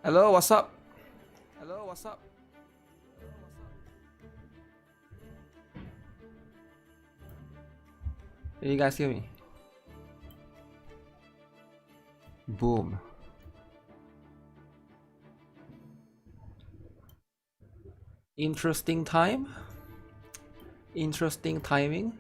Hello, what's up? Hello, what's up? Can you guys hear me? Boom. Interesting time. Interesting timing.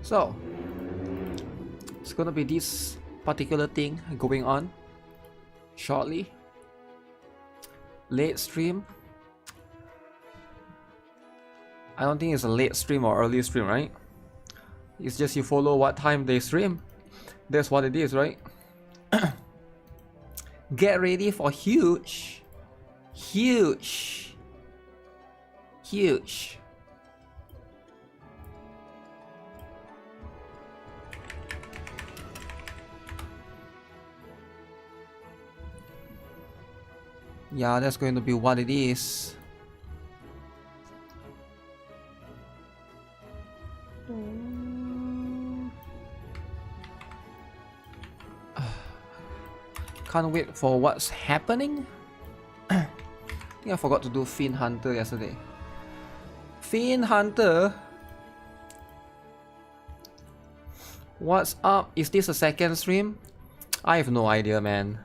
So it's gonna be this particular thing going on shortly. Late stream. I don't think it's a late stream or early stream, right? It's just you follow what time they stream. That's what it is, right? Get ready for huge. Yeah, that's going to be what it is. Can't wait for what's happening. I think I forgot to do Fiend Hunter yesterday. Fiend Hunter? What's up? Is this a second stream? I have no idea, man.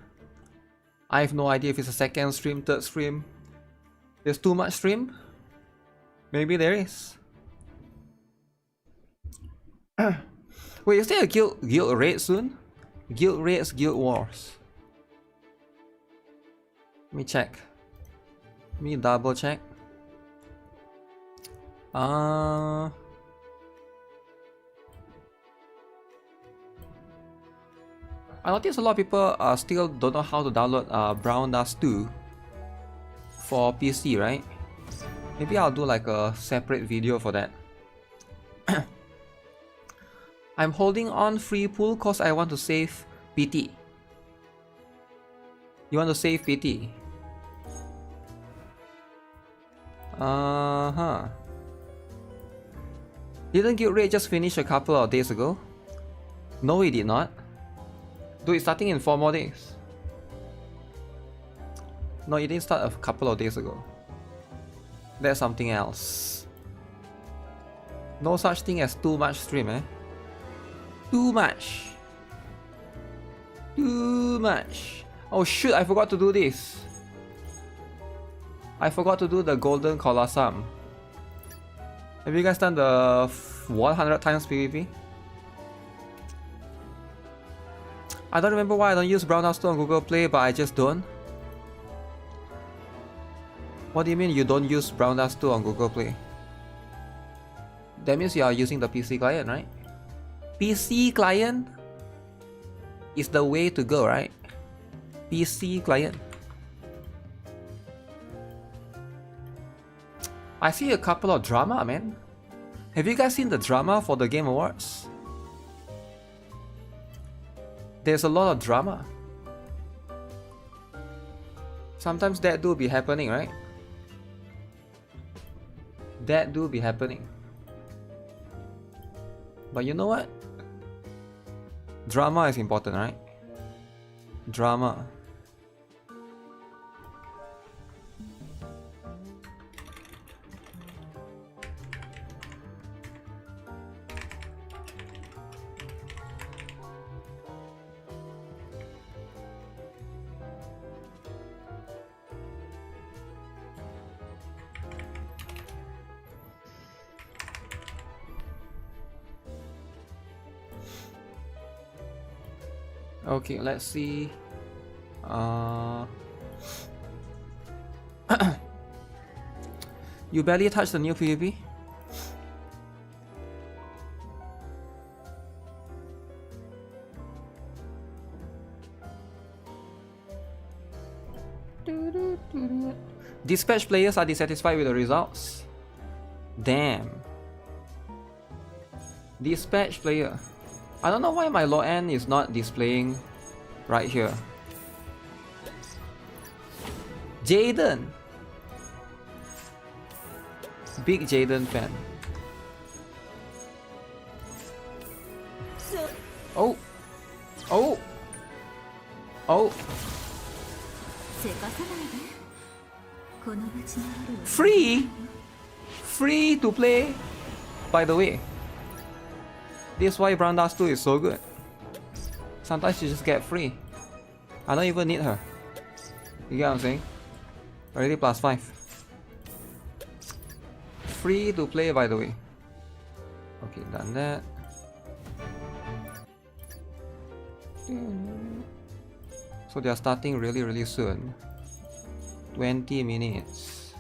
I have no idea if it's a second stream, third stream. There's too much stream? Maybe there is. Wait, is there a guild raid soon? Guild raids, guild wars. Let me check. Let me double check. I notice a lot of people still don't know how to download Brown Dust 2 for PC, right? Maybe I'll do like a separate video for that. I'm holding on free pool cause I want to save PT. You want to save PT? Didn't Guild Raid just finish a couple of days ago? No, it did not. Dude, it's starting in 4 more days. No, it didn't start a couple of days ago. That's something else. No such thing as too much stream, eh? Too much. Too much. Oh shoot, I forgot to do this. I forgot to do the Golden Colossum. Have you guys done the 100 times PvP? I don't remember why I don't use Brown Dust 2 on Google Play, but I just don't. What do you mean you don't use Brown Dust 2 on Google Play? That means you are using the PC client, right? PC client is the way to go, right? PC client. I see a couple of drama, man. Have you guys seen the drama for the Game Awards? There's a lot of drama. Sometimes that do be happening, right? That do be happening. But you know what? Drama is important, right? Drama. Okay, let's see. You barely touched the new PvP? Dispatch players are dissatisfied with the results. Damn. Dispatch player. I don't know why my low end is not displaying right here. Jaden. Big Jaden fan. Oh. Oh. Oh. Free? Free to play? By the way, this is why Brandas 2 is so good. Sometimes you just get free. I don't even need her. You get what I'm saying? Already +5. Free to play, by the way. Okay, done that. So they are starting really soon. 20 minutes.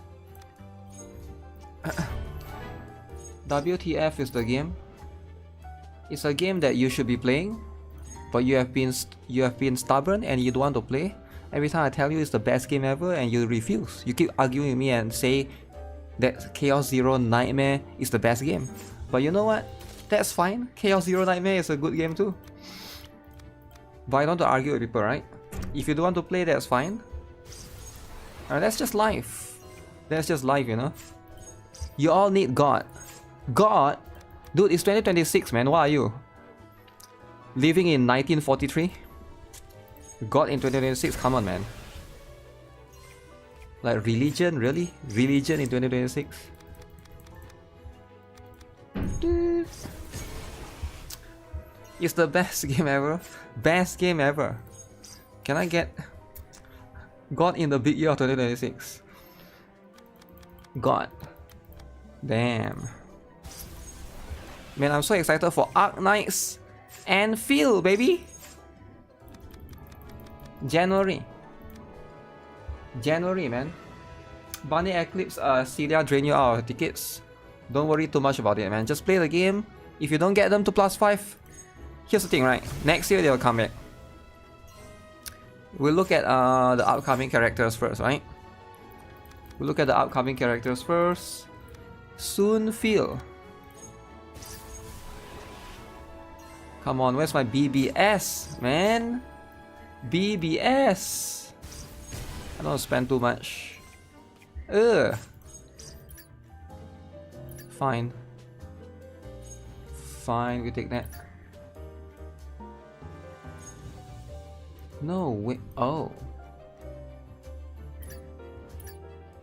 WTF is the game. It's a game that you should be playing, but you have been stubborn and you don't want to play. Every time I tell you it's the best game ever and you refuse. You keep arguing with me and say that Chaos Zero Nightmare is the best game. But you know what? That's fine. Chaos Zero Nightmare is a good game too. But I don't want to argue with people, right? If you don't want to play, that's fine. And that's just life. That's just life, you know? You all need God. God? Dude, it's 2026, man. What are you? Living in 1943? God in 2026? Come on, man. Like, religion? Really? Religion in 2026? It's the best game ever. Best game ever. Can I get God in the big year of 2026? God. Damn. Man, I'm so excited for Arc Knights and Phil, baby. January, man. Bunny Eclipse, Celia drain you out of tickets. Don't worry too much about it, man. Just play the game. If you don't get them to +5, here's the thing, right? Next year they'll come back. We'll look at the upcoming characters first, right? We'll look at the upcoming characters first. Soon Phil. Come on, where's my BBS, man? BBS. I don't spend too much. Ugh. Fine. Fine, we take that. No, wait. Oh.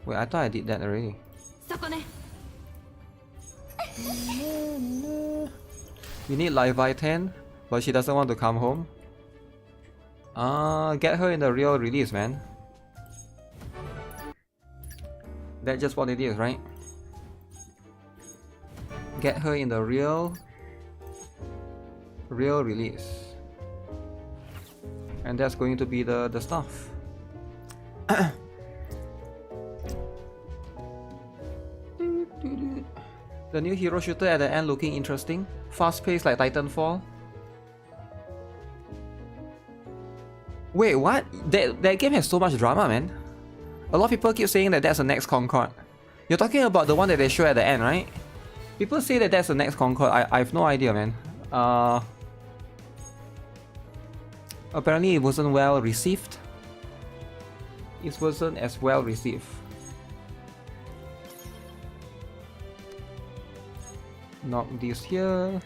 Wait, I thought I did that already. We need Levi 10, but she doesn't want to come home. Get her in the real release, man. That's just what it is, right? Get her in the real release. And that's going to be the stuff. The new hero shooter at the end looking interesting. Fast paced like Titanfall. Wait, what? That game has so much drama, man. A lot of people keep saying that that's the next Concord. You're talking about the one that they show at the end, right? People say that that's the next Concord. I have no idea, man. Apparently it wasn't well received. It wasn't as well received. Knock this here.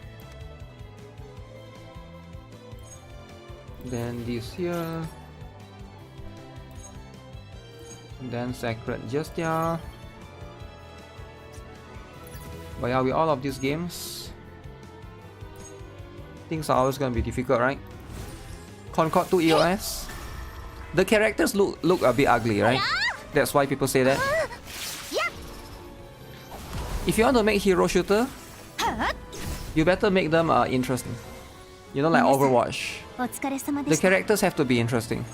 Then this here. Then Sacred Justia. But yeah, with all of these games, things are always gonna be difficult, right? Concord 2 EOS. The characters look a bit ugly, right? That's why people say that. If you want to make hero shooter, you better make them interesting. You know, like Overwatch. The characters have to be interesting,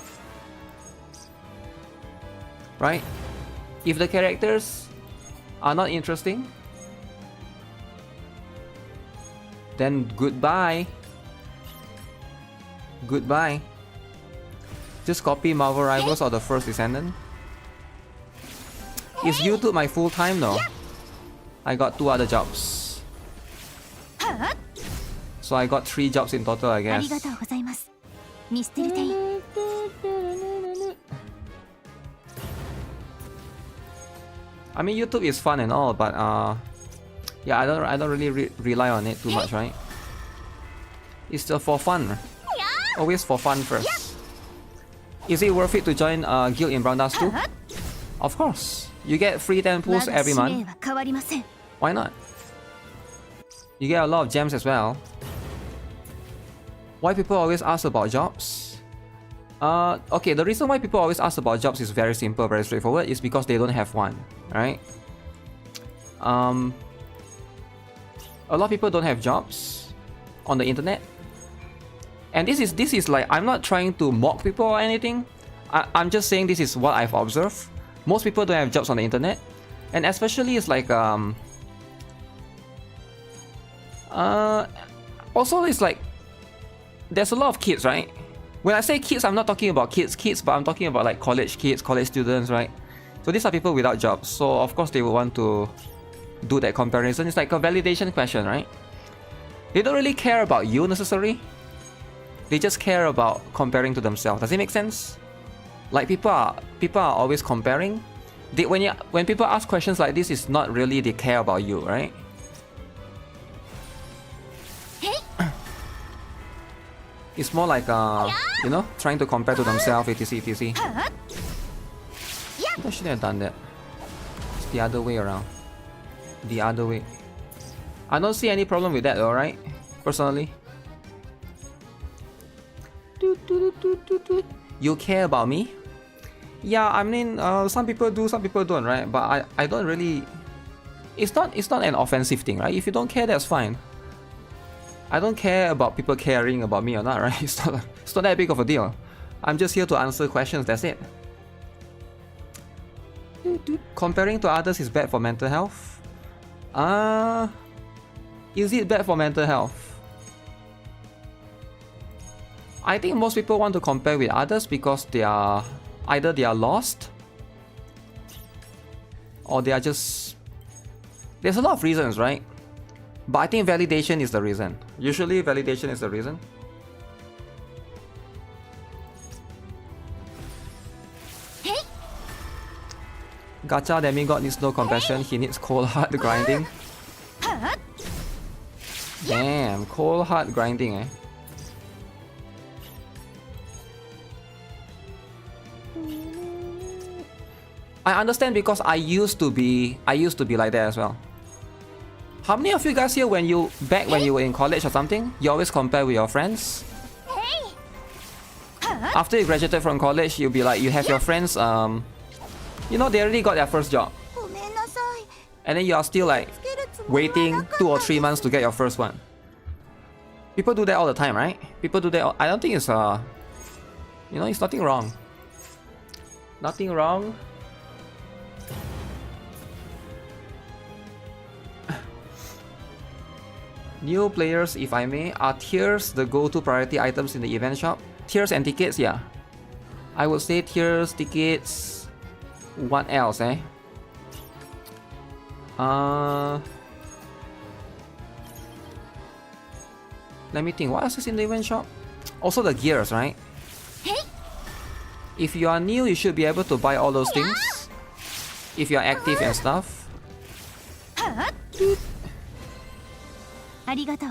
right? If the characters are not interesting, then goodbye. Goodbye. Just copy Marvel Rivals or the First Descendant. Is YouTube my full time? No. I got 2 other jobs. So I got 3 jobs in total, I guess. I mean, YouTube is fun and all, but yeah, I don't really rely on it too much, right? It's still for fun. Always for fun first. Is it worth it to join guild in Brown Dust too? Of course. You get free 10 pulls every month. Why not? You get a lot of gems as well. Why people always ask about jobs? Okay, the reason why people always ask about jobs is very simple, very straightforward. It's because they don't have one, right? A lot of people don't have jobs on the internet. And this is like, I'm not trying to mock people or anything. I'm just saying this is what I've observed. Most people don't have jobs on the internet. And especially it's like also it's like there's a lot of kids, right? When I say kids, I'm not talking about kids, but I'm talking about like college kids, college students, right? So these are people without jobs. So of course they will want to do that comparison. It's like a validation question, right? They don't really care about you necessarily. They just care about comparing to themselves. Does it make sense? Like people are always comparing. When people ask questions like this, it's not really they care about you, right? It's more like you know, trying to compare to themselves, etc, etc. I shouldn't have done that. It's the other way around. The other way. I don't see any problem with that, alright? Personally. You care about me? Yeah, I mean, some people do, some people don't, right? But I don't really. It's not an offensive thing, right? If you don't care, that's fine. I don't care about people caring about me or not, right? It's not that big of a deal. I'm just here to answer questions, that's it. Comparing to others is bad for mental health? Is it bad for mental health? I think most people want to compare with others because they are either they are lost or they are just... There's a lot of reasons, right? But I think validation is the reason. Usually validation is the reason. Gacha demigod needs no compassion, he needs cold hard grinding. Damn, cold hard grinding, eh? I understand because I used to be like that as well. How many of you guys here when you were in college or something, you always compare with your friends? After you graduated from college, you'll be like, you have your friends, you know, they already got their first job. And then you are still like waiting 2 or 3 months to get your first one. People do that all the time, right? People do that. I don't think it's you know, it's nothing wrong. Nothing wrong. New players, if I may, are tiers the go-to priority items in the event shop? Tiers and tickets, yeah. I would say tiers, tickets. What else, eh? Let me think, what else is in the event shop? Also the gears, right? If you are new, you should be able to buy all those things. If you are active and stuff.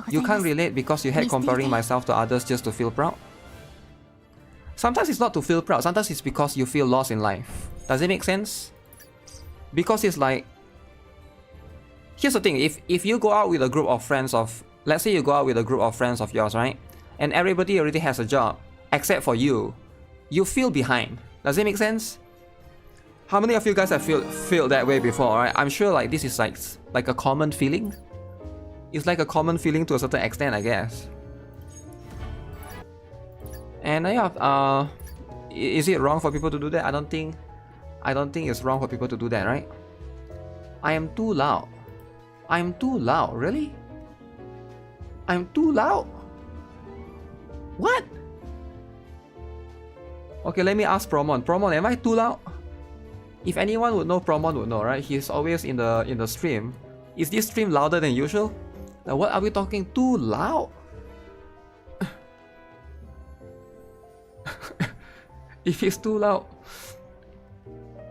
You can't relate because you hate comparing myself to others just to feel proud. Sometimes it's not to feel proud, sometimes it's because you feel lost in life. Does it make sense? Because it's like... Here's the thing, if you go out with a group of friends of... Let's say you go out with a group of friends of yours, right? And everybody already has a job, except for you. You feel behind. Does it make sense? How many of you guys have felt that way before, right? I'm sure like this is like a common feeling. It's like a common feeling to a certain extent, I guess. And yeah, is it wrong for people to do that? I don't think it's wrong for people to do that, right? I am too loud. I'm too loud, really? I'm too loud? What? Okay, let me ask Promon. Promon, am I too loud? If anyone would know, Promon would know, right? He's always in the stream. Is this stream louder than usual? Now, what are we talking? Too loud? If it's too loud,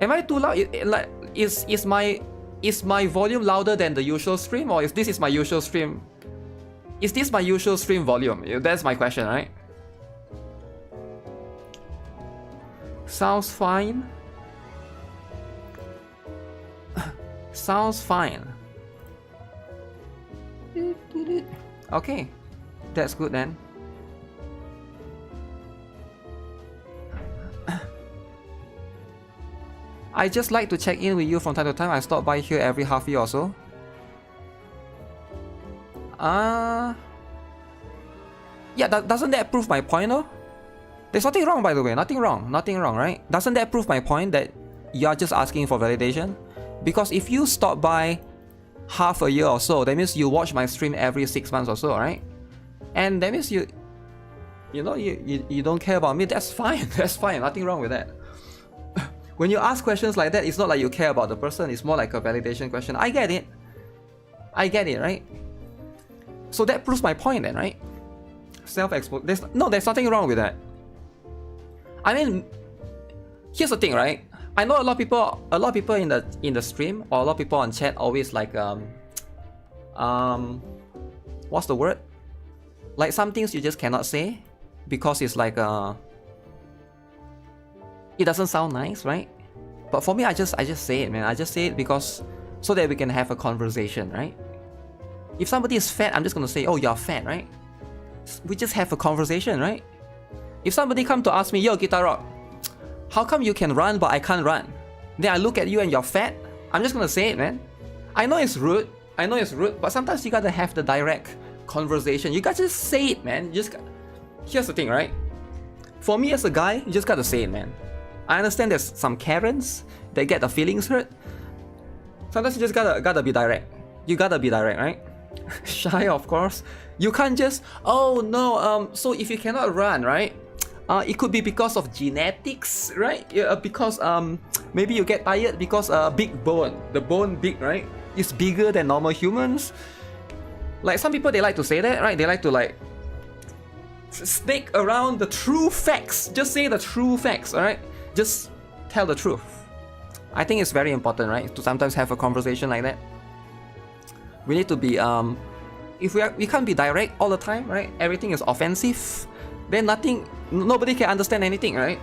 am I too loud? Like, is my volume louder than the usual stream, or is this my usual stream? Is this my usual stream volume? That's my question, right? Sounds fine. Sounds fine. Okay, that's good then. I just like to check in with you from time to time. I stop by here every half year or so. Yeah, doesn't that prove my point though? There's nothing wrong, by the way. Nothing wrong, right? Doesn't that prove my point that you're just asking for validation? Because if you stop by half a year or so, that means you watch my stream every 6 months or so, right? And that means you don't care about me. That's fine. That's fine. Nothing wrong with that. When you ask questions like that, it's not like you care about the person. It's more like a validation question. I get it. I get it, right? So that proves my point then, right? Self-exposure. There's nothing wrong with that. I mean, here's the thing, right? I know a lot of people in the stream, or a lot of people on chat always like what's the word? Like some things you just cannot say because it's like it doesn't sound nice, right? But for me, I just say it, man. I just say it because so that we can have a conversation, right? If somebody is fat, I'm just gonna say, "Oh, you're fat," right? We just have a conversation, right? If somebody come to ask me, "Yo, GuitarRock, how come you can run but I can't run?" Then I look at you and you're fat. I'm just gonna say it, man. I know it's rude. But sometimes you gotta have the direct conversation. You gotta just say it, man. Here's the thing, right? For me as a guy, you just gotta say it, man. I understand there's some Karens that get the feelings hurt. Sometimes you just gotta be direct. You gotta be direct, right? Shy, of course. You can't just, oh no, so if you cannot run, right? It could be because of genetics, right? Because maybe you get tired because big bone. The bone big, right? It's bigger than normal humans. Like some people, they like to say that, right? They like to like snake around the true facts. Just say the true facts, alright? Just tell the truth. I think it's very important, right? To sometimes have a conversation like that. We need to be if we can't be direct all the time, right? Everything is offensive. Then nobody can understand anything, right?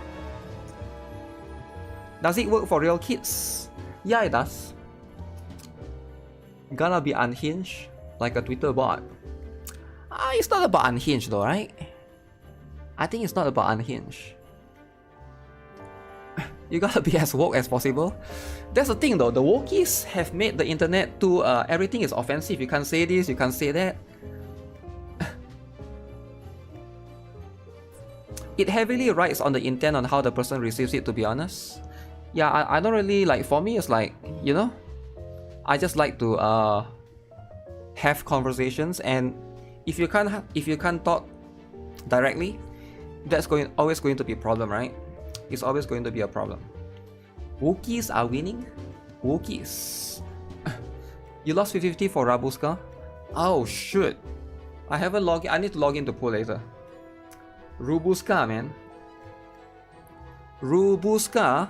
Does it work for real kids? Yeah, it does. Gonna be unhinged like a Twitter bot. It's not about unhinged though, right? I think it's not about unhinged. You gotta be as woke as possible. That's the thing though, the wokies have made the internet to everything is offensive. You can't say this, you can't say that. It heavily rides on the intent on how the person receives it, to be honest. Yeah, I don't really like, for me it's like, you know, I just like to have conversations, and if you can't talk directly, that's always going to be a problem, right? It's always going to be a problem. Wokies are winning? Wokies. You lost 50 for Rabuska? Oh shoot. I haven't logged in. I need to log into pool later. Rubuska, man. Rubuska.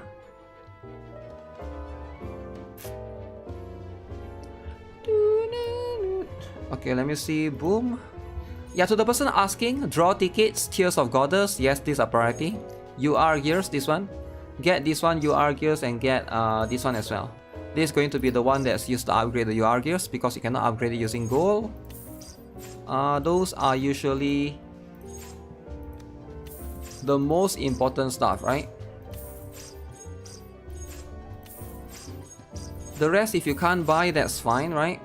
Okay, let me see. Boom. Yeah, to the person asking, draw tickets, Tears of Goddess. Yes, these are priority. UR gears, this one. Get this one, UR gears, and get this one as well. This is going to be the one that's used to upgrade the UR gears because you cannot upgrade it using gold. Those are usually the most important stuff, right? The rest, if you can't buy, that's fine, right?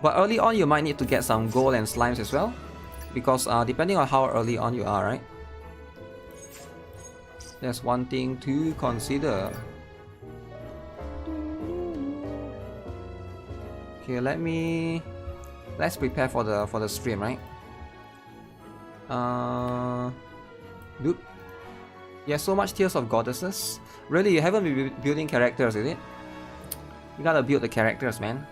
But early on, you might need to get some gold and slimes as well, because depending on how early on you are, right? That's one thing to consider. Okay, let's prepare for the stream, right? Dude. Yeah, so much Tears of Goddesses. Really, you haven't been building characters, is it? You gotta build the characters, man.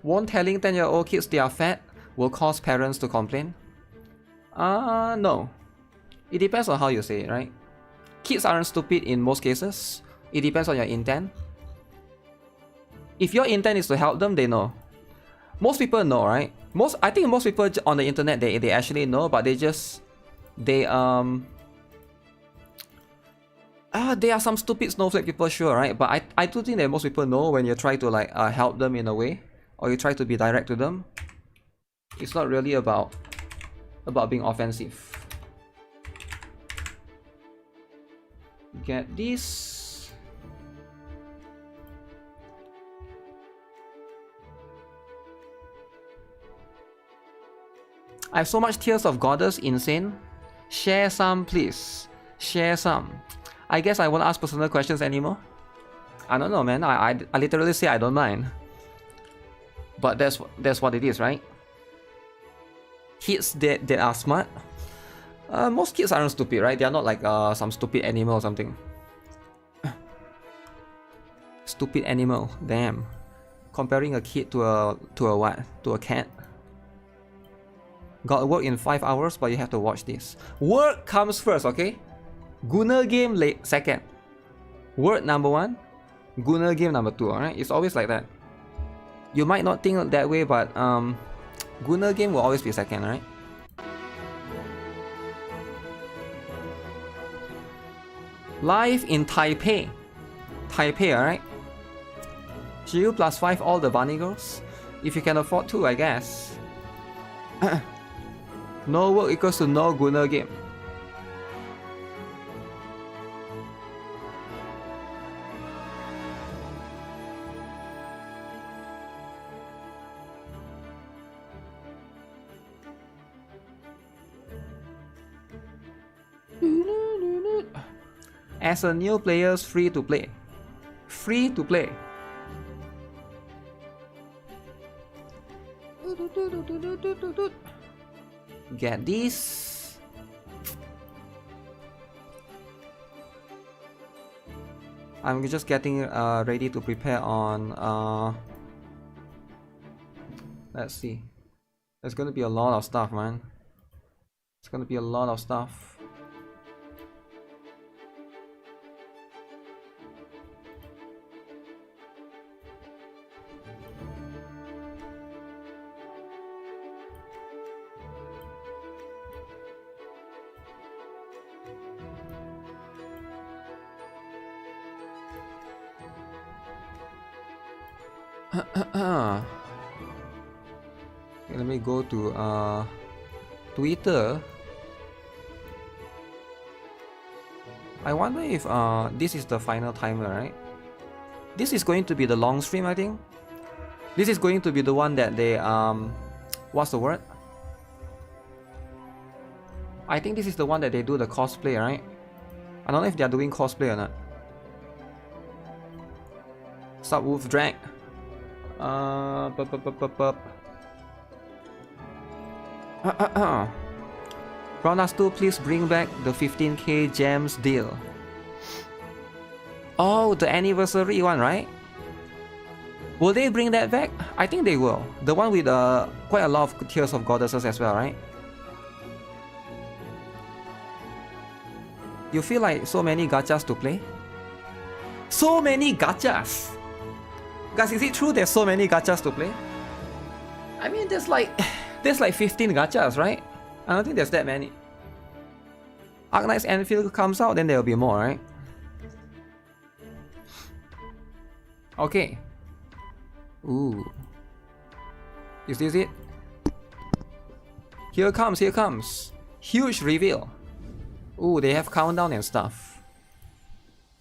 Won't telling 10-year-old kids they are fat will cause parents to complain? No. It depends on how you say it, right? Kids aren't stupid in most cases. It depends on your intent. If your intent is to help them, they know. Most people know, right? I think most people on the internet, they actually know, but there are some stupid snowflake people, sure, right? But I do think that most people know when you try to like help them in a way, or you try to be direct to them. It's not really about being offensive. Get this. I have so much Tears of Goddess, insane. Share some, please. Share some. I guess I won't ask personal questions anymore. I don't know, man. I literally say I don't mind. But that's what it is, right? Kids that are smart. Most kids aren't stupid, right? They are not like some stupid animal or something. Stupid animal, damn. Comparing a kid to a what? To a cat. Got work in 5 hours, but you have to watch this. Work comes first, okay? Gunner game second. Work number 1. Gunner game number 2, alright? It's always like that. You might not think that way, but Gunner game will always be second, right? Live in Taipei. Taipei, alright? GU plus 5 all the bunny girls? If you can afford to, I guess. No work equals to no Gunner game. As a new player, free to play. Free to play. Get this. I'm just getting ready to prepare on let's see. There's gonna be a lot of stuff, man. It's gonna be a lot of stuff. Okay, let me go to Twitter. I wonder if this is the final timer, right? This is going to be the long stream, I think. This is going to be the one that they what's the word? I think this is the one that they do the cosplay, right? I don't know if they are doing cosplay or not. Subwoof drag. Roundhouse 2, please bring back the 15k gems deal. Oh, the anniversary one, right? Will they bring that back? I think they will. The one with quite a lot of Tears of Goddesses as well, right? You feel like so many gachas to play? So many gachas! Guys, is it true there's so many gachas to play? I mean, there's like 15 gachas, right? I don't think there's that many. Arknight's Enfield comes out, then there'll be more, right? Okay. Ooh. Is this it? Here comes, here comes. Huge reveal. Ooh, they have countdown and stuff.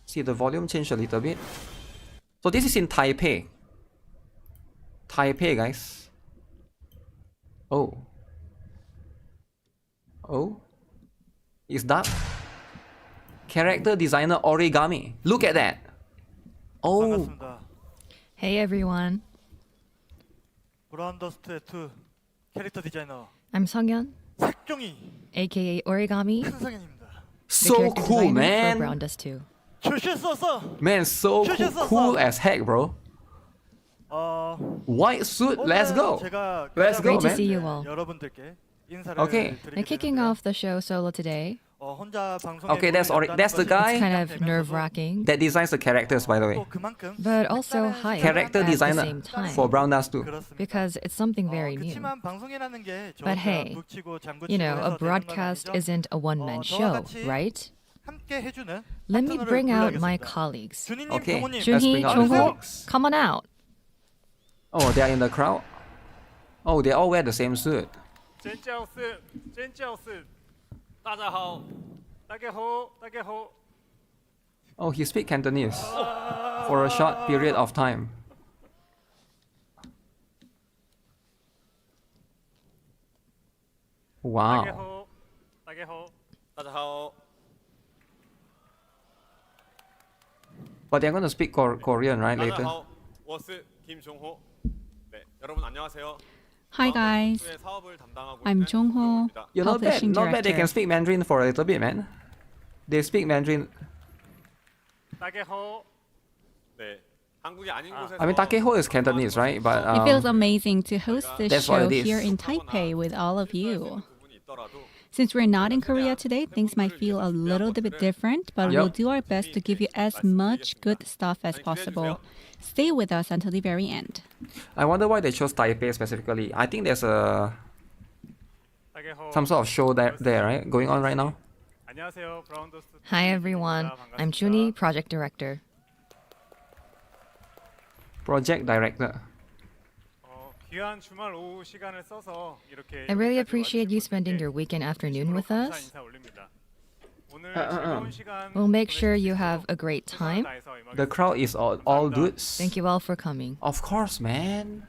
See, the volume changed a little bit. So this is in Taipei. Taipei, guys. Oh. Oh. Is that character designer origami? Look at that. Oh. Hey everyone. 브라운더스트 2 캐릭터 디자이너 I'm Sungyeon, 색종이 aka Origami, the 큰성현입니다. So character cool, designer man. for Brown Dust 2. 출실 썼어. Man, so cool as heck, bro. White suit, let's go. 제가 Let's go, Great to man. see you all. 여러분들께 인사를 Okay. 드리게 And kicking 되는데요. off the show solo today, 혼자 방송에 Okay, that's 몰입이 that's the 없다는 guy 것이 kind of 시작되면서도 nerve-wracking, that designs the characters, by the way. 또 그만큼 but also 색다른 hype Character at the designer same time. for Brown Dust too. 그렇습니다. Because it's something very new. 그치만 방송이라는 게 저 But 혼자 hey, 북치고 장구치고 You know, 해서 a 되는 건 broadcast 아니죠. isn't a one-man 저와 show, 같이 right? 함께 해주는 Let me 파트너를 bring out my 불러야겠습니다. colleagues. 준이님, Okay. 경호님, Let's Junhee, bring out the Jongho, colleagues. come on out. Oh, they are in the crowd. Oh, they all wear the same suit. 真教室，真教室，大家好，大家好，大家好。 Oh, he speaks Cantonese for a short period of time. Wow. 大家好，大家好。 But they're going to speak Korean, right, later? 我是 김종호. 네, 여러분 안녕하세요. Hi guys, 의 사업을 담당하고 I'm 있는 Jongho. 김종호입니다. You not bad, Publishing not bad. They can director. speak Mandarin for a little bit, man. They speak Mandarin. 大家好。 네, 한국이 아닌 곳에서 I mean, Takeho is Cantonese, right? But It feels amazing to host this That's what show it is. here in Taipei with all of you. 부분이 있더라도 Since we're not in Korea today, things might feel a little bit different, but we'll Yep. do our best to give you as much good stuff as possible. Stay with us until the very end. I wonder why they chose Taipei specifically. I think there's a 大家好。 some sort of show there, right? Going on right now. 안녕하세요, 브라운더스. Hi everyone, I'm Junhee, project director. Project director. 귀한 주말 오후 시간을 써서 이렇게 I really 여기까지 appreciate you 와주신 spending 분들께 your weekend afternoon with 감사 us. 인사 올립니다. 오늘 즐거운 시간 We'll make sure you 보내실 수 have 있도록 a great time. 최선을 다해서 The 임하겠습니다. crowd is all dudes. Thank you all for coming. Of course, man.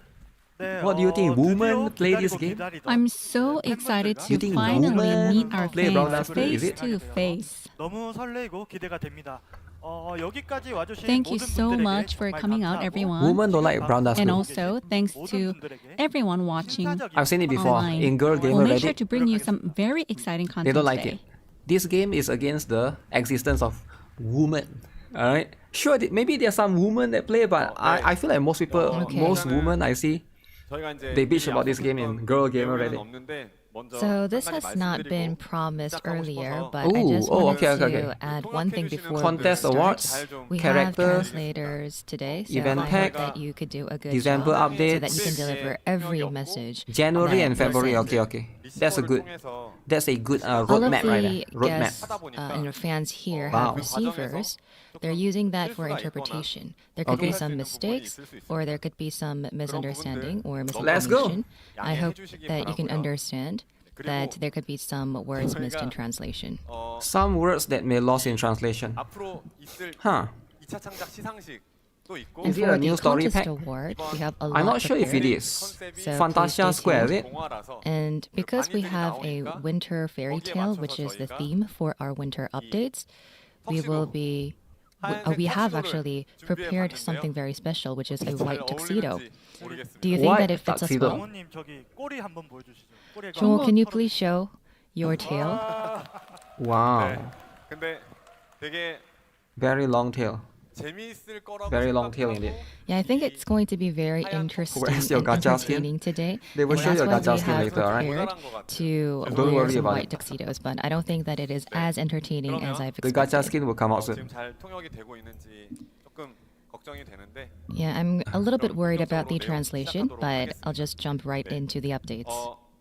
네, What do you think? 드디어 Women play this 기다리고 game? 기다리던 I'm so excited You to think finally women meet our play Brown fans Dust too, is face it? to face. 너무 설레이고 기대가 됩니다. 여기까지 와주신 Thank you 모든 so 분들에게 much for 정말 coming out, 감사하고 everyone. Women don't like brown dust And too. also, thanks 모든 to 분들에게 everyone watching 신사적인 I've seen it before online. in Girl Gamer We'll make sure Reddit. to bring you some very exciting They content don't like today. it. This game is against the existence of women. Alright? Sure, maybe there are some women that play, but I feel like most people, Okay. most women I see, 저희가 이제 They bitch about this game in Girl Gamer 내용은 Reddit. 없는데 먼저 So this 한 가지 has not been 말씀드리고 promised 시작하고 earlier, 싶어서 but I Ooh, just oh, wanted okay. to add one thing before we Contest start. awards, We have character, translators today, so event I hope pack, that you could do a good December job so updates. that you can deliver every message. January that and February. was sent. Okay. That's a good. 통해서 That's a good All of roadmap right the there. Roadmap. guests and fans here Wow. have receivers. They're using that for interpretation. There could be Okay. some mistakes, or there could be some misunderstanding or Let's go. misinformation. I hope that you can understand that there could be some words missed in translation. Some words that may lost in translation. 앞으로 있을 Huh. 2차 창작 시상식도 있고 And Is it for a new the story contest pack? award, we have a lot I'm not sure if it prepared. is. So Fantasia please stay Square, is tuned. it? 동화라서 And because we have a winter fairy tale, which is the theme for our winter updates, we will be. We have actually prepared something very special, which is a white tuxedo. Do you think White that it fits us tuxedo. well? 부모님 저기 꼬리 한번 보여주시죠. 꼬리가 Joel, can you please show your tail? Wow. 근데 되게 Very long tail. 재미있을 거라고 Very long tail in it. Yeah, I think it's going to be very interesting Where's your and gacha skin? entertaining today. They will and show that's your why gacha we skin have later, alright? prepared to Don't wear worry some about white it. tuxedos, but I don't think that it is as entertaining as I've The gacha expected. skin will come out soon. 지금 잘 통역이 되고 있는지 조금 걱정이 되는데 Yeah, I'm a little bit worried about the translation, but I'll just jump right into the updates.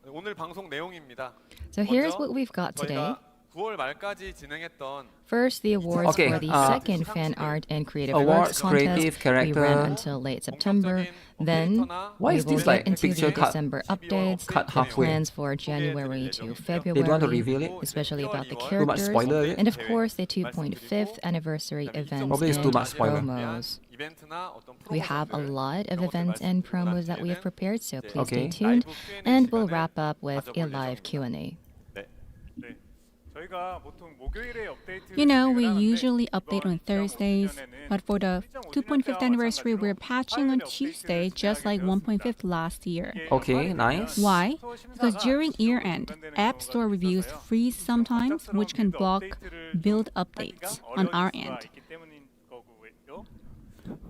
오늘 방송 내용입니다. So here's what we've got today. 저희가 9월 말까지 진행했던 First, the awards Okay, for the second fan art and creative awards, arts contest. creative, We character. ran until late September. Then Why we is will this get like into picture the cut? December updates, Cut halfway. plans for January to February, They don't want to reveal it? especially about the Too much characters, spoiler, is it? and of course the 2.5th anniversary events Probably it's too and much spoiler. promos. 이벤트나 어떤 We have a 프로모션들 lot of events and promos that we have prepared, so please Okay. stay tuned. And we'll wrap up with a live Q&A. 네. 저희가 보통 목요일에 업데이트 You know, we usually update on Thursdays, but for the 2.5th anniversary, we're patching on Tuesday, just like 1.5th last year. Okay, nice. Why? Because during year end, App Store reviews freeze sometimes, which can block build updates on our end. 있기 때문인 거고요.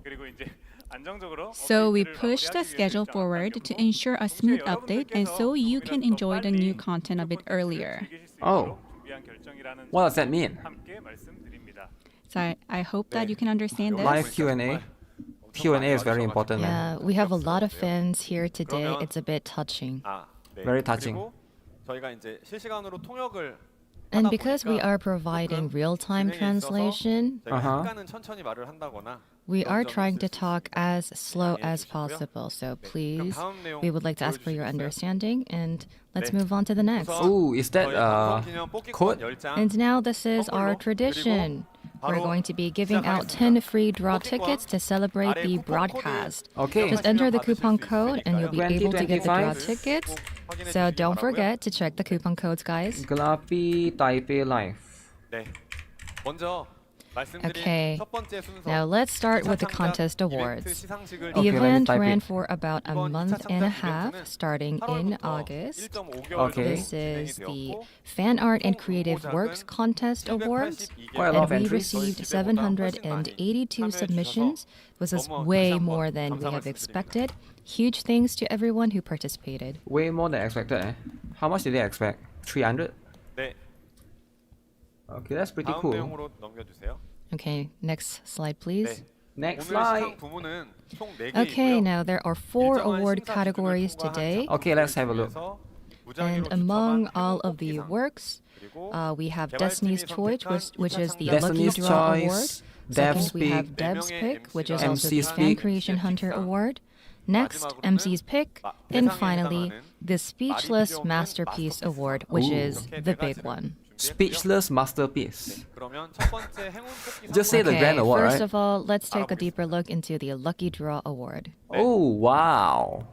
그리고 이제 안정적으로 So we 업데이트를 pushed the 마무리하기 위해서 schedule 일정 forward to 안정적으로 ensure a smooth update and so you can enjoy the new content a bit earlier. 즐기실 수 Oh. 있도록 준비한 결정이라는 What does that 점을 mean? 함께 말씀드립니다. So I hope that you can understand this. Live Q&A. Q&A is very important, man. Yeah, we have a lot of fans here today. It's a bit touching. 아, 네. Very touching. 그리고 저희가 이제 실시간으로 통역을 And 하다 because we 보니까 are providing 조금 real-time 진행에 있어서 translation, 저희가 Uh-huh. 약간은 천천히 말을 한다거나 we 그런 are 점이 trying 있을 to 수 talk 있으니까 as slow 양해해 as 주시고요. possible. So 네, please, 그럼 다음 내용 we would like to ask for your 보여주시겠어요? understanding, and let's 네. move on to the next. 우선 Ooh, is that 저희 방송 기념 code? 뽑기권 10장 And now this is our 선물로 tradition. We're 바로 going to be giving out 시작하겠습니다. 10 free draw 뽑기권 tickets to celebrate 아래 the 쿠폰 코드 broadcast. Okay. Just enter the coupon code and you'll be able to get the draw 2025. tickets. 꼭 확인해 So 주시기 don't 바라고요. forget to check the coupon codes, guys. Glappy Taipei Live. 네. 먼저 말씀드린 Okay. 첫 번째 순서 Now let's start with the 시차 contest 참작 awards. 이벤트 시상식을 The Okay, let me event type ran it. for about a 이번 month 시차 and a 참작 half, 이벤트는 starting in 8월부터 August. 1.5개월 Okay. This is the 진행이 Fan Art and 총 Creative 응모작은 Works Contest Awards. 782개 Quite a lot of And we entries. received 저희 기대보다 훨씬 많이 782 참여해 submissions. This is 너무 way 다시 한번 more than we 감사 have 말씀드립니다. expected. Huge thanks to everyone who participated. Way more than expected. How much did they expect? 300? 네. Okay, that's pretty 다음 cool. 내용으로 넘겨주세요. Okay, next slide, please. 네. Next 오늘 시상 slide. 부문은 총 Okay, 4개이고요. now there are 4 award categories today. Okay, let's have a look. And among all of the works, we have Destiny's Choice, which is the Lucky Destiny's Draw Award. Choice, Second, Dev's we Pick, have Dev's Pick, which is also the MC's Fan Pick. Creation Hunter Award. Next, MC's Pick. And finally, the Speechless Masterpiece Award, which Ooh. is the big one. Speechless Masterpiece. 그러면 첫 번째 행운 뽑기 Just say the Okay, grand award, first right? of all, let's take a deeper look into the Lucky Draw Award. Oh, wow.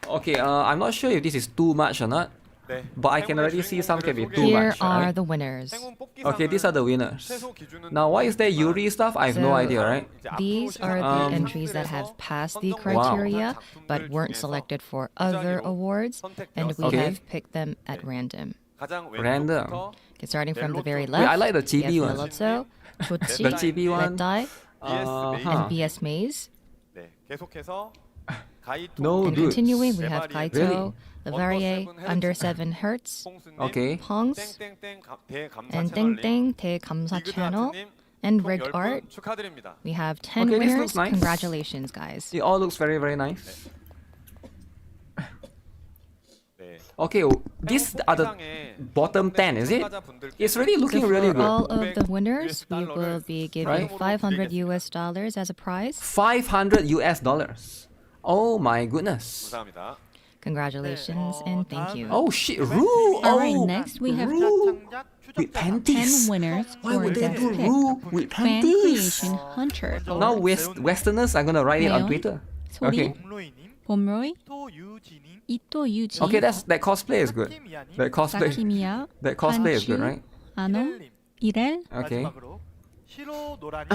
Okay, I'm not sure if this is too much or not, 네. but I can already see some can be too Here much, are right? the winners. 행운 뽑기 Okay, these are the winners. 최소 기준은 Now, what is that Yuri stuff? I have no So- idea, right? 이제 앞으로 These are the 시상식에서 entries that have passed the 선정된 criteria 작품들 but weren't 중에서 selected for other awards, and we Okay. have picked them at random. 가장 Random. 왼쪽부터 Okay, starting from the very Wait, I left, like the we chibi have one. Melotso, Chochi, The chibi one. Red Dye, Uh-huh. and BS Maze. 네, 계속해서 가이토, No, And dude. continuing, we have Really? Kaito, Levarie, Under 7 Hertz, 퐁스님, Okay. Pongs, 땡땡땡 대감사 and 채널님, Ding Ding Kamsa 디그드 Channel, 하트님, and 총 Rigged 10분 Art. 축하드립니다. We have 10 Okay, this winners. looks nice. Congratulations, guys. It all looks very, very nice. 네. Okay, these are the bottom 10, is it? It's really So looking for really all good. of the winners, we will be giving Right. $500 US as a prize. $500 US. Oh my goodness. 감사합니다. Congratulations and thank you. Oh shit, Rue! Alright, Oh, next we have Rue with 10 panties. winners Why for would they Dev's do Pick. Rue with Fan panties? Creation Hunter. Now Westerners are gonna write it on Leon, Twitter. 소리, Okay. 봄로이님, 봄로이, 토유지님, 이또 유지, Okay, that cosplay is good. 사키미야님, That cosplay is good, right? 아노, 이렐님, 이렐, Okay. 마지막으로 시로노라님,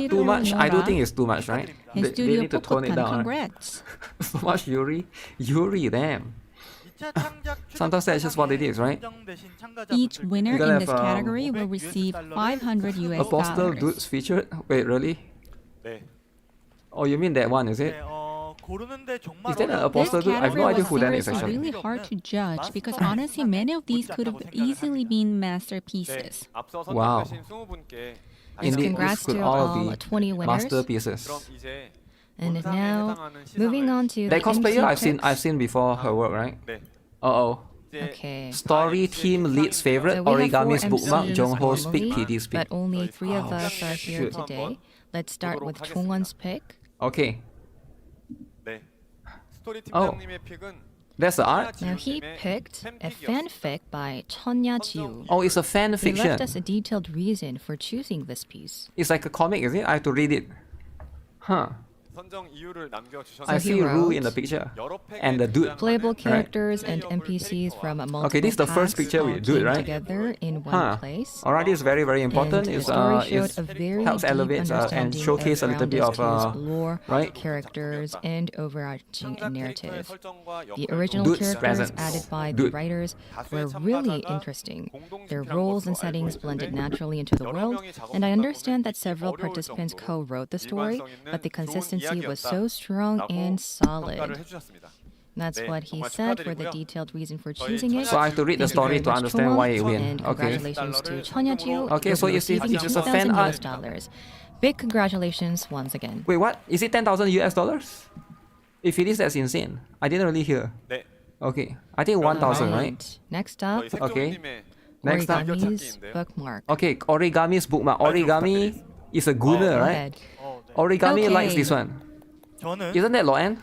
Too much? I don't 시로노라, think it's too much, right? and They Studio need to tone it 포코탄. down. Right? Congrats. So much Yuri. Yuri, damn. 2차 창작 Sometimes that's just what it is, right? 선정되신 Each 참가자분들께 winner You're gonna in this have, category will receive $500 A poster US. dudes featured? Wait, really? 네. Oh, you mean that one, is it? 네, 고르는데 정말 Is that a 어려운 This poster dude? I have no category idea was who that is seriously actually. really hard to judge because honestly, many of these could have easily been 네. masterpieces. 앞서 Wow. 선정되신 20분께 Indeed, Congrats this could to all all be 20 winners. masterpieces. 그럼 이제 And 본상에 now, 해당하는 moving on to the That cosplayer, MC I've seen picks. before her work, right? 네. Uh-oh. 이제 Okay. Story team leads favorite, So we have 4 Origami's bookmark, MCs Jongho's pick, normally, PD's pick. but only 3 of Oh, us are here shoot. today. Let's start with Chongwon's pick. Okay, 네. 스토리 Oh. 팀장님의 픽은 that's the art? Now he picked a fanfic by Cheonja Jiu. Oh, it's a fan He fiction. left us a detailed reason for choosing this piece. It's like a comic, is it? I have to read it. Huh. I see Ru in the picture. And the dude. Playable Right. characters and NPCs from multiple this is the first packs picture we all do, came right? together in one Huh. place. Alright, it's very, very important. And the It's, story showed it's a very helps deep elevate and understanding showcase a little around bit this of game's lore, right? characters, and overarching narrative. The original Dude's characters presence. added by the Dude. writers were really interesting. Their roles and settings blended naturally into the world, and I understand that several participants co-wrote the story, but the consistency was so strong and solid. That's what he said for the detailed reason for choosing it. So I have to read the Thank you story very to much, understand Chuma, why it win. And Okay. congratulations to Cheonyeju. Okay, so it's receiving a fan 2,000 art. US dollars. Big congratulations once again. Wait, what? Is it 10,000 US dollars? If it is, that's insane. I didn't really hear. 네. Okay. I think 1,000, right? Alright. Next up, Okay. Next up. Origami's bookmark. Okay, Origami's bookmark. Origami is a gooner, Go right? ahead. Origami Okay. likes this one. 저는 Isn't that Loan?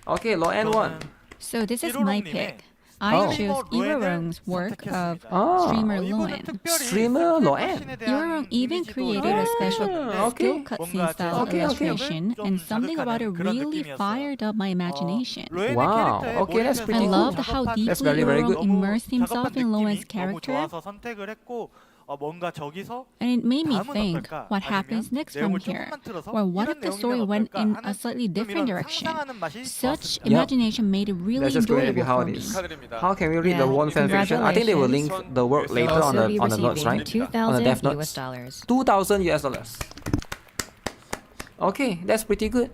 Okay, Loan won. So this is my pick. I Oh. chose Irorong's work of Ah. streamer Loan. Streamer Loan. Irorong even created a special okay. skill cutscene style Okay, okay. illustration, and something about it really fired up my imagination. Wow. Okay, that's I pretty cool. loved how deeply That's very, very Irorong good. immersed himself in Loan's character, 선택을 했고 뭔가 저기서 and it made me 다음은 think 어떨까? what happens 아니면 next from 내용을 here, 조금만 틀어서 or what if 이런 the 내용이면 story went 어떨까 in 하는 a slightly 좀 different 이런 direction. 상상하는 맛이 Such 좋았습니다. imagination made it really That's just going to be enjoyable how for it me. is. How can we read the Yeah. one fan fiction? I think they will link the work later on Also be the notes, receiving right? On the 2,000 death US notes. dollars. 2,000 US dollars. Okay, that's pretty good.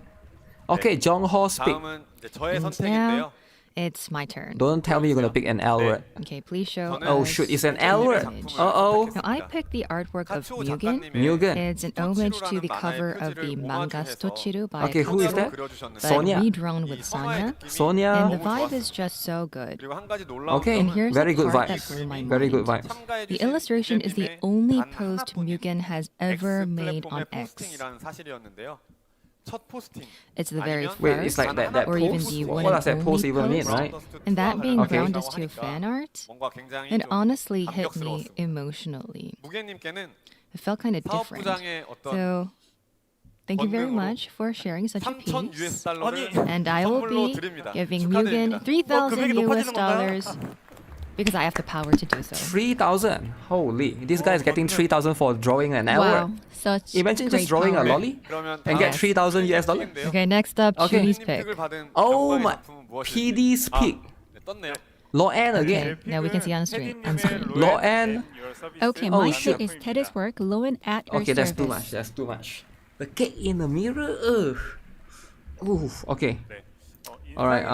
Okay, Jong Ho speak. 다음은 이제 저의 And 선택인데요. now it's my turn. Don't tell me you're gonna pick an L word. Okay, please show Oh us shoot, it's an the L word. image. Uh-oh. Now, I picked the artwork of 카츠오 Mugen. 작가님의 Mugen. It's an homage to the cover of the manga Stochiru by Okay, who is Katsuro, that? 그려주셨는데 but Sonia. redrawn with 이 Sonya. 성화의 느낌이 Sonia. And the 너무 vibe 좋았어요. is just so good. 그리고 한 가지 놀라운 Okay, And 점은 here's very the good part vibes. that blew my Very good mind. vibes. 참가해 The 주신 illustration is the 무게님의 only 단 post 하나뿐인 Mugen has ever X made on 플랫폼의 X. 포스팅이라는 사실이었는데요. 첫 포스팅. It's the very 아니면 Wait, it's first, like that or even post? the What one does that and post only even mean, post. right? And that being Okay. grounded to fan art, 뭔가 굉장히 it 좀 honestly hit me 감격스러웠습니다. emotionally. 무게님께는 It felt kind of different. 사업부장의 어떤 So, thank you very 권능으로 much for sharing such a 3,000 piece. US 달러를 And I will 선물로 be 드립니다. giving 축하드립니다. Mugen 3,000 금액이 US 높아지는 dollars because I have the power to do so. 3,000. Holy, this guy is getting 3,000 for drawing an L Wow, word. such Imagine great just drawing a power. lolly 그러면 and get Yes. 3,000 US dollars. Okay, next up, Okay. Chuni's pick. 획득을 받은 Oh 영광의 my, 작품은 무엇일지. PD's pick. 네, 떴네요. Loan Okay, again. now we can see on screen. On screen. Loan. Okay, Oh, my shit. pick is Teddy's work, Loan at Your Okay, that's Service. too much. That's too much. The cake in the mirror. Ugh. Oof. Okay. Alright.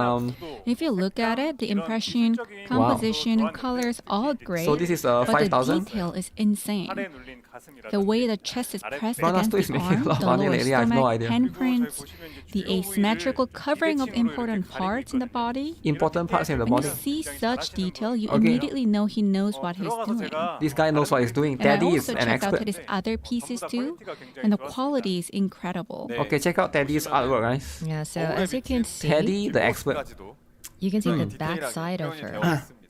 If you look at it, the impression, composition, colors, all great. So this is but the 5,000. detail is insane. The way the chest is pressed Ranasto is against the making a arm, lot of the money lower lately, I have no stomach, idea. handprints, the asymmetrical covering of important parts in the body. Important parts in the When body. you see such detail, you Okay. immediately know he knows what he's doing. This guy knows what he's doing. And I Teddy is also an checked out expert. Teddy's other pieces too, and the quality is incredible. Okay, check out Teddy's artwork, guys. Yeah, so as you can see, Teddy, the expert. 까지도 you can see the 디테일하게 back side of 표현이 her, 되어 있습니다.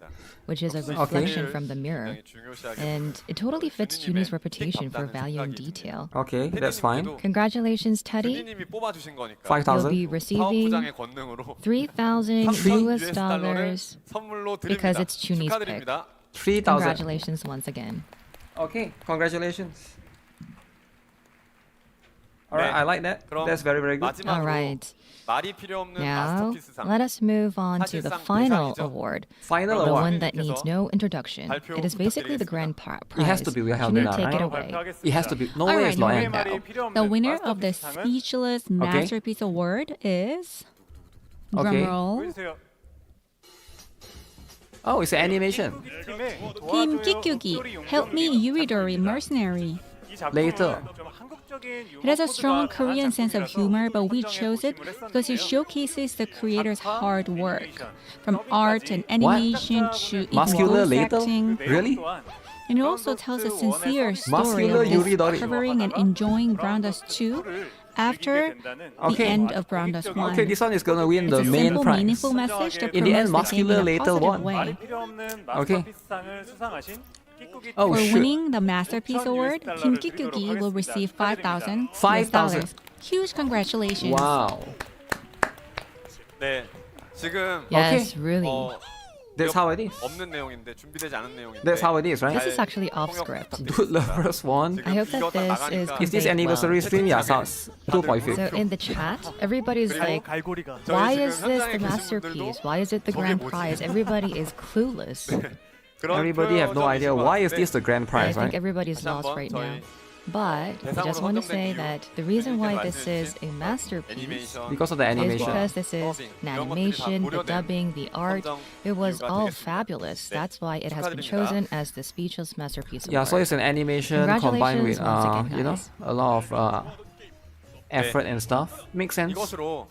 which is a reflection from the mirror. 굉장히 중요시하게 And it totally fits Junie's reputation for value and detail. Okay, that's fine. Congratulations, Teddy. 주니님이 뽑아주신 거니까 5,000. You'll be receiving 사업부장의 권능으로 3,000 US $3,000 dollars. 선물로 because 드립니다. it's Chuni's 축하드립니다. 3,000. Congratulations once again. Okay, congratulations. Alright, 네. I like that. 그럼 That's very, very good. 마지막으로 All right. 말이 필요 없는 Now, 마스터피스상 let us move on to the 사실상 final 대상이죠. award, Final the award. one that needs no introduction. 발표 It is basically the 부탁드리겠습니다. grand prize. It has to be. We have Junie, it now, take it right? away. It has to be. No All way right, it's here Loan. we go. The winner of the Speechless Masterpiece Award is... Okay. Drumroll. Oh, it's an animation. Team Kikkyugi, Help Me Yuridori Mercenary. Later. It has a strong Korean sense of humor, but we chose it because it showcases the creator's hard work, from art and animation to even Muscular voice later? acting. Really? And it also tells a sincere story Muscular of Yuridori. discovering and enjoying Ground Dust 2 after the Okay. end of Ground Dust 1. Okay, this one is gonna win It's the a main simple, prize. meaningful message that In the end, promotes the game muscular in a later positive won. way. Okay. Oh, For shoot. winning the Masterpiece Award, Team Kikugi will receive $5,000. $5,000. Huge congratulations. Wow. 네. 지금 Yes, really. That's how it is. 없는 내용인데 준비되지 않은 내용인데. That's how it is, right? This is actually off script. Dude Lovers won. I hope that this is Is this conveyed anniversary well. stream? Yeah, sounds 2.5. So in the chat, everybody's like, 갈고리가. why is this the masterpiece? Why is it the grand prize? Everybody is clueless. Everybody have no idea why is this the grand I prize, think right? everybody's lost right now. But I just want to say that the reason why this is a masterpiece Because of the is animation. because this is an animation, the dubbing, the art. It was all fabulous. That's why it has been chosen as the Speechless Masterpiece Award. Yeah, so it's an animation combined with, Congratulations once again, you know, guys. a lot of effort and stuff. Makes sense. 이것으로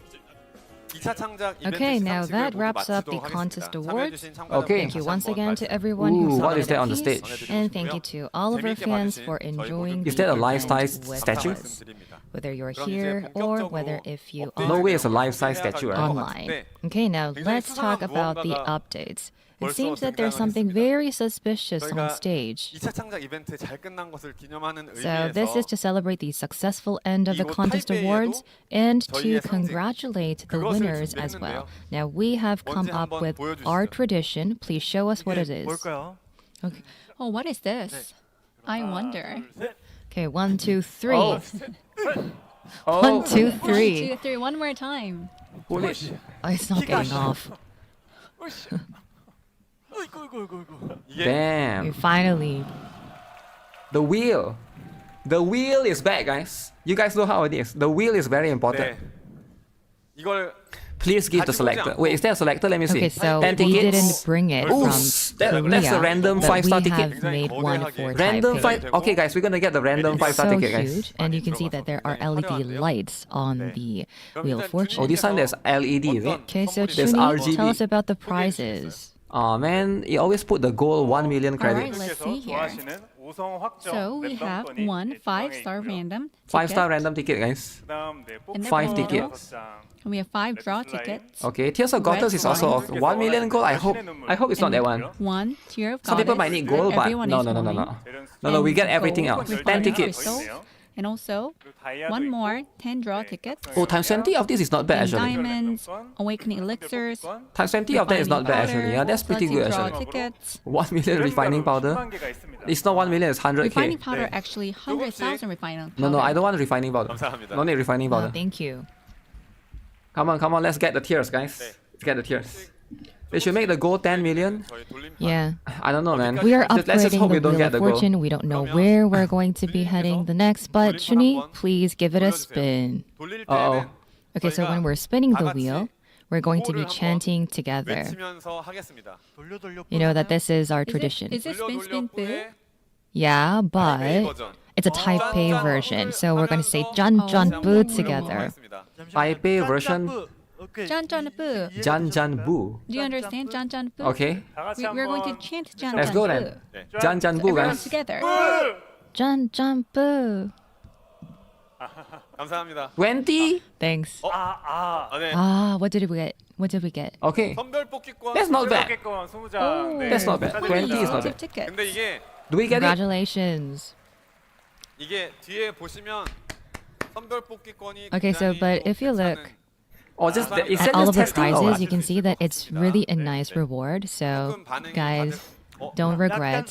2차 창작 이벤트 Okay, now 시상식을 that 모두 wraps up the 마치도록 contest 하겠습니다. awards. 참여해주신 참가자 Okay. Thank you once 다시 한번 again to 말씀- everyone Ooh, who what is submitted that on a the piece. stage? And thank you to all of our 재미있게 fans 봐주신 for 저희 enjoying 모두 Is that a the life-size event with statue? us. 말씀드립니다. Whether you're 그럼 이제 here or 본격적으로 whether if you 업데이트 are No way it's a life-size statue, right? online. Okay, now let's talk about the updates. It seems that there's something very suspicious on stage. 2차 창작 이벤트 잘 끝난 것을 기념하는 So this is 의미에서 to celebrate the successful end of the 이곳 contest 타이베이에도 awards and to 저희의 상징, congratulate the 그것을 winners as well. 준비했는데요. Now we have come 뭔지 up 한번 with 보여주시죠. our tradition. Please show us what it is. 뭘까요? Okay, Oh, what is this? I wonder. okay, 1, 2, 3. Oh. 1, 2, 1, 3. 2, 3. One more time. Holy Oh, it's not getting off. 이게 damn. Finally. The wheel. The wheel is back, guys. You guys know how it is. The wheel is very important. 네. 이걸 Please give the selector. Wait, is there a selector? Let me see. Okay, so 10 we tickets. didn't bring it Ooh, from that's a Korea, random but 5-star we ticket. have made one for Random Taipei. 5. Okay, guys, we're gonna get the random 5-star So ticket, guys. huge, and you can see that there are LED lights on the Wheel of Fortune. Oh, this time there's LED, is it? Okay, so There's Chuni, RGB. tell us about the prizes. Oh man, you always put the goal 1 million All right, credits. let's see here. 좋아하시는 5성 확정 So we have one 5-star random 5-star ticket. random ticket, guys. 그다음 네, And then 5 we tickets. And we have 5 draw tickets. Okay, Tears of Goddess is also of 1 million gold. I hope it's not that one. One Tear of Some people Goddess. might need gold, but Everyone no, is no, no, no, wanting. no. No, we get And everything gold else. with 10 fire tickets. crystals. And also one more 10 draw tickets. Oh, times 20 of this is not bad And actually. diamonds, awakening elixirs, Times 20 of that is not bad actually. Yeah, that's pretty good draw actually. tickets. 1 million refining powder. It's not 1 million, it's 100k. Refining powder actually 100,000 refining powder. No, I don't want refining powder. 감사합니다. No need refining Oh, powder. thank you. Come on, let's get the tiers, guys. Let's get the tiers. They should make the goal 10 million. 저희 돌림판 Yeah. I don't know, man. We are Let's just upgrading hope we the don't Wheel get of the goal. Fortune. We don't know where we're going to be heading the next, but Chuni, please give it a spin. 돌릴 Uh-oh. 때는 Okay, so when we're spinning the wheel, we're going to be chanting together. 외치면서 하겠습니다. You know that this is our tradition. Is it spin spin boo? Yeah, but it's a Taipei version, so we're going to say Jan Jan Bu together. Taipei version Jan Jan boo. Jan Jan Bu. Do you understand Jan Jan boo? Okay. We're going to chant Jan Let's Jan go boo. then. Jan Jan Bu, Everyone guys. together. Jan Jan Bu. 감사합니다. 20? Thanks. 네. Ah, what did we get? What did we get? Okay. 선별 뽑기권. That's not bad. 포켓권 20장. 네. That's not bad. 20 is not Two bad. tickets. 근데 이게 Do we get it? Congratulations. 뒤에 보시면 선별 뽑기권이 Okay, so but if you look Or just is at that all just of the testing or prizes, what? you can see that it's really a nice reward. So, guys, don't regret.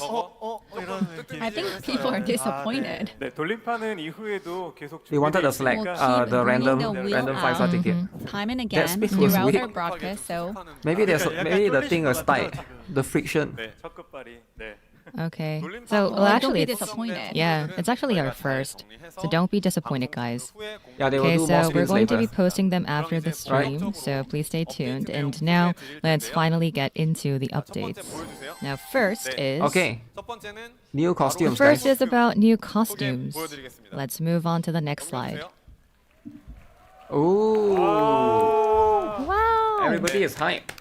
I think people are disappointed. 네, 돌림판은 이후에도 계속 They wanted to select We'll keep the bringing random the wheel random out. 5-star ticket. Time and That again speech was throughout weak. our broadcast, so Maybe the thing is tight. The friction. 첫 끝발이. 네. Okay. So, well, actually, don't be it's disappointed. yeah, it's actually our first. So don't be disappointed, guys. Yeah, they will Okay, do more so we're spins going to later. be posting them after the stream. So please stay tuned. And now let's finally get into the updates. Now, first is Okay, 첫 번째는 new costumes, first guys. is about new costumes. Let's move on to the next slide. Ooh, Wow. everybody is hype.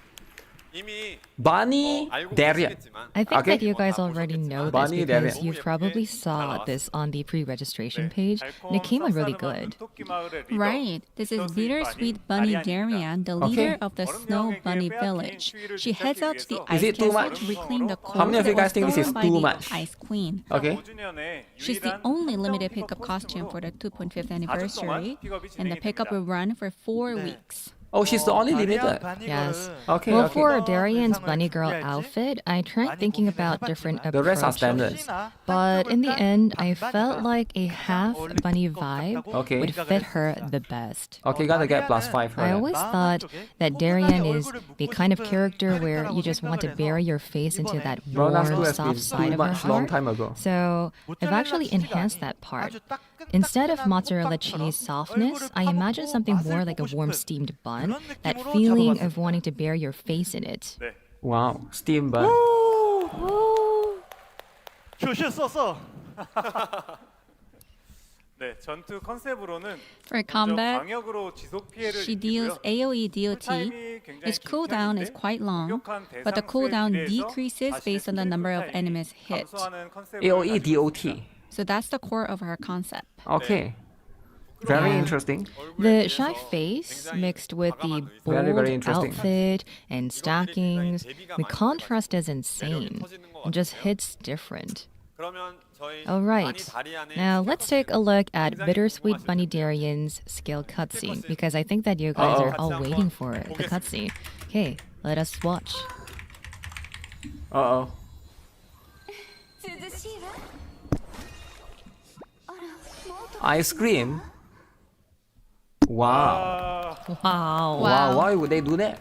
이미 Bunny 알고 Darian. 계시겠지만 I think Okay. that you guys already know this Bunny because Darian. you probably saw this on the pre-registration page, and it came out really good. Right. This is Bittersweet Bunny Darian, the leader of the Snow Bunny Village. She heads out to the Is ice it too castle much? to reclaim the How coal many of you that guys was think this is stolen by too the much? Ice Queen. Okay. She's the only limited pickup costume for the 2.5th anniversary, and the pickup will run for 4 weeks. Oh, she's the only limited. Yes. Okay, Well, okay. for Darian's bunny girl outfit, I tried thinking about different The rest are approaches. standards. But in the end, I felt like a half bunny vibe Okay. would fit her the best. Okay, gotta get +5 for I that. always thought that Darian is the kind of character where you just want to bury your face into that Rona's warm, has been soft side too of her much long heart. time ago. So I've actually enhanced that part. Instead of mozzarella cheese softness, I imagine something more like a warm steamed bun, that feeling of wanting to bury your face in it. Wow, steam bun. 쇼쇼 써서. 네, 전투 컨셉으로는 For combat, 광역으로 지속 피해를 she deals 입히고요. AoE DOT. Its cooldown is quite long, but the cooldown decreases based on the number of enemies hit. AOE DOT. So that's the core of her concept. Okay. Very Yeah. interesting. The shy face mixed with the bold Very interesting. outfit and stockings, the contrast is insane. It just hits different. 그러면 저희 All right. 바니 다리안의 Now let's take a look at Bittersweet Bunny Darian's skill cutscene because I think that you guys are all waiting for it, the cutscene. Okay, let us watch. Uh-oh. Ice cream? Wow. Wow. Wow, why would they do that?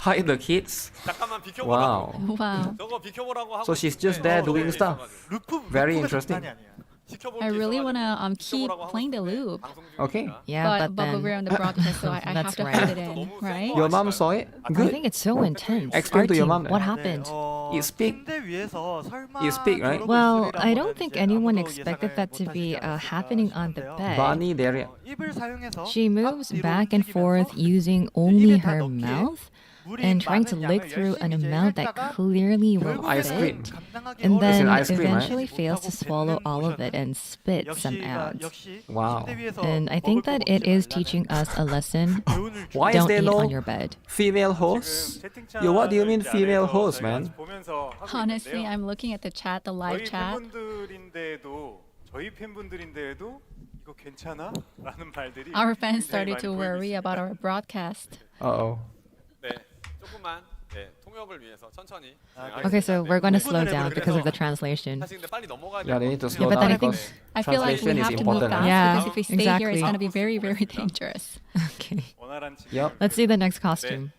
Hide the kids? 잠깐만 비켜보라고. Wow. Wow. 저거 비켜보라고 하고 So she's just 있는데 there doing stuff. Very interesting. 지켜볼 I 게 really 있어가지고 want to keep 비켜보라고 하고 playing the 있는데 loop. 방송 중이니까. Okay. Yeah, but we're on the broadcast, so I have That's to right. put it in, right? Your mom saw it? I Good. think it's so intense. Explain to your Artie, mom. what happened? You speak. You speak, right? Well, I don't think anyone expected that to be happening on the bed. Bunny Darian. She moves back and forth using only her mouth and trying to lick through an amount that clearly will Ice cream. fit, and It's an then ice cream, right? eventually fails to swallow all of it and spit some out. Wow. And I think that it is teaching us a lesson. Why is Don't there eat no on your bed. female host? Yo, what do you mean female host, man? Honestly, I'm looking at the chat, the live 저희 chat. 팬분들인데도 저희 팬분들인데도 이거 괜찮아? 라는 말들이 Our fans 굉장히 started 많이 to 보이고 worry 있습니다. about our broadcast. Uh-oh. 네, 조금만 네, 통역을 위해서 천천히. Okay, so we're going to slow down because of the translation. 사실 근데 빨리 넘어가야 Yeah, they need to slow but then down I think- because I feel like we translation is have to move important. fast Yeah, because if we stay here, it's exactly. going to be very, very dangerous. Okay, 원활한 진행. Yep. let's see the next costume.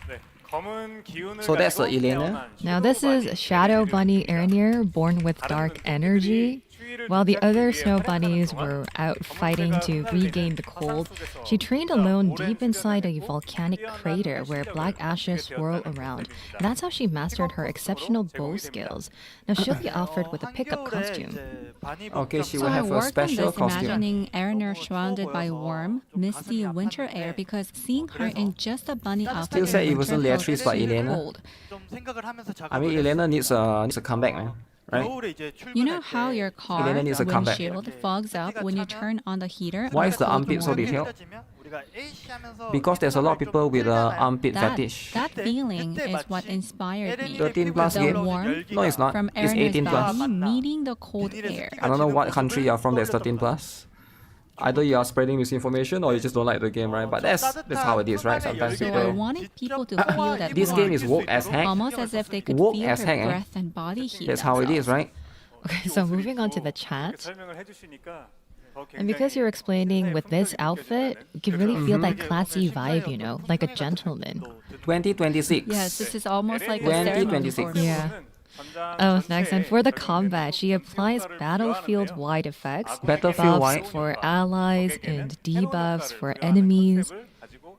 네, 검은 기운을 So that's 가지고 Elena? 태어난 Now this is Shadow Bunny Ernier, born with dark energy. While the other snow bunnies were out fighting to regain the cold, she trained alone deep inside a volcanic crater where black ashes swirl around. That's how she mastered her exceptional bow skills. Now she'll be offered with a pickup costume. Okay, she So will I have a worked on special this costume. imagining Erna surrounded by warm, misty winter air because seeing her in just a bunny outfit Still say in it wasn't winter Beatrice, felt but too Elena. cold. I mean, Elena needs a comeback, man. Right? You know how your car Elena needs a comeback. windshield fogs up when you turn on the heater? Why on is the cold armpit so morning? detailed? Because there's a lot of people with armpit That fetish. feeling is what inspired me. 13 plus The game? warmth No, it's not. from It's Erna's 18 plus. body meeting the cold air. I don't know what country you're from that's 13 plus. Either you are spreading misinformation or you just don't like the game, right? But that's how it is, right? Sometimes So I people. wanted people to feel that This game is warmth, woke as heck. almost as if they could Woke feel as her heck, eh? breath and body heat. That's how it is, themselves. right? Okay, so moving on to the 이렇게 chat. 설명을 해주시니까 더 And because you're explaining with this outfit, you can really feel that classy vibe, you know, like a gentleman. 2026. Yes, this is almost like a ceremony 2026. for me. Yeah. Oh, thanks. And for the combat, she applies battlefield-wide effects, Battlefield-wide? buffs for allies and debuffs for enemies.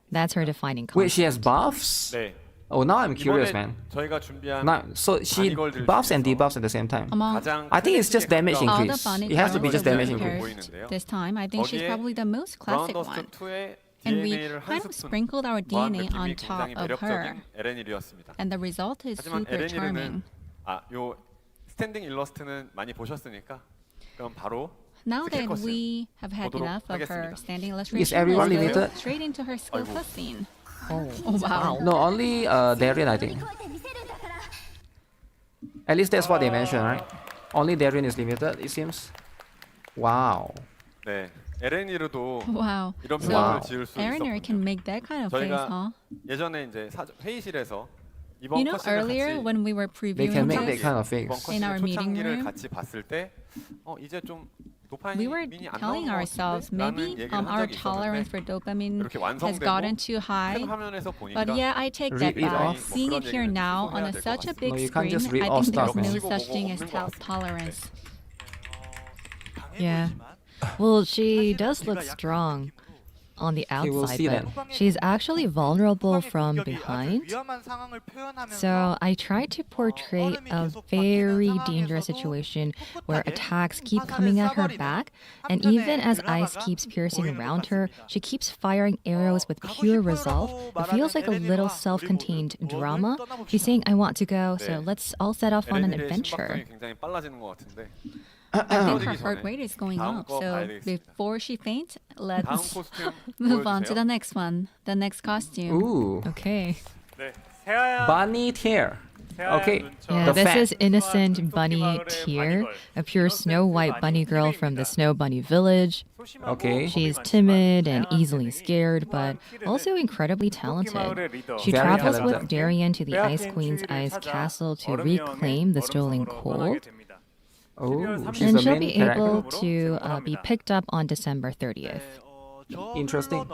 That's her defining Wait, she concept. has buffs? 네. Oh, now I'm curious, 이번에 man. 저희가 준비한 Now, so she 바니걸들 buffs and 중에서 debuffs at the same time. Among 가장 I think it's just damage all the increase. bunny It has to be girls just that we damage increase. prepared this time, I think she's 거기에 probably the most classic 브라운 one. 더스트 2의 And we DNA를 한 kind of 스푼 sprinkled our 더한 DNA on 느낌이 top 굉장히 of her. 매력적인 에레닐이었습니다. And the result is 하지만 super 에레닐은 charming. 요 스탠딩 일러스트는 많이 보셨으니까 그럼 바로 Now 스킬 that 컷을 we have had 보도록 enough of her 하겠습니다. standing Is illustration, everyone let's go limited? straight into her skill 아이고. cutscene. Oh, Oh wow. No, only Darien, I think. At least that's what they mentioned, right? Only Darien is limited, it seems. Wow. 네, 에레닐도 Wow. 이런 So 표정을 지을 수 Aaroner can 있었군요. make that kind of face, 저희가 huh? 예전에 이제 회의실에서 이번 You know, 컷신을 earlier 같이 when we were They can previewing make that this, kind of 이번 face. in our 컷신의 meeting 초창기를 room, 같이 봤을 때 이제 좀 we were 도파민이 안 나오는 telling 것 ourselves 같은데? 라는 maybe 얘기를 한 our 적이 tolerance 있었는데 for dopamine 이렇게 has 완성되고 gotten too high. 큰 화면에서 보니까 But yeah, I take that Read it back. off. Seeing it here now on such a big No, you can't screen, just read I off think there's stuff, no man. such thing as 없는 것 같습니다. tolerance. Yeah. Well, she does look strong on the Okay, we'll outside, see but then. she's actually vulnerable from behind. So I tried to portray a very dangerous situation where attacks keep coming at her back, and even as ice keeps piercing around her, she keeps firing arrows with pure resolve. It feels like a little self-contained drama. She's saying, I want to go, so let's all set off on an 에레닐의 adventure. 심박동이 굉장히 빨라지는 것 같은데 I think her 전에 heart rate is going 다음 up. 거 So 봐야 되겠습니다. before she faints, 다음 let's 코스튬 move on to 보여주세요. the next one, the next costume. Ooh. Okay. 네, 새하얀 Bunny tear. Okay. Yeah, The this fat. is innocent bunny Tear, a pure Snow White bunny girl from the Snow Bunny Village. Okay. She's timid and easily scared, but also incredibly talented. She Very travels talented. with Darien to the Ice Queen's ice castle to reclaim the stolen coal, Oh, she's and the she'll main be character. able to be picked up on December 30th. Interesting.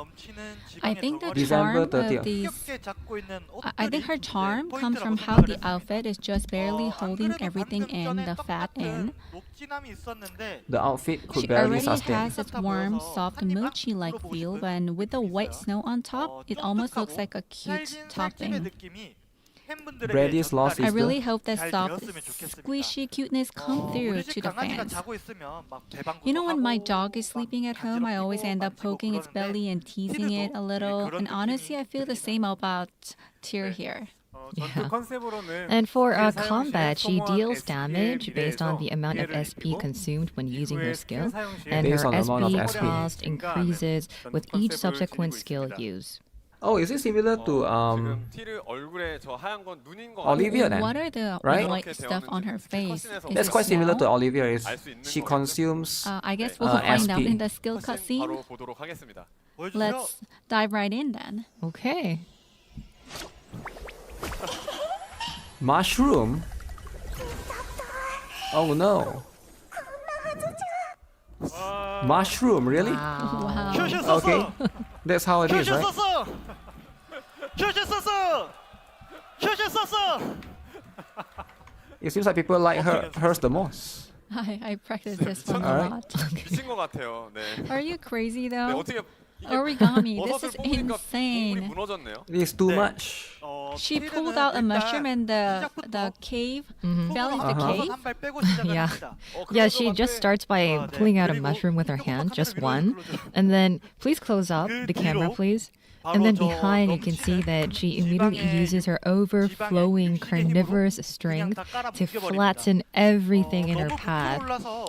I think the December charm of 30th. these, I think her charm comes from how the outfit is just barely holding everything in, the fat in. The outfit could She barely already sustain. has its warm, soft, mochi-like feel, and with the white snow on top, it almost looks like a cute topping. Brady's lost I his really hope that soft, squishy cuteness come through to the fans. You know, when my dog is sleeping at home, I always end up poking its belly and teasing it a little. And honestly, I feel the same about Tear here. Yeah. 컨셉으로는 And for 사용 시 combat, she 소모한 deals SP에 damage based on 비례해서 the amount of 피해를 SP 입히고 consumed when using her 이후에 skill, 스킬 사용 시에 and her Based on the amount of SP SP. cost increases with each subsequent skill 있습니다. use. Oh, is it similar to 지금 티르 얼굴에 저 하얀 건 눈인 것 Olivia 같아요. then? What are the right? white stuff on her face? Is That's it quite similar to snow? Olivia. Is 알수 있는 she 거예요. consumes? I guess we'll Uh, find out SP. in the skill 컷신 cutscene. 바로 보도록 하겠습니다. Let's dive right in then. Okay. Mushroom? Oh no. Mushroom, really? Wow. Okay. That's how it is, right? It seems like people like hers the most. I practiced this one a Alright. lot. 미친 것 같아요. 네. Are you crazy 네, though? 어떻게 이게 Origami, this 버섯을 is 뽑으니까 동물이 insane. 무너졌네요. It's too much. She pulled out a mushroom and the cave fell into the cave. Yeah. Yeah, she just starts by pulling out a mushroom with her hand, just one. And then, please close up the camera, please. And then behind, you can see that she immediately uses her overflowing carnivorous strength to flatten everything in her path.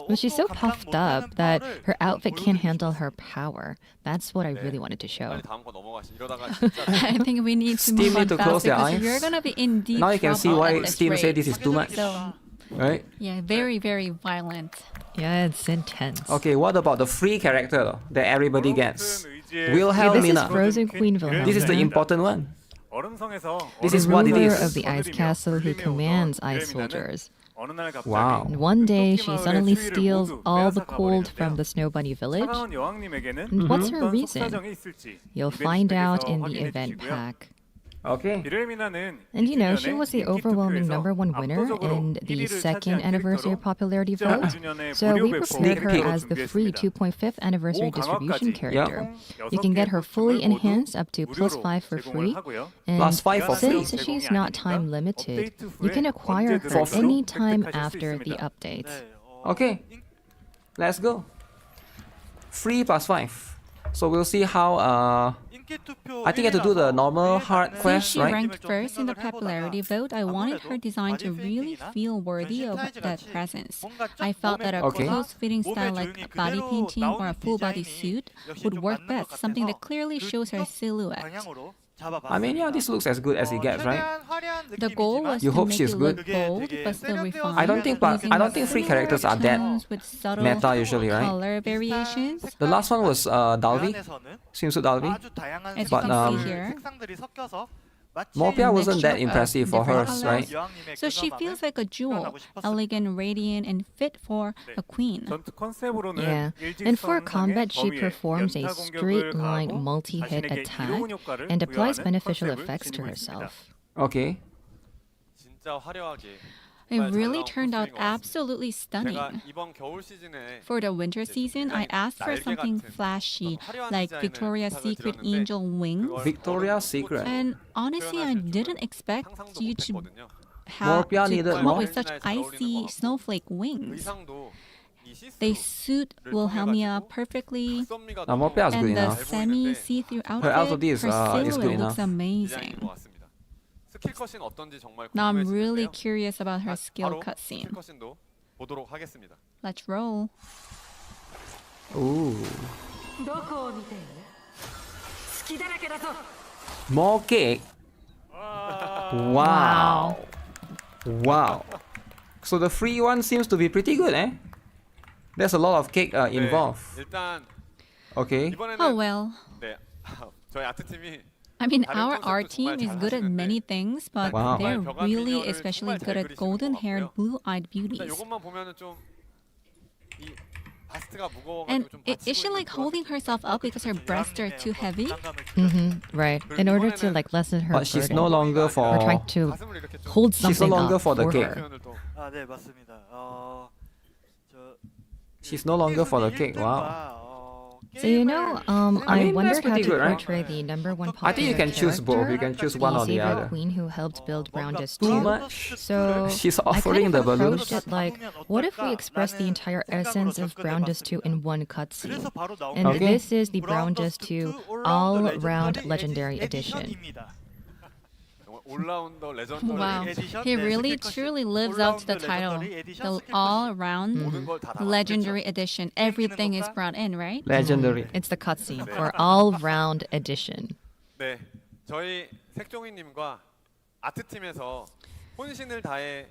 But she's so puffed up that her outfit can't handle her power. That's what I really wanted to show. 빨리 다음 거 넘어가시. 이러다가 진짜 I think we need to Steam move on need to fast close their because eyes. we're gonna be in deep Now you can see trouble why at this Steam rate. said this is too much, So right? yeah, very very violent. Yeah, it's intense. Okay, what about the free character though, that everybody gets? Yeah, Wilhelmina. this is Frozen Queen Wilhelmina. This is the important one. 얼음성에서 This The is what it ruler is. of the ice castle who commands ice soldiers. 어느 날 갑자기 Wow. And one day, she 토끼 suddenly 마을의 steals 수위를 all the 모두 cold 빼앗아 from 가버리는데요. the Snow Bunny village. 차가운 여왕님에게는 And what's her 어떤 reason? 속사정이 있을지 You'll 이벤트 find out 팩에서 in the 확인해 event 주시고요. pack. Okay. And you know, she was the overwhelming #1 winner in the second anniversary popularity vote. So we prepared her as the free 2.5th anniversary distribution character. You can get her fully enhanced up to +5 for free. And +5 for free. since she's not time limited, you can acquire her any time after the updates. Okay. Let's go. Free +5. So we'll see how I think I have to do the normal hard Since quest, she right? ranked first in the popularity vote, I wanted her design to really feel worthy of that presence. I felt that a Okay. close-fitting style like body painting or a full-body suit would work best, something that clearly shows her silhouette. I mean, yeah, this looks as good as it gets, right? The goal was You to hope make she's it look good? bold but still refined. I don't think free using characters are that tones with subtle meta usually, right? color variations. The last one was Dalvi, swimsuit Dalvi. As you But, can see here. Morpia wasn't that Mixture of impressive for different hers, colors. right? So she feels like a jewel, elegant, radiant, and fit for a queen. Yeah, and for combat, she performs a straight-line multi-hit attack and applies beneficial effects to herself. Okay. 진짜 화려하게. It really turned out absolutely stunning. 제가 이번 겨울 시즌에 For the winter season, I asked for something flashy, like Victoria's Secret angel wings. Victoria's Secret. And honestly, I didn't expect 상상도 you to 못했거든요. have Morpia to needed come more? up with such icy snowflake wings. 의상도 이 시스루 They suit Wilhelmina perfectly, 각선미가 Now, Morpia is good and the enough. semi-see-through Her outfit, outfit is her good silhouette enough. looks amazing. 디자인인 것 같습니다. 스킬 컷은 어떤지 정말 Now I'm really 궁금해지는데요. curious about her skill 바로 cutscene. 스킬 컷신도 보도록 하겠습니다. Let's roll. Ooh. More cake. Wow. Wow. So the free one seems to be pretty good, eh? There's a lot of cake involved. 일단 Okay. 이번에는 Oh well. 네 저희 아트팀이 I mean, our art team is good at many things, but Wow. they're really especially good at golden-haired, blue-eyed beauties. 이것만 보면은 좀이 바스트가 And 무거워가지고 좀 is she like holding herself up because her breasts are too heavy? Right, in order to like lessen her But she's burden. no longer Or for. trying to 가슴을 이렇게 좀 hold She's no something longer up for the for cake. her. 표현을 또 아, 네, 맞습니다. She's no longer for the cake. Wow. So you know, I I mean, wondered that's how pretty to good, right? portray the #1 popular I think you can choose both. You can choose one or the Savior other. Queen who helped build Brownest Too 2. much. So She's I offering kind the of balloons. approached it like, what if we express the entire essence of Brownest 2 in one cutscene? And Okay. this is the Brownest 2 All-Round Legendary Edition. 올라운더 레전드 Wow, he really truly lives up to the title. The all-around legendary edition. Everything is brought in, right? Legendary. It's the cutscene for All-Round Edition. 네 저희 색종이님과 아트팀에서 혼신을 다해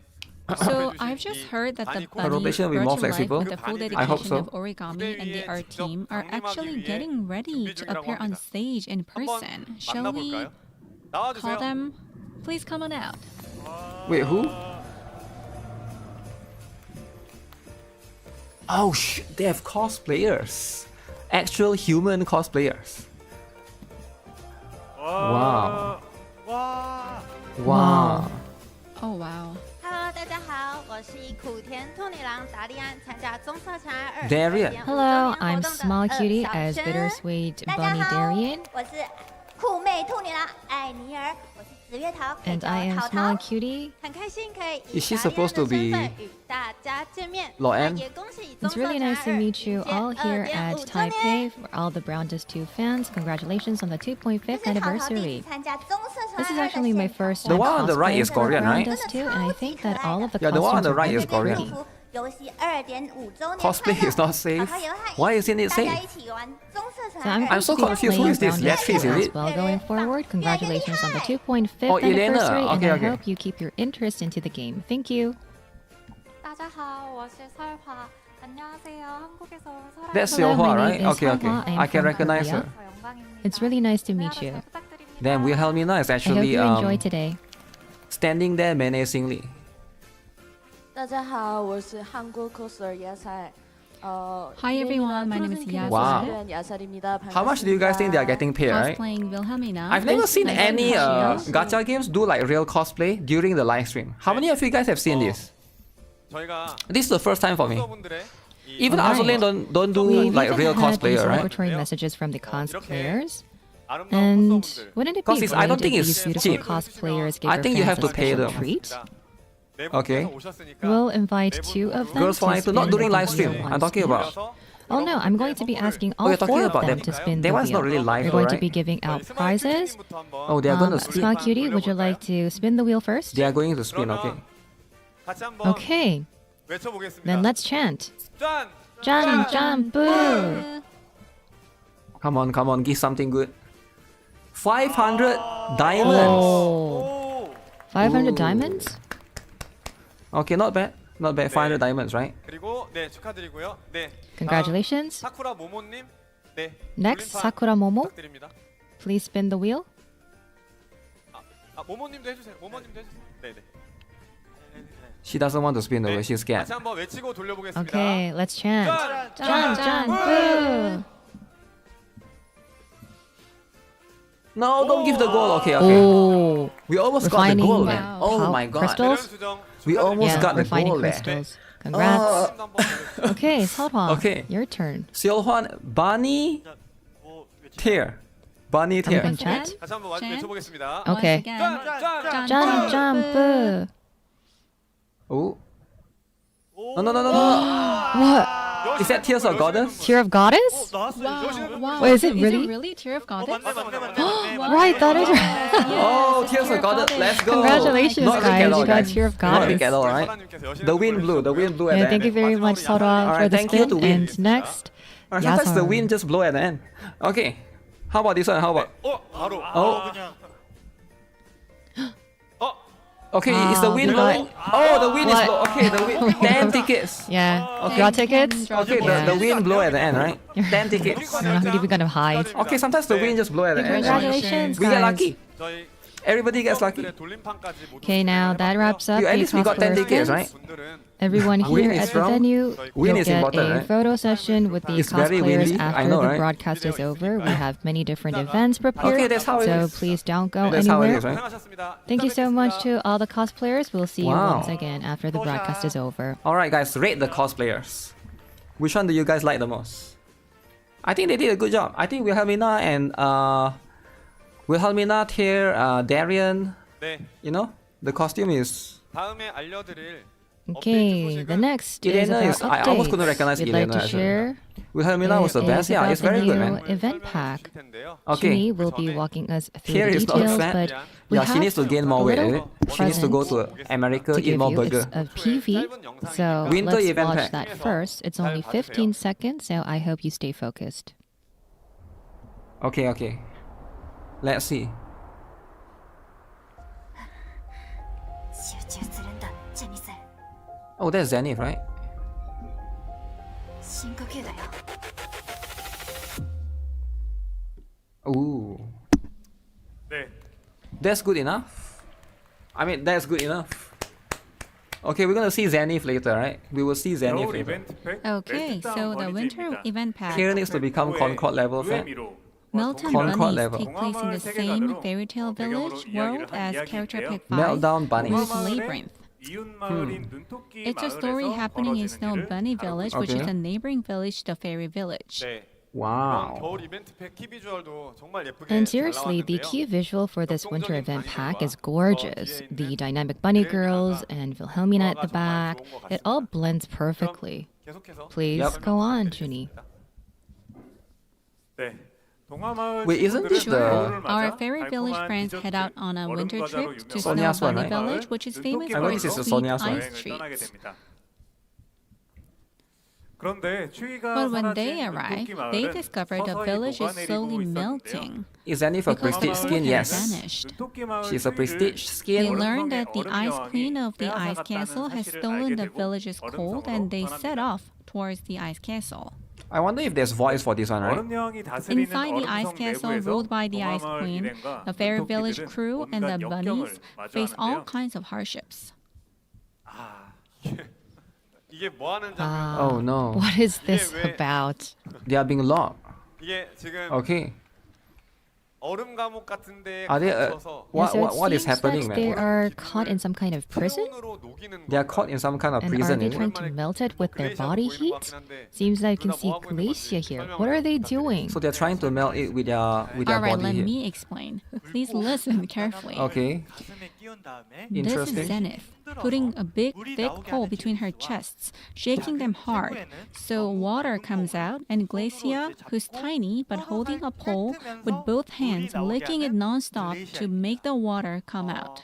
So I've just heard that the Her rotation will be more brought to life flexible. with the full I hope dedication so. of Origami and the art team are actually getting ready to appear on stage in person. Shall we 만나볼까요? call 나와주세요. them? Please come on out. Wait, who? Oh they have cosplayers. Actual human cosplayers. Wow. Wow. Oh wow. Hello，大家好，我是苦田兔女郎达利安，参加棕色尘埃2 Darian. Hello, I'm Small Cutie as Bittersweet 大家 Bunny 好 Darian. 我是酷妹兔女郎艾妮儿，我是紫月桃， And 配 I 角 am 淘 Small 淘， Cutie. 很开心可以以 Is she 达利安 supposed to 的身 be 份与大家见面。 Loan? 那也恭喜棕 It's 色 really 尘 nice to 埃 meet you 2 all here 2.5 at 周年 Taipei. For all the Brownest 2 fans, congratulations on the 2.5th 这是淘淘第一 anniversary. 次参加棕色尘 This is 埃2 actually 的 my 现场 first The time one on the right cosplaying is for Korean, right? Brownest 2, and I think that all of the Yeah, the one on costumes the are right really is Korean. pretty. 游戏2.5周年 Cosplay is not safe. Why isn't it 大家 safe? 一起玩棕色尘 So 埃 I'm 2 I'm so going to be confused. Who playing is this? Brownest Let's face 2 it. as well going forward. Congratulations on the 2.5th Oh, Elena. anniversary, and Okay, I okay. hope you keep your interest into the game. Thank you. 大家好，我是설화. 안녕하세요. 한국에서 온 설화. That's Hello, your Hua, my right? name is Okay, okay. Hanwha. I'm I can from recognize Korea. her. 영광입니다. It's really nice to meet you. 잘 부탁드립니다. Then Wilhelmina is I hope actually you enjoy today. standing there menacingly. 大家好，我是韩国 coser 野菜。Hi everyone, my name is Yasa. Wow. How much do you guys think they are getting paid, right? Cosplaying Wilhelmina. I've never seen Nice any to meet you. gacha games do like real cosplay during the live stream. How many of you guys have seen this? 저희가 This is the first time for me. 분들의 Even Alright. Azulin don't do We like even real had these cosplayer, right? celebratory messages from the cosplayers. 아름다운 And 콘서분들 wouldn't it Cause be it's- I don't great think if it's these beautiful cheap. cosplayers gave I their think you fans have a to pay special them. treat? 네 Okay. 분께서 오셨으니까 We'll invite two of them Girls to Flying to spin not during the live stream. wheel I'm once talking each. about. Oh no, I'm going to be asking Oh, all you're talking four of about them them. to spin That the one's wheel. not really live, We're going to right? be giving out prizes. Oh, they are going to Small spin. Cutie, would you like to spin the wheel first? They are going to spin. Okay. 같이 한번 Okay, 외쳐보겠습니다. then let's chant. 짠! Jan, Jan, boo! Come on, give something good. 500 diamonds. Oh, 500 Ooh. diamonds? Okay, not bad. Not bad. 500 diamonds, right? 그리고 네 축하드리고요. 네. Congratulations. 사쿠라 모모님. 네. Next, 돌림판 Sakura Momo, 부탁드립니다. please spin the wheel. 모모님도 해주세요. 모모님도 해주세요. 네네. She doesn't want to spin the wheel. She's scared. 같이 한번 외치고 돌려보겠습니다. Okay, let's chant. 짠! Jan, Jan, boo! No, don't give the goal. Okay, okay. Oh, We almost got the Refining goal, man. wow. Oh Pow- my god. crystals? 수정 We almost yeah, got the refining goal there. crystals. Congrats. 축하드립니다. Okay, Seolhwa, Okay. your turn. Seolhwan, Bunny Tear. Bunny Tear. Everyone chat. 다시 한번 짠. 외쳐보겠습니다. Okay. Once again. 짠! Jan, Jan, boo! Oh. No. What? Is that Tears of Goddess? Tear of Goddess? Wow. Wait, is it Is really? it really Tear of Goddess? Right, that is right. Oh, Tears of Goddess. Let's go. Congratulations, Not big guys. at all, You got guys. Tear of Not big Goddess. at all, right? The wind blew. The wind blew at Yeah, the thank you end. very much, Seolhwa, for Alright, the thank you spin. to win. And next, Alright, sometimes the Yasar. wind just blow at the end. Okay. How about this one? How about? 바로. Oh. 그냥 Okay, is the Ah, wind we blowing? got- Oh, the wind is What? blow. Okay, the wind. 10 tickets. yeah, Okay. draw tickets. Okay, Yeah. the wind blow at the end, right? 10 tickets. I'm gonna hide. Okay, sometimes the wind just blow at the end. right? Congratulations, We get guys. lucky. 저희 Everybody gets lucky. 분들의 돌림판까지 모두 Okay, now that wraps up You- at the least we got 10 cosplayer tickets, spins. right? 분들은 Everyone Win here is at the strong. venue Win will is get important, a right? photo session with the It's very cosplayers windy, I after know, the right? broadcast is over. We have many different events prepared, Okay, that's how it so is. please don't go That's how it anywhere. is, right? 고생하셨습니다. Thank you so much to all the cosplayers. We'll see you Wow. once again after the broadcast is over. Alright, guys, rate the cosplayers. Which one do you guys like the most? I think they did a good job. I think Wilhelmina and Wilhelmina, Tear, Darian, 네, you know, the costume is. 다음에 알려드릴 Okay, the next is Elena about is- I almost couldn't updates. recognize We'd like Elena, to actually. share Wilhelmina was the is best. Yeah, about it's very the good, new man. event pack. 텐데요. Okay. Chuni will be walking us through Tear the is not details, fat. but we Yeah, have she needs to gain more a weight. little She needs to go present to America, to eat give more you. burger. It's a PV, so Winter let's event watch pack. that first. It's only 15 seconds, so I hope you stay focused. Okay. Let's see. Oh, that's Zenith, right? Ooh, 네. that's good enough. I mean, that's good enough. Okay, we're gonna see Zenith later, right? We will see Zenith 겨울 later. 이벤트 팩 Okay, so the winter event pack. Here needs to become Concord level fan. Meltdown Concord bunnies level. take place in the same fairy tale village world as character pick 5 Meltdown bunnies. with Labyrinth. It's a story happening in Snow Bunny Village, which is Okay. a neighboring village to Fairy Village. 네, 이번 Wow. 겨울 이벤트 팩 키 비주얼도 정말 예쁘게 And 잘 seriously, the 나왔는데요. key visual for this winter event pack is gorgeous. The dynamic bunny girls and Wilhelmina at the back, it all blends perfectly. 계속해서 Please Yep. go on, Chuni. 네. 동화마을 Wait, isn't this 친구들은 the- Our 겨울을 Fairy 맞아 Village 달콤한 friends 디저트, head out on a winter 얼음 과자로 trip to 유명한 Snow Sonya's one, Bunny right? Village, which is famous I for think this its is sweet Sonya's one. ice 여행을 떠나게 treats. 됩니다. 그런데 추위가 But when 사라진 they arrive, they 눈토끼 discover the 마을은 village is 서서히 slowly 녹아내리고 melting. Is Zenith a Because prestige the skin? food has Yes. vanished. 눈토끼 마을 She's a 추위를 prestige They skin. learn that the 얼음 Ice 여왕이 Queen of the Ice 빼앗아갔다는 Castle has 사실을 stolen 알게 the 되고 village's cold, and they set 떠납니다. off towards the Ice Castle. I wonder if there's voice for this one, right? 얼음 여왕이 다스리는 Inside the Ice 얼음성 Castle 내부에서 ruled by the Ice 동화마을 Queen, 일행과 the Fairy 눈토끼들은 Village crew and the 온갖 bunnies 역경을 face all 마주하는데요. kinds of hardships. 아, 이게 뭐 하는 Oh no. What is this about? They are being locked. 이게 지금 Okay. 얼음 감옥 같은데 Are they? 갇혀서 What is seems happening, that they man? are caught in some kind of prison? 체온으로 녹이는 They are caught in some kind of And are prison, they is trying it? to melt it with their body heat? Seems like you can see glacier here. What are they doing? So they're trying to melt it with their All right, body let heat. me explain. Please listen carefully. Okay. 가슴에 끼운 다음에 This is Interesting. Zenith, putting a big, thick hole between her chests, shaking them hard. So water comes out, and Glacia, who's tiny but holding a pole with both hands, licking it non-stop to make the water come out.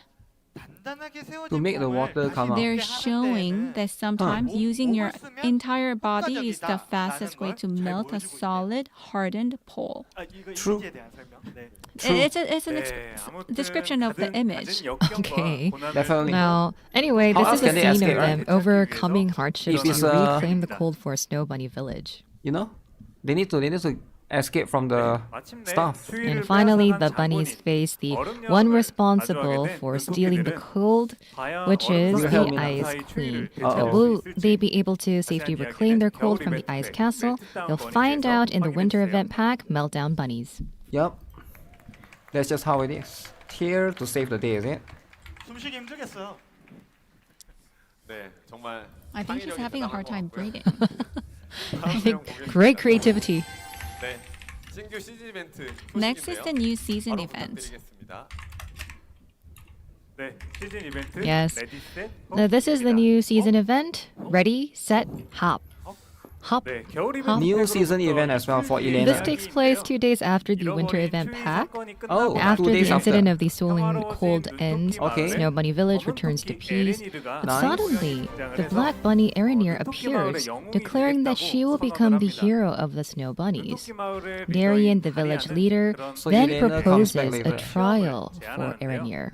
단단하게 세워진 To make the 폼을 water 다시 come out. They're 이렇게 하는 showing 데에는 that sometimes using your entire body is the fastest way to melt a 보여주고 있네요. solid, hardened pole. 아, 이거 True. 이미지에 대한 설명. 네. It's a description of the image. Okay. Definitely. Now, anyway, How this is else a can they scene escape, of them right? overcoming hardships If it's to a- reclaim the cold for Snow Bunny Village. You know, they need to escape from the stuff. And finally, the bunnies face the one responsible for stealing the cold, which is the Ice Queen. Uh-oh. Will they be able to safely reclaim their cold from the Ice Castle? You'll find out in the Winter Event Pack, Meltdown Bunnies. Yup. That's just how it is. Here to save the day, is it? 숨쉬기 힘들겠어요. 네, 정말 I think she's having a hard time breathing. I think great creativity. 네, 신규 시즌 이벤트 Next is the 소식인데요. new season 바로 event. 부탁드리겠습니다. 네, 시즌 이벤트 Yes. 레디 셋 Now, this is the new season event. Ready, set, hop. Hop. 네, 겨울 Hop. 이벤트 New season event as well for Elena. This takes place 2 days after the Winter Event Pack. Oh, After 2 the days after. incident of the swollen cold ends, Okay. Snow Bunny Village returns to peace. But Nice. suddenly, the Black Bunny Aranir appears, declaring that she will become the hero of the Snow Bunnies. Darien, the village leader, So then Elena comes back proposes a later. trial for Aranir.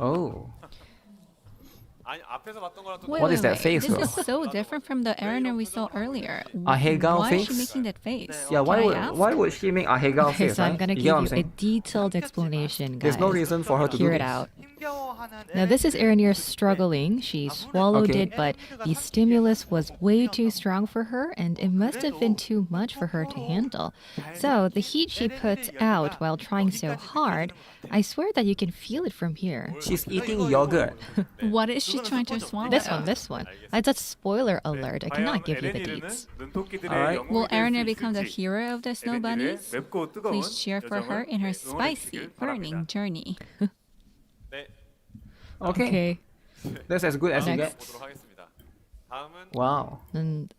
Oh. 아니 앞에서 봤던 거랑 또 What is that face, This though? is so different from the Erina we saw earlier. A Hegao Why is she face? making that face? Yeah, Can I ask? why would she make a Hegao Okay, face, so I'm right? gonna You give get what I'm you a saying? detailed explanation, guys. There's no reason for her to do Hear it this. out. 힘겨워하는 Now, this is Aranir struggling. She swallowed Okay. it, but the stimulus was way too strong for her, and it must have been too much for her to handle. So, the heat she puts out while trying so hard, I swear that you can feel it from here. She's eating yogurt. What is she trying to swallow? This one. That's a spoiler alert. I cannot give you the deets. Alright. Will Erina become the hero of the Snow Bunnies? Please cheer for her in her spicy, burning journey. 네, Okay. That's as good as you get. 보도록 하겠습니다. 다음은 Wow. And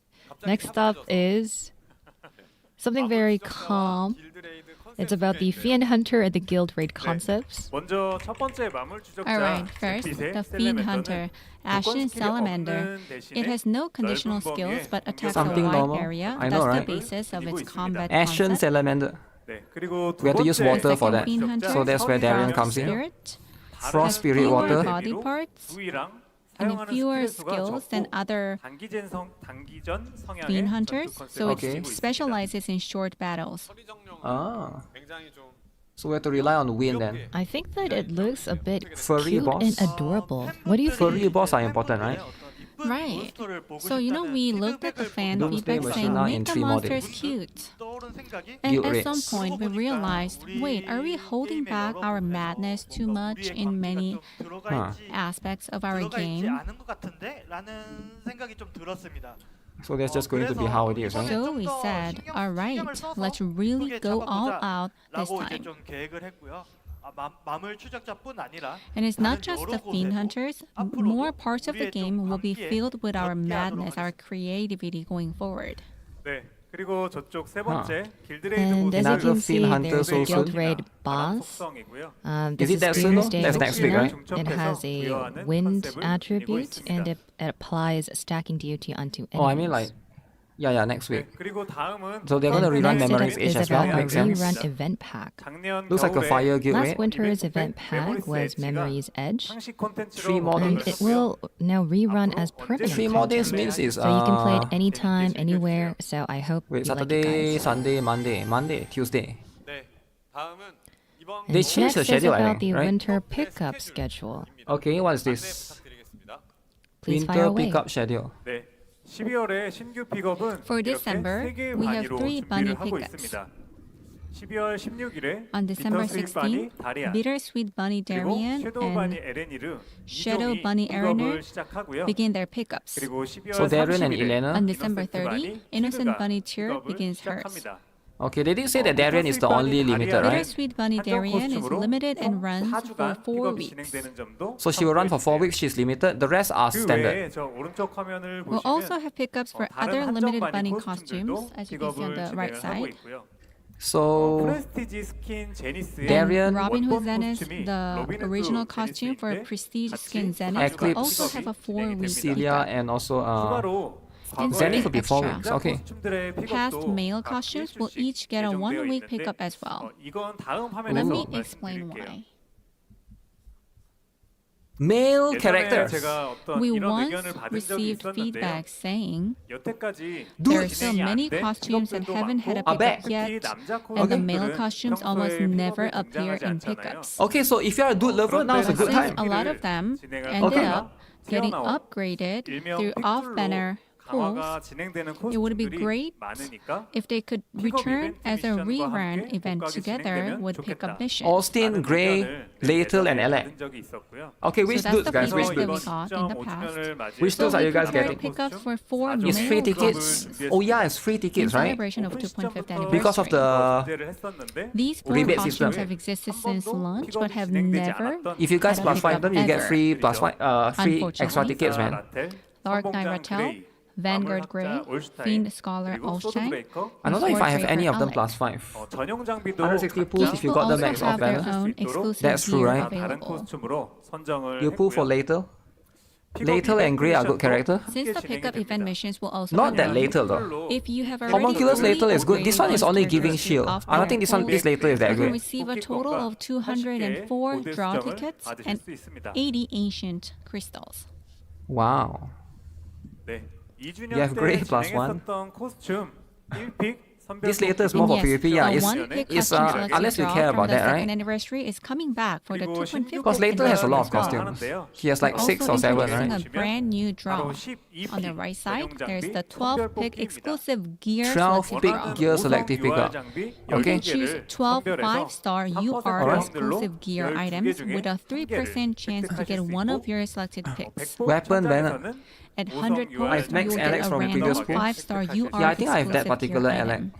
next up is something very calm. 길드레이드 It's about the Fiend Hunter and the Guild Raid concepts. 먼저 첫 번째 마물 추적자 Alright, first, the Fiend Hunter, Ashen Salamander. It has no conditional skills but attacks a Something wide normal. area. I That's know, the right? basis of its combat Ashen concept. salamander. 네, 그리고 두 We have to use 번째 water for Second that. Fiend Hunter, So that's where Darien Frost comes in. Spirit, Frost spirit fewer water. body parts, 부위랑 and 사용하는 fewer 스킬의 수가 skills than 적고 other 단기전 성향의 Fiend 전투 Hunters, 컨셉을 so Okay. it specializes in short battles. 처리 정령은 Ah. 굉장히 좀 So we have to rely on the wind then. I think that it looks a bit Furry cute boss? and adorable. What do you think? Furry boss are important, right? Right. So we looked at the fan Doomsday feedback Machine saying now make in the 3 monsters modules. cute. 떠오른 생각이 And Guild at some raids. point we realized, wait, are we holding back our madness too much in many aspects of our 들어가 있지 game? 않은 것 같은데? 라는 생각이 좀 들었습니다. So that's just going to be how it is, right? So we said, alright, let's really go all out this 라고 이제 time. 좀 계획을 했고요. 마물 추적자뿐 아니라 And it's not just 다른 the 여러 Fiend 곳에도 Hunters, 앞으로도 more parts of the 우리의 game 좀 will be 함께 filled with our 함께 madness, 하도록 our creativity going forward. 네, 그리고 저쪽 세 번째 길드레이드 And as you Another can see, Fiend Hunter there's a so Guild soon. Raid boss. 속성이고요. This Is it is that soon? Doomsday That's next week, right? Machina. It has a wind attribute, and it applies stacking duty onto enemies. Oh, I mean like, yeah, next 네, week. 그리고 다음은 So they're gonna And rerun next Memories it Age is as well. about a Makes sense. rerun event pack. 작년 Looks like a 겨울에 fire guild, Last right? winter's event pack was Memories Edge, 상시 콘텐츠로 3 modules. and it will now rerun as permanent 3 more days content. means is So you can play it anytime, anywhere. So I hope wait, you like it, Saturday, guys. Sunday, Monday, Tuesday. 네, 다음은 이번 They And changed the next is schedule, I about think, the right? winter pickup schedule. Okay, what is 안내 this? 부탁드리겠습니다. Please fire Winter away. pickup schedule. 네, 12월에 신규 픽업은 For 이렇게 December, 3개 we have 반이로 3 bunny 준비를 하고 pickups. 있습니다. 12월 16일에 On December 비터스윗 바니 16, 다리안 Bittersweet Bunny 그리고 Darian 섀도우 바니 and 에레니르 Shadow 이종이 Bunny 픽업을 Erener 시작하고요. begin their pickups. 그리고 12월 So Darian and 30일에 Elena. On December 이노센트 바니 30, Innocent 키드가 Bunny Tier 픽업을 begins hers. 시작합니다. Okay, they did say that Darian is the only limited, right? Bittersweet Bunny Darian is limited and runs for 4 weeks. 진행되는 점도 So she will run for 4 weeks. She's limited. The rest are 그 standard. 외에 저 오른쪽 화면을 We'll also 보시면 have pickups for 다른 other 한정 limited 바니 bunny 코스튬들도 costumes, as you can see on 픽업을 the right 진행을 하고 side. 있고요. So 프레스티지 스킨 제니스의 Darian, Robin Hood 원본 Zenless, 코스튬이 the 로빈 original 후드 costume for 제니스인데 Prestige 같이 Skin Zenless, will Eclipse, also have a 4-week Celia, pickup. and also 추가로 Zenny could be 4 extra. weeks. Okay. 코스튬들의 Past 픽업도 male 각 costumes will 일주일씩 each get a 예정되어 1-week 있는데, pickup as well. 이건 다음 Let 화면에서 me explain 말씀드릴게요. why. male 예전에 characters. 제가 어떤 We 이런 once 의견을 받은 적이 received 있었는데요. feedback saying 여태까지 there are so 진행이 안 many 된 costumes that 픽업들도 haven't had a 많고, bet. pickup yet, 특히 남자 and the male 코스튬들은 costumes almost 평소에 never 픽업에 appear 등장하지 in 않잖아요. pickups. Okay, so if you're a dude lover, now is a good Since time. a lot of them ended Okay. up getting 튀어나온 upgraded 일명 through 픽줄로 off-banner pools, 강화가 진행되는 it would be 코스튬들이 great 많으니까 if they could return as a rerun event together with pickup missions. Austin, Gray, Latel, and Alec. Okay, which So that's dudes, the guys? Which feedback that we dudes? got in the past. Which dudes So are we you guys prepared getting? pickups for 4 It's male free costumes tickets. Oh yeah, it's free in tickets, right? celebration of 2.5th anniversary. Because of the These 4 rebate costumes system. have existed since launch but have never if you guys had a plus 5 them, you get ever. free plus 5 free extra Unfortunately. tickets, man. Dark Knight Rattel, Vanguard Grey, Fiend Scholar Allshine. I don't know if I have any of them Alec. plus 5. 전용 장비도 160 pools if you got the also max have off their banner. own exclusive That's true, gear right? 다른 available. 코스튬으로 선정을 You pull for 했고요. Latel. Latel and Grey are good character. Since the pickup event missions will also Not have that them, Latel though. if you have already Homunculus fully Latel is good. This one is upgraded only one's giving character shield. off I don't think this banner this Latel is that you can good. receive a total of 204 draw tickets and 80 ancient crystals. Wow. 네, 2주년 You have 때 Grey plus 진행했었던 코스튬 1픽 This later is more for Yes, PvP. Yeah, the it's, one-pick it's costume selected unless you draw care from about the that, second right? anniversary is coming back for the 2.5th Because Later has a lot of anniversary as well. costumes. He has like We're 6 also or 7, introducing right? a brand new draw. On the right side, there's the 12 pick exclusive gear 12 selective big draw. gear selective pickup. You Okay. can choose 12 5-star UR Alright. exclusive gear items with a 3% chance to get one of your selected picks. Weapon banner. At 100 I've points, maxed you'll Alex get a from the random previous pool. 5-star UR Yeah, I think I have that exclusive particular gear Alec. item.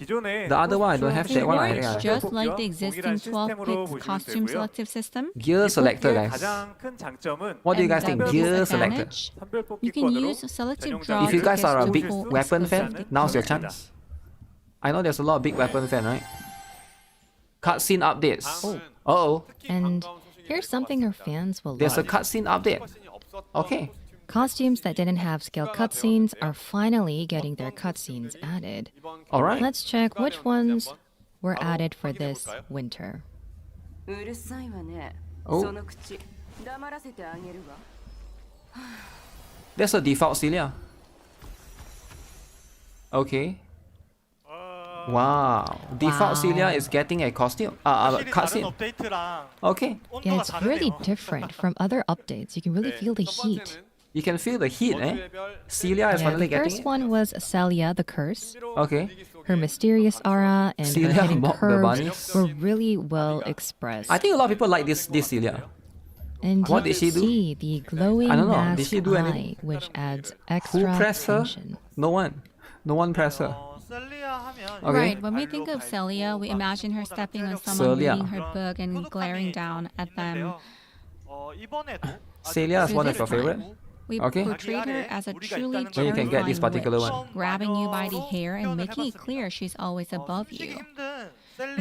The other one I don't have It that one. I works think I have. just like the existing 12-pick costume selective system. Gear selector, guys. 가장 큰 장점은 What do you And guys the think? Gear selector. disadvantage, 선별 you can 뽑기권으로 use selective draw If you guys are a tickets big to pull weapon fan, exclusive now's your gear. chance. I know there's a lot of big weapon fan, right? Cutscene updates. Uh-oh. And here's something your fans will There's a love. cutscene update. Okay. Costumes that didn't have scale cutscenes are finally getting their cutscenes added. Alright. Let's check which ones were added for this winter. うるさいわね。 Oh. その口黙らせてあげるわ。 There's a default Celia. Okay. Wow. Default Celia is getting a costume. 확실히 다른 Cutscene. 업데이트랑 Okay. Yeah, 온도가 it's really 다르네요. different from other updates. You can really feel the heat. You can feel the heat, eh? Celia is Yeah, finally the getting first it. one was Celia the Curse. Okay. Her mysterious aura and her Celia hidden mocked the bunny. curves were really well expressed. I think a lot of people like this Celia. And What you did she do? see the glowing I don't know. Did masked she do eye, anything? which adds Who extra pressed her? tension. No one. No one pressed her. 셀리아 하면 Okay. Right, when we think of Celia, we imagine her stepping on someone Celia. reading her book and glaring down at them. 이번에도 Celia is one of your favorite. We Okay. portrayed her as a truly Then you can get this terrifying particular witch, one. grabbing you by the hair and making it clear she's always above 숨기기 you. 힘든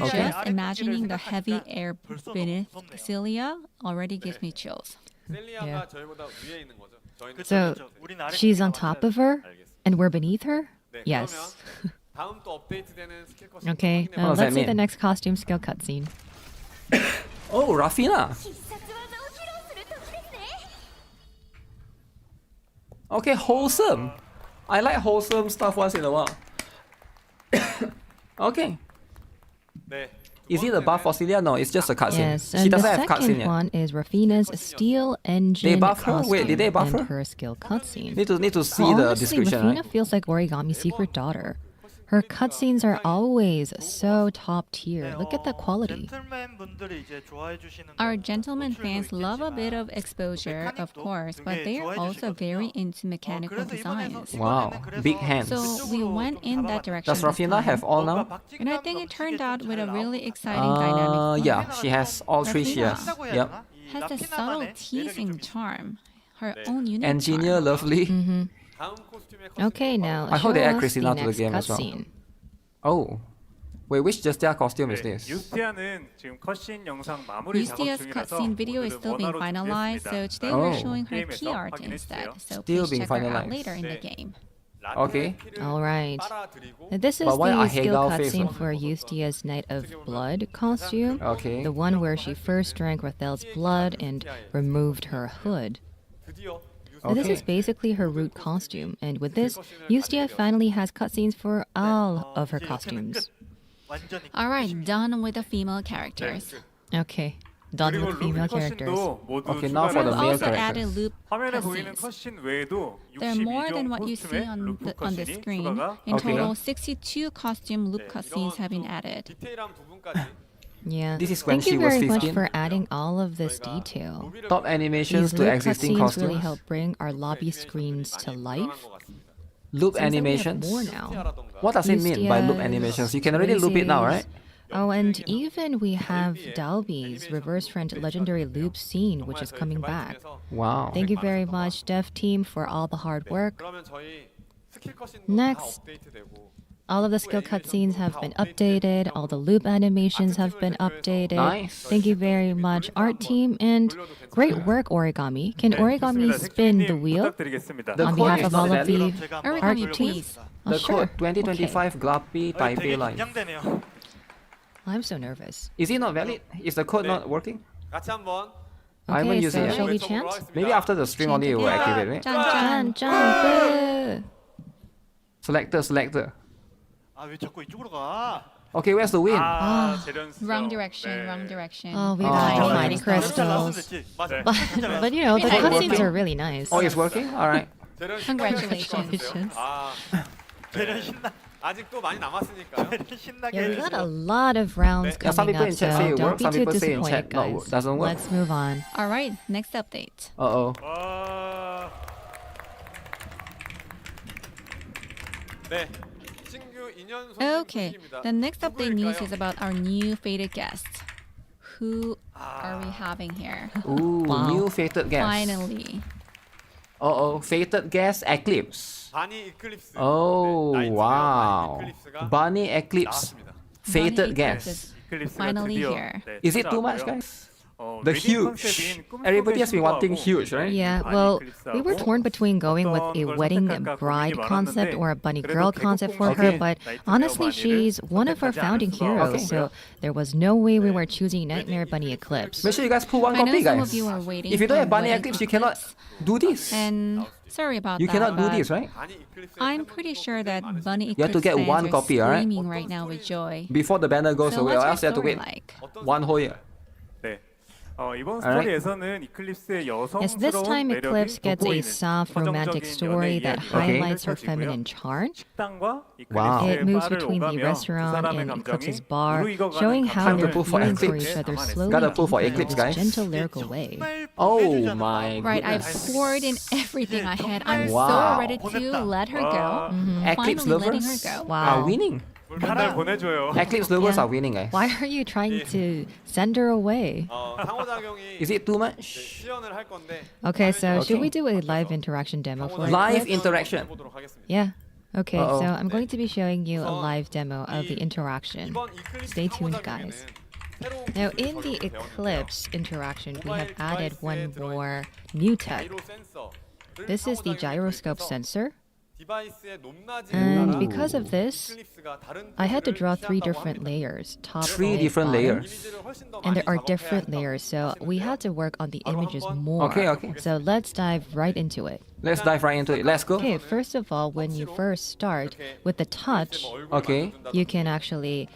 Okay. 셀리아의 Just imagining the 아랫도끼를 heavy 생각하니까 air 벌써 beneath 너무 무섭네요. Celia already gives me chills. Yeah. 저희보다 위에 있는 거죠. 저희는 그쵸, So, 그쵸. 우린 아랫도끼가 She's on 맞아요. top of her, and we're beneath her? 네, Yes. 그러면 다음 또 업데이트되는 스킬 코스튬 Okay, What does let's that see the mean? next costume skill cutscene. Oh, Rafina. Okay, wholesome. I like wholesome stuff once in a while. Okay. 네. Is it the buff for Celia? No, it's just a cutscene. Yes, She and the doesn't have cutscene second yet. one is Rafina's steel engine buff her? Wait, did they buff and her? her skill cutscene. Need to see Well, the honestly, description, Rafina right? feels like Origami's secret daughter. Her cutscenes are always so top tier. Look at the quality. 젠틀맨 분들이 이제 좋아해 주시는 Our 거는 gentlemen 노출도 fans love a bit of 있겠지만 exposure, of course, but they are also very into mechanical designs. Wow, big hands. So we went in that direction. Does this Rafina time. have all now? And I think it turned out with a really exciting dynamic. Yeah, she has all three. She has. Yep. Has a subtle teasing charm. Her own unique Engineer, charm. lovely. 다음 코스튬의 Okay, now I hope show they add us Christina the to the next game as well. cutscene. Oh, wait, which Justia costume is this? 유스티아는 지금 컷신 영상 마무리 작업 Yustia's 중이라서 cutscene video is still being 원화로 finalized, so 준비했습니다. today we're Oh. showing her 게임에서 key art 확인해주세요. instead. So Still please being check her out finalized. later in the 네. game. Okay. All right. 빨아들이고 This is But why the are skill Hagar face cutscene off? for Yustia's Night of Blood costume. Okay. The one where she first drank Rathel's blood and removed her hood. 드디어 So This Okay. is basically her root costume, and with this, Yustia finally has cutscenes for all of her costumes. 완전히 Alright, done with the female characters. Okay, done 그리고 with female 루비 characters. 컷신도 모두 Okay, now for the 추가를 male Also 했습니다. added characters. loop 화면에 보이는 cutscenes. 컷신 외에도 There are more 62종 than what you see 코스튬의 on 루프 the 컷신이 screen. 추가가 In Okay. total, 62 costume loop cutscenes have been added. 디테일한 부분까지 Yeah. This is when Thank she you was very much 15. for adding all of this detail. Top animations These to loop existing cutscenes really costumes. help bring our lobby screens to life. Loop Seems like we have animations. more now. What does it mean by loop Yustia's animations? You can already loop it now, right? Oh, and even we have Dalby's Reverse Friend Legendary Loop scene, which is coming back. Wow. Thank you very much, dev team, for all the hard work. 그러면 저희 스킬 컷신도 다 Next. 업데이트되고 All of the skill cutscenes have been updated, all the loop animations have been updated. Nice. Thank you very much, art team, and great work, Origami. Can Origami spin the wheel 부탁드리겠습니다. The on code behalf is of not all of valid. the 제가 Origami, art please. Oh, The sure. code 2025 Glappy 되게 Taipei Line. 긴장되네요. I'm so nervous. Is it not valid? Is the code not working? 같이 한번 I haven't Okay, used so it shall yet. we chant? Maybe after the stream only it will activate, right? 짠, 짠. Jump! Selector. 아 왜 자꾸 이쪽으로 가? Okay, where's the win? 아, 재련수. Wrong direction, 네. wrong direction. Oh, we Oh. died Oh. finding crystals. 됐지. 네. But you know, the Wait, cutscenes working? are really nice. Oh, it's working? Alright. Congratulations. 아, 재련 신나. 아직도 많이 남았으니까요. 재련 신나게 Yeah, we got a 해주세요. lot of rounds Yeah, some coming people up, in chat say so it don't works, be some too people say in disappointed, chat not guys. doesn't work. Let's move on. Alright, next update. Uh-oh. 와. 네. 신규 2년 Okay, the next update news is about our new fated guests. Who are we having here? Ooh, Wow. new fated guest. Finally. Uh-oh, fated guest Eclipse. 바니 이클립스. Oh, 네, 나이트메어 wow. 바니 이클립스가 Bunny Eclipse. 나왔습니다. Fated Bunny guest. Eclipse 이클립스가 finally 드디어, here. 네, Is it too much, 찾아왔고요. guys? 어, The 리딩 huge. 컨셉인 꿈속의 Everybody has been wanting 신부하고 huge, right? Yeah, 바니 well, 이클립스하고 we were torn between going with a 어떤 걸 wedding 선택할까 bride 고민이 concept 많았는데 or a bunny 그래도 girl 개국 concept for Okay. her, but 나이트메어 honestly, 바니를 she's one of our 선택하지 않을 founding 수가 heroes, 없고요. so there was no way we were choosing Nightmare Bunny Eclipse. Make sure you guys pull one I know copy, some guys. of you are waiting If you don't for have Bunny wedding Eclipse, you cannot do this. And sorry about You that, cannot do but this, right? 바니 이클립스 I'm pretty sure that Bunny You have to Eclipse get fans one are copy, alright? screaming right now with joy. Before the banner goes So away, or what's else you have to your wait story like? one whole year. 네. 이번 Alright. 스토리에서는 이클립스의 Yes, this time 여성스러운 Eclipse 매력이 gets a 돋보이는 soft romantic 서정적인 story 연애 that 이야기가 highlights her 펼쳐지고요. feminine charm. 식당과 Wow. It 이클립스의 moves 바를 between the 오가며 두 restaurant 사람의 and 감정이 Eclipse's bar, 무르익어가는 showing how Time to they're pull for feeling for Eclipse. each other slowly Gotta pull for in Eclipse, this guys. gentle lyrical way. Oh my Right, I've goodness. poured in everything I had. I'm Wow. so ready to let her go. Eclipse Finally letting her lovers go. are Wow. winning. 한달 보내줘요. Eclipse lovers Yeah. are winning, guys. Why are you trying to send her away? 상호작용이 Is it too much? 시연을 할 건데 Okay, so should Okay. we do a live interaction demo for Live Eclipse? interaction. 해보도록 하겠습니다. Yeah. Okay, Uh-oh. so I'm going to be showing you a live demo of the interaction. 이번 이클립스 Stay tuned, 상호작용에는 guys. 새로운 Now, 기술을 in the 적용을 배웠는데요. Eclipse interaction, we have 모바일 added one 디바이스에 more new tech. gyro 센서를 This is the 상호작용을 gyroscope 도입해서 sensor. 디바이스의 높낮이에 And 따라 because of this, 이클립스가 다른 I had to draw 표시를 3 취한다고 different 합니다. layers, top, Three mid, different bottom. layers. 이미지를 훨씬 더 And 많이 there are 작업해야 different 한다고 layers, so we 하시는데요. had to work on the 바로 images 한번 more. Okay, okay. So let's dive right into it. Let's dive right into it. Let's go. Okay, first of all, when you first start with the touch, Okay. you can actually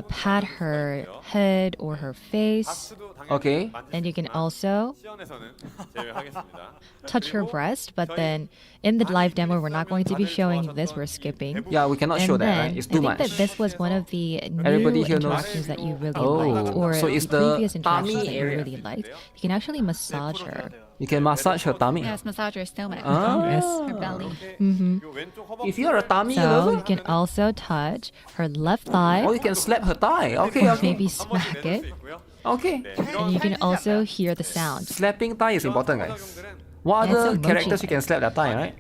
pat her head or her face, Okay. and you can also 시연에서는 제외하겠습니다. touch her breast. But then in the live demo, we're not going to be showing this. We're skipping. Yeah, we cannot show And that, then right? It's I too think much. that this was one of the Everybody new here knows. interactions that you really Oh, liked, or so it's the previous interactions tummy that you area. really liked. You can actually massage her. You can massage her tummy. Yes, massage her stomach. Ah. Yes. Her belly. 요 왼쪽 허벅지 If you're a tummy So you lover, can also touch her left thigh, or you can slap her thigh. Okay, or okay. maybe 한 번씩 smack 내놓을 수 it. 있고요. Okay. And you can also hear the sound. Slapping thigh is important, guys. 상호작용들은 What That's other emoji. characters you can slap that thigh, right?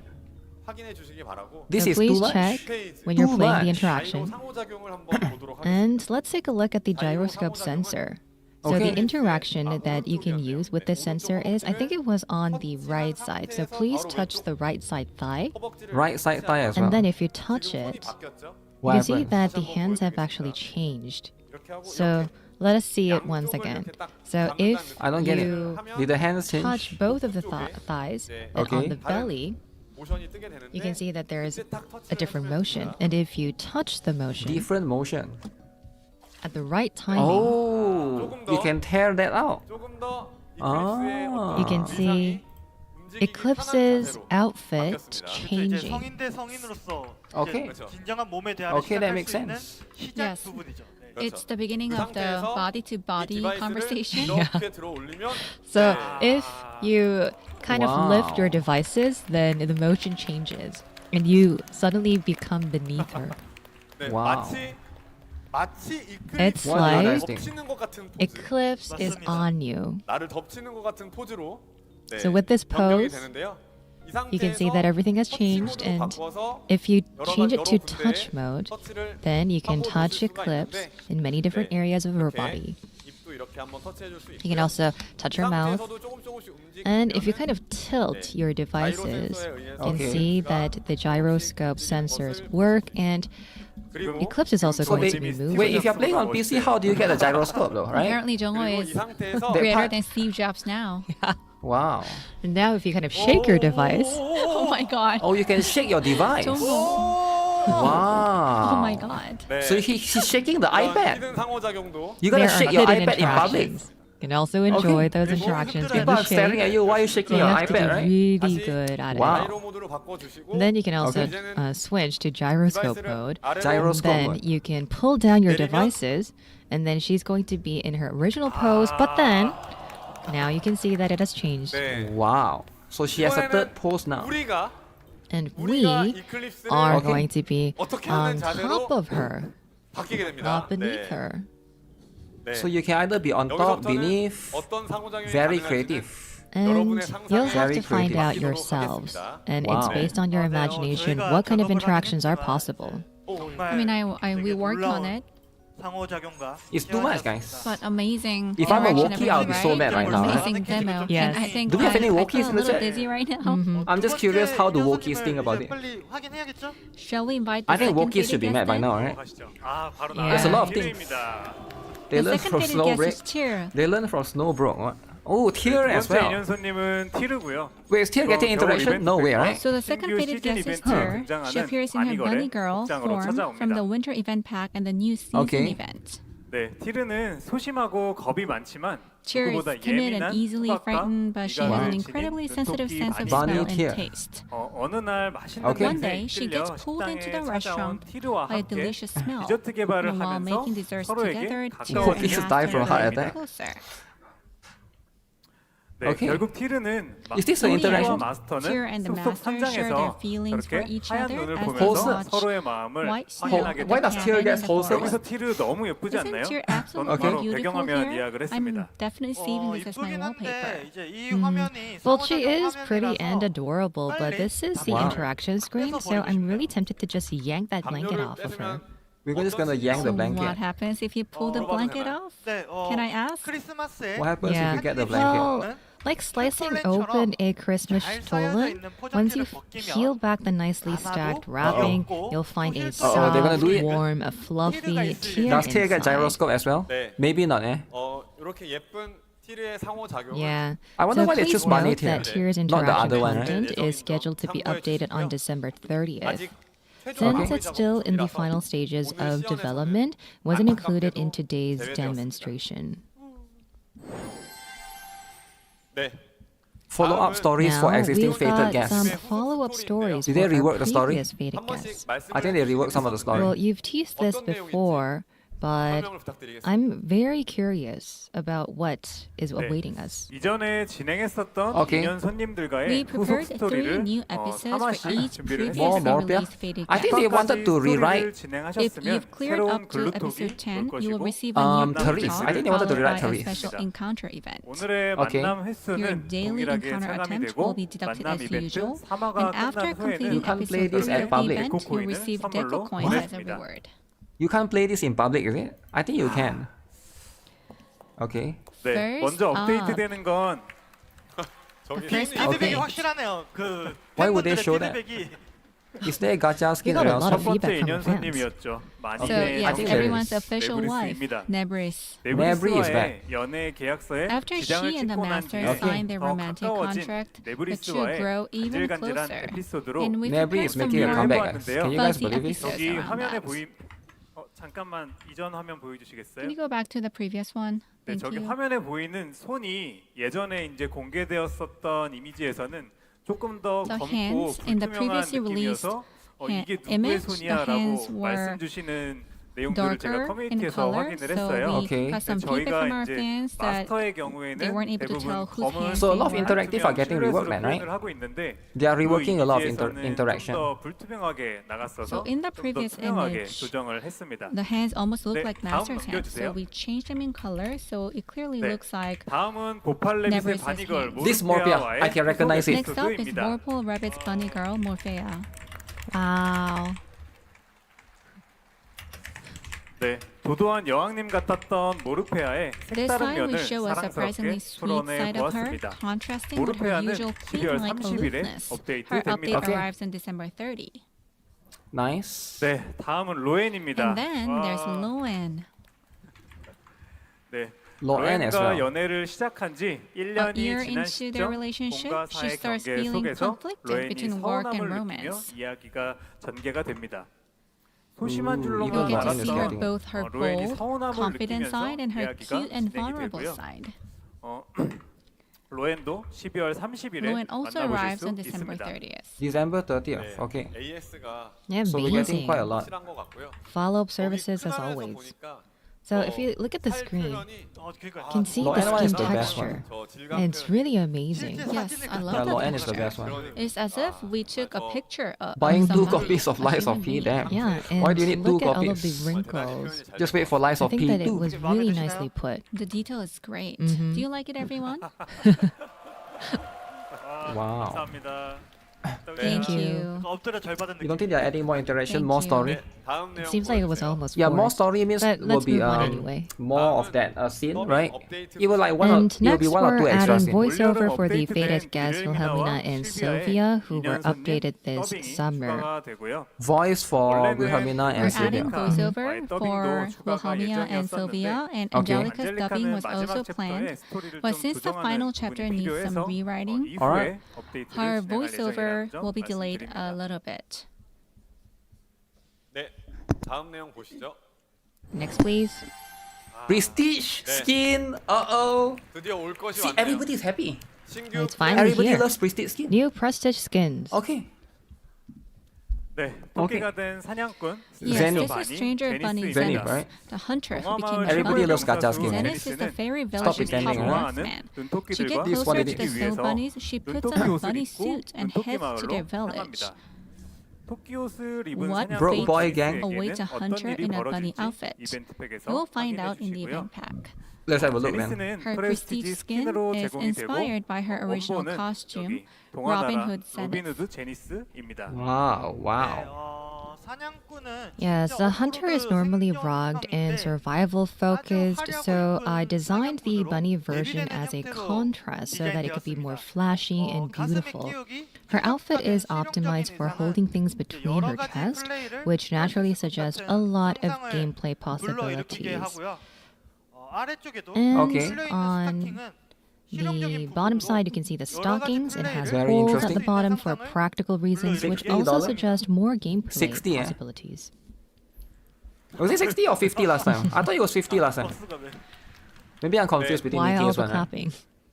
확인해 주시기 바라고. This So is too please much. check when you're Too playing the much. interaction. 상호작용을 한번 보도록 하겠습니다. And let's take a look at the gyroscope sensor. So Okay. the interaction that you can use with this sensor is, I think it was on the right side. So please touch the right side thigh. 허벅지를 Right side thigh as well. And then if you touch 손이 it, 바뀌었죠? you What can see happened? that the hands have actually changed. 이렇게 하고 So let us see it once again. So if I don't get it. you Did the hands change? touch both of the thighs and Okay. on the belly, 모션이 뜨게 되는데 you can see that there is 이제 딱 a different motion. And if you touch the motion Different motion. at the right timing, Oh, you can tear that out. 조금 더 아. 이클립스의 어떤 you can see 움직이기 Eclipse's 편한 자세로 outfit 바뀌었습니다. 이제 changing. 성인 대 성인으로서 Okay. 이제 진정한 몸에 대한 Okay, that 시작할 makes 수 있는 sense. 시작 Yes. 부분이죠. 네. 그렇죠. It's the beginning 그 of the 상태에서 body-to-body 이 디바이스를 conversation. 이렇게 들어 올리면 So if you kind of lift your Wow. devices, then the motion changes and you suddenly become beneath her. 네, 와우. 마치 It's 이클립스가 like- 나를 덮치는 것 같은 포즈. Eclipse is 맞습니다. on you. 나를 덮치는 것 같은 포즈로 네, So with this 변경이 pose, 되는데요. 이 You can see 상태에서 that everything has changed, 터치 and 모드로 바꿔서 if you 여러 change it to 군데에 touch mode, 터치를 then you can 하고 touch 누를 수가 Eclipse 있는데, in many different 네, areas of her 이렇게 body. 입도 이렇게 한번 터치해 줄 수 You can 있고요. also touch her 이 mouth. 상태에서도 조금씩 움직이면은 And if you kind of tilt your devices, you can Okay. see that the gyroscope sensors work, and 그리고 Eclipse is also So going they, to be moving. wait, if you're playing on PC, how do you get a gyroscope though, right? Apparently, Jongho 그리고 이 is 상태에서 They- greater part- than Steve Jobs now. Wow. And now if you kind of shake your device, Oh my god. Oh, you can shake your device. Jongho. Wow. Oh my god. 네, So he's shaking the 이런 iPad. 히든 상호작용도 You there gotta are shake your hidden iPad in public. interactions. You can also enjoy Okay. those interactions with People the are staring at shake. you while you're shaking You your have to iPad, be right? really 다시 good at Wow. it. 자이로 모드로 바꿔주시고 And then you can also 이제는 switch to gyroscope 디바이스를 mode. 아래로 Gyroscope Then mode. you can pull down your 내리면- devices, and then she's going to be in her original pose. But then, now you can see that it has changed. 네. Wow. So she has a 이번에는 third pose now. 우리가 And we 우리가 이클립스를 are Okay. going to be 어떻게 on 하는 자세로 top of her, 바뀌게 됩니다. not beneath 네. her. 네. So you can either be on top, 여기서부터는 beneath. 어떤 상호작용이 Very 가능할지는 creative. And 여러분의 상상에 you'll have Very to find creative. out 맡기도록 yourselves. 하겠습니다. And it's Wow. based on your 네, imagination 저희가 what kind of 작업을 interactions are 하긴 possible. 정말 I mean, we 되게 worked on 놀라운 it, 상호작용과 It's too much, 시연이었습니다. guys. but amazing. If I'm a interaction, Wookiee, I'll be so everything, mad right right? now, right? Amazing demo. Yes. And I think Do we have any I Wookiees feel in a the little chat? dizzy right now. I'm just curious how the Wookiees think about it. 빨리 확인해야겠죠? Shall we invite the I think second Wookiees should be mad faded by guest now, in? right? 가시죠. 아, 바로 Yeah. There's a lot of things. 티르입니다. They The learn second from faded Snow guest Break. is Tyr. They learn from Snowbrook. What? Oh, Tear 두 as 번째 well. 인연 손님은 티르고요. Wait, is Tear getting interaction? No way, right? So the second 신규 faded 시즌 guest is 이벤트에 Tyr. 등장하는 She appears in her 아니거래 bunny girl 복장으로 form from the 찾아옵니다. winter event pack and the new season Okay. event. 네, 티르는 소심하고 겁이 많지만 Tyr is 누구보다 timid and 예민한 easily 후각과 frightened, but she 미가 has an 넘치는 incredibly sensitive 눈높이 sense of 바니. smell Bunny Tyr. and taste. 어느 날 맛있는 Okay. One 냄새에 day, she 이끌려 gets pulled into the 식당에 restaurant 찾아온 티르와 by a 함께 delicious smell. 디저트 개발을 And while 하면서 making desserts 서로에게 together, 가까워지는 Tyr and This is die from Master heart get attack. closer. 네, Okay. 결국 티르는 Is this an In the end, interaction? 마스터는 Tyr and the 숲속 master share their 현장에서 feelings for 저렇게 each 하얀 other 눈을 as they 보면서 watch 서로의 마음을 white snow 확인하게 Why does 됩니다. Tyr get in the wholesome? 여기서 forest. 티르 너무 예쁘지 Isn't 않나요? Tyr 저는 absolutely 바로 beautiful 배경화면 here? 예약을 I'm 했습니다. definitely saving this as my 이쁘긴 wallpaper. 한데 이제 이 화면이 Well, she is pretty and 상호작용 adorable, but this is the Wow. interaction screen, so I'm really tempted to just yank that blanket off of her. We're just gonna yank So the blanket. what happens if you pull the blanket off? 화면인데, Can I ask? 크리스마스에 What happens Yeah. if you get the blanket? Well, like slicing open a Christmas stollen, once you peel back the nicely stacked wrapping, you'll find a Uh-oh, they're gonna soft, do it. warm, fluffy tear Does Tear get inside. gyroscope as well? 네. Maybe not, eh? 이렇게 예쁜 티르의 상호 작용은 Yeah. I wonder So why they please choose bunny note tier, that Tier's not the interaction other one, right? content is scheduled to be updated on December 30th. 아직 Since it's still in the final stages of development, wasn't included in today's demonstration. 네. Follow-up stories for Now, existing we've fated got some guests. follow-up stories Did for they our rework the story? previous fated 한 번씩 guests. I think they reworked some of the story. Well, you've teased this before, but 설명을 부탁드리겠습니다. I'm very curious about what is awaiting us. 이전에 진행했었던 Okay. 2년 손님들과의 We 후속 prepared 3 스토리를 new episodes for 3화씩 each 준비를 previously More, 했습니다. more, released fated I think they guests. wanted to rewrite. If 진행하셨으면 you've cleared 새로운 up to 글루톡이 episode 올 10, you will 것이고 receive a new Therese. talk I think they wanted to followed rewrite by a Therese. special encounter event. 오늘의 Okay. 만남 Your 횟수는 daily 동일하게 encounter 차감이 attempt 되고 will be deducted 만남 as 이벤트 usual. 3화가 And after 끝난 completing You can't play episode this 3 at of the public. event, you'll 코코인은 receive 선물로 Deco coins as a 보내드립니다. reward. You can't play this in public, is it? I think you can. Okay. 네, First 먼저 up. 업데이트되는 건 저기 First 피드백이 Okay. 확실하네요. 그 Why would they 팬분들의 show that? 피드백이 Is there a gacha skin got a around? lot 첫 of 번째 feedback from 2년 the fans. 손님이었죠. 많이 So I yes, think there everyone's is. official wife, 네브리스입니다. Nebris. Nebri is back. 네브리스와의 연애 계약서에 After 지장을 she and the 찍고 난 master 뒤에 signed their 더 romantic 가까워진 contract, the two 네브리스와의 grow even 간질간질한 closer. 에피소드로 And we Nebri prepared is some making a more comeback, guys. Can you guys fuzzy believe it? episodes 여기 around 화면에 that. 보임 잠깐만 이전 화면 보여주시겠어요? Can you go back to the previous one? 네, Thank 저기 you. 화면에 보이는 손이 예전에 이제 공개되었었던 이미지에서는 조금 더 The 검고 hands in the 불투명한 previously released 느낌이어서 이게 누구의 image, the 손이야라고 hands were 말씀 주시는 내용들을 제가 darker in 커뮤니티에서 color, 확인을 so 했어요. we Okay. got some feedback 저희가 from our 이제 fans that 마스터의 경우에는 they weren't able to 대부분 tell whose 검은 hands So a they lot of were. interactive are getting reworked, man, right? 표현을 하고 있는데 They are 그 reworking a lot of 이미지에서는 interaction. 좀 더 불투명하게 나갔어서 So in the 좀 더 previous 투명하게 image, 조정을 했습니다. The hands almost look 네, like 다음 master's hands, 넘겨주세요. so we changed them in color, so it clearly 네, looks like. 다음은 보팔레빗의 Nebris's 바니걸 hands. This Morphea, I can recognize it. Next up is 에피소드입니다. Vorpal Rabbit's bunny girl, Morphea. Wow. 네, 도도한 여왕님 같았던 모르페아의 This 색다른 time we 면을 show a surprisingly 사랑스럽게 sweet 풀어내 side of her, 보았습니다. contrasting with her 모르페아는 usual 12월 queen-like 30일에 aloofness. 업데이트 Her update 됩니다. Okay. arrives on December 30. Nice. 네, 다음은 로엔입니다. And then there's 와, Loen. 네, Loen as 로엔과 well. 연애를 시작한 지 A 1년이 year 지난 into 시점 their relationship, 공과 she 사의 starts 관계 feeling 속에서 conflicted 로엔이 between work and 서운함을 느끼며 romance. 이야기가 전개가 됩니다. 소심한 줄로만 이건 You get to see her 말하는 말았던 both her 로엔이 bold, 서운함을 confident 느끼면서 side and her 이야기가 cute and 진행이 vulnerable 되고요. side. 로엔도 12월 30일에 Loen also 만나보실 arrives 수 on December 있습니다. 30th. December 30th. Okay. AS가 Yeah, So we're getting amazing. quite a lot. 확실한 것 같고요. Follow-up services as 거기 always. 보니까 So if you look at the screen, 그러니까 you can see the Loen one is skin the best texture. 저 질감 And it's really amazing. Yes, I love Yeah, that Loen is the texture. best one. It's as if we took a picture of Buying two somebody, copies of a Lies of human P, being. damn. Yeah, and Why do you need look two at all of the copies? wrinkles. Just wait for Lies I of think P that it 2. was really nicely put. The detail is great. Mhm. Do you like it, everyone? Wow. 감사합니다. Thank you. 엎드려 절 받은 You don't think they're adding more interaction, Thank more you. story? 다음 It 내용 seems like it was 보여주세요. almost Yeah, more forced. story means But will let's be move on anyway. more of that scene, right? 업데이트 It will like one or And it will be next one or two we're extra adding scenes. voiceover for the 올여름 faded 업데이트된 guests Wilhelmina and 실비아의 Sylvia who were 2년 손님 updated this 더빙이 summer. 추가가 되고요. Voice for 원래는 Wilhelmina and We're adding Sylvia. voiceover 더빙도 for 추가가 Wilhelmina and 예정이었었는데 Sylvia, and Okay. Angelica's dubbing was also planned. But since the final chapter needs some rewriting, Alright. her voiceover will be delayed a little bit. 네, 다음 내용 보시죠. Next, please. Prestige skin. Uh-oh. 드디어 올 것이 See, 왔네요. everybody's happy. 신규 It's finally Everybody here. loves Prestige skin. New Prestige skins. Okay. 네, 토끼가 된 사냥꾼 Yes, Zenith. this is Stranger Bunny Zenith, Zenith, right? the hunter who became 동화마을 a Everybody bunny. loves gacha skin. Zenith is the fairy Stop village's top pretending, right? marksman. To 눈토끼들과 get This is what closer it to the is. snow bunnies, she puts on 눈토끼 a 옷을 bunny 입고 suit and 눈토끼 heads to 마을로 their village. 향합니다. 토끼 옷을 입은 What 사냥꾼 Broke boy gang? awaits a 어떤 hunter 일이 in a bunny 벌어질지 outfit? 이벤트 팩에서 You will find 확인해 out in the 주시고요. event pack. Let's have a look then. 제니스는 Her 프레스티지 prestige skin 스킨으로 is 제공이 되고 inspired by her original 원본은 costume, 여기 Robin 동화나라 Hood Zenith. 로빈후드 제니스입니다. Wow, wow. 사냥꾼은 Yes, the hunter is normally rugged and survival focused, so I designed the bunny version as a contrast so that it could be more flashy and beautiful. Her outfit is optimized for holding things between her chest, which naturally suggests a lot of gameplay possibilities. And Okay. on the bottom side, you can see the stockings. It has Very holes at interesting. the bottom for practical reasons, which also $60? suggest more gameplay 60, eh? possibilities. Was it 60 or 50 last time? I thought it was 50 last time. Maybe I'm confused between Why all Nikke's the one. clapping?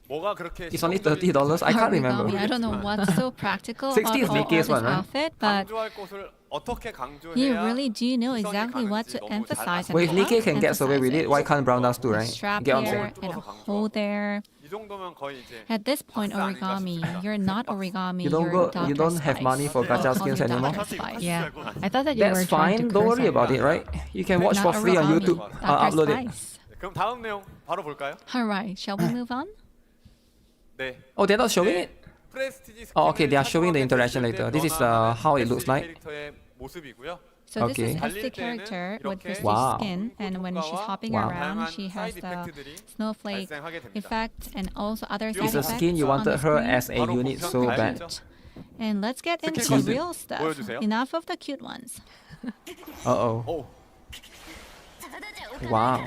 뭐가 그렇게 It's only $30. I can't remember. Origami, I don't know what's so practical 60 is about all Nikke's this one, right? outfit, but 강조할 곳을 어떻게 강조해야 you really do know exactly what to emphasize and Well, if how Nikke to can get away with emphasize it, why can't Brown Dance too, A right? strap Get what I'm here saying? and a hole there. 이 정도면 거의 이제 At this point, origami, you're not origami. You don't you're go. You don't have money for gacha skins anymore. Yeah, I thought that you were That's trying fine. to Don't curse worry at about me. it, right? You can watch Not for free on origami, YouTube. I'll upload it. 그럼 다음 내용 바로 볼까요? All right, shall we move on? 네. Oh, they're not showing it. 프레스티지 Oh, okay, they are showing the 스킨을 interaction 착용했을 later. 때 This is 변화하는 how it looks like. 캐릭터의 모습이고요. So this Okay. is SD character with prestige Wow. skin, and when she's hopping Wow. around, she has the snowflake 발생하게 됩니다. effect and also other side It's a effects skin you on the wanted her screen. as a unit so bad. And let's get into 스킨 the real stuff. 보여주세요. Enough of the cute ones. Uh oh. 오, Wow.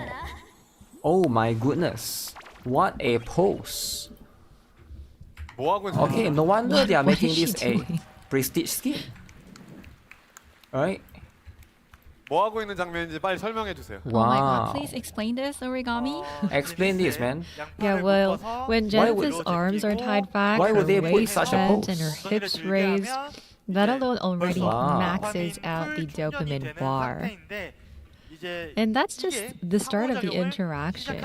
Oh my goodness. What a pose. 뭐 하고 있는 Okay, no wonder they are What making is this she a doing? prestige skin. Alright. 뭐 하고 있는 장면인지 빨리 설명해 주세요. Oh my god, Wow. please explain this, origami. Explain this, man. Yeah, well, when Why would- Jennifer's arms are tied back, Why her would they put waist such a bent, pose? and her hips raised, that alone already Wow. maxes out the dopamine bar. And that's just the start of the interaction.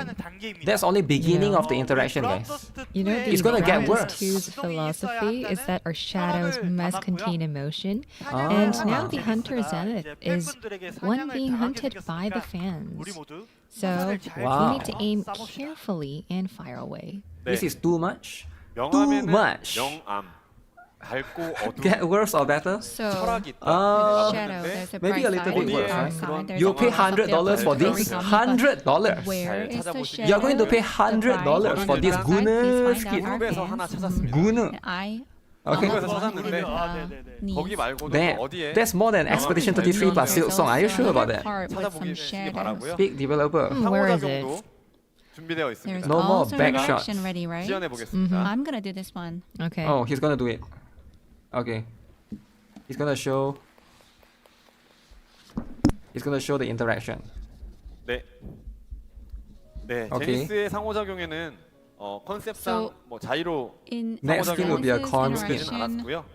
That's only beginning of the interaction, guys. You know, the It's gonna get Brothers worse. 2's philosophy is that our shadows must contain emotion, and now the hunter Zenith is one being hunted by the fans. So we Wow. need to aim carefully and fire away. This is too much. 명암에는 much. 명암, 밝고 어두운 Get worse or better? So 철학이 있다. shadow, there's a maybe bright a little side, bit a worse, dark right? side, there's You a pay balance of $100 for the this? origami, but $100. Where is the 찾아보시기 shadow? You're going to pay the bright $100 for and this the dark Guna side? Please skin. find out our 그룹에서 하나 fans. 찾았습니다. Guna. And I Okay. 한국에서 찾았는데 needs 거기 말고도 Damn, 또 어디에 that's more than Expedition 33 plus Silk Song. Are you sure about that? Part with some 찾아보기 shadows. 바라고요. Big developer. Where is it? 상호작용도 준비되어 There's 있습니다. No more also back an shots. action ready, right? 지원해 보겠습니다. I'm gonna do this one. Okay. Oh, he's gonna do it. Okay. He's gonna show. He's gonna show the interaction. 네. 네, 오케이. 제니스의 상호작용에는 컨셉상 So, 뭐 자이로 In Next skin will be a Genesis corn 되진 skin. interaction, 않았고요.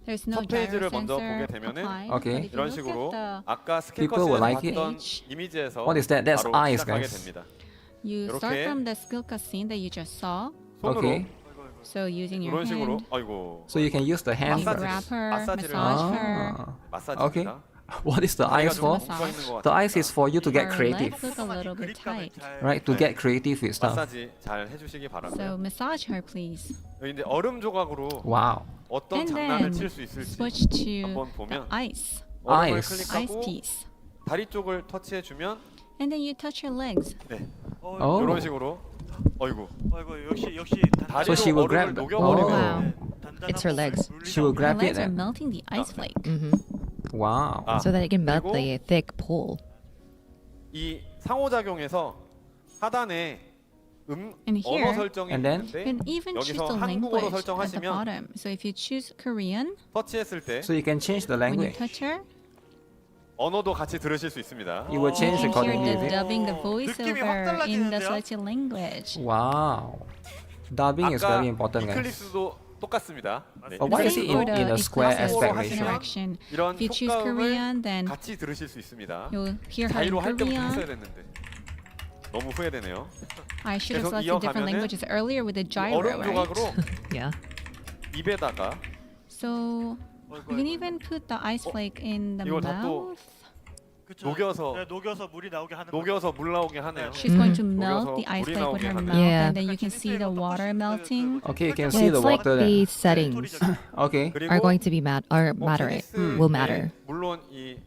there's no 첫 페이지를 gyro 먼저 sensor 보게 되면은 applied, Okay. but if you 이런 look 식으로 at the, 아까 People will 스킬컷에서 like it. 봤던 이미지에서 What is that? That's 바로 eyes, 시작하게 guys. 됩니다. you 이렇게 start from the skill scene that you just saw. 손으로 Okay. So using your 이런 식으로 hand, 아이고 So you can use the hand. you grab her, 마사지를 massage her. Ah. 마사지입니다. Okay. What is the eyes for? The eyes is for you to get Her creative, legs look a little bit tight. right? To get creative with stuff. 마사지 잘 해주시기 So 바라고요. massage her, please. 여기 이제 얼음 조각으로 Wow. 어떤 And 장난을 then 칠 수 있을지 switch to 한번 the 보면 ice, 얼음을 Ice. ice 클릭하고 piece. 다리 쪽을 터치해주면 And then you touch her legs. 네 Oh. 이런 식으로 어이구 역시 So she will 얼음을 grab. 녹여버리고 Wow. It's her legs. She will Her grab it legs are and. melting the ice flake. Wow. 아, So that it can melt 그리고 the thick pole. 이 상호작용에서 하단에 And here- 언어 설정이 And then? 있는데 And even choose 여기서 the 한국어로 language at the 설정하시면 bottom. So if you choose Korean, 터치했을 때 So you can change the when you language. touch her, 언어도 같이 들으실 수 있습니다. You will change you can hear accordingly. the is it? dubbing, the 느낌이 확 voiceover in the 달라지는데요? selected language. Wow. Dubbing is 아까 very important, guys. 이클립스도 똑같습니다. 네. But why is it Same for in the a square Eclipse aspect ratio? interaction. 이런 If you choose Korean, 효과음을 then 같이 들으실 수 있습니다. you'll hear her in 자이로 할 때부터 했어야 Korean. 됐는데 너무 후회되네요. I should have 계속 selected different 이어가면은 languages earlier with the gyro, 얼음 right? 조각으로 Yeah. 입에다가 So you can even put the ice flake in the 이걸 다 또 mouth. 녹여서 녹여서 물이 나오게 하는 녹여서 물 나오게 하네요. She's going to melt the ice 물이 flake with her 나오게 mouth, Yeah. and then you can see the water melting. Okay, you can Yeah, see the it's like water the there. settings Okay. are going to be matter. Will matter. 물론 이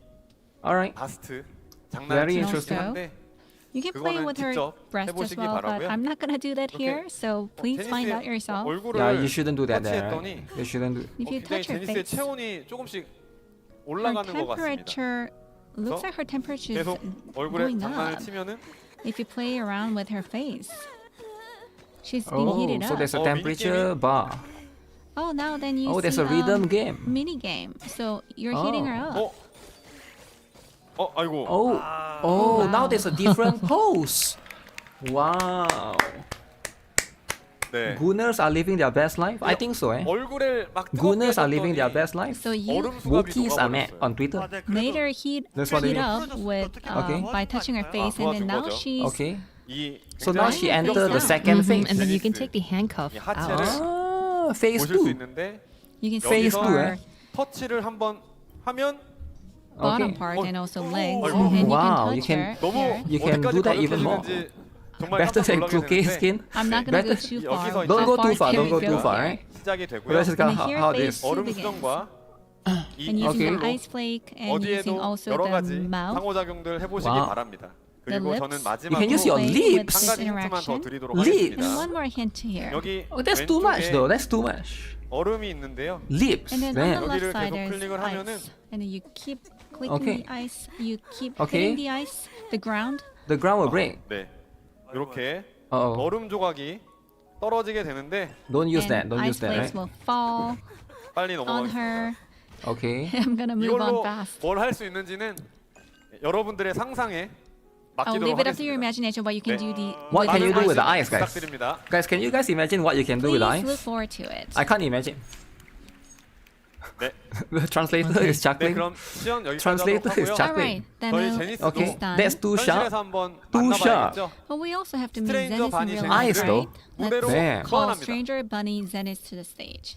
Alright. 바스트 Very 장난을 interesting. 한데 You can play 그거는 with her 직접 breast as 해보시기 well, but 바라고요. I'm not gonna do that here. So please find out yourself. 얼굴을 Yeah, you shouldn't do that there. 터치했더니 Right? You shouldn't do. If you 굉장히 touch her 제니스의 face, 체온이 조금씩 her 올라가는 것 같습니다. temperature looks like her temperature is 계속 얼굴에 going 장난을 up. 치면은 if you play around with her face. She's being heated so up. there's a temperature bar. Oh, now then you see There's a rhythm game. mini game. So you're heating her up. 아이고. Oh, now there's a different pose. Wow. 네. Gooners are living their best life? I think so, eh? 얼굴을 막 Gooners are living their best life? So you 얼음 수갑이 Wookiees are mad 녹아버렸어요. on Twitter. made her heat That's what they up with Okay. by touching her face, and then 도와준 now 거죠. she's Okay. 이 So now she entered the down. second phase. And then you can take the handcuff 이 out. 하체를 Phase 보실 수 2. 있는데 you can see Phase two, her 터치를 한번 하면 bottom Okay. part and also legs, Oh, and wow, you you can can- touch her. 너무 here. You can do that even more. 가격해지는지 정말 Better 깜짝 than 놀라게 2K 되는데 skin. I'm not gonna go Better- too 여기서 far. Don't How go far too far, can don't we go go too far, here? right? 시작이 되고요. Let's just And how, here how phase this. two 얼음 begins. 수정과 이 And using Okay. the ice flake and using 어디에도 also 여러 the 가지 mouth. 상호작용들 해보시기 Wow. 바랍니다. The 그리고 lips. 저는 You can use your 마지막으로 Play with lips. 한 this 가지 힌트만 더 interaction. 드리도록 Lips. And 하겠습니다. one more hint here. 여기 That's too much 왼쪽에 though. That's too much. 얼음이 있는데요. Lips. And then on Damn. the left 여기를 side 계속 there's 클릭을 하면은 ice. And then you keep clicking Okay. the ice. You keep Okay. hitting the ice, the ground. The ground will break. 네, 이렇게 Uh-oh. 얼음 조각이 떨어지게 되는데 Don't use that. and Don't use ice that, flakes right? will fall 빨리 on 넘어가겠습니다. her. Okay. I'm gonna move on 이걸로 fast. 뭘 할 수 있는지는 여러분들의 상상에 I'll 맡기도록 leave it up to your 하겠습니다. imagination what you can 네. do the What can you do with the 말씀 eyes, guys? 부탁드립니다. Guys, can you guys imagine what you can do with the Please look eyes? forward to it. I can't imagine. 네, The translator is 네 chuckling. 그럼 시연 여기까지 Translator 하도록 is 하고요. chuckling. Alright, then 저희 now 제니스도 Okay, it's done. that's too sharp. 현실에서 한번 Too 만나봐야겠죠? But we also have to meet 스트레인저 Zenith in 바니 real 제니스 Eyes, life, though. right? 무대로 네. Call 소환합니다. Stranger Bunny Zenith to the stage.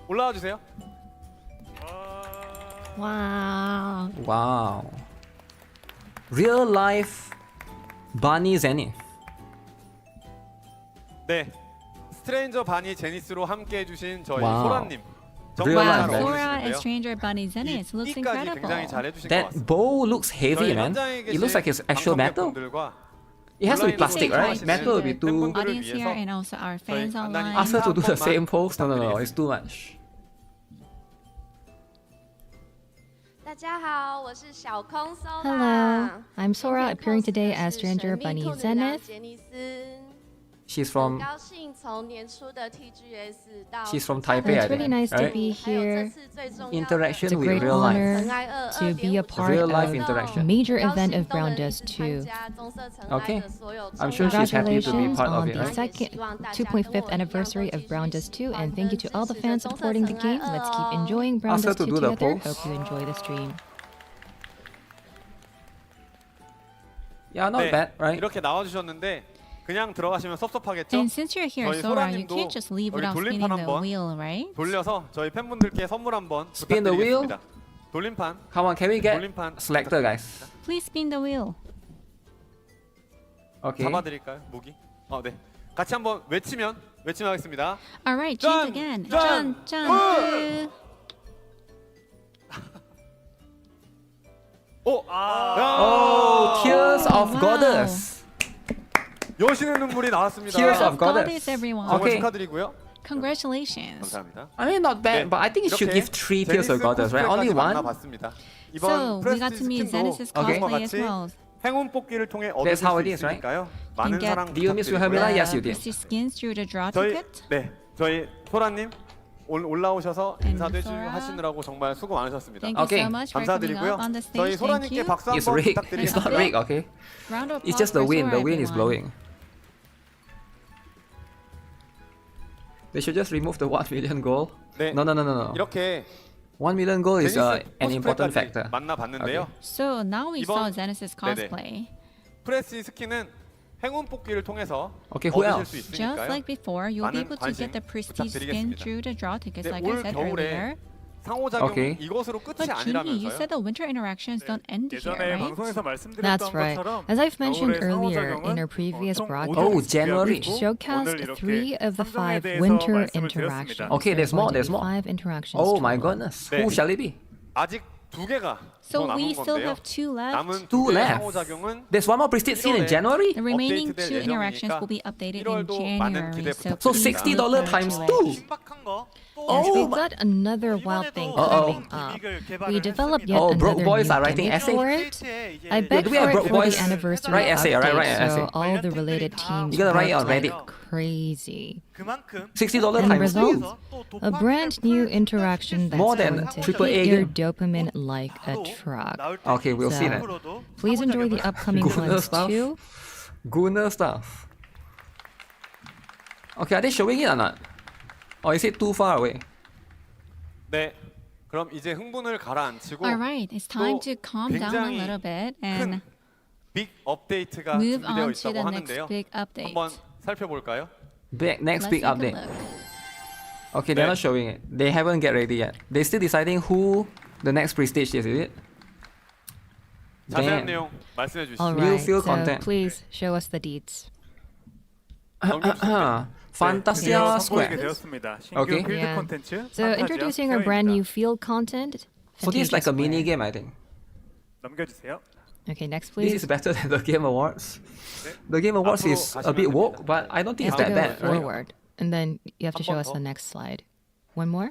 올라와 주세요. Wow. Wow. Real life Bunny Zenith. 네, 스트레인저 바니 제니스로 함께 해주신 저희 와우. 소라님 Real 정말 life, 잘 man. Flora and 어울리시는데요. Stranger Bunny 이 Zenith looks 끼까지 incredible. 굉장히 잘 해주신 것 That 같습니다. bow looks heavy, 저희 man. 현장에 It looks like it's actual metal. 분들과 It has to be 온라인으로 plastic, right? 하시는 Metal will be too. 팬분들을 Audience here 위해서 and also our fans 저희 간단히 online. Ask her to do the 한번만 same pose. No, 부탁드리겠습니다. it's too much. 大家好，我是小空 Sora。 Hello, I'm 今 Sora, 天 appearing cos 的 today as 是 Stranger 神秘 Bunny 兔女郎 Zenith. 杰尼斯。 She's 很 from 高兴从年初的 TGS 到 She's from 现在 Taipei, I It's really think, nice to right? be 还有 here. 这次最重要的 Interaction It's a with great real life. honor 尘埃二 to be a 2.5 part Real life of interaction. a major 高 event 兴 of 都能 Brown 一 Dust 起参 2. 加棕色尘 Okay. 埃的所有 I'm 重 sure 要 she's happy to be Congratulations part of on it, the right? second 希望大家 2.5th 跟我一样 anniversary 都 of Brown 继 Dust 续 2, 喜欢 and thank you 跟 to all the 支持 fans 的棕色 supporting the 尘埃 game. Let's keep 2 enjoying Brown Ask her Dust to 2 do the together. pose. Hope you enjoy the stream. Yeah, not 네, bad, right? 이렇게 나와주셨는데 그냥 들어가시면 섭섭하겠죠? And since you're here, 저희 Sora, you 소라님도 can't just leave 여기 without spinning 돌림판 the 한번 wheel, right? 돌려서 저희 팬분들께 선물 한번 Spin the wheel? 부탁드리겠습니다. 돌림판 Come on, can we get 돌림판 selector, guys? Please spin the wheel. Okay. 잡아드릴까요? 무기? 네. 같이 한번 외치하겠습니다. All right, 짠! chant again. 짠! Chant, chant. 오! Oh, Tears of Wow. Goddess. 여신의 눈물이 나왔습니다. Tears Of of Goddess. Goddess, everyone. 정말 Okay. 축하드리고요. Congratulations. 감사합니다. I mean, not bad, 네, but I think you should 이렇게 give 3 Tears of 제니스 Goddess, right? Only 코스프레까지 one? 만나봤습니다. So 이번 we got 프레스티지 to meet 스킨도 Zenith's Okay. cosplay as 같이 well. 행운 뽑기를 통해 얻으실 That's how 수 it is, right? 있으니까요. 많은 get- 사랑 Do you miss Wilhelmina? 부탁드리고요. Yes, you did. Prestige skins through the draw 저희 ticket. 저희 소라님 올라오셔서 And 인사도 해주시고 Sora. 하시느라고 정말 수고 많으셨습니다. Thank you Okay. so much for coming 감사드리고요. up on the 저희 stage. Thank 소라님께 you. 박수 It's 한번 rigged. It's 부탁드리겠습니다. not rigged, okay? Round of applause It's just the for wind. Sora, The wind is everyone. blowing. They should just remove the 1 million goal. 네. No. 이렇게 1 million goal is 제니스 an important 코스프레까지 factor. 만나봤는데요. So now we saw 이번- Zenith's 네네. cosplay. 프레스 스킨은 행운 뽑기를 통해서 Okay, who 얻으실 else? 수 Just 있으니까요. like before, you'll be 많은 able to 관심 get the prestige skin 부탁드리겠습니다. through the draw tickets, 네, like I 올 said 겨울에 earlier. 상호작용 Okay. 이것으로 끝이 But Kimi, you 아니라면서요. said the winter interactions don't end here, 예전에 right? 방송에서 말씀드렸던 That's right. 것처럼 As I've mentioned 겨울의 earlier 상호작용은 in our previous 총 broadcast, Oh, 5종 January. 준비하고 showcased 오늘 이렇게 3 of the 5 상정에 대해서 winter 말씀을 interactions. 드렸습니다. Okay, there's There are more, going to there's be more. 5 interactions Oh my total. goodness. 네. Who shall it be? 아직 두 개가 So 더 we 남은 still 건데요. have 2 left. 남은 Two 두 개의 left. 상호작용은 There's one more prestige scene in January? The remaining 업데이트될 2 interactions 예정이니까 will be updated in 1월도 많은 January. 기대 So So please $60 look forward times to it. 2. 신박한 거. 또 Yes, Oh we've my- got another wild thing Uh-oh. coming up. 기믹을 개발을 We developed yet Oh, broke another boys new are writing gimmick essays. for it. I Yeah, bet do we for have it broke for boys? the anniversary Write essay, update, write essay. so all the related teams You gotta write it on worked Reddit. like crazy. 그만큼 $60 And the times 2. result? A brand new interaction that's More than going to triple hit A your game. dopamine like a truck. Okay, we'll see So, that. Please enjoy the upcoming Google ones stuff. too. Gooner stuff. Okay, are they showing it or not? Or is it too far away? 네. 그럼 이제 흥분을 가라앉히고 Alright, it's time 또 to calm down a 굉장히 little bit 큰 and 빅 업데이트가 move 준비되어 on to 있다고 the next 하는데요. big update. 한번 살펴볼까요? Next Let's big take a update. look. Okay, they're 네. not showing it. They haven't get ready yet. They're still deciding who the next prestige is it? 자세한 Damn. 내용 말씀해 주시죠. All New right, field so content. please show us the deeds. Fantasia 선보이게 Square. 되었습니다. 신규 Okay. 필드 Yeah. 콘텐츠 So 판타지아 introducing our brand 스퀘어입니다. new field content. So this is like a Fantasia mini Square. game, I think. 넘겨주세요. Okay, next This please. is better than the Game Awards. The Game Awards 앞으로 is a bit 가시면 woke, but I don't think You it's have to that go bad, right? forward, and then you have to show 번 us 더. the next slide. One more.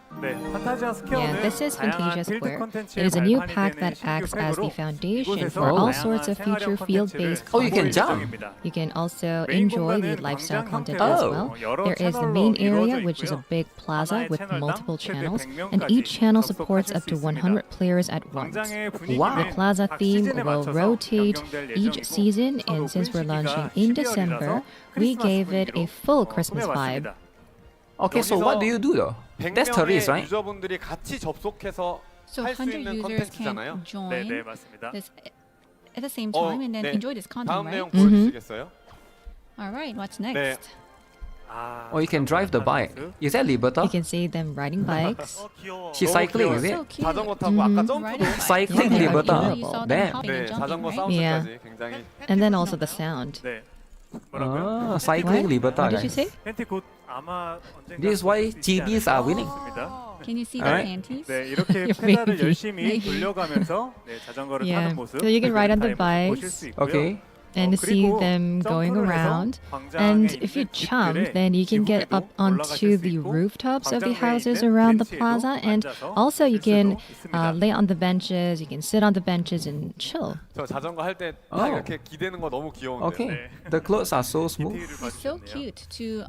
네, 판타지아 스퀘어는 Yeah, this is 다양한 Fantasia 필드 Square. 콘텐츠에 It is a new 발판이 pack 되는 that 신규 acts as the 팩으로 foundation 이곳에서 for all 다양한 sorts of 생활형 future 콘텐츠를 field-based Oh, you can content. jump. 예정입니다. You can also 메인 enjoy the 공간은 lifestyle 광장 content 형태로 as Oh. well. 여러 There is the 채널로 main area, 이루어져 which is a 있고요. big plaza 하나의 with 채널당 multiple 최대 channels, 100명까지 and each channel supports 접속하실 up 수 to 있습니다. 100 players at once. 광장의 Wow. The 분위기는 plaza 각 theme 시즌에 will 맞춰서 rotate 변경될 each 예정이고 season, 첫 and since we're 오픈 launching 시기가 in 12월이라서 December, we 크리스마스 gave it a 분위기로 full Christmas vibe. 꾸며봤습니다. Okay, so what do you do though? That's 100명의 Therese, right? 유저분들이 같이 접속해서 So 할 수 100 있는 users 컨텐츠잖아요. can join 네, 네, 맞습니다. this at the same time and then 네. enjoy this content, 다음 right? 내용 보여주시겠어요? Alright, what's 네. next? 아, Or you can drive the bike. Is that Liberta? You can see them riding bikes. 귀여워. She's 너무 cycling, is 귀여워요. it? So cute. 자전거 타고 아까 Riding 점프도 a bike. Cycling Yeah, Liberta. You saw them Damn. hopping 네, and jumping, 자전거 right? Yeah. 사운드까지 굉장히 And then also the sound. 네. 뭐라고요? Ah, cycling What? Liberta, What did you guys. say? 팬티 곧 아마 언젠가 This is why 볼 수 있지 GBs 않을까 are winning. 싶습니다. Can you see Alright. the panties? 네, 이렇게 Your 페달을 baby. 열심히 Maybe. 돌려가면서 네, 자전거를 Yeah. 타는 모습 So you can ride on the 팬타임에서 보실 bikes. 수 있고요. Okay. And see 그리고 them going 점프를 해서 around. 광장에 And 있는 if you 집들의 jump, then you can get up 지붕에도 올라가실 onto 수 the 있고, rooftops of the 광장 내에 houses 있는 around the 벤치에도 plaza. And 앉아서 also you 있을 can 수도 있습니다. lay on the benches, you can sit on the benches and chill. 저 자전거 할 때 딱 Oh. 이렇게 기대는 거 너무 귀여운데요. Okay. 네. The clothes are so smooth. 디테일을 It's so 봐주셨네요. cute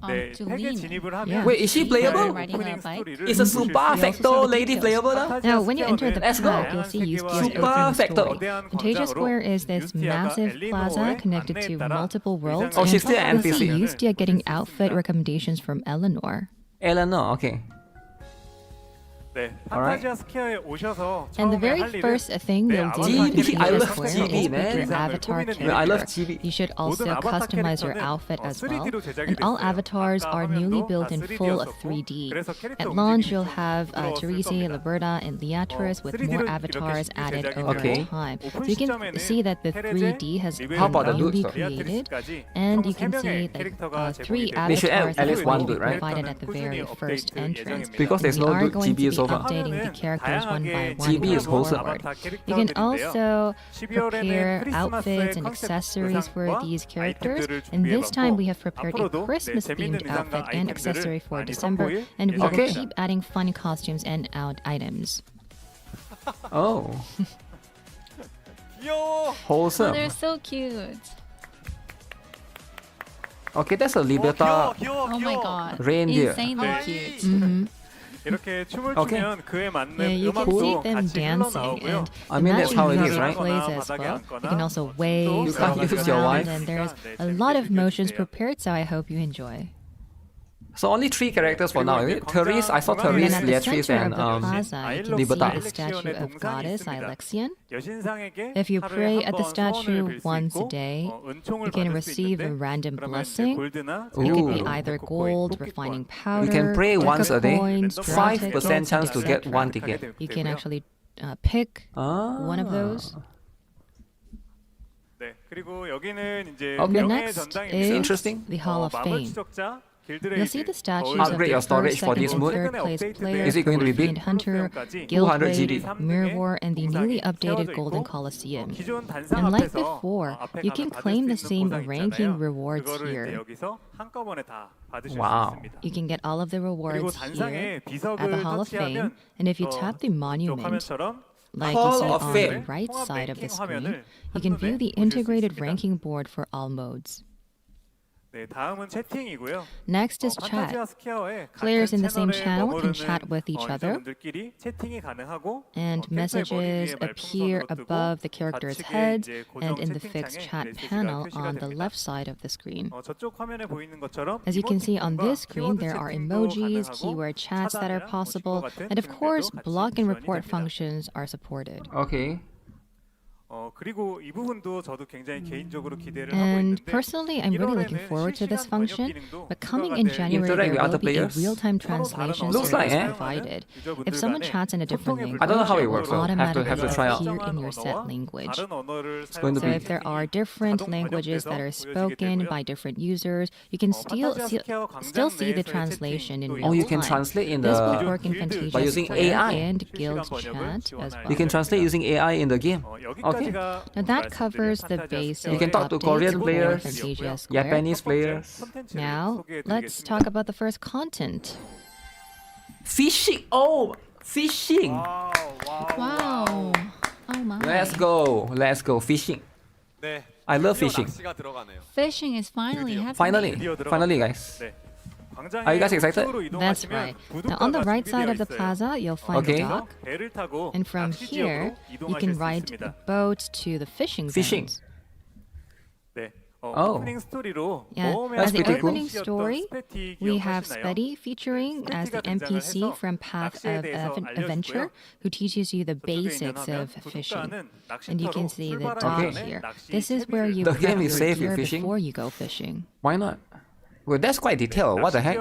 네, to 팩에 lean. 진입을 Yeah. 하면 Wait, is she playable? Riding a bike? It's a super factor lady playable now? Now, when you enter the Let's go. pack, you'll see Yuskia's Super opening factor. story. Fantasia Square is this massive plaza connected to multiple worlds. Oh, she's still and an you'll see NPC. Yustia getting outfit recommendations from Eleanor. Eleanor, okay. 네, Alright. 판타지아 스퀘어에 오셔서 And the 처음에 very 할 일은 first thing 네, you'll do 아바타 in GB, I Fantasia love Square GB, is pick man. your avatar Yeah, I love character. GB. You should also 모든 아바타 customize your 캐릭터는 outfit as well. 3D로 제작이 And all 됐어요. avatars 아까 are newly 화면도 built in 다 full 3D였었고, 3D. 그래서 캐릭터 At launch, 움직임이 you'll 좀 have 부드러웠을 Teresi, 겁니다. Liberta, and Leatrice with 3D로 more 이렇게 avatars 쉽게 added 제작이 over Okay. time. 오픈 So you can 시점에는 see that the 헤레제, 3D has How about the been newly dudes, though? created. 리아트리스까지 And 총 you can 3명의 see that 캐릭터가 3 제공이 They should avatars add at that least will one be dude, right? provided at the very 꾸준히 first 업데이트 entrance. 예정입니다. Because there's We no are dude, going GB to is be over. updating the characters one by one. GB is going wholesome. forward. 아바타 You can 캐릭터들인데요. also 12월에는 prepare 크리스마스의 outfits and 컨셉 accessories for 의상과 these characters. 아이템들을 And this time we 준비해봤고, have prepared a 앞으로도 Christmas 재밌는 themed 의상과 outfit and 아이템들을 accessory for 많이 December. 선보일 And we will Okay. keep adding fun costumes and out items. Oh, 귀여워. Oh, wholesome. they're so cute. Okay, that's a Liberta. Oh my god. Reindeer. Insanely 네. cute. Mm-hmm. 이렇게 춤을 Okay. 추면 그에 맞는 Yeah, you can see 음악도 them 같이 dancing, 흘러나오고요. and I mean, that's how it is, right? plays as well. You can also wave, You can't walk use your around, wife. and there's a lot of motions prepared, so I hope you enjoy. So only 3 characters for now, is it? Therese, I saw And Therese, then at the Leatrice, center and of the plaza, you can see Liberta. the statue of goddess Alexian. 여신상에게 If you 하루에 pray 한 at the 번 statue 소원을 빌 수 once a 있고, day, 은총을 you can 받을 수 receive a 있는데, random 그러면 이제 blessing. 골드나 It could be Ooh. either gold, refining You powder, can pray once a day. coins, 5% chance to get etc. one ticket. You can actually pick Ah. one of those. 네, 그리고 여기는 이제 Okay. 명예의 Next 전당입니다. Is it is interesting? the Hall of 마블 Fame. 추적자 You'll see the statues of Upgrade the your first, storage for second, this and mode. third place players, Is it going to be big? Fiend Hunter, Guild 200 Raid, GD. Mirror War, and the newly updated Golden Colosseum. 기존 단상 And like 앞에서 before, 앞에 you 가면 can 받을 claim 수 the 있는 same 보상 ranking 있잖아요. rewards 그거를 이제 here. 여기서 한꺼번에 다 받으실 Wow. 수 있습니다. You can get all of the 그리고 rewards here 단상에 at the 비석을 Hall of Fame, 터치하면 and if you 저 tap the monument, 화면처럼 like you Hall see of on Fame. the right 통합 side of the 랭킹 screen, 화면을 you can view 한눈에 the 보실 수 integrated 있습니다. ranking board for all modes. 네, 다음은 채팅이고요. Next is chat. 판타지아 스퀘어에 Players in the same 채널에 channel can 머무르는 chat with each other, 유저분들끼리 채팅이 가능하고 and 캐릭터의 머리 messages 위에 appear 말풍선으로 뜨고 above the characters' 좌측에 heads 이제 and 고정 in the fixed 채팅창에 chat 메시지가 panel 표시가 on the 됩니다. left side of the screen. 저쪽 화면에 보이는 것처럼 As you can see on 이모티콘과 this screen, 키워드 there are 채팅도 emojis, 가능하고 keyword chats that are 차단이랑 possible, 뭐 and of course, 같이 block and 지원이 report 됩니다. functions are supported. Okay. 그리고 이 부분도 저도 굉장히 개인적으로 기대를 하고 And 있는데 personally, I'm really looking 1월에는 forward to this 실시간 번역 function, 기능도 but coming in 추가가 될 January, Interact with there other will be a players? real-time 서로 다른 translation Looks like, service eh? provided. 유저분들 If someone 간에 chats in a different 소통의 language, I don't know how it it will works, though. automatically Have to try out. appear in your set language. 다른 언어를 going to So be- if there are different languages that are spoken by different users, you can still see the translation in real Oh, you can time. translate in This will the. work in by Fantasia using Square AI. and Guild Chat as well. You can translate using AI in the game. Okay. Now that covers the basic You can talk to updates Korean for players, Fantasia Square. Japanese players. Now let's talk about the first content. Fishing. Oh, fishing. Wow! Oh my! Let's go. Let's go fishing. 네. I love 드디어 fishing. 낚시가 들어가네요. Fishing is finally happening. Finally, guys. Are you guys excited? That's right. Now on the right side of the plaza, you'll find Okay. a dock, and from here you can ride boats to the fishing Fishing. zones. Oh. Yeah, That's as the pretty cool. opening story, we have Spetty featuring as the NPC from Path of Adventure, who teaches you the basics of fishing. And you can see the dock Okay. here. This is where you The prep game is your safe with gear fishing? before you go fishing. Why not? Well, that's quite detailed. What the heck?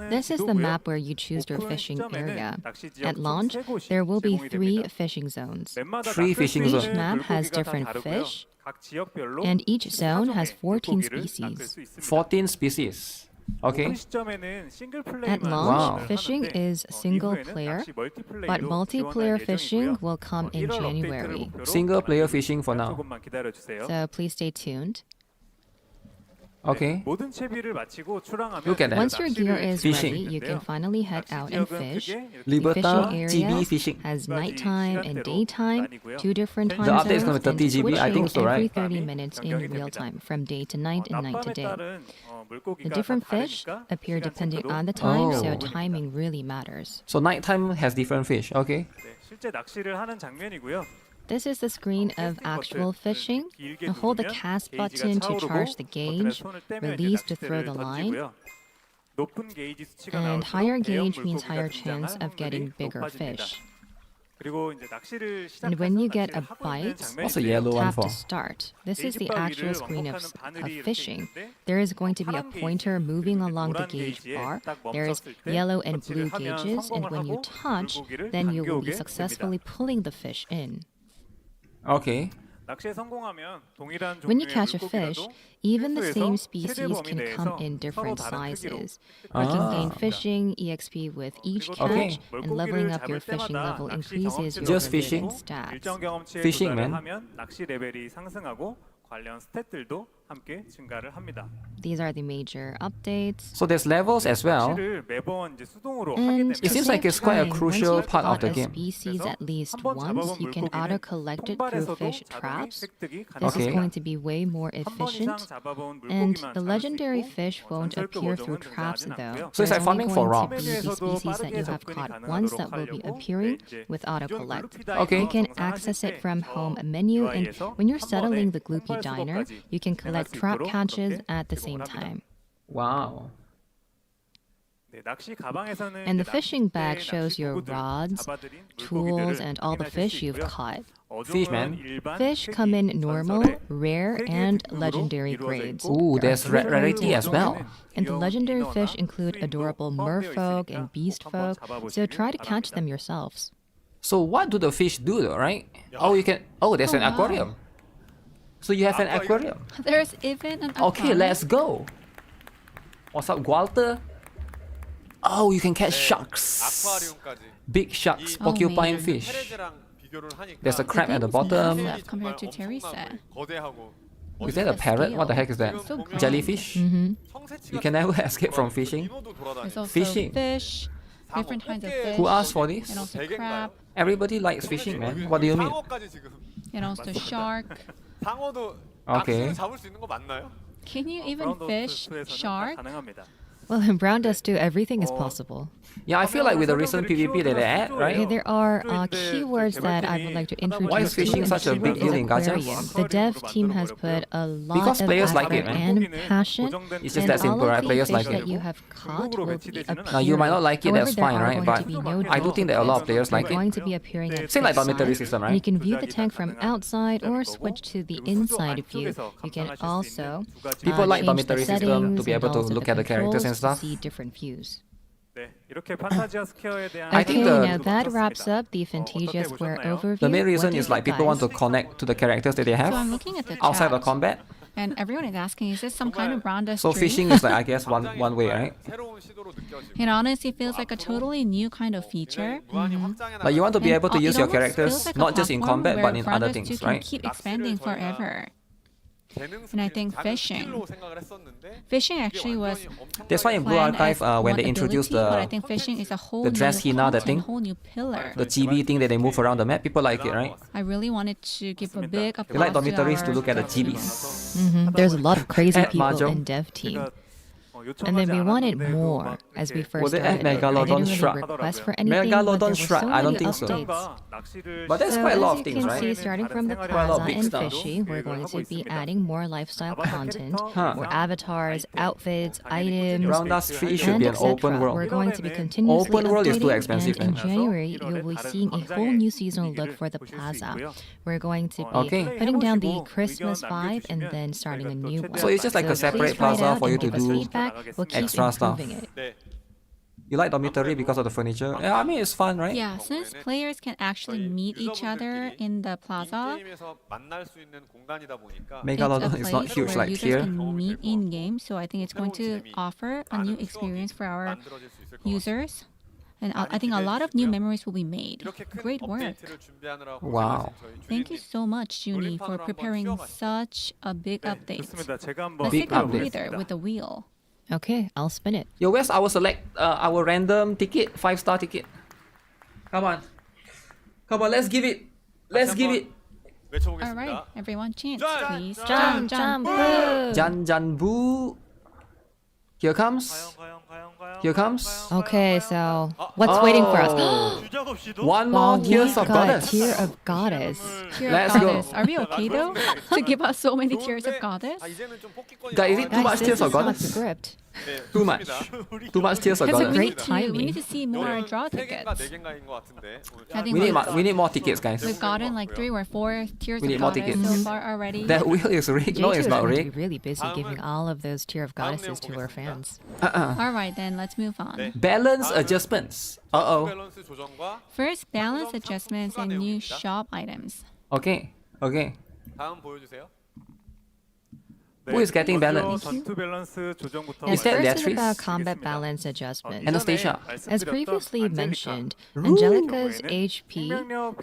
This is the map where you choose your fishing area. At launch, there will be 3 fishing zones. 3 fishing Each zones. map has different fish, and each zone has 14 species. 14 species. Okay. At launch, Wow. fishing is single player, but multiplayer fishing will come in January. Single player fishing for now. So please stay tuned. Okay. 모든 채비를 마치고 출항하면 Look at that. Once your gear is Fishing. ready, you can finally head out and fish. The Liberta fishing GB area fishing. has nighttime and daytime, 2 different time The update is zones, gonna be 30 and GB, I think switching so, every right? 30 minutes in real time, from day to night and night to day. The different fish appear depending on the time, so Oh. timing really matters. So nighttime has different fish. Okay. 실제 낚시를 하는 장면이고요. This is the screen of actual fishing. Now hold the cast button to charge the gauge, release to throw the line, and higher gauge means higher chance of getting bigger fish. And when you get a bite, What's the yellow one tap for? to start. This is the actual screen of fishing. There is going to be a pointer moving along the gauge bar. There is yellow and blue gauges, and when you touch, then you will be successfully pulling the fish in. Okay. When you catch a fish, even the same species can come in different sizes. You can gain fishing EXP with each catch, Okay. and leveling up your fishing level increases your Just related fishing? stats. Fishing, man. 낚시 레벨이 상승하고 관련 스탯들도 함께 증가를 합니다. These are the major updates. So there's levels as well. 낚시를 매번 이제 수동으로 하게 And 되면 It seems like it's quite a once crucial you've part of caught the a game. species at least 한번 once, 잡아본 you can 물고기는 auto-collect it through 통발에서도 fish 자동으로 traps. 획득이 This Okay. is going to be way more 한 번 이상 efficient. 잡아본 And 물고기만 the 잡을 수 legendary 있고, fish won't 전설급 appear 어종은 through traps 등장하진 though. 않고요. So it's like There's farming only for going rocks. to be the species that you have caught once that will be appearing with auto-collect. You can access it from home menu, and when you're settling the Gloopy Diner, you can collect trap catches at the same time. Wow. And the fishing bag shows your rods, tools, and all the fish you've caught. Fish, man. Fish come in normal, rare, and legendary grades. Ooh, there's rarity as well. And the legendary fish include adorable merfolk and beastfolk, so try to catch them yourselves. So what do the fish do though, right? Oh, you can. Oh, there's an wow. aquarium. So you have an aquarium. There's even an Okay, aquarium. let's go. What's up, Walter? Oh, you can catch sharks. 아쿠아리움까지 Big sharks, Oh, porcupine man. fish. 테레즈랑 비교를 하니까 There's a crab at the It's bottom. massive compared to Teresa. 거대하고 Is that a parrot? What the heck is that? So grand. Jellyfish? You can never escape from fishing. There's also Fishing. fish, different kinds of fish. Who asked for this? And also crab, Everybody likes fishing, man. What do you mean? 상어까지 지금 and also shark. 상어도 Okay. 낚시로 잡을 수 있는 거 맞나요? Can you even fish shark? 가능합니다. Well, in Brown Dust 2, everything is possible. Yeah, I feel like with the recent PvP that they add, Okay, right? there are keywords that I would like to introduce. Why is fishing to such a you. big Keyword deal is in gacha? aquarium. The dev team has put a lot Because of players like effort it, man. and passion. It's just and that simple, all right? of the Players fish like it. that you have caught will be appearing. Now, you might not like it, However, that's there fine, are right? going But to be no I do think that a lot of players like They're going it. to be appearing at Same like the dormitory side, system, and you right? can view the tank from outside or switch to the inside view. You can also People like change dormitory the system settings to be able and to also look the at the characters and controls stuff. to see different views. 네, 이렇게 판타지아 스퀘어에 대한 I Okay, think the- now that wraps up the Fantasia Square overview. The main reason What is do like you people want to guys- connect to the characters that they So I'm have looking at the outside chat, of combat. and everyone is asking, is this some kind of Brown Dust So stream? fishing is like, I guess, one way, right? 새로운 시도로 느껴지고 It honestly feels like a totally new kind of feature. 무한히 확장해 Like you want to be And able to it use your almost feels characters like a not just in platform combat where but in Brown other Dust 2 things, can right? keep expanding forever. 재능 And I 스킬, think 작은 fishing. 스킬로 생각을 했었는데 Fishing actually was That's why in Blue planned Archive, as when one they introduced ability, but I the think fishing is a whole the dress new Hina, that content, thing, whole new pillar. the GB thing that they move around the map, people like it, right? I really wanted to give a big They like applause dormitories to to our look at the GBs. There's a lot of crazy At people Mahjong. in dev team. 그러니까, And then we wanted 요청하지 more 않았는데도 as we 막 first Was it at started. I Megalodon didn't Shrug? really request for anything, but there Megalodon were Shrug, so I don't many think so. updates. But that's So quite a lot as of you things, can see, right? starting from the Quite a lot of plaza big and stuff. Fishy, we're going to be adding more lifestyle content, Huh. more avatars, outfits, items, Brown Dust 3 should and be an etc. open world. We're going to be continuously Open world is too updating, expensive, and in man. January you'll be seeing a whole new seasonal look for the plaza. We're going to be Okay. putting down the Christmas vibe and then starting a new one. So it's just like a separate please try it plaza out for you and to give us do feedback. We'll keep extra stuff. improving it. 네. You like dormitory because of the furniture? Yeah, I mean it's fun, right? Yeah, since players can actually meet each other in the plaza, 게임에서 만날 수 있는 공간이다 보니까 Megalodon it's a is not place huge where like users here. can meet in game. So I think it's going to offer a new 많은 experience for our 만들어질 수 있을 것 같아요. users, and I think a lot of new memories will be made. 이렇게 큰 Great work. 업데이트를 준비하느라 Wow. 고생하신 저희 Thank you 주인님. so much, Junie, for 돌림판으로 한번 preparing 쉬어가시죠. such a big update. 좋습니다. 제가 한번 Let's Big take a update. breather with the wheel. Okay, I'll spin it. Yo, where's our our random ticket, 5-star ticket? Come on, let's give it. Let's give it. All right, 외쳐보겠습니다. everyone, chant, Jump, please. Jump, jump, boo! Jan Jan Boo. Here comes. Here comes. Okay, so what's waiting for us? 주작 없이도 One Wow, more we Tears of got Goddess. Tear of Goddess. Tear Let's of go. Goddess. Are we okay though to give us so many tears of Goddess? 아, 이제는 좀 뽑기권이 Guys, is it too 나와요. much Guys, Tears this of is not Goddess? script. 네, Too much. 좋습니다. Too much Tears of Because Goddess. Great we timing. need to see more draw 세 개인가 네 tickets. 개인가인 것 같은데. I think We need more tickets, guys. we've gotten like 3 or 4 tears We of need more Goddess tickets. so far already. That wheel is rigged. No, J2 it's is not going to be rigged. really busy giving all of those Tear of Goddesses to our fans. All right, then let's move on. Balance adjustments. Uh-oh. 밸런스 조정과 First, balance adjustments and new shop items. Okay. 다음 보여주세요. Who is getting balance? 전투 밸런스 조정부터 Is that First is Beatrice? about combat balance adjustment. Anastasia. As previously mentioned, Ooh. Angelica's HP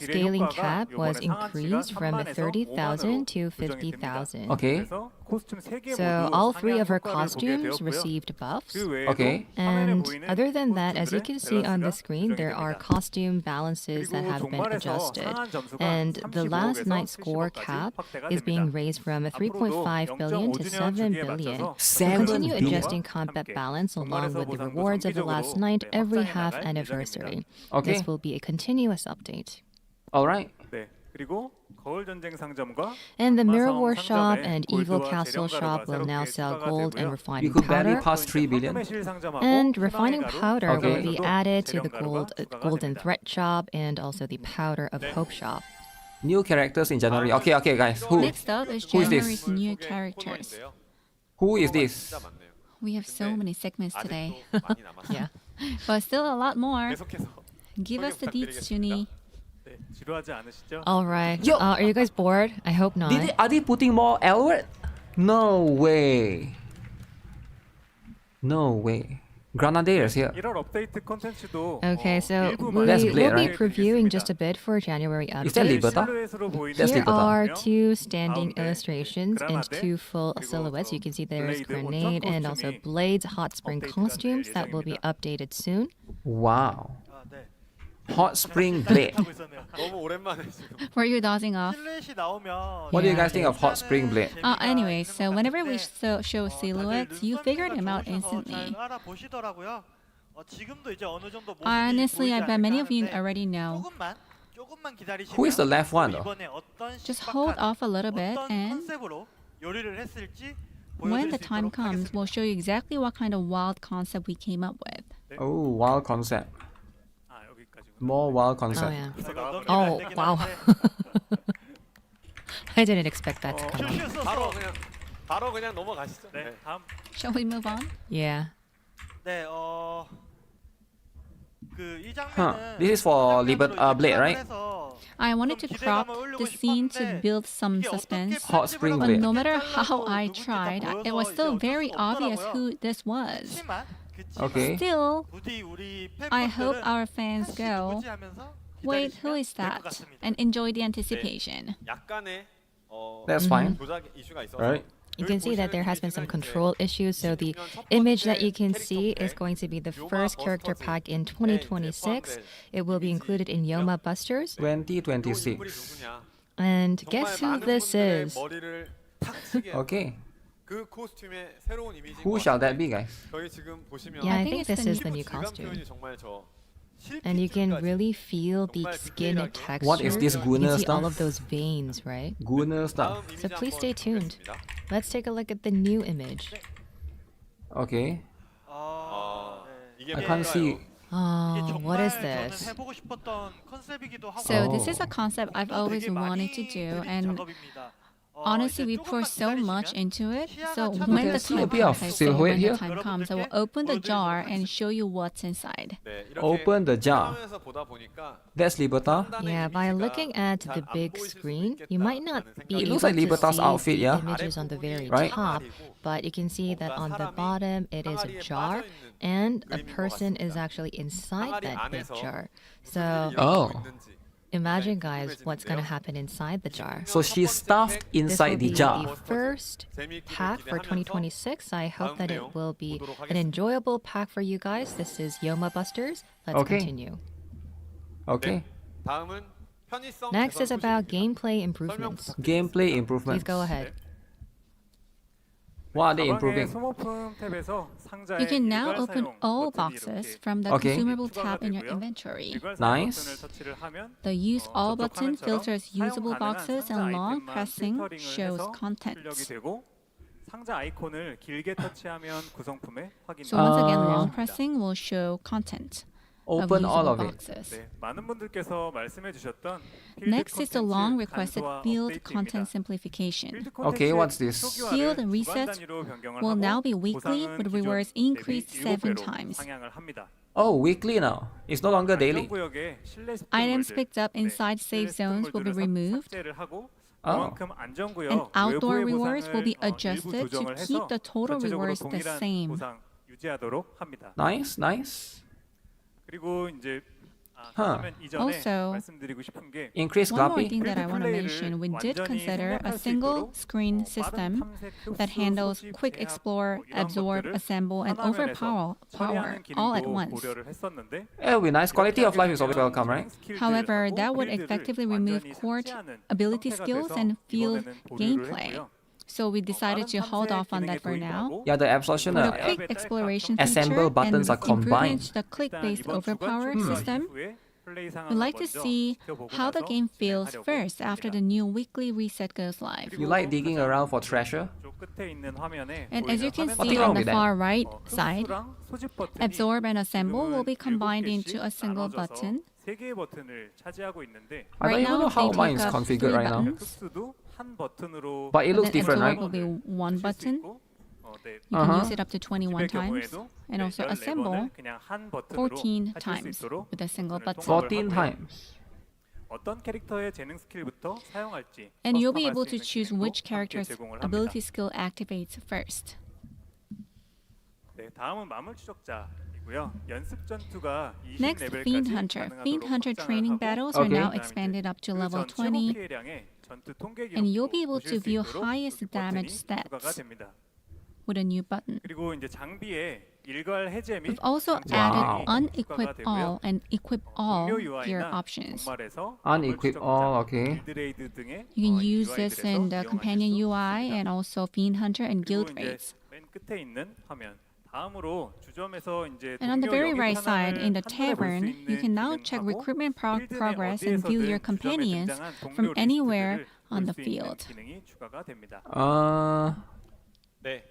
scaling cap was increased from 30,000 to 50,000. Okay. So all 3 of her costumes received buffs. Okay. And other than that, as you can see on the screen, there are costume balances that have been adjusted. And the last night's score cap is being raised from 3.5 billion to 7 billion. We'll 7 continue billion? adjusting combat balance along with the rewards of the last night every half anniversary. Okay. This will be a continuous update. All right. 네. 그리고 거울 전쟁 상점과 And the Mirror 마성 War shop 상점에 and Evil 골드와 Castle 재련가루가 shop will now 새롭게 sell 추가가 gold and 되고요. We refining could barely powder. pass 3 billion. 판매실 상점하고 And refining 희망의 가루, powder will Okay. be 여기에서도 added to the 재련가루가 golden 추가가 threat 됩니다. shop and also the powder of hope shop. New characters in January. Okay, guys. Who? Next up is Who is this? January's new characters. Who is this? 진짜 많네요. We have so many segments today, 아직도 많이 남았어요. Yeah. but still a lot more. 계속해서 Give us the deets, 부탁드리겠습니다. Junie. 네, 지루하지 않으시죠? All right. Yo. Are you guys bored? I hope not. Are they putting more Elwood? No way. No way. Grenadiers here. 1월 업데이트 콘텐츠도 Okay, so 일부만 That's we Blade, will be right? previewing just a bit for January Is that updates. Liberta? 실루엣으로 보이는 That's Here Liberta. are two standing 가운데 illustrations and 그라나데, two full 그리고 silhouettes. You can see there's 블레이드 Grenade 온천 and also 코스튬이 Blade's hot spring 업데이트가 costumes 될 that will be 예정입니다. updated soon. Wow. 아, 네. Hot Spring Blade. 하고 있었네요. 너무 오랜만에 지금. Were you dozing off? 실루엣이 나오면 What do you Yeah. guys think of Hot Spring Blade? Anyway, so whenever we show silhouettes, you figure them out instantly. 알아보시더라고요. 지금도 이제 어느 정도 모습이 Honestly, I 보이지 bet many of you 않을까 already know. 조금만 기다리시면 Who is the left one, though? 이번에 어떤 Just hold 신박한 off a little bit, 어떤 and 컨셉으로 요리를 했을지 when 보여드릴 the 수 time 있도록 comes, 하겠습니다. we'll show you exactly what kind of wild concept we came up with. Oh, wild concept. 아, 여기까지구나. More wild Oh concept. yeah. 제가 넘기면 Oh, 안 되긴 wow. 한데 I didn't expect that to come up. 실수 바로 썼어. 그냥 넘어가시죠. 네, 네. 다음 Shall we move on? Yeah. 네, 이 Huh. 장면은 This is for Blade, right? I wanted to crop the scene to build some suspense, Hot Spring but Blade. no matter how I tried, it was still very obvious who this was. Okay. Still, 부디 우리 I hope 팬분들은 our fans 다시 go, 보지 하면서 wait, who 기다리시면 is 될것 that? 같습니다. And enjoy the anticipation. 약간의 That's fine. 조작 이슈가 있어서 Right. You can see that there has been some control issues, so the image that you can see is going to be the first character pack in 2026. It will be included in Yoma Busters. 2026. And guess who this is? 머리를 탁 치게 Okay. 그 코스튬의 새로운 이미지. Who shall that be, guys? 저희 지금 보시면 Yeah, I I think think it's this the is the new new 질감 costume. 표현이 정말 저 And you can 실핏줄까지 really feel the skin texture. What is this You Gunner can see all stuff? of those veins, right? Gunner stuff. 다음 So 이미지 please 한번 stay tuned. 보겠습니다. Let's take a look at the new image. Okay. 이게 I can't see. Oh, what is 저는 this? 해보고 싶었던 컨셉이기도 하고 So this is Oh. a concept I've always 되게 wanted to 많이 do, 드린 and 작업입니다. honestly, we 이제 pour so 조금만 much 기다리시면 into it. So 시야가 when the can see a time bit of comes, I say silhouette when the here. time comes, I will open the jar and show you what's inside. 네, 이렇게 Open the jar. 화면에서 보다 보니까 That's Liberta. 판단의 Yeah, by 이미지가 looking at 잘 the 안 big 보이실 수도 screen, you might not 있겠다라는 be It able looks like to Liberta's see outfit, the yeah? images on the very Right? top, but you can see that on the bottom it is a jar, and a person is actually inside that big jar. So Oh. imagine, guys, what's gonna happen inside the jar. So she's stuffed This will inside be the jar. the first pack for 2026. I hope that it will be an enjoyable pack for you guys. This is Yoma Busters. Let's Okay. continue. Okay. 다음은 편의성 Next 개선 is about 소식입니다. gameplay improvements. Gameplay Please improvements. go ahead. What are they 가방의 improving? 소모품 탭에서 상자에 You can now 일괄 open 사용 all 버튼이 boxes 이렇게 from the Okay. consumable 추가가 tab in your 되고요. inventory. 일괄 사용 Nice. 버튼을 터치를 하면 The use all 저쪽 button 화면처럼 filters 사용 usable 가능한 boxes 상자 and long 아이템만 pressing 필터링을 shows 해서 content. 출력이 되고 상자 아이콘을 길게 터치하면 구성품의 확인. So once again, Uh, long pressing will show content of Open all usable of it. boxes. 네, 많은 분들께서 말씀해 주셨던 필드 Next is the long 콘텐츠 requested 간소화 field 업데이트입니다. content simplification. 필드 Okay, 콘텐츠의 what's this? 초기화를 Field 주간 resets 단위로 변경을 will 하고 now be weekly 보상은 with 기존 rewards 대비 increased 7 7배로 times. 상향을 합니다. Oh, weekly now. It's no longer daily. 안전구역의 실내 Items 습득물들, picked up 네, inside 실내 save zones will be 습득물들을 removed, 삭제를 하고 Oh. 그만큼 안전구역 and outdoor 외부의 rewards will be 보상을 일부 adjusted to 조정을 keep 해서 the total 전체적으로 rewards the 동일한 same. 보상 유지하도록 합니다. Nice, nice. 그리고 이제 Huh. 그러면 이전에 Also, 말씀드리고 싶은 게 Increase One more copy. thing that I want to mention, we did consider a single screen system that handles quick explore, absorb, assemble, and overpower all at once. It will be nice. Quality of life is always welcome, right? However, that would effectively remove core ability skills and field gameplay. So we decided to hold off on that for now. Yeah, the absorption. For the quick exploration Assemble feature buttons and are combined. improvement to the click-based overpower system, we'd like to see how the game feels first after the new weekly reset goes live. You like digging around for treasure? And as you can Nothing see wrong on the with that. far right side, absorb and assemble will be combined into a single button. 세 개의 버튼을 차지하고 있는데 I don't Right even now, know how they mine take is up 3 configured right now. buttons. 흡수도 한 버튼으로 But it But looks then different, absorb right? will be one 수 button. 있고, 네, You can Uh-huh. use it up to 21 times. 경우에도 And also 14번을 assemble 그냥 한 버튼으로 14 하실 수 times 있도록 with a single 버튼을 button. 통합을 14 하고요. times. 어떤 캐릭터의 재능 스킬부터 사용할지 And you'll 커스텀할 be able 수 to 있는 choose 기능도 which 함께 character's 제공을 합니다. ability skill activates first. 네, 다음은 마물 추적자이고요. 연습 전투가 Next, 20레벨까지 Fiend Hunter. Fiend Hunter training battles are now expanded up to level 20, and you'll be able to view highest damage stats with a new button. 그리고 이제 장비에 일괄 해제 및 We've also added unequip all and equip all gear options. Unequip all, okay. You can use this in the companion UI and also Fiend Hunter and guild raids. 맨 끝에 있는 화면. 다음으로 주점에서 이제 And on the very right 동료 side, in the 연합 판별해 볼수 tavern, you 있는 can now check 기능하고 recruitment 필드 내 progress and view your 어디에서든 companions 주점에 등장한 from 동료 anywhere 리스트들을 on the 볼 수 있는 field. 기능이 추가가 됩니다. 네.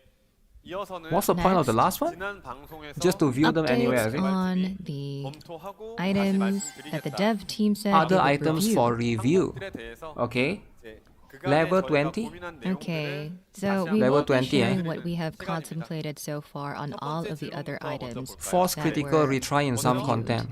이어서는 What's the point of the last one? 지난 방송에서 Just to view them anywhere, is Updates it? on the 검토하고 다시 items that the 말씀드리겠다. dev team said Other they would items review. for review. 항목들에 대해서 Okay. 이제 그간에 Level 저희가 20? 고민한 Okay, 내용들을 so 다시 we 한번 will be 20, sharing eh? what we have 시간입니다. contemplated so far on all of the other items. Force that critical were retry in some reviewed. content.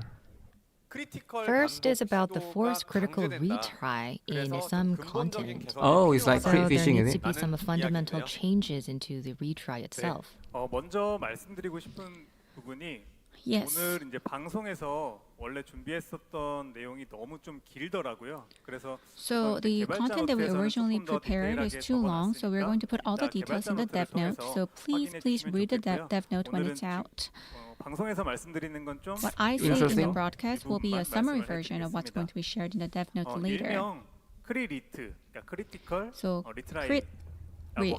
크리티컬 First is about the 감독 force 시도가 critical 강제된다. retry in 그래서 some 근본적인 content. 개선이 Oh, it's like So crit there fishing, is needs to it? be some 라는 fundamental 이야기인데요. changes into the retry itself. 먼저 말씀드리고 싶은 부분이 Yes. 오늘 이제 방송에서 원래 준비했었던 내용이 너무 좀 길더라고요. 그래서 So the content that we originally prepared is too long, so we're going to put all the details in the dev note. So please read the dev note when it's out. 방송에서 말씀드리는 건 좀 What I say in the Interesting. broadcast will be a summary version of what's going to be shared in the dev note later. 일명 크리리트, 그러니까 크리티컬 So 리트라이라고 crit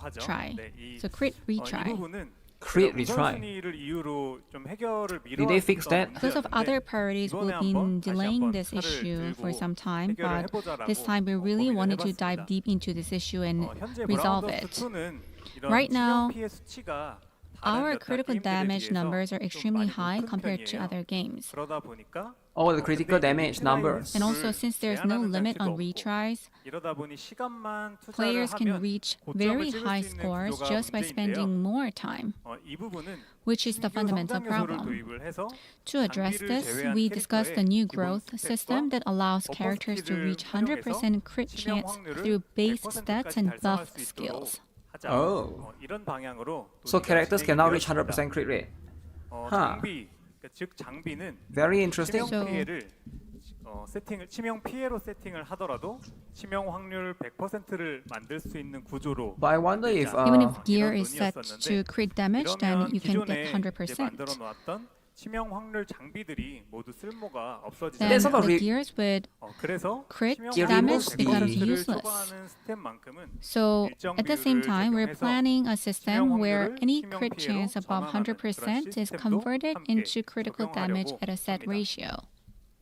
하죠. retry. 네, 이 So crit 이 retry. 부분은 Crit retry. 우선순위를 이유로 좀 해결을 Did they fix that? Because of other priorities, we've been delaying this issue for some time, but this time we really wanted to dive deep into this issue and resolve it. Right now, our critical damage numbers are extremely high compared to other games. 그러다 보니까 Oh, the critical damage numbers. And also, since there's no limit on retries, 이러다 보니 시간만 투자를 players can 하면 reach 고점을 very 찍을 high 수 있는 scores 구조가 just by 문제인데요. spending more time, 이 부분은 which is the 신규 fundamental 성장 요소를 problem. 도입을 해서 To address this, we discussed a new growth system that allows characters to reach 100% crit chance through base stats and buff skills. 하자. Oh. 이런 방향으로 So characters can now reach 100% crit rate. 장비, 그러니까 즉 장비는 Very interesting. 치명 피해를 치명 피해로 세팅을 하더라도 치명 확률 100%를 만들 수 있는 구조로. But I wonder if Even if gear is set to crit damage, then 이러면 you can 기존에 get 이제 100%. 만들어 놓았던 치명 확률 장비들이 모두 쓸모가 없어지죠. Then sort of the re- gears with 그래서 crit 치명 damage removes becomes the- useless. 초과하는 스텝만큼은 So at the same time, we're planning a system where any 치명 crit 피해로 chance above 전환하는 100% is 그런 converted 시스템도 into critical 함께 damage 적용하려고 at a set 합니다. ratio.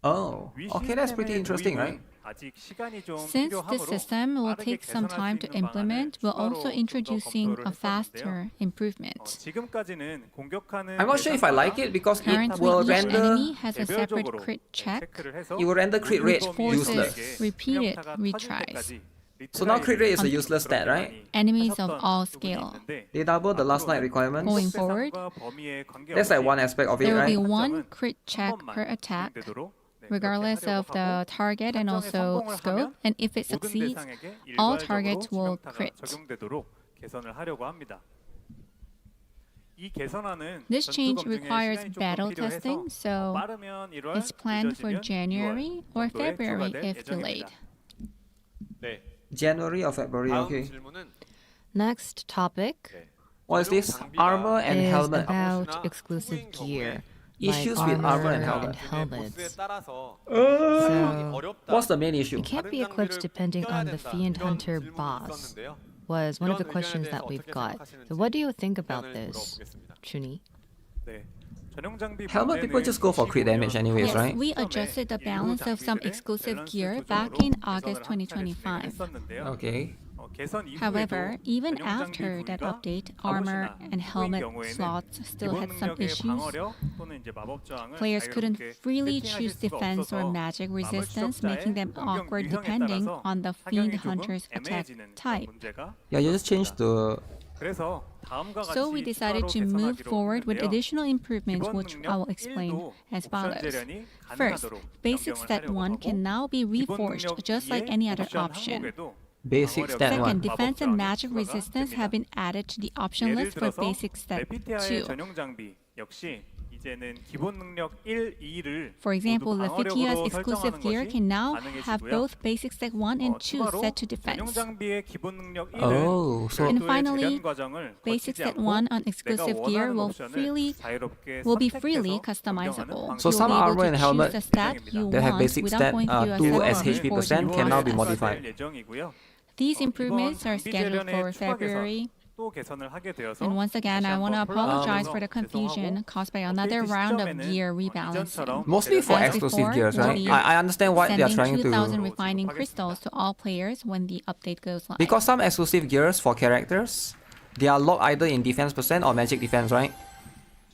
oh, 위 okay, that's pretty 시스템의 interesting, right? 도입은 아직 시간이 좀 Since this 필요하므로 system will 빠르게 take some 개선할 time 수 to 있는 방안을 implement, we're 추가로 also 좀더 introducing 검토를 a faster 했었는데요. improvement. 지금까지는 공격하는 I'm not sure if I like it because it Currently, will each render enemy has a separate 개별적으로 crit check, 체크를 해서 it will render crit rate forces useless. repeated 치명타가 터질 retries. 때까지 So now crit rate is a 리트라이를 useless stat, right? Enemies of 하셨던 all 부분이 scale. 있는데 They double the last night requirements. Going forward, That's like one aspect of it, there will be right? one crit check per attack, regardless of the target and also scope, and if it succeeds, all targets will crit. This change requires battle testing, so it's planned for January or February if delayed. 네. January or February, 다음 okay. 질문은 Next topic What is this? Armor and is helmet. about exclusive gear, like Issues with armor and helmet. helmets. 따라서 So What's the main issue? it can't be equipped depending on the Fiend Hunter boss, was one of the questions that we've got. So what do you think about this, Chuni? Helmet people just go for crit damage anyways, Yes, right? we adjusted the balance of some exclusive gear back in August 2025. Okay. However, even after that update, armor and helmet slots still had some issues. Players couldn't freely choose defense or magic resistance, making them awkward depending on the Fiend Hunter's attack type. Yeah, you just change the... So we decided to move forward with additional improvements, which I will explain as follows. First, basic stat 1 can now be reforged just like any other option. Basic stat Second, 1. defense and magic resistance have been added to the option 예를 list for 들어서 basic stat 레피티아의 2. 전용 장비 역시 이제는 기본 능력 1, 2를 For example, Lefitia's 방어력으로 exclusive 설정하는 gear 것이 can now have 가능해지고요. both basic stat 1 and 2 추가로 set to 전용 defense. 장비의 기본 능력 1은 Oh, so And 별도의 finally, 재련 과정을 basic 거치지 set 않고 1 on 내가 exclusive 원하는 gear 옵션을 자유롭게 will be 선택해서 freely 변경하는 customizable. 방식입니다. So some You'll be able armor and to helmet choose the stat you that have want basic without stat going through a 2 separate SHP board percent can now be process. modified. 예정이고요. These improvements are 이번 scheduled for 장비 재련의 추가 February. 또 개선을 하게 되어서 And once again, I want to apologize for the 죄송하고 confusion caused by another round of gear rebalancing. Mostly for As exclusive before, gears, right? we'll be I understand why they are Sending trying 2,000 to... refining crystals to all players when the update goes live. Because some exclusive gears for characters, they are locked either in defense percent or magic defense, right?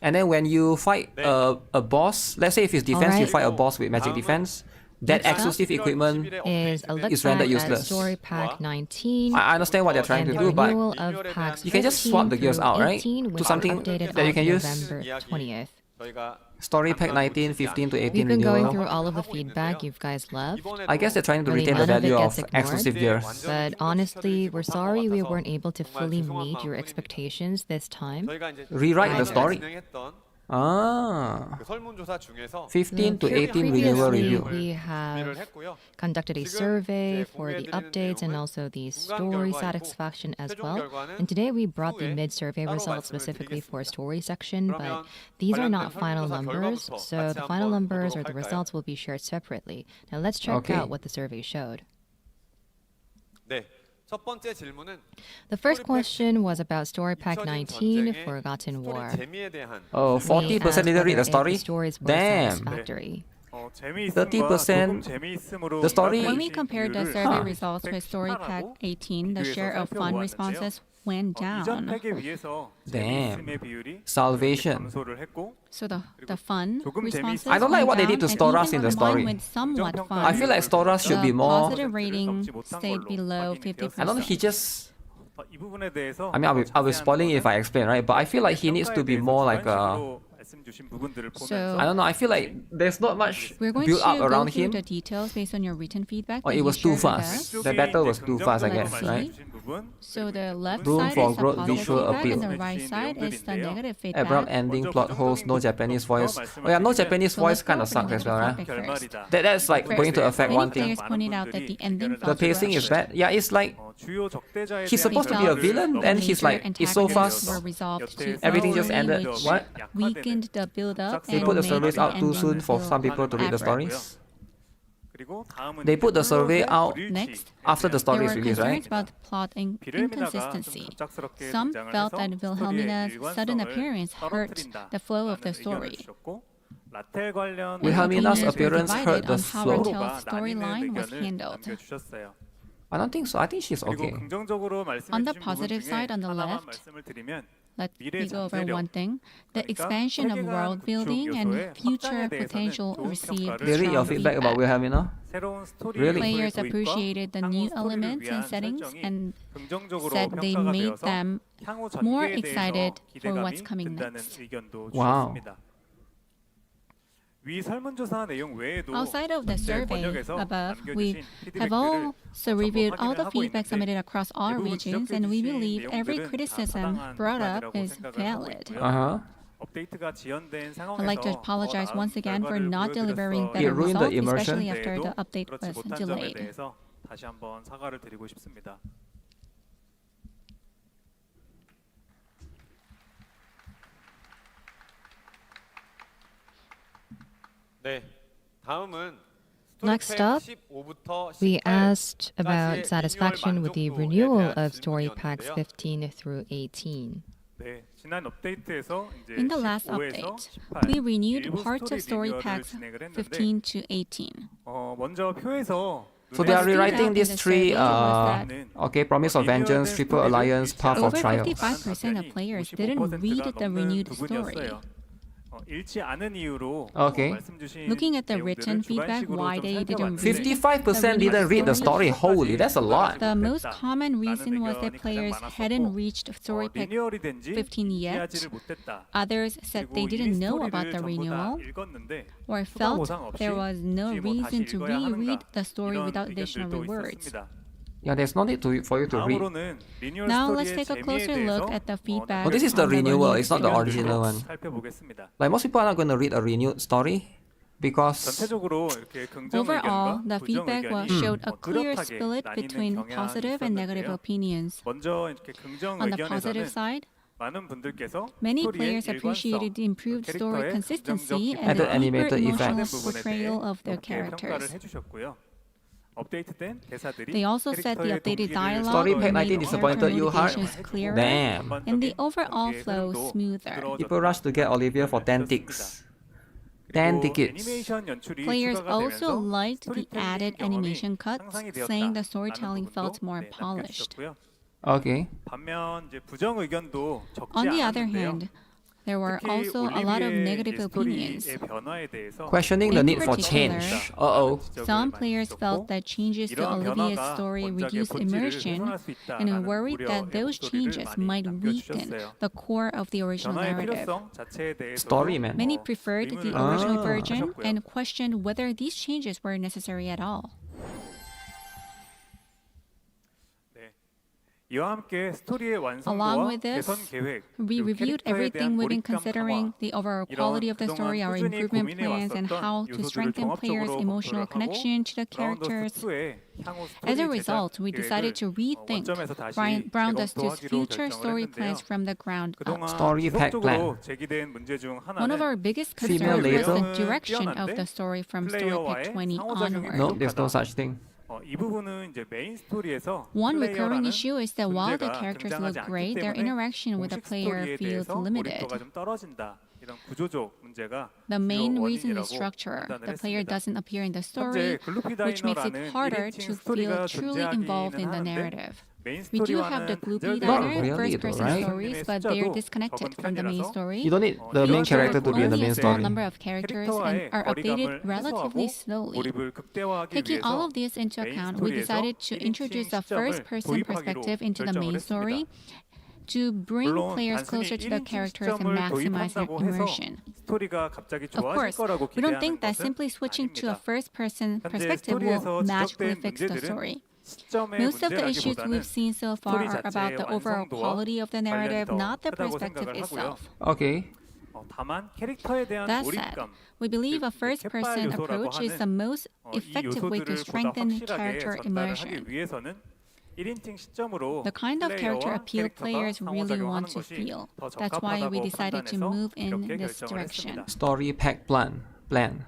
And then when you fight a boss, let's say if it's defense, you Alright. fight a boss with magic defense, that Next up exclusive equipment Is a look is back rendered at useless. Story Pack 19 I understand what they're trying and to the do, but renewal of packs you can just 15 swap the gears through out, right? 18, To which something was updated that you on can use. November 20th. 저희가 Story pack 19, 15 to 18 We've been going through renewal. all of the feedback you guys left. I guess they're trying to Really, retain the none of it value gets of ignored. exclusive gears. But honestly, we're sorry we weren't able to fully meet your expectations this time. 저희가 이제 Rewrite the story. 진행했던 Ah, 그 설문조사 중에서 15 to 18 renewal Previously, review. we 준비를 have 했고요. conducted a survey for the updates and also the story satisfaction as well. And today we brought the mid-survey results specifically for story section, but these are not final numbers, so the final numbers or the results will be shared separately. Now let's check Okay. out what the survey showed. 네. 첫 번째 질문은 The first question was about Story Pack 19, Forgotten War. 스토리 재미에 대한 Oh, We 40% asked didn't read the whether story? the stories were Damn. satisfactory. 30% the story- When we compared the survey results with Story Pack 18, the share of fun responses went 이전 down. 팩에 비해서 Damn. 재미있음의 비율이 Salvation. 감소를 했고 So the fun 조금 responses I don't like what they went did to down, Storas and in the even story. combined with somewhat fun, I feel like Storas should be the more... positive rating stayed below 50%. I don't know, he just... 이 부분에 대해서 I mean, I'll be spoiling it if I explain, right? But I feel like he needs to be more like a... 말씀 주신 부분들을 So- 보면서 I don't know, I feel like there's not much We're going build to up go around through him. the details based on your written feedback. Or that it you was too shared with fast. us. The battle was too fast, I guess, Let's right? 부분, So the left Room side for is the growth, positive visual feedback, appeal. and the right side is the negative feedback. Abrupt ending, plot holes, no Japanese voice. Oh yeah, no Japanese So voice let's kind go of for the sucks as well, right? negative topic first. That's like going to affect Many one thing. players pointed out that the ending The felt pacing is bad. rushed. Yeah, it's like 주요 적대자에 he's supposed to be a villain, and he's like, it's so fast. Were resolved too Everything just slowly, ended. which What? weakened the build-up They and put the made surveys out too ending soon for feel some people to read the average. stories. 그리고 다음은 They put the survey out Next, after the story there is were released, concerns right? about plot inconsistency. Some felt that Wilhelmina's sudden appearance hurt the flow of the story. Wilhelmina's Opinions were appearance hurt divided the on how flow. Raquel's storyline was handled. I don't think so. I think she's okay. On the positive side, on the left, let me go over one thing. The expansion of world building and future potential received They read your strong feedback about Wilhelmina? Really? Players appreciated the new elements and settings and said they made them more excited for what's coming next. Wow. Outside of the survey above, we have also reviewed all the feedback submitted across all regions, and we believe every criticism brought up is valid. Uh-huh. I'd like to apologize once again for not delivering It better ruined the results, immersion. especially after the update was delayed. 다시 한번 사과를 드리고 싶습니다. 네. 다음은 Next up, we asked about satisfaction with the renewal of Story Packs 15 through 18. 네, 지난 업데이트에서 이제 In the last 15에서 update, 18 we renewed 일부 parts of story 리뉴얼을 packs 진행을 했는데, 15 to 18. 먼저 표에서 So they are What stood rewriting out these in the three, survey was that okay, Promise of Vengeance, Triple Alliance, Path of over Trials. 55% of players didn't read the renewed story. 읽지 않은 이유로 Okay. 말씀 주신 Looking at the 내용들을 written feedback, 주관식으로 why 좀 they didn't 살펴봤는데, read 55% didn't read the story. Holy, that's a lot. The most common reason was that players hadn't reached story pack 리뉴얼이 된지 15 yet. 이해하지를 못했다. Others said they didn't know about the renewal 읽었는데 or felt there was no reason to reread the story without dictionary words. Yeah, there's no need for you to read. 다음으로는 리뉴얼 Now 스토리의 let's take a 재미에 closer 대해서 look at the feedback. Oh, this is the on the renewal, renewed it's not the story. original one. 살펴보겠습니다. Like most people are not going to read a renewed story because 전체적으로 이렇게 긍정 Overall, 의견과 the 부정 feedback 의견이 showed a clear 뚜렷하게 split 나뉘는 between 경향이 positive and negative 있었는데요. opinions. 먼저 이렇게 긍정 On the positive 의견에서는 side, 많은 분들께서 many 스토리의 players appreciated the improved story 캐릭터의 consistency 긍정적 and the Added animated hyper-emotional effects. portrayal of their 높게 평가를 characters. 해주셨고요. 업데이트된 대사들이 They also said the 캐릭터의 updated 동기를 dialogue Story made pack 19 character disappointed you hard? motivations clearer, damn. and the overall flow smoother. People rush to get Olivia for 10 ticks. 10 tickets. Players also liked the added animation cuts, saying the storytelling felt more polished. Okay. 반면 이제 부정 의견도 적지 On the other 않은데요. hand, there were 특히 also a lot of 올리비의 negative 이제 opinions. 스토리의 변화에 대해서 Questioning the In need for particular, change. Uh-oh. Some players felt that changes to 이러한 Olivia's 변화가 story 원작의 reduced 본질을 immersion 훼손할 수 and 있다라는 worried that 우려의 those 목소리를 changes 많이 might weaken 남겨주셨어요. the core of the original 변화의 narrative. 필요성 자체에 대해서 Story, man. Many preferred the 의문을 original Ah. version 하셨고요. and questioned whether these changes were necessary at all. 이와 함께 스토리의 Along 완성도와 with this, 개선 계획, We 그리고 reviewed 캐릭터에 everything 대한 within 몰입감 considering 강화, the overall 이런 quality of the 그동안 story, our 꾸준히 improvement 고민해 plans, and 왔었던 how to 요소들을 strengthen players' 종합적으로 emotional 검토를 하고 connection to the characters. 브라운더스 2의 향후 As a 스토리 result, we 제작 decided to 계획을 rethink 원점에서 다시 Brown Dusty's 재검토하기로 future 결정을 story 했는데요. plans from the ground up. 그동안 Story pack 지속적으로 제기된 문제 중 One of our 하나는 biggest Female concerns was the label? direction of the story from Story Pack 20 onward. No, there's no such thing. 이 부분은 이제 메인 스토리에서 One recurring 플레이어라는 issue is that while the 존재가 characters 등장하지 look 않기 great, their 때문에 interaction with the 공식 player 스토리에 feels 대해서 limited. 몰입도가 좀 떨어진다. 이런 구조적 문제가 The main 주요 reason is 원인이라고 structure. 판단을 The player 했습니다. doesn't appear in the 현재 story, 글루피 which makes it 다이너라는 harder 1인칭 to feel 스토리가 truly involved in the 존재하기는 하는데 narrative. 메인 We do have the 스토리와는 Gloopy Not Diner really, first-person though, right? stories, but they're disconnected from the main story. You don't need the We main also character work to be in the only main a small story. number of characters and 캐릭터와의 are updated 거리감을 relatively 해소하고 slowly. 몰입을 극대화하기 Taking 위해서 all of this into 메인 account, we 스토리에서 decided to 1인칭 introduce a 시점을 first-person 도입하기로 perspective into the main 결정을 story 했습니다. to bring 물론 players 단순히 closer to the 1인칭 characters and 시점을 maximize their 도입한다고 해서 immersion. 스토리가 갑자기 Of 좋아질 course, 거라고 we don't 기대하는 think that 것은 simply switching to a 아닙니다. first-person 현재 perspective 스토리에서 will magically 지적된 fix the 문제들은 story. 시점의 Most of the issues 문제라기보다는 we've seen so far 스토리 are about the 자체의 overall 완성도와 quality of the narrative, 관련이 더 not the 크다고 perspective 생각을 하고요. itself. Okay. 다만 캐릭터에 대한 That said, 몰입감, we believe a 즉 first-person 캣발 요소라고 approach is the 하는 most 이 effective way to 요소들을 보다 strengthen 확실하게 character 전달을 immersion. 하기 위해서는 1인칭 시점으로 The kind of character 플레이어와 appeal 캐릭터가 players really 상호작용하는 want to 것이 feel. 더 That's why we 적합하다고 decided to 판단해서 move in 이렇게 this 결정을 direction. 했습니다. Story pack plan.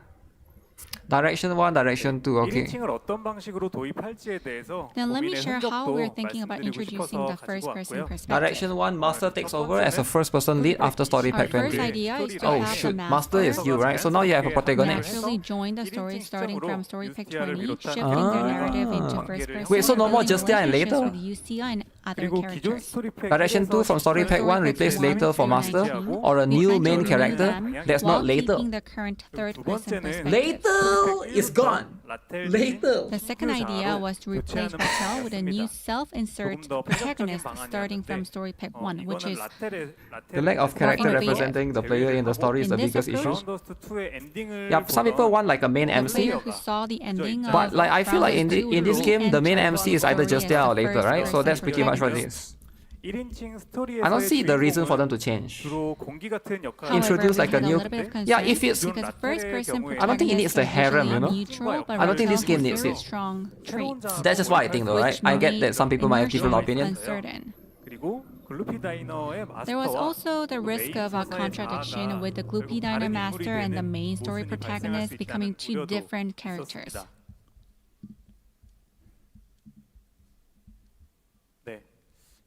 Direction 1, Direction 2. Okay. 1인칭을 어떤 방식으로 도입할지에 대해서 Then let me 고민의 share how 흔적도 we're thinking about 말씀드리고 introducing 싶어서 the 가지고 first-person 왔고요. perspective. Direction 1, Master takes over as a first-person lead after Story Our pack first 20. idea is to Oh have the shoot, Master is you, right? So now you have a protagonist. naturally join the story starting from Story Pack 20, shifting Ah. their narrative into first person. Wait, so no more building Justia and relationships later? with Yucia and other 그리고 기존 characters. 스토리 팩 Direction 2 from Story pack 1 replace later for Master, or a We new plan to main renew character them that's while not later. keeping the current third 두 person 번째는 perspective. Later is gone. Later. The second idea was to replace Batel with a new self-insert 조금 더 protagonist 방안이었는데, starting from Story Pack 1, which is The lack of character innovative. representing the player in the story is the In this biggest issue. approach, Yeah, some people want like a main the MC. player who saw the ending But like I feel like in this game the main enter MC is either story Justia as or the later, right? So first-person that's pretty much what it protagonist. is. I don't see the reason for them to change. However, Introduce like we a had new- little bit of concern Yeah, if it's- because first-person I don't think it needs the harem, you know? neutral, but I don't think this game Raquel has needs very it. strong traits, That's just what I think though, right? which I get made that some people might have different immersion opinions. uncertain. 그리고 글루피 다이너의 There was 마스터와 also the risk of a 메인 서사의 contradiction 자아가 with the Gloopy 결국 Diner 다른 Master 인물이 and the 되는 main story 모순이 발생할 protagonist 수 becoming 있다는 two 우려도 different characters. 있었습니다. 네,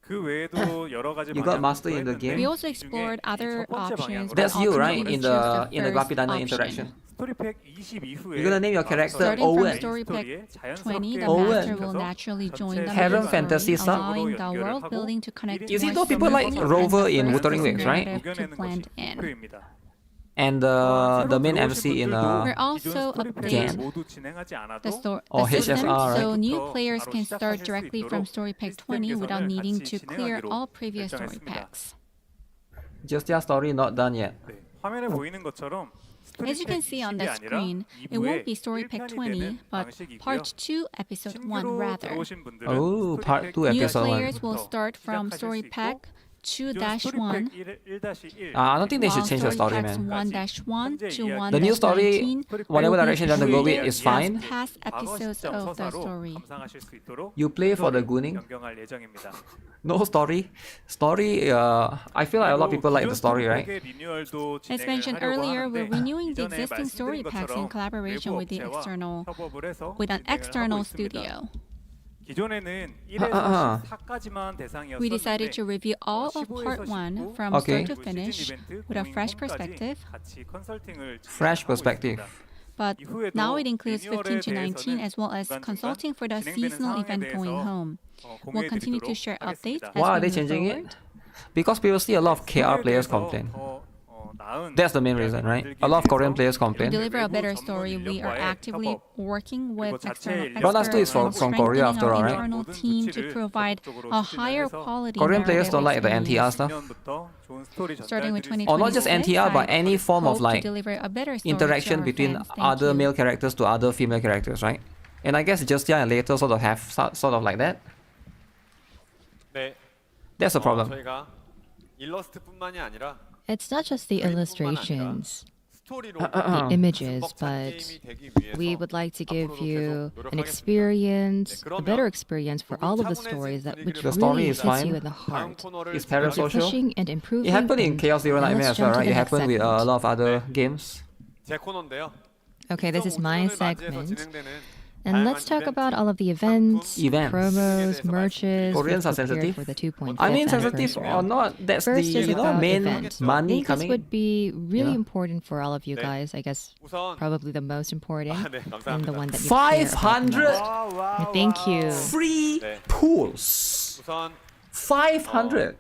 그 외에도 여러 가지 You got 방향도 master in the 했는데 game? We also 이 explored 중에 other 첫 번째 options, 방향으로 That's you, right? ultimately In chose the the Guppy first Diner option. interaction. 스토리 팩 20 이후에 You're gonna name your character Starting Owen. from Story Pack 20, the Owen. master will naturally join the Harem main Fantasia story, style? allowing the world building to connect You see, more though people like smoothly Rover and the in first Wuthering person Waves, right? narrative to blend in. And the main MC in We're also updating the Or system, HSR, right? so new players can start directly from Story Pack 20 without needing to clear all previous story packs. Justia story not done yet. 화면에 보이는 것처럼 As you can see on the screen, it won't be Story Pack 20, but Part 2, Episode 1 rather. Oh, Part 2, New Episode 1. players will start from Story Pack 2-1. I don't think they should change the story, Packs man. 1-1 to 1-19. The new story, whatever direction you want to go with, is fine. Past episodes of the story. You play for the gooning. No story. Story, I feel like a lot of people like the story, right? As mentioned earlier, we're renewing the existing story packs in collaboration with an external studio. We decided to review all of Part 1 from start to finish with a fresh perspective. Fresh perspective. But now it includes 15 to 19 as well as consulting for the seasonal event Going Home. We'll continue to share updates as Why are we they move changing forward. it? Because previously a lot of KR players complain. That's the main reason, right? A lot of Korean players To complain. deliver a better story, we are actively working with external Frontline 2 is experts from and Korea strengthening after all, our right? internal team to provide a higher quality Korean players don't like narrative the NTR experience. stuff. Starting with 2026, Or not just NTR, but any form of hope to like deliver a better story to interaction our between fans. Thank other you. male characters to other female characters, right? And I guess Justia and later sort of have sort of like that. 네. That's the problem. 저희가 일러스트뿐만이 아니라 It's not just the illustrations, 스토리로 the images, but 게임이 되기 we 위해서 would like to give 앞으로도 you 계속 an 노력하겠습니다. experience, a better 그러면 experience for all of the stories that which The story really is hits you fine. in the 다음 heart. 코너를 It's You're parasocial. pushing and improving. It happened in and Chaos Zero let's Nightmare as jump well, to right? the It next happened with a segment. lot of other games. 제 코너인데요. Okay, this is my 2025년을 맞이해서 segment. 진행되는 And let's talk about all of the events, Events. promos, merches Koreans are we've prepared sensitive. for the 2.5 I mean, sensitive anniversary. or not, that's the First is about main event. I money think this coming. would be really Yeah. important for all of you 네. guys. I guess 우선 probably the most important 네, and the 감사합니다. one that you care about the 500 most. Thank you. free 네. pools. 우선 500.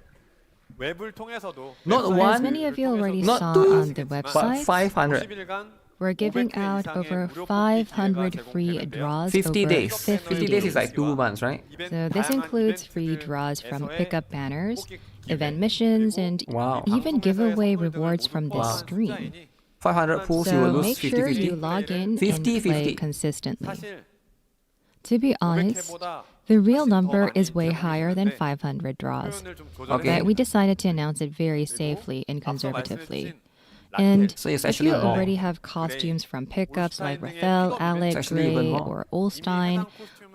웹을 통해서도 Not As one, many of you already not saw two, on the but website, 500. 50일간 we're giving out over 500 free draws 50 over days. 50 days is days. like 2 months, right? So this includes free draws from pickup banners, event missions, and Wow. even giveaway rewards from this Wow. stream. 500 pools, you will So lose make 50 sure 50. you log in 50, and play 50. consistently. 사실 To be honest, 500회보다 the real number is way higher than 500 draws. 표현을 좀 Okay. But we decided to announce it very safely and conservatively. And So it's if actually you more. already have costumes from pickups like Rathel, Alec, It's actually even Gray, more. or Ulstein,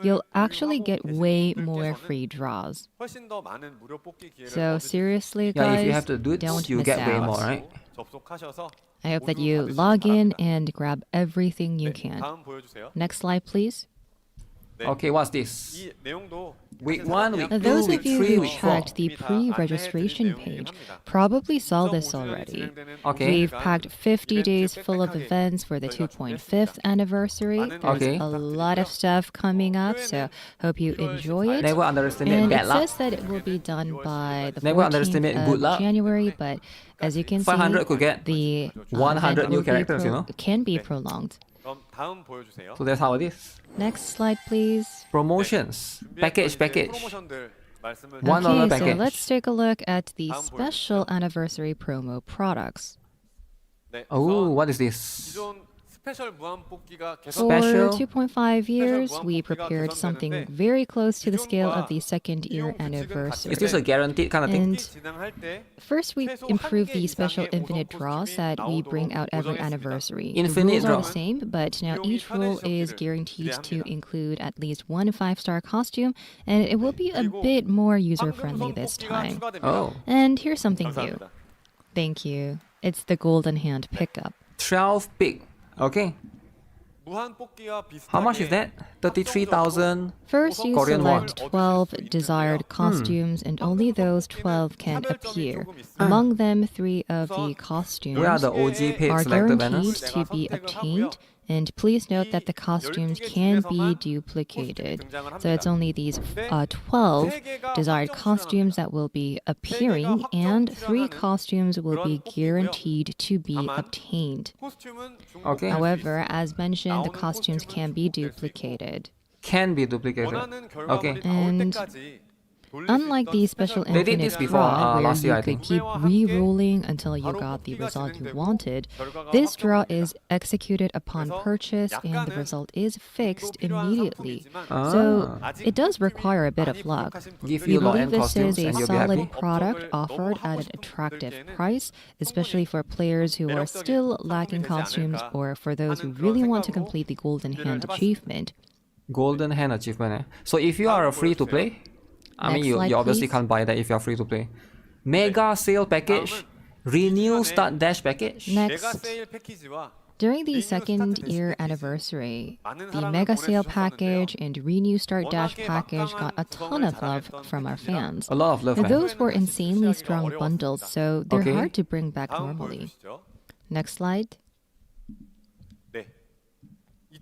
you'll actually get way more free draws. 훨씬 더 많은 무료 뽑기 기회를 So seriously, Yeah, if you guys, have to do it, don't you miss get way out. more, right? 접속하셔서 I hope that you log in and grab everything you 네, can. 다음 보여주세요. Next slide, please. 네. Okay, what's this? 이 내용도 Week 1, week 2, Those week of you 3, who week 4. checked the pre-registration page probably saw this already. Okay. We've packed 50 days full of events for the 2.5th anniversary. Okay. There's a lot of stuff coming up, so hope you enjoy it. Never underestimate And bad it luck. says that it will be done by the Never underestimate 14th good of luck. January, but as you can see, 500 could get the 100 event new will be characters, you know? can be prolonged. 그럼 다음 보여주세요. So that's how it is. Next slide, please. Promotions. Package. 프로모션들 말씀을 $1 Okay, so package. let's take a look at the 다음 special anniversary promo products. 네, Oh, 우선 what is this? 기존 스페셜 무한 뽑기가 계속 For Special. 2.5 years, 무한 we 뽑기가 prepared something 개선되는데 very close to the scale of the 기존과 second year 기존 규칙은 anniversary. Is this a guaranteed kind of thing? And 진행할 때 first, we 최소 improved 한 개 the special 이상의 infinite 오성 draws 코스튬이 that we bring 나오도록 out every 고정했습니다. anniversary. Infinite The rules are draw. the same, but now 비용이 each rule is 편해지기를 guaranteed to 기대합니다. include at least one 5-star costume, and it will be a 그리고 bit more 황금 user-friendly 우선 this 뽑기가 time. 추가됩니다. Oh. And here's something new. 감사합니다. Thank you. It's the golden hand pickup. 12 pick. Okay. 무한 뽑기와 비슷하게 How much is that? 33,000. First, you Korean won. select 12 desired costumes, and only those 12 can appear. Among them, 3 of the costumes Where are the OG paid are selected guaranteed banners? to be obtained. And please note that the costumes can be duplicated. So it's only these 12 desired costumes that will be appearing, and 3 costumes will be guaranteed to be obtained. 코스튬은 중복 Okay. However, as mentioned, the costumes can be duplicated. Can be duplicated. 원하는 Okay. 결과물이 나올 And 때까지 Unlike the special They did infinite this before, draw, where last year, you I could think. keep re-rolling until you got the result you wanted, this draw is executed upon purchase and the result is fixed immediately. So it does require a bit of luck. Give We you believe low-end this is costumes a and you'll be solid happy. product offered at an attractive price, especially for players who are still lacking costumes or for those who really want to complete the Golden Hand achievement. Golden Hand achievement. So if you are free to play, I mean, Next you slide, obviously please. can't buy that if you are free to play. Mega sale package, renew start dash package. Next, during the second year anniversary, the Mega Sale package and Renew Start Dash package got a ton of love from our fans. A lot of love, Now, man. those were insanely strong bundles, so they're Okay. hard to bring back normally. Next slide.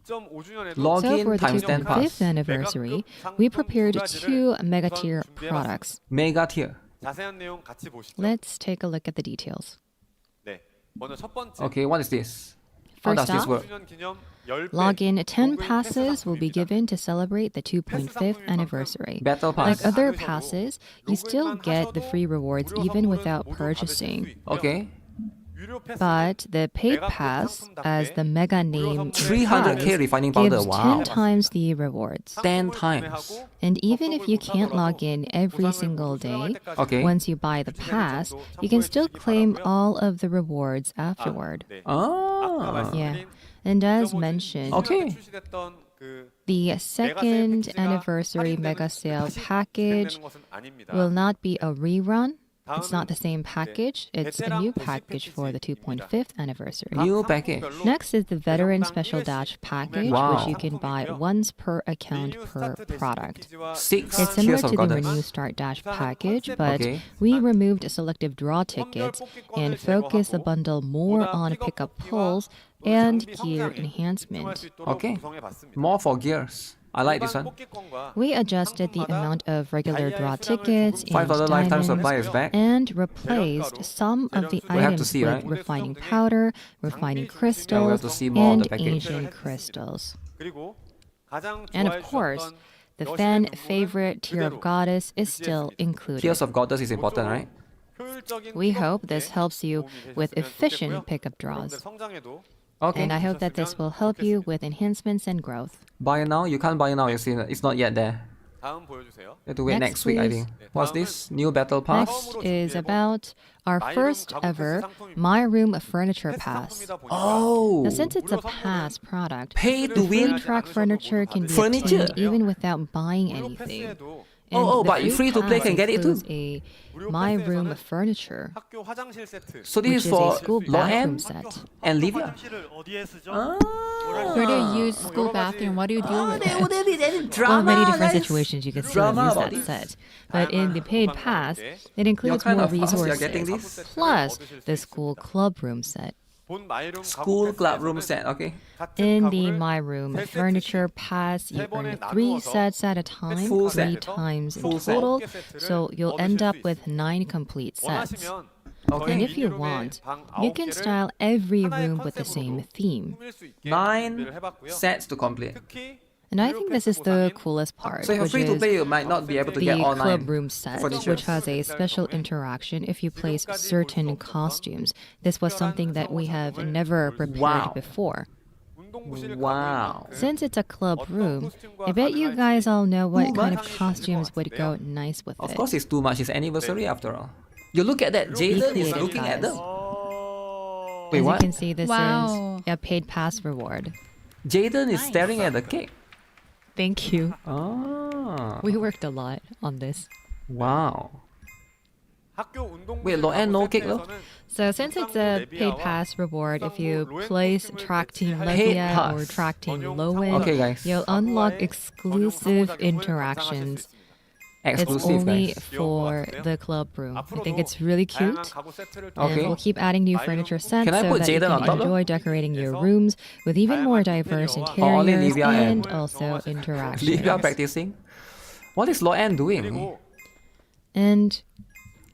So Login for the times 10 pass. 2.5th anniversary, we prepared 2 mega tier products. Mega tier. Let's take a look at the details. Okay, what is this? How does First this off, work? login 10 passes will be given to celebrate the 2.5th anniversary. Battle pass. Like other passes, you still get the free rewards even without purchasing. Okay. But the paid pass, as the mega name 300k implies, refining powder. gives Wow. 10 times the rewards. 10 times. And even if you can't log in every single day, Okay. once you buy the pass, you can still claim all of the rewards afterward. Ah. Yeah. And as mentioned, Okay. the second anniversary mega sale package will not be a rerun. It's not the same package. It's a new package for the 2.5th anniversary. New package. Next is the Veteran Special Dash package, Wow. which you can buy once per account per product. 6 It's similar Tears of to the Goddess. Renew Start Dash package, but Okay. we removed selective draw tickets and focused the bundle more on pickup pulls and gear enhancement. Okay. More for gears. I like this one. We adjusted the amount of regular draw tickets and $5 lifetime supply diamonds is back. and replaced some of the We have to items see, with right? refining powder, refining to crystals, see more of and the package. ancient crystals. And of course, the fan favorite Tear of Goddess is still included. Tears of Goddess is important, right? We hope this helps you with efficient pickup draws. Okay. And I hope that this will help you with enhancements and growth. Buy now? You can't buy now. You see, it's not yet there. You have to wait Next, next week, I please. think. What's this? New battle pass? Next is about our first ever My Room Furniture Pass. Oh! Now, since it's a pass product, Pay to the win? free track furniture can be Furniture? obtained even without buying anything. And Oh, the but you free to play pass can get it too. includes a My Room Furniture, So which this is is a for school bathroom Lohan set. and Livia. Where do you use school bathroom? What do you do with it? Well, many different situations you can still Drama use about that this. set. But in the paid pass, it includes kind more of fast, you're getting resources, this? plus the school club room set. School club room set, okay? In the My Room Furniture Pass, you earn 3 sets at a time, Full 3 set. times in Full set. total, so you'll end up with 9 complete sets. And Okay. if you want, you can style every room with the same theme. 9 sets to complete. And I think this is the coolest part, So if you're which free to is play, you might not be able to get the all 9 club room set, furniture. which has a special interaction if you place certain costumes. This was something that we have never prepared Wow. before. Wow. Since it's a club room, I bet you guys all know what Too kind of much? costumes would go nice with Of it. course, it's too much. It's anniversary after all. You look at that. Jaden is creative, looking at guys. them. Oh. Wait, As what? you can see, this Wow. is a paid pass reward. Jaden is staring at the cake. Thank you. Ah. We worked a lot on this. Wow. Wait, Loan no cake though? So since it's a paid pass reward, if you place track team Paid Livia pass. or track team Lowen, Okay, guys. you'll unlock exclusive interactions. It's Exclusive, only guys. for the club room. I think it's really cute. Okay. And we'll keep adding new furniture sets Can I so put that you Jaden can on top, though? enjoy decorating your rooms with even more diverse only interiors Livia and and also Livia interactions. practicing. What is Loan doing? And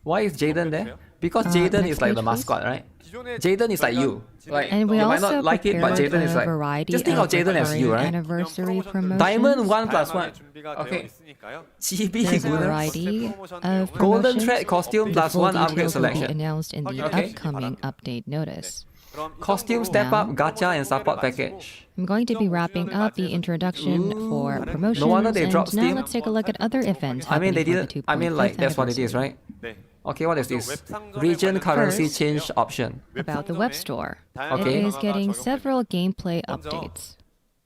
Why is Jaden there? Because Jaden next is like the page, mascot, right? 기존에 Jaden is like you. Like, And we you might also not like it, but prepared Jaden is a like. variety Just think of Jaden as you, current right? anniversary promotions. Diamond 1 plus 1. 준비가 Okay. 되어 있으니까요. GB There's a Gunners. variety of Golden promotions. thread costume The plus full 1 upgrade details will be selection. announced in the Okay. upcoming update notice. 그럼 이 Costume 정도로 step up, Now- gacha, and support 마치고 package. I'm going to be wrapping up the introduction for promotions, No wonder they and dropped now Steam. let's take a look at other events I mean, happening they for didn't. the I mean, 2.5th like, that's what it is, anniversary. right? 네. Okay, what is this? 웹상점에 Region 관련된 currency First- change option. About the web store. Okay. It is getting 적용됩니다. several gameplay 먼저 updates.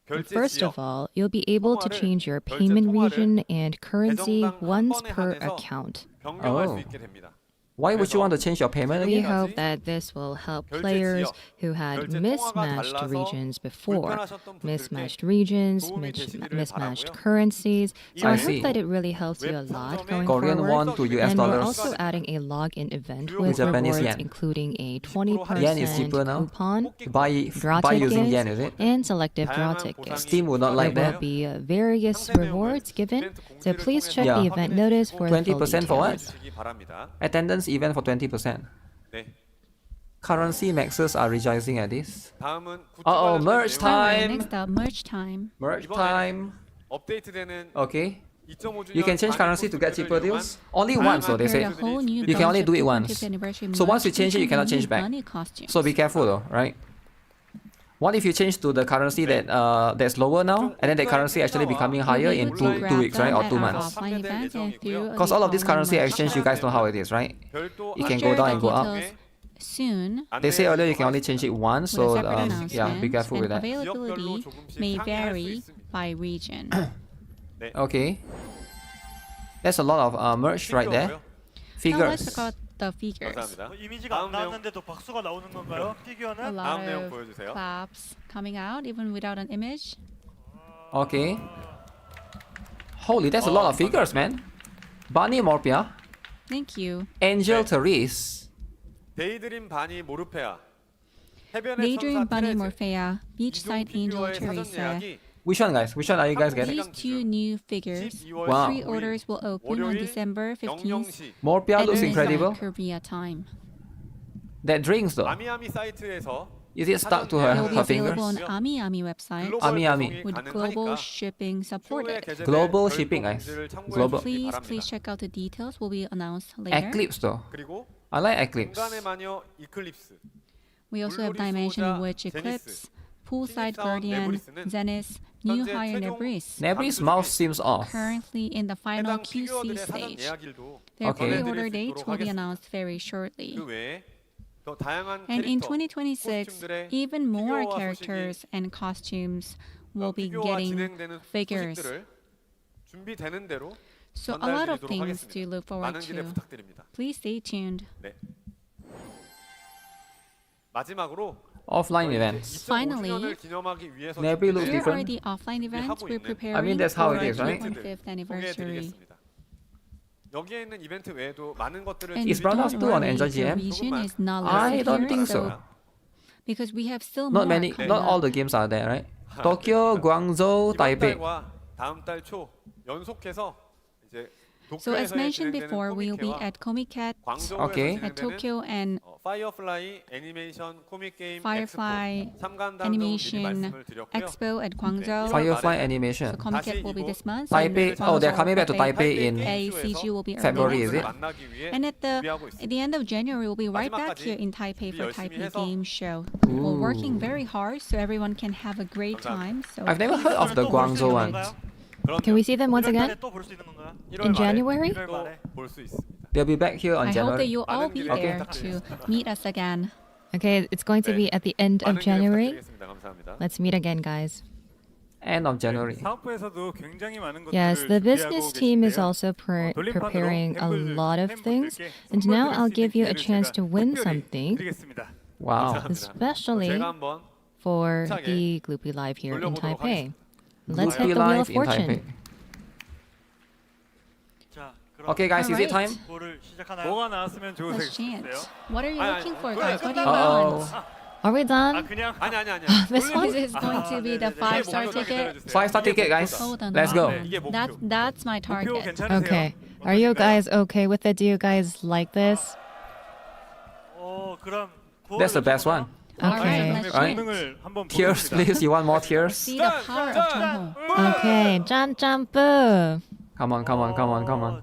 결제 First 지역, of all, you'll be able to 통화를, change your 결제 payment 통화를 region and currency 계정당 한 once 번에 per 한해서 account. 변경할 Oh. 수 있게 됩니다. Why would you want to change your payment We again? hope that this will help 결제 players 지역, who had 결제 mismatched 통화가 regions 달라서 before, 불편하셨던 분들께 mismatched regions, 도움이 되시기를 mismatched 바라고요. currencies. So I I see. hope that it really helps you a lot going Korean forward. won to US And we're dollars. also adding a login event In with Japanese rewards, yen. including a Yen is 20% cheaper now. coupon, Buy draw using tickets, yen, is it? and selective draw 다양한 tickets. Steam would not like There will that. be various rewards given, so please check Yeah. the event notice for the full 20% for what? details. 주시기 바랍니다. Attendance event for 20%. 네. Currency maxes are rejoicing at this. 다음은 Uh-oh, 구축 merch 관련된 time. Alright, next up, merch time. Merch 이번에 time. 업데이트되는 Okay. 2.5주년 You can change currency to get cheaper deals. Only once, so they say. Prepared a whole new You can only bunch do of it once. 250th anniversary So once you merch change it, you cannot featuring change back. bunny costumes. So be careful though, right? What if you change to the currency that's lower now, and then the currency actually becoming higher in two weeks, right, or 2 months? Because all of this currency exchange, you guys know how it is, right? 별도 It can go down and go up. Soon, They say earlier you can only change it once, with a so separate yeah, be announcement, careful and with that. availability may vary by region. Okay. There's a lot of merch right there. Now let's Figures. talk about the figures. 감사합니다. 이미지가 안 다음 내용, 나왔는데도 박수가 나오는 건가요? A 피규어는? lot 다음 내용 of 보여주세요. claps coming out even without an image. Okay. Holy, that's a lot of figures, man. Bunny Morpia, Thank you. Angel 네. Therese, 데이드림 바니 모르페아, 해변의 Daydream 천사 Bunny 테레즈, Morphea, Beachside 이중 Angel 피규어의 사전 Teresa. 예약이 Which one, guys? Which one are you guys getting? These two new figures. 12월 Wow. 15일 Pre-orders will open on 월요일 December 15th 00시 Morpia at looks midnight incredible. Korea time. That drinks though. 아미아미 사이트에서 Is it stuck to It will be her fingers? available on Ami Ami website 글로벌 아미, 아미. 배송이 with global 가능하니까 shipping 추후에 supported. 게재될 Global 별도 shipping, guys. 공지를 참고해 Global. 주시기 Please 바랍니다. check out the details. Will be announced later. Eclipse though. 그리고 I like Eclipse. 공간의 마녀 이클립스, We also have 물놀이 Dimension 수호자 Witch Eclipse, Poolside 신입사원 Guardian, 네브리스는 Zenless, New 현재 Hire 최종 Nebris. Nebris mouth seems off. Currently in the final 해당 QC 피규어들의 사전 stage. 예약일도 Their Okay. pre-order 전해드릴 수 dates 있도록 will be 하겠습니다. announced very shortly. 그 외에 더 다양한 And in 캐릭터, 2026, 코스튬들의 even more 피규어화 characters and costumes will be 피규어화 getting 진행되는 figures. 소식들을 준비되는 대로 So a lot of 전달드리도록 things to 하겠습니다. look forward 많은 기대 to. 부탁드립니다. Please stay tuned. 네. 마지막으로 Offline events. 2005주년을 기념하기 위해서 Nebula looks Here are different. the offline events we're preparing I mean, that's how for it our is, right? 25th anniversary. 소개해드리겠습니다. 여기에 있는 이벤트 외에도 많은 것들을 And Is Brown House don't 2 on worry, Enjoy the GM? region is not I listed don't here, think so. because we have still Not more many, coming not all up. the games are there, right? Tokyo, Guangzhou, 이번 Taipei. 달과 다음 달 초 연속해서 이제 So as 도쿄에서 mentioned 진행되는 before, we will be 코믹회와 at Comic Cat 광저우에서 Okay. at 진행되는 Tokyo and 파이어플라이 애니메이션 코믹 게임 Firefly 엑스포 참관단도 미리 Animation 말씀을 드렸고요. Expo at Guangzhou. Firefly So Animation. Comic Cat will be this month. Taipei. and Oh, they're coming back to Guangzhou Taipei in ACG will be February, is early. it? 만나기 위해 And at 준비하고 the end of January, we'll be right back here in Taipei for Taipei Game Show. We're working very hard so everyone can have a great time. So I've never heard of the Guangzhou ones. Can we see them once again? 또볼 수 있는 건가요? In January? 볼수 있습니다. They'll be back here on I hope that January. you'll all be Okay. there to meet us again. Okay, it's going to be at the end of 많은 기대 January. 부탁드리겠습니다. 감사합니다. Let's meet again, guys. End of January. 사업부에서도 굉장히 많은 것들을 Yes, the 준비하고 business team is 계신데요. also 돌림판으로 preparing a lot of things. 팬분들께 And now 선물 I'll 드릴 수 give you a 있는 chance to 기회를 win 제가 something, 드리겠습니다. Wow. especially 제가 한번 for the Gloopy Live here in 돌려보도록 Taipei. Let's Gloopy hit the Wheel Live of in Fortune. Taipei. 자, 그럼 Okay, guys, is it time? Alright. 뭐를 시작하나요? 뭐가 나왔으면 Let's 좋으세요? chant. What are you 아니, looking for, 그래, guys? What do you Uh-oh. want? Are we 아 done? 그냥 아니. This one? This is going to be the 5-star ticket. 5-star ticket, guys. Hold on. Let's go. 이게 목표. That's my 목표 target. 괜찮으세요? Okay. Are you guys okay with it? Do you guys like this? 그럼 That's the best one. Okay. Alright, Right? 본능을 한번 Tears, 보여줍니다. please. You want more tears? See the power of Chungho. Okay, jump. Come on, come on, come on, come on.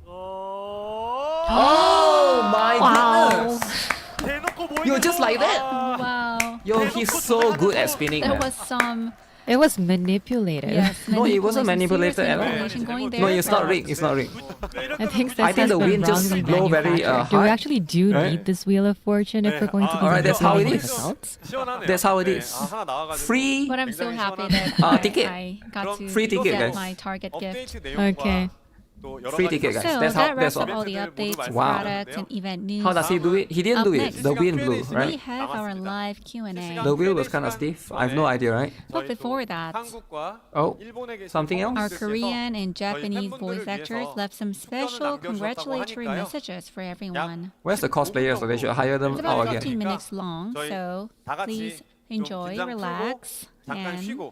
어... Oh my Wow. goodness! 대놓고 보이는 You're just like that. Wow. Yo, he's so good at spinning. There Man. was some It was manipulated. No, it wasn't manipulated at all. manipulation going there. No, it's not but- rigged. It's not rigged. I think this I think has the been wind just wrongly blow very manufactured. Do we hard. actually Right? need this Wheel of Fortune if we're going to be Alright, that's how it manipulating is. results? 시원하네요. That's how it 네, is. 하나 나와가지고 Free. But I'm so 굉장히 happy 시원한 that ticket. I got to Free ticket, get guys. my target gift. 업데이트 내용과 Okay. 또 여러 Free 가지 ticket, guys. So That's how. that That's wraps up all. all the updates, Wow. products, and event news. How does he do it? He didn't Up do it. next, The wind blew, We right? have our live Q&A. The wheel was kind of stiff. I have no idea, right? But before that, 한국과 Oh, 일본에 계신 something else? our 팬분들께서 Korean and Japanese 팬분들을 voice actors 위해서 left some special 남겨주셨다고 congratulatory 하니까요. messages for everyone. Where's the cosplayers? So they should hire them It's out about again. 15 minutes long, 저희 so 다 같이 please 좀 enjoy, 긴장 풀고 relax, 잠깐 and 쉬고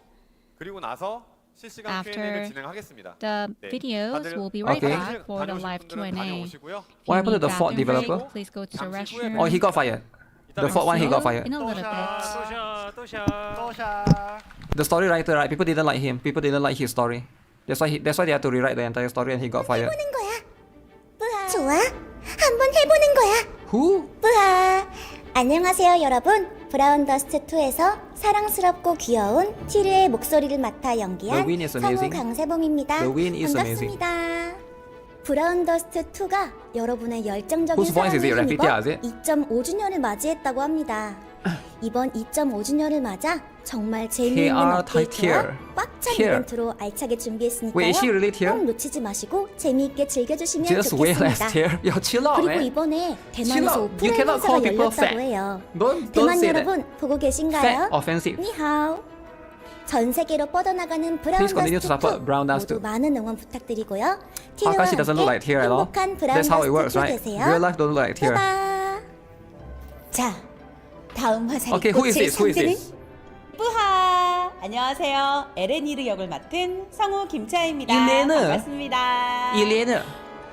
그리고 나서 실시간 after Q&A를 진행하겠습니다. the 네, videos 다들 will be right Okay. back for the 다녀오실 live 분들은 Q&A. 다녀오시고요. If What you happened to need the Ford bathroom break, developer? Please go to the 잠시 restroom. 후에 Oh, he got fired. The Ford one, he got So, fired. in a little bit. 또샤. The story writer, right? People didn't like him. People didn't like his story. That's why they had to rewrite the entire story, and he got fired. 좋아, 한번 해보는 거야. Who? 뿌하. 안녕하세요, 여러분. 브라운 더스트 2에서 사랑스럽고 귀여운 티르의 목소리를 맡아 연기한 The win is 성우 amazing. 강세범입니다. The win is 반갑습니다. 브라운 더스트 2가 여러분의 열정적인 Whose voice is it? 사랑을 Raffitia, is 힘입어 it? 2.5주년을 맞이했다고 합니다. 이번 2.5주년을 맞아 정말 재미있는 KR 업데이트와 tier. 꽉 찬 Tier. 이벤트로 알차게 준비했으니까요. Wait, is she really tier? 꼭 놓치지 마시고 재미있게 즐겨주시면 Just wait 좋겠습니다. last year. Yo, chill out, 그리고 man. 이번에 Chill 대만에서 out. You 오프라인 cannot 행사가 call people 열렸다고 fat. 해요. Don't 대만 say that. 여러분 보고 Fat, 계신가요? offensive. 니하오. 전 세계로 뻗어나가는 브라운 Please continue to 더스트 support 2 Brown Dust 모두 2. 많은 응원 부탁드리고요. 티르와 Akashi doesn't look 함께 like tear at all. 행복한 브라운 That's how it works, 더스트 2 right? 되세요. Real life don't look like tear. 뿌바. 자, 다음 화살이 Okay, who is 꽂힐 this? Who is 상대는 this? 뿌하! 안녕하세요. 에레니르 역을 맡은 성우 김차입니다. 일레나. 반갑습니다. Elena.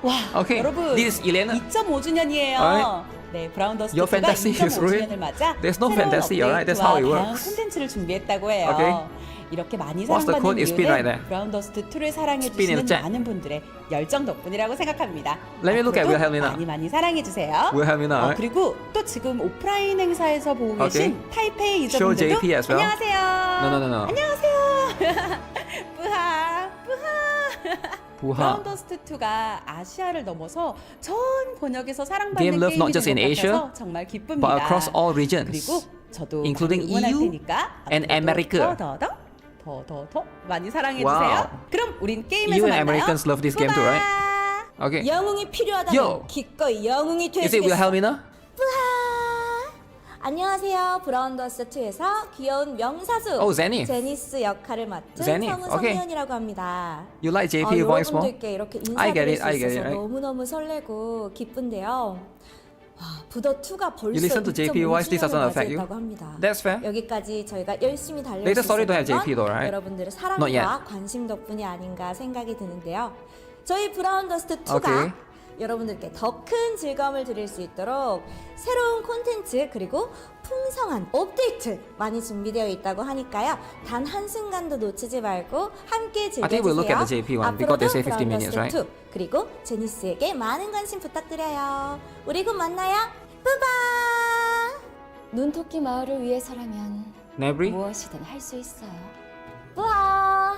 와, Okay, 여러분 this is Elena. 2.5주년이에요. Alright. 네, 브라운 더스트 Your 2가 fantasy is real. 2.5주년을 맞아 There's no 새로운 fantasy, alright? That's 업데이트와 how it 다양한 works. 콘텐츠를 준비했다고 해요. Okay. 이렇게 많이 What's the 사랑받는 code? It's spin 이유는 right there. 브라운 더스트 2를 사랑해 Spin in 주시는 the chat. 많은 분들의 열정 덕분이라고 생각합니다. Let me look at 앞으로도 Wilhelmina. 많이 사랑해 주세요. Wilhelmina, alright? 그리고 또 지금 오프라인 행사에서 보고 Okay. 계신 타이페이 Show 유저분들도 JP as well. 안녕하세요. No. 안녕하세요. 뿌하 뿌하. 부하. 브라운 더스트 2가 아시아를 넘어서 전 번역에서 사랑받는 Game love not 게임이 just in 된 것 Asia, 같아서 정말 기쁩니다. but across all regions, 그리고 저도 including 많이 응원할 EU 테니까 and 앞으로도 America. 더 많이 사랑해 Wow. 주세요. 그럼 우린 게임에서 You and 만나요. Americans love this game too, right? Okay. 영웅이 필요하다면 Yo. 기꺼이 영웅이 Is it 되시겠어. Wilhelmina? 안녕하세요. 브라운 더스트 2에서 귀여운 명사수 Oh, Zenith. 제니스 역할을 맡은 Zenith, 성우 okay. 성혜연이라고 합니다. You like JP voice more? 여러분들께 이렇게 I get 인사드릴 it, 수 I get 있어서 it, right? 너무너무 설레고 기쁜데요. 와, 부더 2가 벌써 You listen to JP voice, this doesn't 2.5주년을 affect you? 맞이했다고 합니다. That's fair. 여기까지 저희가 열심히 달릴 Later 수 story don't have 있었던 JP though, right? 여러분들의 Not yet. 사랑과 관심 덕분이 아닌가 생각이 드는데요. 저희 브라운 더스트 2가 Okay. 여러분들께 더 큰 즐거움을 드릴 수 있도록 새로운 콘텐츠 그리고 풍성한 업데이트 많이 준비되어 있다고 하니까요. 단 한순간도 놓치지 말고 함께 즐겨주세요. I think we'll look at the JP one because they say 50 minutes, right? 2 그리고 제니스에게 많은 관심 부탁드려요. 우리 곧 만나요. 뿌바! 눈토끼 마을을 위해서라면 Nebri? 무엇이든 할 수 있어요. 뿌하!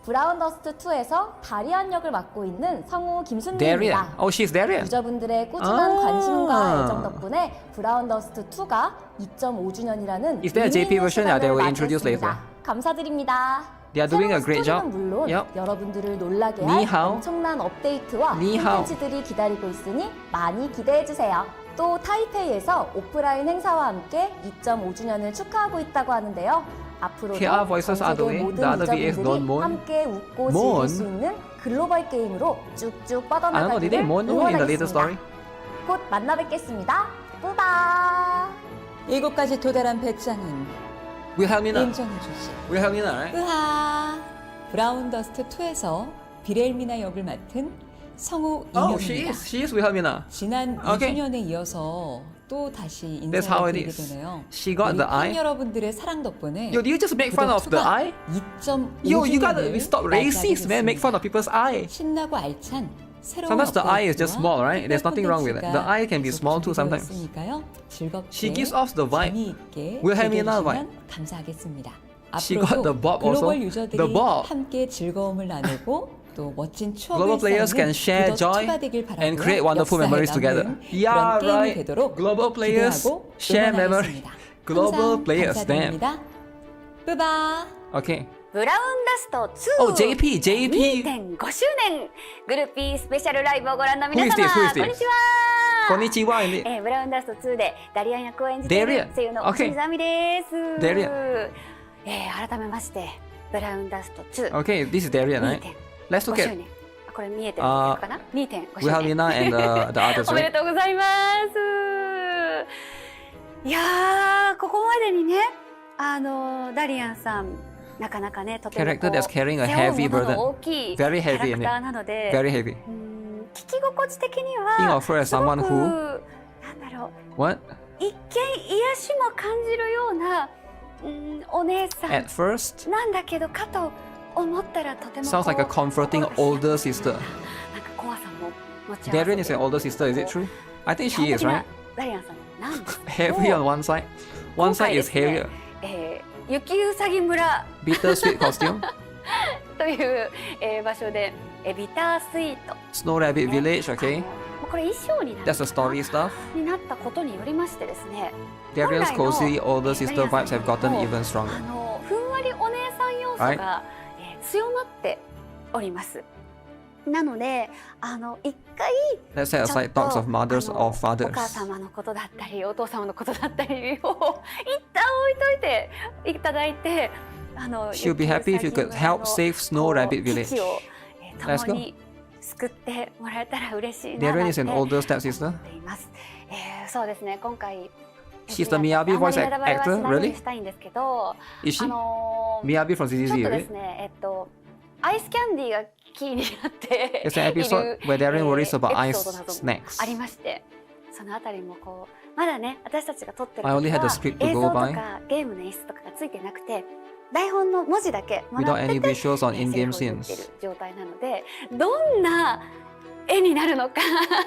브라운 더스트 2에서 다리안 역을 맡고 있는 성우 Darian. 김순미입니다. Oh, she's Darian. 유저분들의 꾸준한 아. 관심과 애정 덕분에 브라운 더스트 2가 2.5주년이라는 Is there a JP version? Yeah, they will introduce later. 감사드립니다. They are doing a 새로운 great job. 스토리는 물론 Yep. 여러분들을 놀라게 할 니하오. 엄청난 업데이트와 니하오. 콘텐츠들이 기다리고 있으니 많이 기대해주세요. 또 타이페이에서 오프라인 행사와 함께 2.5주년을 축하하고 있다고 하는데요. 앞으로도 KR voices 전 are 세계 doing. 모든 The other VA is 유저분들이 don't moan. 함께 웃고 Moan? 즐길 수 있는 글로벌 게임으로 쭉쭉 I don't know. Did they 뻗어나가기를 moan in the latest story? 응원하겠습니다. 곧 만나 뵙겠습니다. 뿌바! 이곳까지 도달한 배짱은 Wilhelmina. 인정해주지. Wilhelmina, right? 으하. 브라운 더스트 2에서 비렐미나 역을 맡은 성우 Oh, she 이명입니다. is. She is Wilhelmina. 지난 Okay. 2주년에 이어서 또 다시 That's how it 인사드리게 is. 되네요. She got 우리 the eye. 팬 여러분들의 사랑 덕분에 Yo, do you just make fun of the eye? 2.5주년을 Yo, you gotta stop racist, man. Make fun of people's eye. 신나고 알찬 새로운 Sometimes the eye is just 업데이트와 small, right? There's nothing wrong with it. The eye can be small too sometimes. 계속되었으니까요. 즐겁게 She gives off the vibe. 재미있게 Wilhelmina 즐겨주시면 vibe. 감사하겠습니다. She got the 앞으로도 bob also. 글로벌 유저들이 The bob. 함께 즐거움을 나누고 또 멋진 추억을 Global players can 쌓는 share 굿업 joy 투가 되길 바라고요. and create wonderful 역사에 memories 남는 together. Yeah, 그런 게임이 right. 되도록 Global players 기대하고 share memory. 응원하겠습니다. Global 항상 players, damn. 감사드립니다. 뿌바. Okay. ブラウンダストOh, 2 JP. 2.5周年グルーピースペシャルライブをご覧の皆 Who is 様 this? Who is こんに this? ちはこんにちは。indeed. ブラウンダスト2でダリアン役を演じている Darian. 声優の星水亜美です Darian. 改めましてブラウンダスト2 Okay, this is Darian, right? Let's 5 look 周 at 年これ見えてるかな 2.5 周年 Wilhelmina and the others, おめで right? とうございますいやーここまでにねダリアンさんなかなかねとても Character that's carrying a 背負 heavy うもの burden. の大きいキャ Very ラ heavy ク in ター it. なので Very heavy. 聞き心地的に Think は of her as すご someone く who なんだろう what? 一見癒しも感じるようなお姉さん At first なんだけどかと思ったらとても sounds like a comforting older sister. なんか怖さも持ち合わせ Darian is an older sister, is it true? I think she is, right? ダリアンさんなんですけど Heavy on one side. One side is heavier. 雪うさぎ村 Bittersweet costume. という場所でビタースイート Snow Rabbit Village, okay? これ衣装に That's the story stuff. なったことによりましてですね Darian's cozy older sister vibes have gotten even stronger. ふんわりお姉さん要素が、強まっておりますなので一回 Let's set aside talks of mothers or お母 fathers. 様のことだったりお父様のことだったりを一旦置いといていただいてShe'll be happy if you could help save Snow Rabbit 基 Village. 地を Let's 共 go. に救ってもらえたら嬉しいな Darian なん is て an older stepsister. 思っていますそうですね今回 She's the Miyabi voice actor, really? したいんですけど Is she? ちょ Miyabi from っと ZZZ, で right? すねアイスキャンディーがキーになって It's an いる episode where Darian worries about エピ ice ソードなども snacks. ありましてそのあたりもこうまだね私たちが撮ってる I 時 only は had the script to 映 go 像と by かゲームの演出とかがついてなくて台本の文字だけもら without って any て visuals on セリフ in-game を言ってる scenes. 状態なのでどんな絵になるのか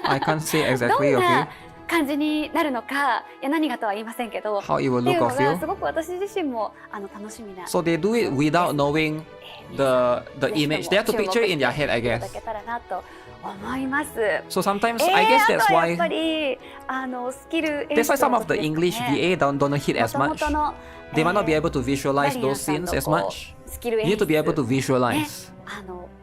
I can't say ど exactly, ん okay? な感じになるのかいや何がとは言いませんけど How it will ってい look うの or がす feel. ごく私自身も楽しみな So they do it without knowing the image. They have to picture it in their head, I いただ guess. けたらなと思います。 So sometimes I guess あ that's とはやっぱ why りスキル that's why some of the English VA don't hit as much. They might not be able to visualize those scenes as much. You need to be able to visualize.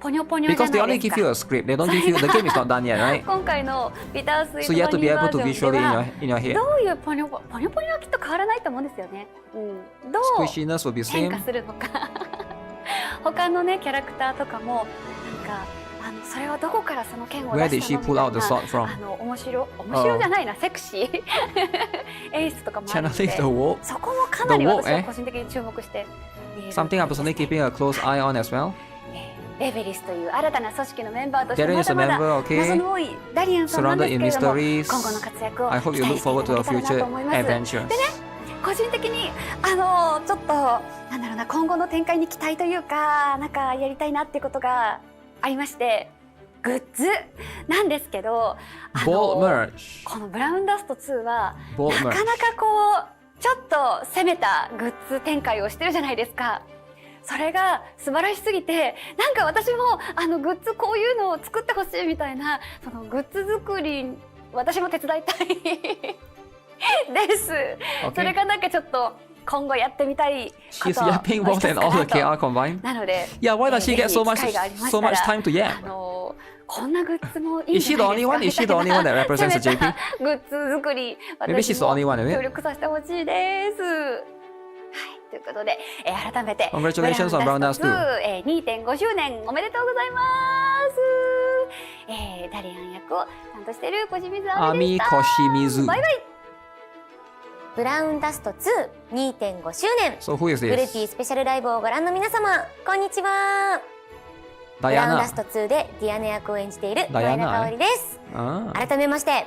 ポニョポニョじゃ Because they ない only です give か you a script. They don't give you the game is not done yet, right? 今回のビタースイ So you ー have ト to バ be ニー able バ to ージョン visually で in は your head. どういうポニョポニョはきっと変わらないと思うんですよね。どう Squishiness will be 変 same. 化するのか他のねキャラクターとかもなんかそれはどこからその剣を Where 出 did し she たの pull out み the たい sword な from? 面白じゃないなセクシー演出とかもあるの Channeling で the wolf. そこもかなり The wolf, 私は個人的に注目して見える Something I'm personally keeping a close eye on as well. レベリスという新たな組織のメンバーとして Darian ま is a だまだ member, okay? 謎の多いダリアンさんなんで Surrounded す in けれども mysteries. 今後の活躍を I hope you 期 look 待してい forward た to だ the けたらな future と思います。でね adventures. 個人的にちょっとなんだろうな今後の展開に期待というかなんかやりたいなっていうことがありましてグッズなんですけど Bold merch. このブラウンダスト2は Bold な merch. かなかこうちょっと攻めたグッズ展開をしてるじゃないですか。それが素晴らしすぎてなんか私もグッズこういうのを作ってほしいみたいなそのグッズ作り私も手伝いたいです、Okay. それがなんかちょっと今後やってみたいこ She's と yapping more than all the KR combined. なので Yeah, why does she get so ぜひ機会がありました much ら time to yap? こんなグッズもいいん Is じ she ゃ the ないです only one? Is か she the only one that represents the 攻めた JP? グッズ作り Maybe she's 私 the も only one, is 協 it? 力させてほしいです。ということで、改めて Congratulations on Brown Dust 2 2.5 周年おめでとうございます。ダリアン役を担当している小清水亜美でした。Ami Koshimizu. バイバイ。ブラウンダスト2 2.5 周年 So who is グル this? ーピースペシャルライブをご覧の皆様こんにちは。ブラウンダス Diana. ト2でディアナ役を演じているダイアナ前田香織です。 Ah. 改めまして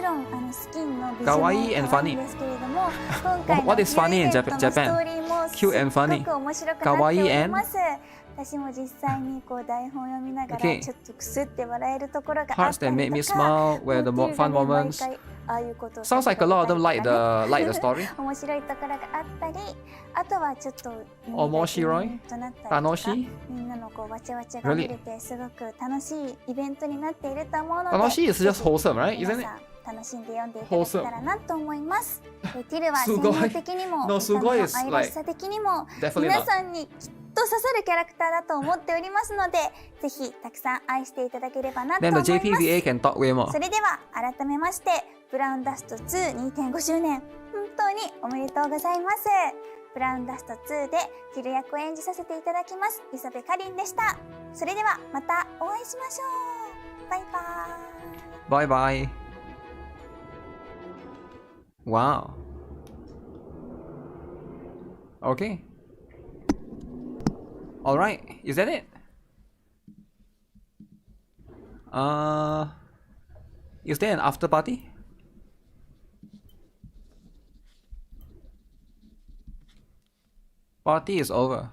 ろんスキンのビジュ Kawaii も and 可愛 funny. いんですけれども、今回の What is funny in フィールドのスト Japan? ーリーもす Cute and っ funny. ごく面白くなってお Kawaii り and ます。私も実際にこう台本を読みながら Okay. ちょっとくすって笑えるところがあ Parts った that り made me とか、 smile were the モチーフが fun ね毎 moments. 回ああいうことを Sounds like a lot of them like the story. 面白いところがあったり、あとはちょっと面白いとなったりとか、楽しいみんなのこうわちゃわちゃが見れてすごく楽しいイベントになっていると思うので、楽しい is just wholesome, right? Isn't it? 皆さん楽しんで読んでいただけたらなと思います。でティルはすごい専門的にも、No, すごい見た目の is 愛らしさ的にも Definitely 皆さんにきっと刺さるキャラクターだと思っておりますので、ぜひたくさん愛していただければなと Then 思い the ます。 JPVA can talk way more. それでは改めまして、ブラウンダスト2 2.5 周年本当におめでとうございます。ブラウンダスト2でティル役を演じさせていただきます磯部かりんでした。それではまたお会いしましょう。バイバーイ。 Bye bye. Wow. Okay. Alright, is that it? Is there an after party? Party is over.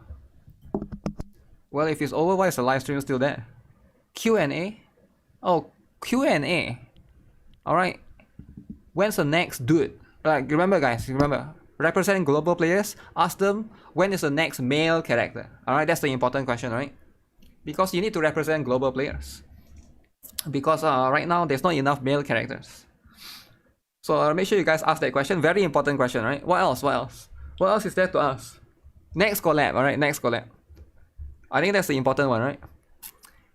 Well, if it's over, why is the live stream still there? Q&A? Oh, Q&A. Alright. When's the next dude? Like, remember guys, remember. Representing global players, ask them when is the next male character. Alright, that's the important question, right? Because you need to represent global players. Because right now, there's not enough male characters. So make sure you guys ask that question. Very important question, right? What else? What else? What else is there to ask? Next collab, alright? Next collab. I think that's the important one, right?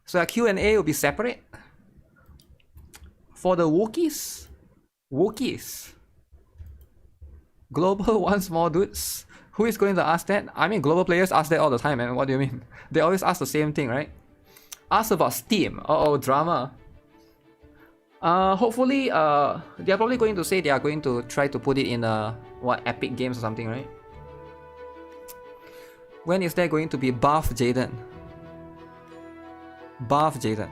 So a Q&A will be separate. For the Wookiees. Global wants more dudes. Who is going to ask that? I mean, global players ask that all the time, man. What do you mean? They always ask the same thing, right? Ask about Steam. Uh-oh, drama. Hopefully, they're probably going to say they are going to try to put it in what, Epic Games or something, right? When is there going to be Buff Jaden? Buff Jaden.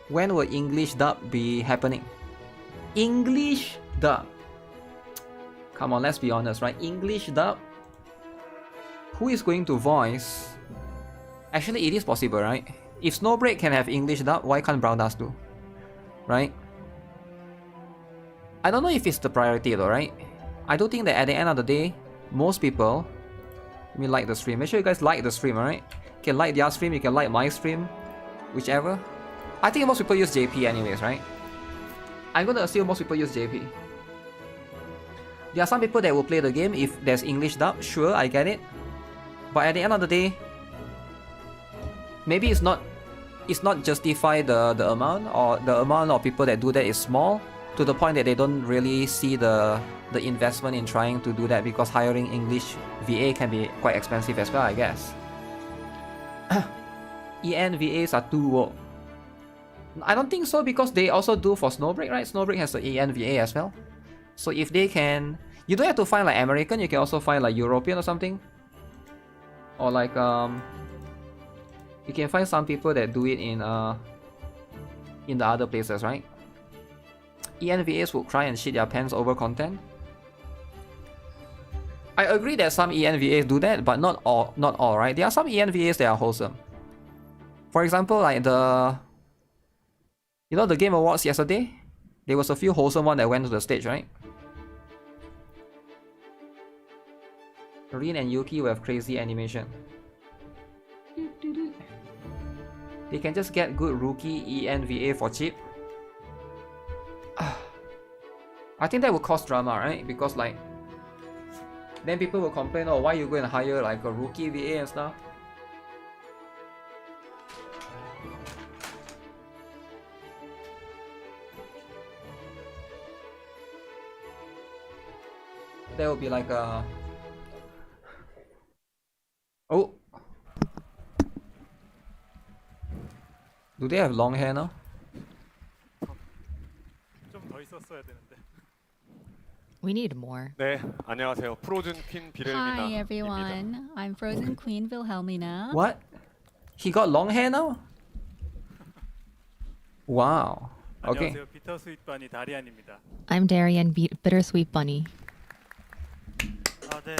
When will English dub be happening? English dub. Come on, let's be honest, right? English dub. Who is going to voice? Actually, it is possible, right? If Snowbreak can have English dub, why can't Brown Dust do? Right? I don't know if it's the priority though, right? I do think that at the end of the day, most people... Let me like the stream. Make sure you guys like the stream, alright? You can like their stream, you can like my stream. Whichever. I think most people use JP anyways, right? I'm gonna assume most people use JP. There are some people that will play the game if there's English dub. Sure, I get it. But at the end of the day, maybe it's not justify the amount, or the amount of people that do that is small to the point that they don't really see the investment in trying to do that, because hiring English VA can be quite expensive as well, I guess. EN VAs are too woke. I don't think so, because they also do for Snowbreak, right? Snowbreak has the EN VA as well. So if they can... You don't have to find like American, you can also find like European or something. Or like you can find some people that do it in the other places, right? ENVAs will try and shit their pants over content. I agree that some ENVAs do that, but not all, right? There are some ENVAs that are wholesome. For example, like the... You know the Game Awards yesterday? There was a few wholesome ones that went to the stage, right? Rin and Yuki will have crazy animation. They can just get good rookie ENVA for cheap. I think that would cause drama, right? Because like, then people will complain, oh, why you go and hire like a rookie VA and stuff? There will be like a... Oh! Do they have long hair now? We need more. 네, 안녕하세요. 프로즌 퀸 비렐미나. Hi everyone, I'm Frozen Queen Wilhelmina. What? He got long hair now? Wow. Okay. 안녕하세요. 비터스윗 바니 다리안입니다. I'm Darian, Bittersweet Bunny. 네.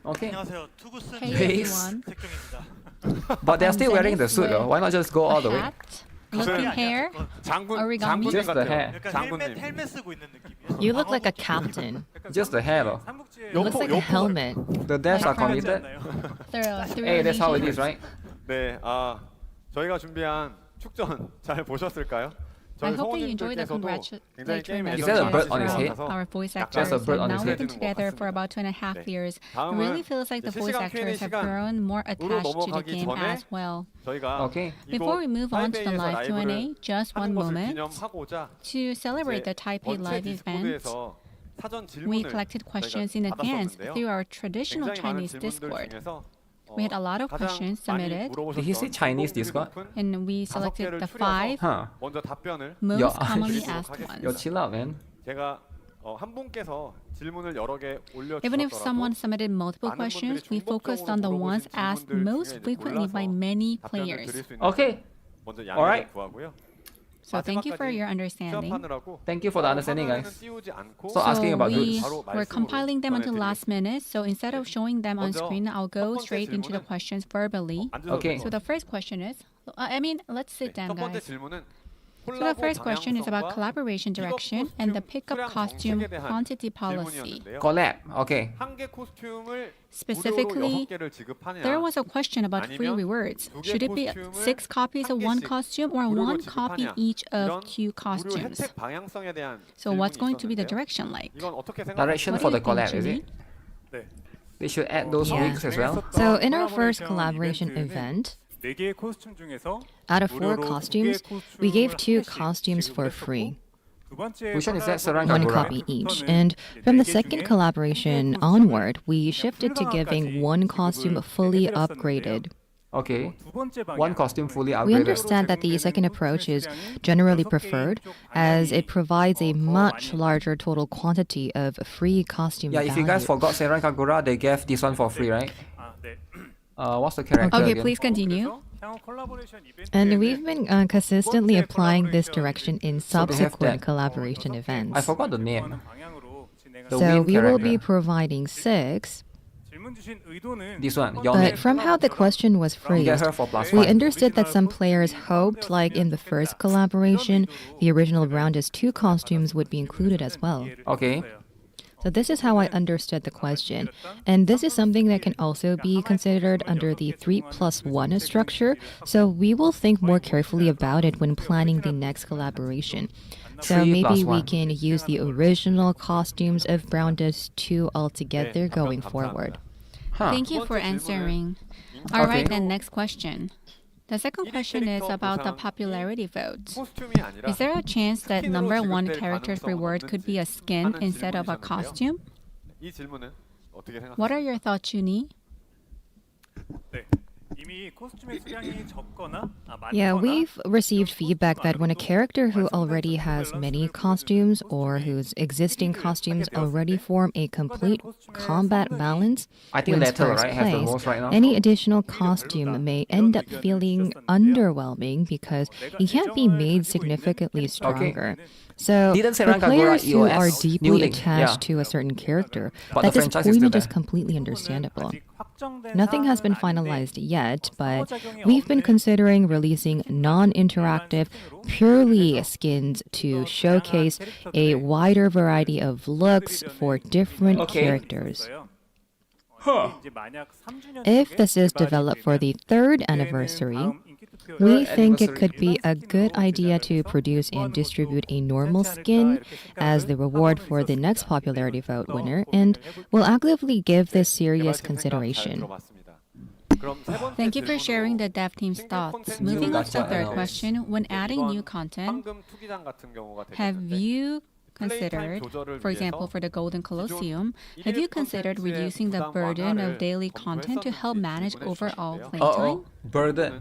Okay. 안녕하세요. 투구슨 Hey Base. everyone. 색종입니다. But they're still wearing the suit though. Why not just go all the way? Hat, looking hair, origami. Just the hair. 약간 헬멧 쓰고 있는 느낌이에요. You look like a captain. Just the hair though. It looks like a helmet. The devs are committed. Hey, that's how it is, right? 네, 저희가 준비한 축전 잘 보셨을까요? I hope that you enjoy the congratulatory Is that a bird on his messages head? of our voice Just actors. a bird on Now his we've head. been together for about 2.5 years. It really feels like the voice actors have grown more attached to the game as well. Okay. Before we move on to the live Q&A, just one moment. To celebrate the Taipei Live event, we collected questions in advance through our traditional Chinese Discord. We had a lot of questions submitted. Did he say Chinese Discord? And we selected the 5 Huh. most commonly asked Yo, ones. chill out, man. Even if someone submitted multiple questions, we focused on the ones asked most frequently by many players. Okay. All right. So thank you for your understanding. Thank you for the understanding, guys. So asking about we goods. were compiling them until last minute, so instead of showing them on screen, I'll go straight into the questions verbally. Okay. So the first question is, let's sit down, guys. So the first question is about collaboration direction and the pickup costume quantity policy. Collab. Okay. Specifically, there was a question about free rewards. Should it be 6 copies of one costume or 1 copy each of 2 costumes? So what's going to be the direction like? Direction for the collab, is it? They should add those wigs as well. So in our first collaboration event, out of 4 costumes, we gave 2 costumes for free. Which one is that? Sarang 1 Kagura? copy each. And from the second collaboration onward, we shifted to giving 1 costume fully upgraded. Okay. 1 costume fully upgraded. We understand that the second approach is generally preferred as it provides a much larger total quantity of free costume Yeah, if you guys value. forgot Sarang Kagura, they gave this one for free, right? What's the character Okay, again? please continue. And we've been consistently applying this direction in So they have subsequent that. collaboration events. I forgot the name. The So wind we will be character. providing 6. This one, But Yongin. from how the question was You get phrased, her for +5. we understood that some players hoped, like in the first collaboration, the original Roundest 2 costumes would be included as well. Okay. So this is how I understood the question. And this is something that can also be considered under the 3+1 structure. So we will think more carefully about it when planning the next collaboration. So 3 maybe plus we 1. can use the original costumes of Roundest 2 altogether going forward. Thank you for answering. All right, then next question. The second question is about the popularity vote. Is there a chance that number 1 character's reward could be a skin instead of a costume? What are your thoughts, Juni? Yeah, we've received feedback that when a character who already has many costumes or whose existing costumes already form a complete combat balance, I think wins Letter, first right, has the place, most right now. any additional costume may end up feeling underwhelming because it can't be made significantly stronger. So, Didn't for Sarang Kagura players who EOS are new deeply link? attached Yeah. to a certain character, But that the franchise is disappointment still is there. completely understandable. Nothing has been finalized yet, but we've been considering releasing non-interactive, purely skins to showcase a wider variety of looks for different characters. If this is developed for the 3rd anniversary, we think it could be a good idea to produce and distribute a normal skin as the reward for the next popularity vote winner, and we'll actively give this serious consideration. Thank you for sharing the dev team's thoughts. Moving on to the third question, when adding new content, have you considered, for example, for the Golden Colosseum, have you considered reducing the burden of daily content to help manage overall playtime? Burden.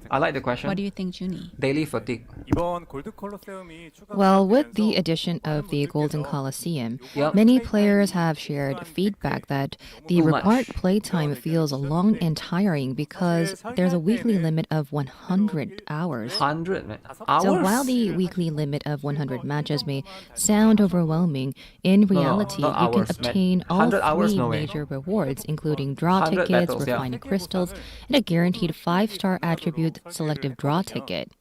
I like the question. What do you think, Junie? Daily fatigue. 이번 골드 콜로세움이 Well, with the addition of the Golden Colosseum, many players have shared feedback that the required playtime feels long and tiring because there's a weekly limit of 100 hours. 100 hours? So while the weekly limit of 100 matches may sound overwhelming, in reality, you can obtain all 3 major rewards, including draw tickets, refining crystals, and a guaranteed 5-star attribute selective draw ticket.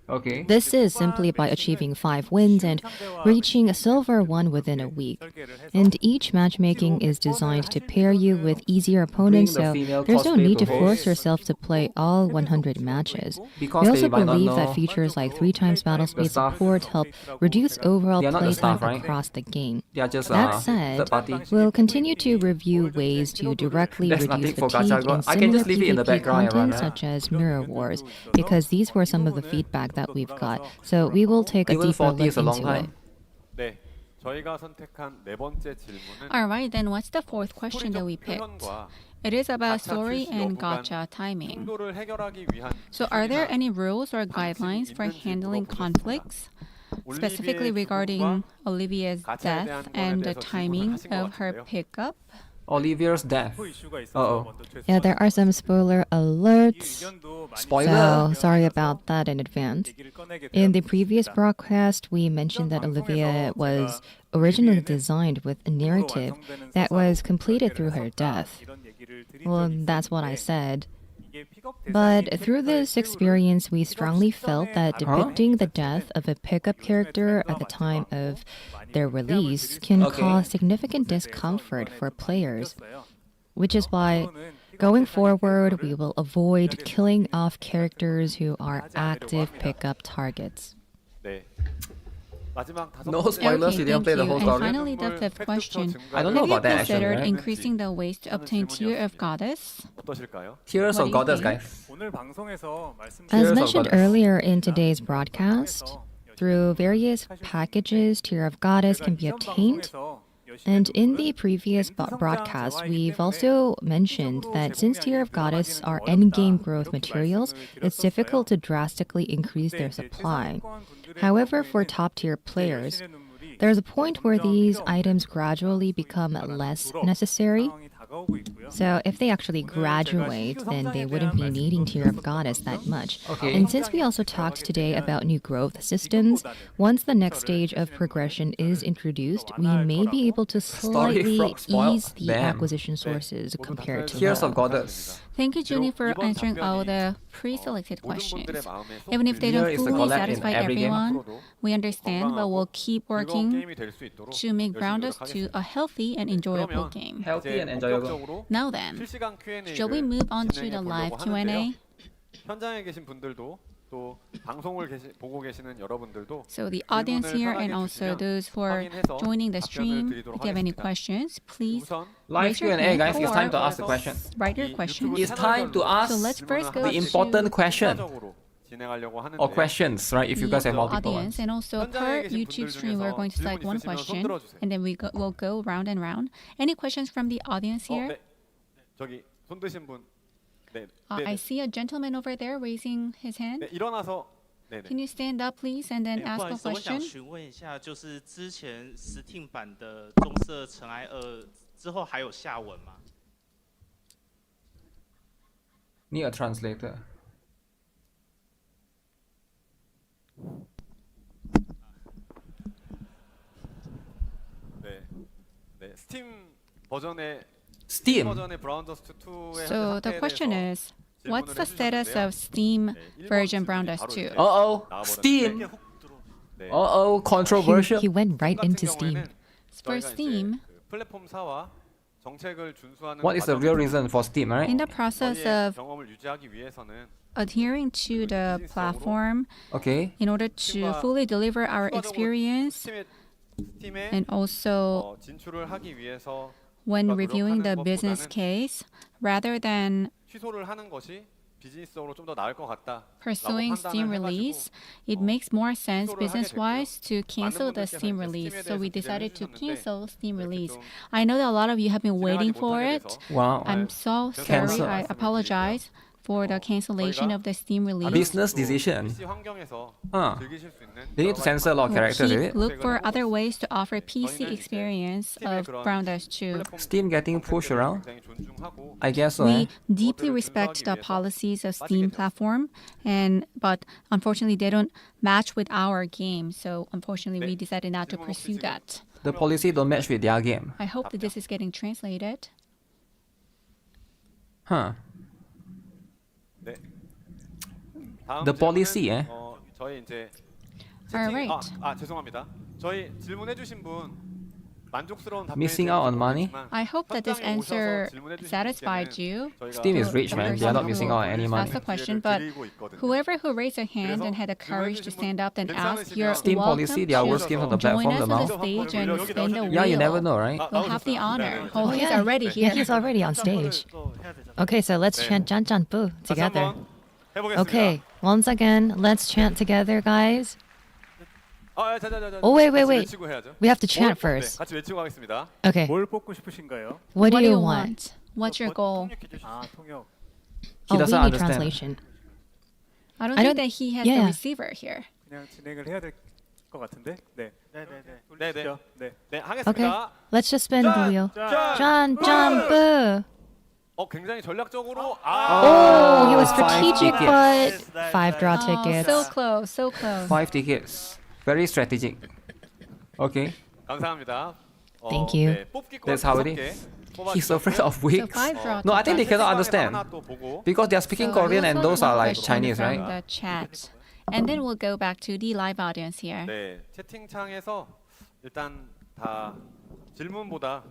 Okay. This is simply by achieving 5 wins and reaching a silver 1 within a week. And each matchmaking is designed to pair you with easier opponents, so there's no need to force yourself to play all 100 matches. We also believe that features like 3 times battle speed support help reduce overall playtime across the game. That said, we'll continue to review ways to directly reduce fatigue in similar PvP content such as Mirror Wars, because these were some of the feedback that we've got. So we will take a deeper look into it. 네, 저희가 선택한 네 번째 질문은 Alright, then what's the 4th question that we picked? It is about story and gacha timing. So are there any rules or guidelines for handling conflicts? Specifically regarding Olivia's death and the timing of her pickup? Olivia's death. Uh-oh. Yeah, there are some spoiler alerts. Spoiler? So sorry about that in advance. In the previous broadcast, we mentioned that Olivia was originally designed with a narrative that was completed through her death. Well, that's what I said. But through this experience, we strongly felt that depicting the death of a pickup character at the time of their release can cause significant discomfort for players, which is why going forward, we will avoid killing off characters who are active pickup targets. No spoilers, you didn't play the whole story. And finally, the 5th question. I don't know about that actually. Have you considered Right? increasing the ways to obtain Tear of Goddess? Tears of Goddess, guys. As mentioned earlier in today's broadcast, through various packages, Tear of Goddess can be obtained. And in the previous broadcast, we've also mentioned that since Tear of Goddess are endgame growth materials, it's difficult to drastically increase their supply. However, for top-tier players, there's a point where these items gradually become less necessary. So if they actually graduate, then they wouldn't be needing Tear of Goddess that much. And since we also talked today about new growth systems, once the next stage of progression is introduced, we may be able to slightly ease the acquisition sources compared to Tears of Goddess. Thank you, Junie, for answering all the pre-selected questions. Even if they don't fully satisfy everyone, we understand, but we'll keep working to make Brown Dust 2 a healthy and enjoyable game. Healthy and enjoyable. Now then, shall we move on to the live Q&A? 현장에 계신 분들도 또 방송을 보고 계시는 여러분들도 So the audience here and also those who are joining the stream, if you have any questions, please Live Q&A, guys. It's time to ask the question. Write your question. It's time to ask So let's first go the important question. 진행하려고 하는데요. Or questions, right? If you guys have multiple audience, ones. and also per YouTube stream, we're going to select one question, and then we'll go round and round. Any questions from the audience here? 저기 손 드신 분. 네. I see a gentleman over there raising his hand. 네, 일어나서 Can you stand up, please, and then ask a 不好意思，我 question? 想询问一下，就是之前 Steam 版的《棕色尘埃2》之后还有下文吗？ Need a translator. 네, 스팀 버전의 Steam. 버전의 브라운 더스트 2의 So the question is, what's the status of Steam version Brown Dust 2? Uh-oh. Steam. Uh-oh. Controversial. He went right into Steam. For Steam, 플랫폼사와 정책을 준수하는 What is the real reason for Steam, right? in the process of 경험을 유지하기 위해서는 adhering to the platform in order to fully deliver our experience, and also 진출을 하기 위해서 when reviewing the business case, rather than 취소를 하는 것이 비즈니스적으로 좀 더 나을 것 같다. pursuing Steam release, it makes more sense business-wise to cancel the Steam release. So we decided to cancel Steam release. I know that a lot of you have been waiting for it. Wow. I'm so sorry. Cancel. I apologize for the cancellation of the Steam release. Business decision. PC 환경에서 Huh. 즐기실 수 있는 They need to censor a lot of characters, is it? Look for other ways to offer PC experience of Brown Dash 2. Steam getting pushed around? I guess so, We deeply respect the policies of Steam platform, but unfortunately they don't match with our game. So unfortunately we decided not to pursue that. The policy don't match with their game. I hope that this is getting translated. Huh. 네. 다음 The policy, 질문은, eh? 저희 이제 Alright. 죄송합니다. 저희 질문해주신 분 만족스러운 답변이 Missing out on money? I hope that this answer satisfied you. Steam is rich, man. They are not missing out on any money. That's the question, but whoever who raised a hand and had the courage to stand up and ask, you're Steam welcome policy, there are worse games on the join platform us now. on the stage and spin the wheel. Yeah, you never know, right? We'll have the honor. Oh, he's yeah. already here. Yeah, he's already on stage. Okay, so let's chant 짠짠뿌 together. Okay, once again, let's chant together, guys. Oh, wait. We have to chant first. 같이 외치고 가겠습니다. Okay. 뭘 뽑고 싶으신가요? What do you want? What's your goal? 통역. He Oh, we doesn't need understand. translation. I don't I think don't- that he has yeah. the receiver here. 그냥 진행을 해야 될 것 같은데. 네. 네, 하겠습니다. Okay, let's just spin the wheel. 짠짠뿌. 굉장히 전략적으로 Oh, he was Five strategic, tickets. but 5 draw tickets. So close, so close. 5 tickets. Very strategic. Okay. 감사합니다. Thank you. 네, 뽑기권 That's how it 5개 is. He's afraid of So wigs. 5 draw No, I think they cannot tickets. understand. 하나 또 보고 Because they are speaking So Korean and we'll those are take like a question Chinese, from right? the chat. And then we'll go back to the live audience here. 네, 채팅창에서 일단 다 질문보다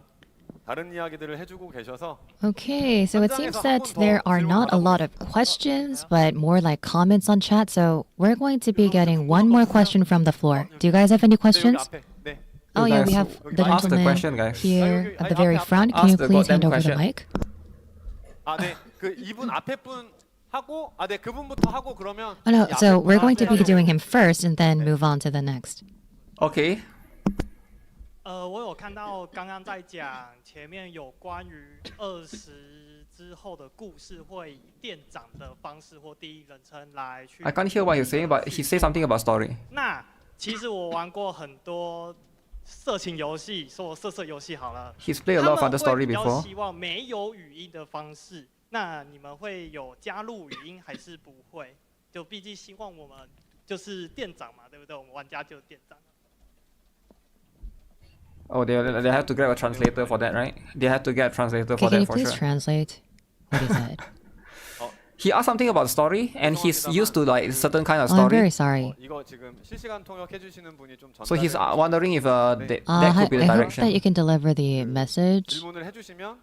다른 이야기들을 해주고 계셔서 Okay, so it seems that there are not a lot of questions, but more like comments on chat. So we're going to be getting one more question from the floor. Do you guys have any questions? 앞에 네. Oh yeah, we guys, have the ask the gentleman question, guys. here at the very front. Can you Ask the please hand goddamn over the question. mic? 네, 그 이분 앞에 분 하고 네, 그분부터 하고 그러면 Oh no, 이 so 앞에 we're 분 going to be 하고 doing him first and then move on to the next. Okay. 我有看到刚刚在讲前面有关于20之后的故事会以店长的方式或第一人称来去。 I can't hear what he's saying, but he said something about story. 那其实我玩过很多色情游戏，说色游戏好了。 He's played a lot of other story 他们会比较 before. 希望没有语音的方式，那你们会有加入语音还是不会？就毕竟希望我们就是店长嘛，对不对？我们玩家就是店长。 Oh, they have to grab a translator for that, right? They have to get a translator Okay, for can you that for please sure. translate what he said? He asked something about story, and he's used to like certain kind of Oh, I'm story. very sorry. 이거 지금 실시간 통역해 주시는 분이 좀 So he's 전달해 wondering if that could be the I hope direction. that you can deliver the message. 질문을 해주시면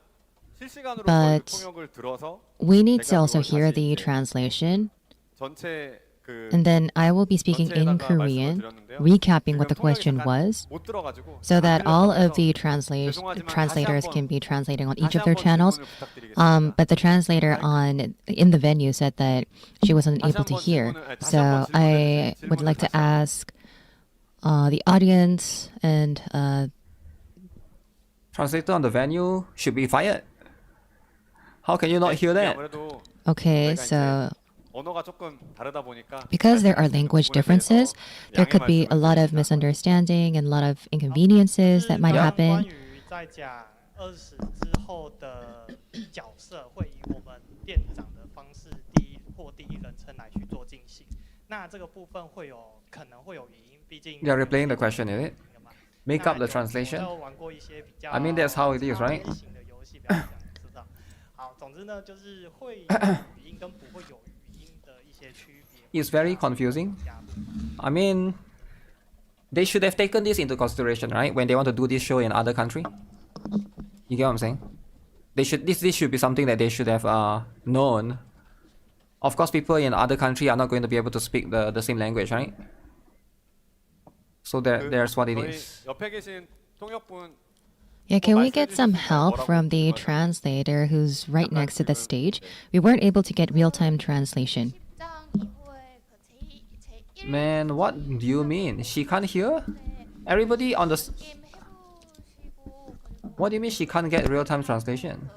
실시간으로 But 통역을 들어서 we need to 제가 also 그걸 hear 다시 the 이제 translation. 전체 And then I will be speaking in Korean, recapping what the question was, so that all of the translators can be translating on each of their channels. But the translator in the venue said that she wasn't able to hear. So I would like to ask the audience and Translator on the venue should be fired. How can you not hear that? okay, so 언어가 조금 다르다 보니까 because there are language differences, there could be a lot of misunderstanding and a lot of inconveniences that might happen. 在讲20之后的角色会以我们店长的方式第一人称来去做进行。那这个部分可能会有语音，毕竟 They are replaying the question, is it? Make up the translation. I mean, that's how it is, right? 好，总之呢，就是会有语音跟不会有语音的一些区别。 It's very confusing. I mean, they should have taken this into consideration, right? When they want to do this show in other country. You get what I'm saying? They should. This should be something that they should have known. Of course, people in other country are not going to be able to speak the same language, right? So there's what it is. 옆에 계신 통역분 Yeah, can we get some help from the translator who's right next to the stage? We weren't able to get real-time translation. Man, what do you mean? She can't hear? Everybody on the... What do you mean she can't get real-time translation?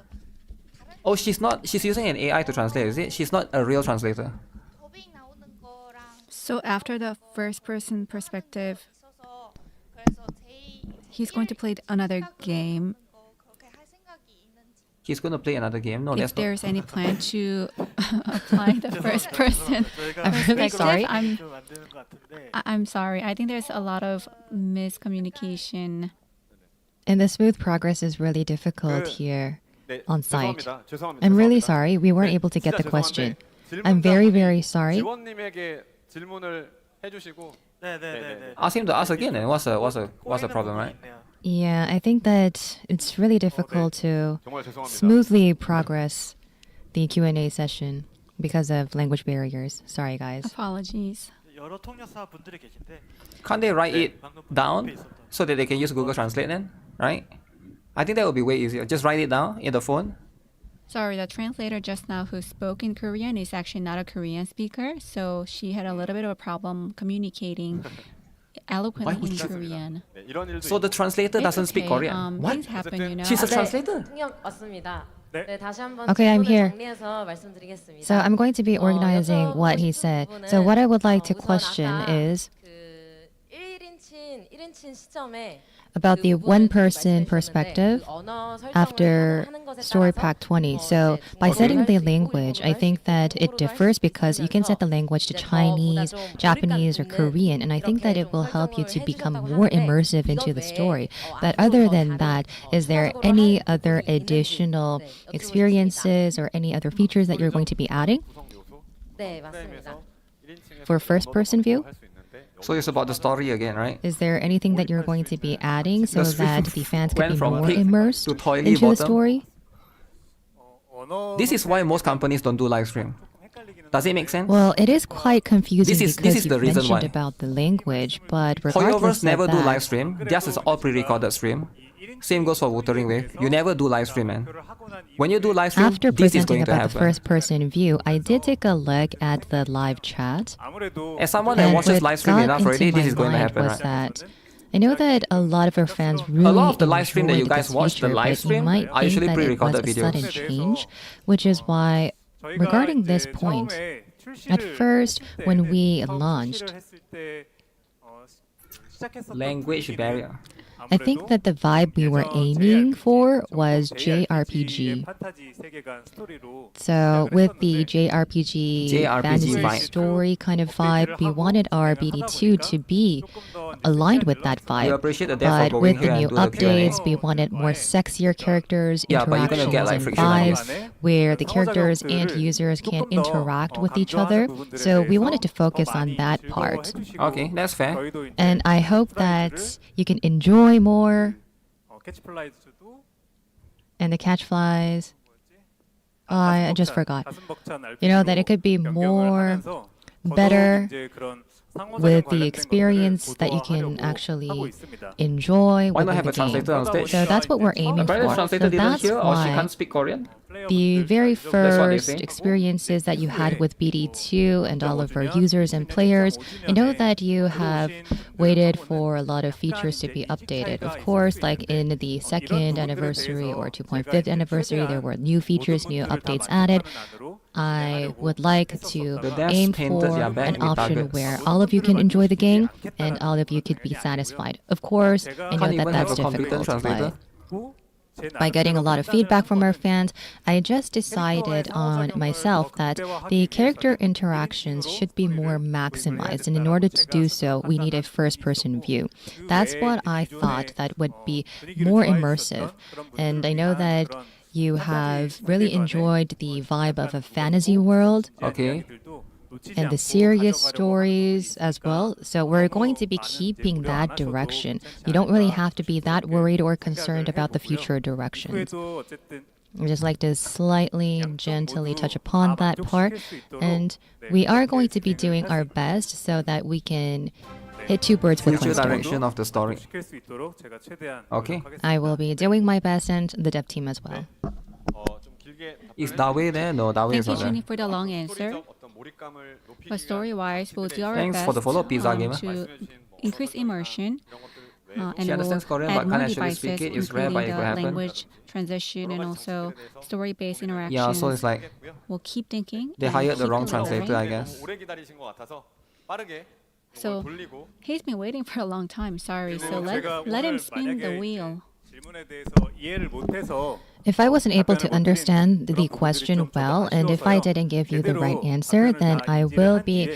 Oh, she's not. She's using an AI to translate, is it? She's not a real translator. So after the first-person perspective, he's going to play another game. He's going to play another game. No, If that's not. there's any plan to apply the first-person I'm really sorry. I'm sorry. I think there's a lot of miscommunication. And the smooth progress is really difficult here on site. 죄송합니다. I'm really sorry. We weren't able to get the question. I'm very, very sorry. 지원님에게 질문을 해주시고. Ask him to ask again. And what's the problem, right? Yeah, I think that it's really difficult to smoothly progress the Q&A session because of language barriers. Sorry, guys. Apologies. 여러 통역사분들이 계신데 Can't they write it down so that they can use Google Translate then, right? I think that would be way easier. Just write it down in the phone. Sorry, the translator just now who spoke in Korean is actually not a Korean speaker, so she had a little bit of a problem communicating eloquently in Korean. So the translator doesn't speak Korean. What? Things happen, you know. She's a translator. Okay, I'm here. So I'm going to be organizing what he said. So what I would like to question is about the one-person perspective after Story Pack 20. So by setting the language, I think that it differs because you can set the language to Chinese, Japanese, or Korean, and I think that it will help you to become more immersive into the story. But other than that, is there any other additional experiences or any other features that you're going to be adding for first-person view? So it's about the story again, right? Is there anything that you're going to be adding so The that the fans can went be from more pig immersed to toilet into the bottom. story? This is why most companies don't do live stream. Does it make sense? Well, it is quite confusing This is because the you reason mentioned why. about the language, but regardless Hoyovers of never do that, live stream. Theirs is all pre-recorded stream. Same goes for Wuthering Wave. You never do live stream, man. When you do live stream, after this is presenting going to about the happen. first-person view, I did take a look at the live chat. As someone that And watches what live stream got enough into already, this my is going to mind happen, was right? that I know that a lot of our fans really A lot of the live stream that you enjoyed guys this watch, the feature, live but you stream, might are think usually that it was pre-recorded a sudden videos. change, which is why, regarding this point, at first, when we launched, Language barrier. I think that the vibe we were aiming for was JRPG. So with the JRPG fantasy vibe. story kind of vibe, we wanted our BD2 to be aligned with that We vibe. appreciate the dev for But going with here the and new do the Q&A. updates, we wanted more sexier characters, Yeah, but you're gonna interactions, get, like, and friction on vibes where the characters and users can interact with each other. So we wanted to focus on that part. Okay, that's fair. And I hope that you can enjoy more. And the catch flies. Oh, I just forgot. You know, that it could be more better with the experience that you can actually enjoy Why within not have the a translator game. on stage? So that's what we're aiming Apparently the for. translator So didn't that's hear or she why can't speak Korean? the very That's what they first say. experiences that you had with BD2 and all of our users and players, I know that you have waited for a lot of features to be updated. Of course, like in the 2nd anniversary or 2.5th anniversary, there were new features, new updates added. I would like to devs aim painted for their back an with option targets. where all of you can enjoy the game and all of you could be satisfied. Of course, I know Can't that even have that's a competent difficult, translator. but by getting a lot of feedback from our fans, I just decided on myself that the character interactions should be more maximized, and in order to do so, we need a first-person view. That's what I thought that would be more immersive, and I know that you have really enjoyed the vibe of a fantasy world. Okay. And the serious stories as well. So we're going to be keeping that direction. You don't really have to be that worried or concerned about the future directions. I just like to slightly and gently touch upon that part. And we are going to be doing our best so that we can hit two birds with Future one stone. direction of the story. Okay. I will be doing my best and the dev team as well. Is Dawe there? No, Dawe is Thank you, not there. Jenny, for the long answer. But story-wise, we'll do our Thanks best for the follow-up, Pizza Gamer. to increase immersion. She and it will understands Korean add but more can't actually devices, speak it. It's rare, including but it the could happen. language transition and also story-based interactions. Yeah, so it's like we'll keep thinking. they and hired the keep wrong delivering. translator, I guess. 오래 기다리신 것 같아서 빠르게 So 돌리고. he's been waiting for a long time. Sorry. So 제가 let him 오늘 spin the 만약에 wheel. 질문에 대해서 이해를 못해서 If I wasn't able to understand the question well, and if I didn't give you the right answer, then I will be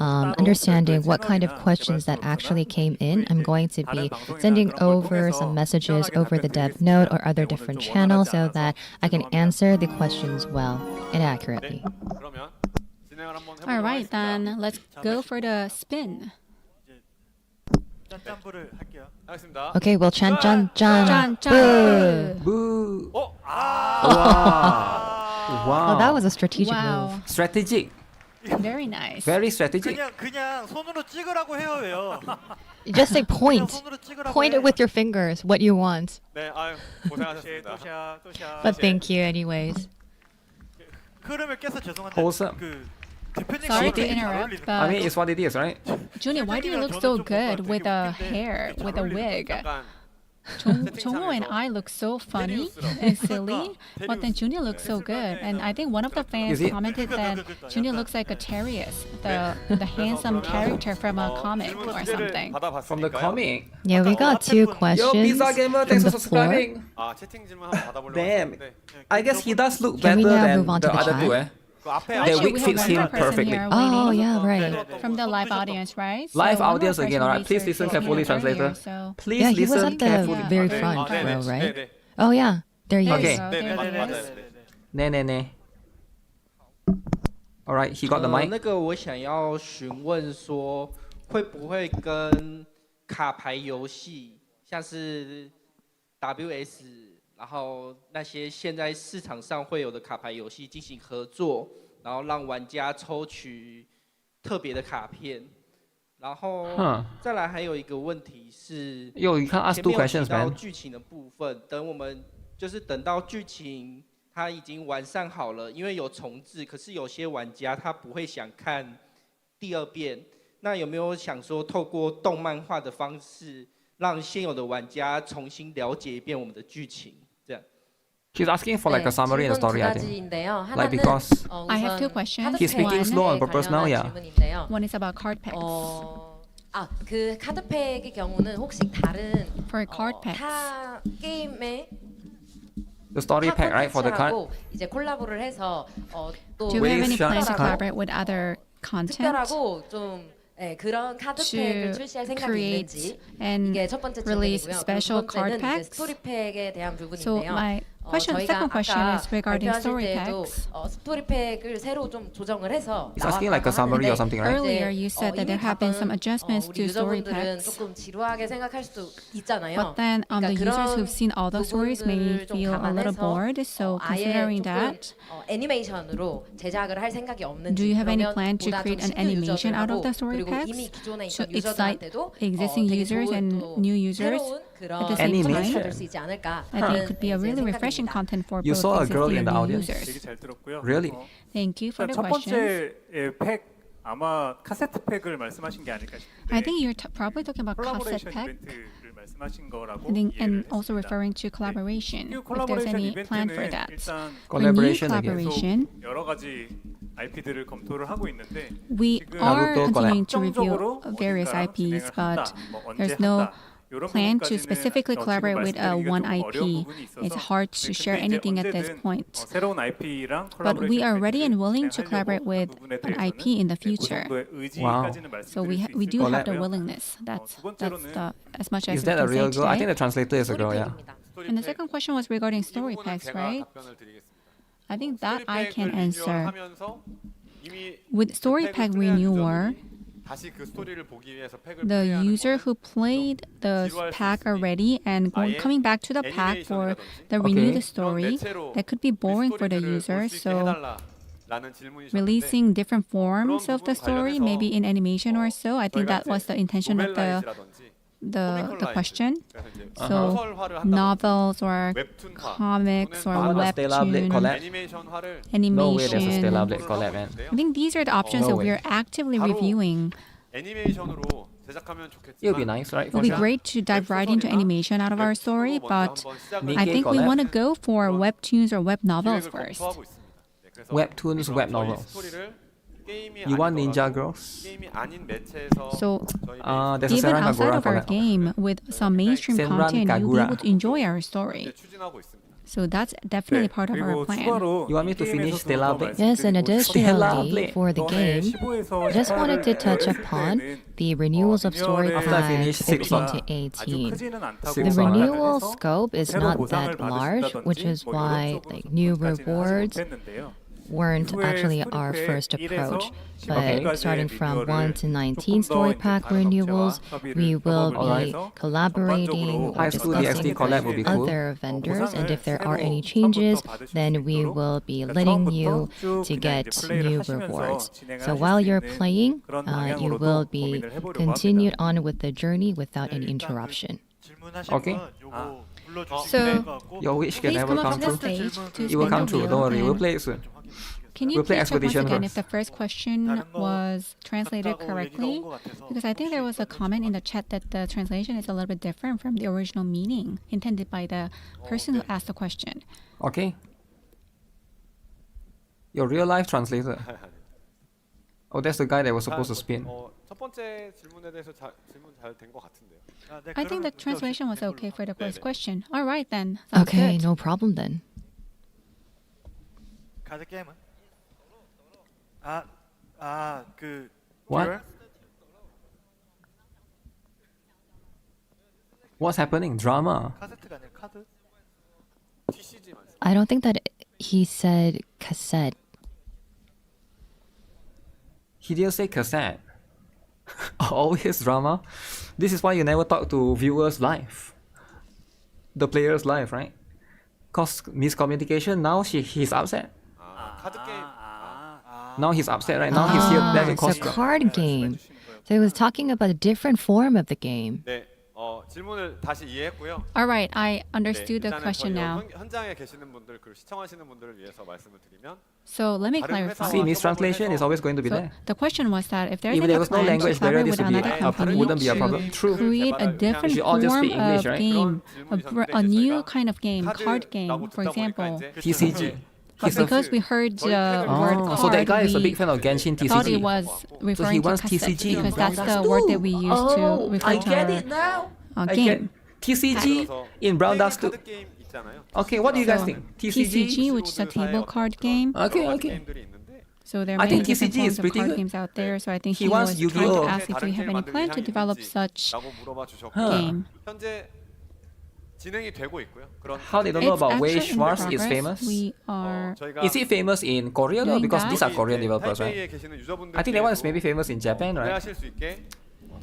understanding what kind of questions that actually came in. I'm going to be sending over some messages over the dev note or other different channels so that I can answer the questions well and accurately. 그러면 진행을 한번 해보도록 All right, 하겠습니다. then let's go for the spin. 짠짠부를 할게요. 하겠습니다. Okay, we'll chant Jan Jan. Boo. Boo! 어? Wow! Oh, that was a strategic Wow. move. Strategic. Very nice. Very strategic. 그냥 손으로 찍으라고 해요, 왜요? Just say point. 손으로 찍으라고 Point 해. it with your fingers, what you want. 네, 아유 고생하셨습니다. 또샤. But thank you anyways. 흐름을 깨서 죄송한데 Wholesome. 그 대표님 Sorry to 잘 interrupt, 어울리는- I mean, but it's what it is, right? Junior, why do you look so good with a hair, with a wig? 약간 Jongho and I look so funny and silly, but then Junior looks so good. And I think one of the fans Is it? commented that Junior looks like a Terius, the handsome character from a comic or something. From the comic. Yeah, we got two Yo, questions Pizza Gamer, from thanks for the floor. subscribing. 아 채팅 질문 한번 받아보려고 Damn. 했는데 I guess he does look Can we better now than move on to the the other chat? two, eh? 그 앞에 The Actually, wig we have fits one him more person perfectly. here Oh, waiting yeah, right. from the live audience, right? So Live one more audience again, person alright. Please raised listen their carefully, hand earlier, translator. so- Please Yeah, he was listen at the carefully. very Yeah. front 아, 네네, row, right? 네네. Oh yeah, there he Okay. is. So 네, there 네, he 맞아요. is. Nah, nah, nah. Alright, he got the mic. 那个我想要询问说，会不会跟卡牌游戏，像是 WS， 然后那些现在市场上会有的卡牌游戏进行合作，然后让玩家抽取特别的卡片，然后再来还有一个问题是， Yo, you can't ask 前 two 面有 questions, 提到 man. 剧情的部分，等我们就是等到剧情它已经完善好了，因为有重置，可是有些玩家他不会想看第二遍。那有没有想说透过动漫化的方式，让现有的玩家重新了解一遍我们的剧情？这样。 She's asking for like a summary and a story, I think. Like because I have two questions. he's speaking One- slow on purpose now, yeah. One is about card packs. 그 카드팩의 경우는 혹시 다른 For card packs. 타 게임의 The story pack, right, for the card. 콘텐츠하고 이제 콜라보를 해서 또 Do you have any plans to card. collaborate with other content 특별하고 좀 그런 카드팩을 to 출시할 생각이 create 있는지 and 이게 첫 번째 release 질문이고요. special 두 card 번째는 이제 packs? 스토리팩에 대한 So 부분인데요. my question, 저희가 second question 아까 is regarding 발표하실 story 때도 packs. 스토리팩을 새로 좀 조정을 해서 He's asking like a summary or something, right? Earlier you said that there have been some adjustments 우리 to story 유저분들은 packs. 조금 지루하게 생각할 수도 있잖아요. But then the 그러니까 users 그런 who've seen all the stories may 부분들을 좀 feel a little 감안해서 bored. So 아예 considering 조금 that, 애니메이션으로 제작을 할 생각이 없는지 do you have any 그러면 plan to 보다 좀 create an 신규 animation out 유저들하고 of the story 그리고 packs 이미 기존에 to 있던 excite 유저들한테도 existing 되게 users 좋은 and 또 new users 새로운 at 그런 the same Animation. time? 될 수 있지 않을까 I think it could be a really refreshing content for You both saw a girl existing in the and new audience? 되게 users. 잘 들었고요. Really? Thank you for the 첫 questions. 번째 팩 아마 카세트 팩을 말씀하신 게 아닐까 싶은데. I think you're probably talking about cassette 콜라보레이션 pack. 이벤트를 말씀하신 거라고 I think, 이해를 and 했습니다. also referring to collaboration, 이 if there's 콜라보레이션 any plan for 이벤트는 that. 일단 For new Collaboration again. collaboration, 계속 여러 가지 IP들을 검토를 하고 있는데 we 지금 are 나루토 continuing to 확정적으로 review various 어딘가랑 IPs, 진행을 but 한다, 뭐 언제 there's no 한다, 이런 plan to 부분까지는 specifically 지금 collaborate with 말씀드리기가 one 좀 어려운 IP. 부분이 있어서 It's hard to 근데 share 이제 anything at this 언제든 point. 새로운 IP랑 But we are ready and willing to 진행하려고 collaborate with 하는 부분에 an IP 대해서는 in the 그 future. 정도의 의지까지는 So 말씀드릴 수 we 있을 do 것 have the 같고요. willingness. That's the as much Is as we that a can say real girl? I think today. the translator is a girl, yeah. And the second question was regarding story packs, right? I think that I can answer. With story pack renewal, 다시 그 스토리를 보기 위해서 팩을 the 플레이하는 user 거는 who played the pack already and coming back to the pack for the Okay. renewed story, that could be boring for the user. So releasing different forms of the story, maybe in animation or so, I think that was the intention of the question. So novels or comics or webtoon, No way there's a Stella animation. Blade collab, man. I think these are the options No that we way. are actively reviewing. 애니메이션으로 It would be nice, right? It would be great to dive right into animation out of our story, but I think we want to go for webtoons or web novels first. Webtoons, web novels. You want Ninja Girls? So there's a even Senran outside Kagura of our collab. game, with some mainstream Senran content, you'll be Kagura. able to enjoy our story. So that's definitely part of our plan. You want me to finish Stellar Blade? Yes, and additionally, Blade. for the game, I just wanted to touch upon the renewals of story After I finish packs 6 14 to 18. The Six renewal scope is not that large, which is why like new rewards weren't actually our first approach. But starting from 1 to 19 story pack renewals, we will be collaborating or High School DxD discussing collab would be with cool. other vendors, and if there are any changes, then we will be letting you to get new rewards. So while you're playing, you will be continued on with the journey without any interruption. Okay. So Your wish can please never come up come to the true. stage to It will spin come the true. wheel, Don't worry, we'll and play it soon. can you We'll play please check once Expedition again first. if the first question was translated correctly? Because I think there was a comment in the chat that the translation is a little bit different from the original meaning intended by the person who asked the question. Okay. Your real life translator. Oh, that's the guy that was supposed to spin. 첫 번째 질문에 대해서 질문 잘 된 것 같은데요. I think the translation was okay for the first question. All right then. Sounds Okay, good. no problem then. 카드 게임은? What? What's happening? Drama. 카세트가 아니라 카드? I don't think that he said cassette. He didn't say cassette. Always drama. This is why you never talk to viewers live. The players live, right? Cause miscommunication. Now he's upset. 카드 게임. Now he's upset, right? Now he's here back in It's a costume. card game. So he was talking about a different form of the game. 네, 질문을 다시 이해했고요. All right, I understood the 일단은 question 저희 now. 현장에 계시는 분들 그리고 시청하시는 분들을 위해서 말씀을 드리면 So let me clarify. See, mistranslation is always going to be So there. the question was that if there's If any there was no plan to language barrier, collaborate this with would be another company wouldn't be a to problem. True. create a different You should all just form speak English, of right? game, a new kind of game, card game, for example. TCG. But because we heard the word card, so that guy is a we big fan of Genshin thought it TCG. was So he referring to wants cassette TCG because in that's brown the dust word too. that we use to refer I to get it now. our I game. get TCG in brown dust too. Okay, what do you guys So, think? TCG, which is a table card game. Okay, okay. So there are I many think different TCG forms is of pretty card good. games out there. So I think He he wants was trying to Yu-Gi-Oh! ask if we have any plan to develop such game. 현재 진행이 되고 있고요. 그런 How they don't know It's about Wei actually in Schwartz is progress. famous? We are Is it famous in Korea though? doing Because that. these are Korean developers, 타이페이에 right? 계시는 유저분들 I think that one is maybe famous in Japan, right? 구매하실 수 있게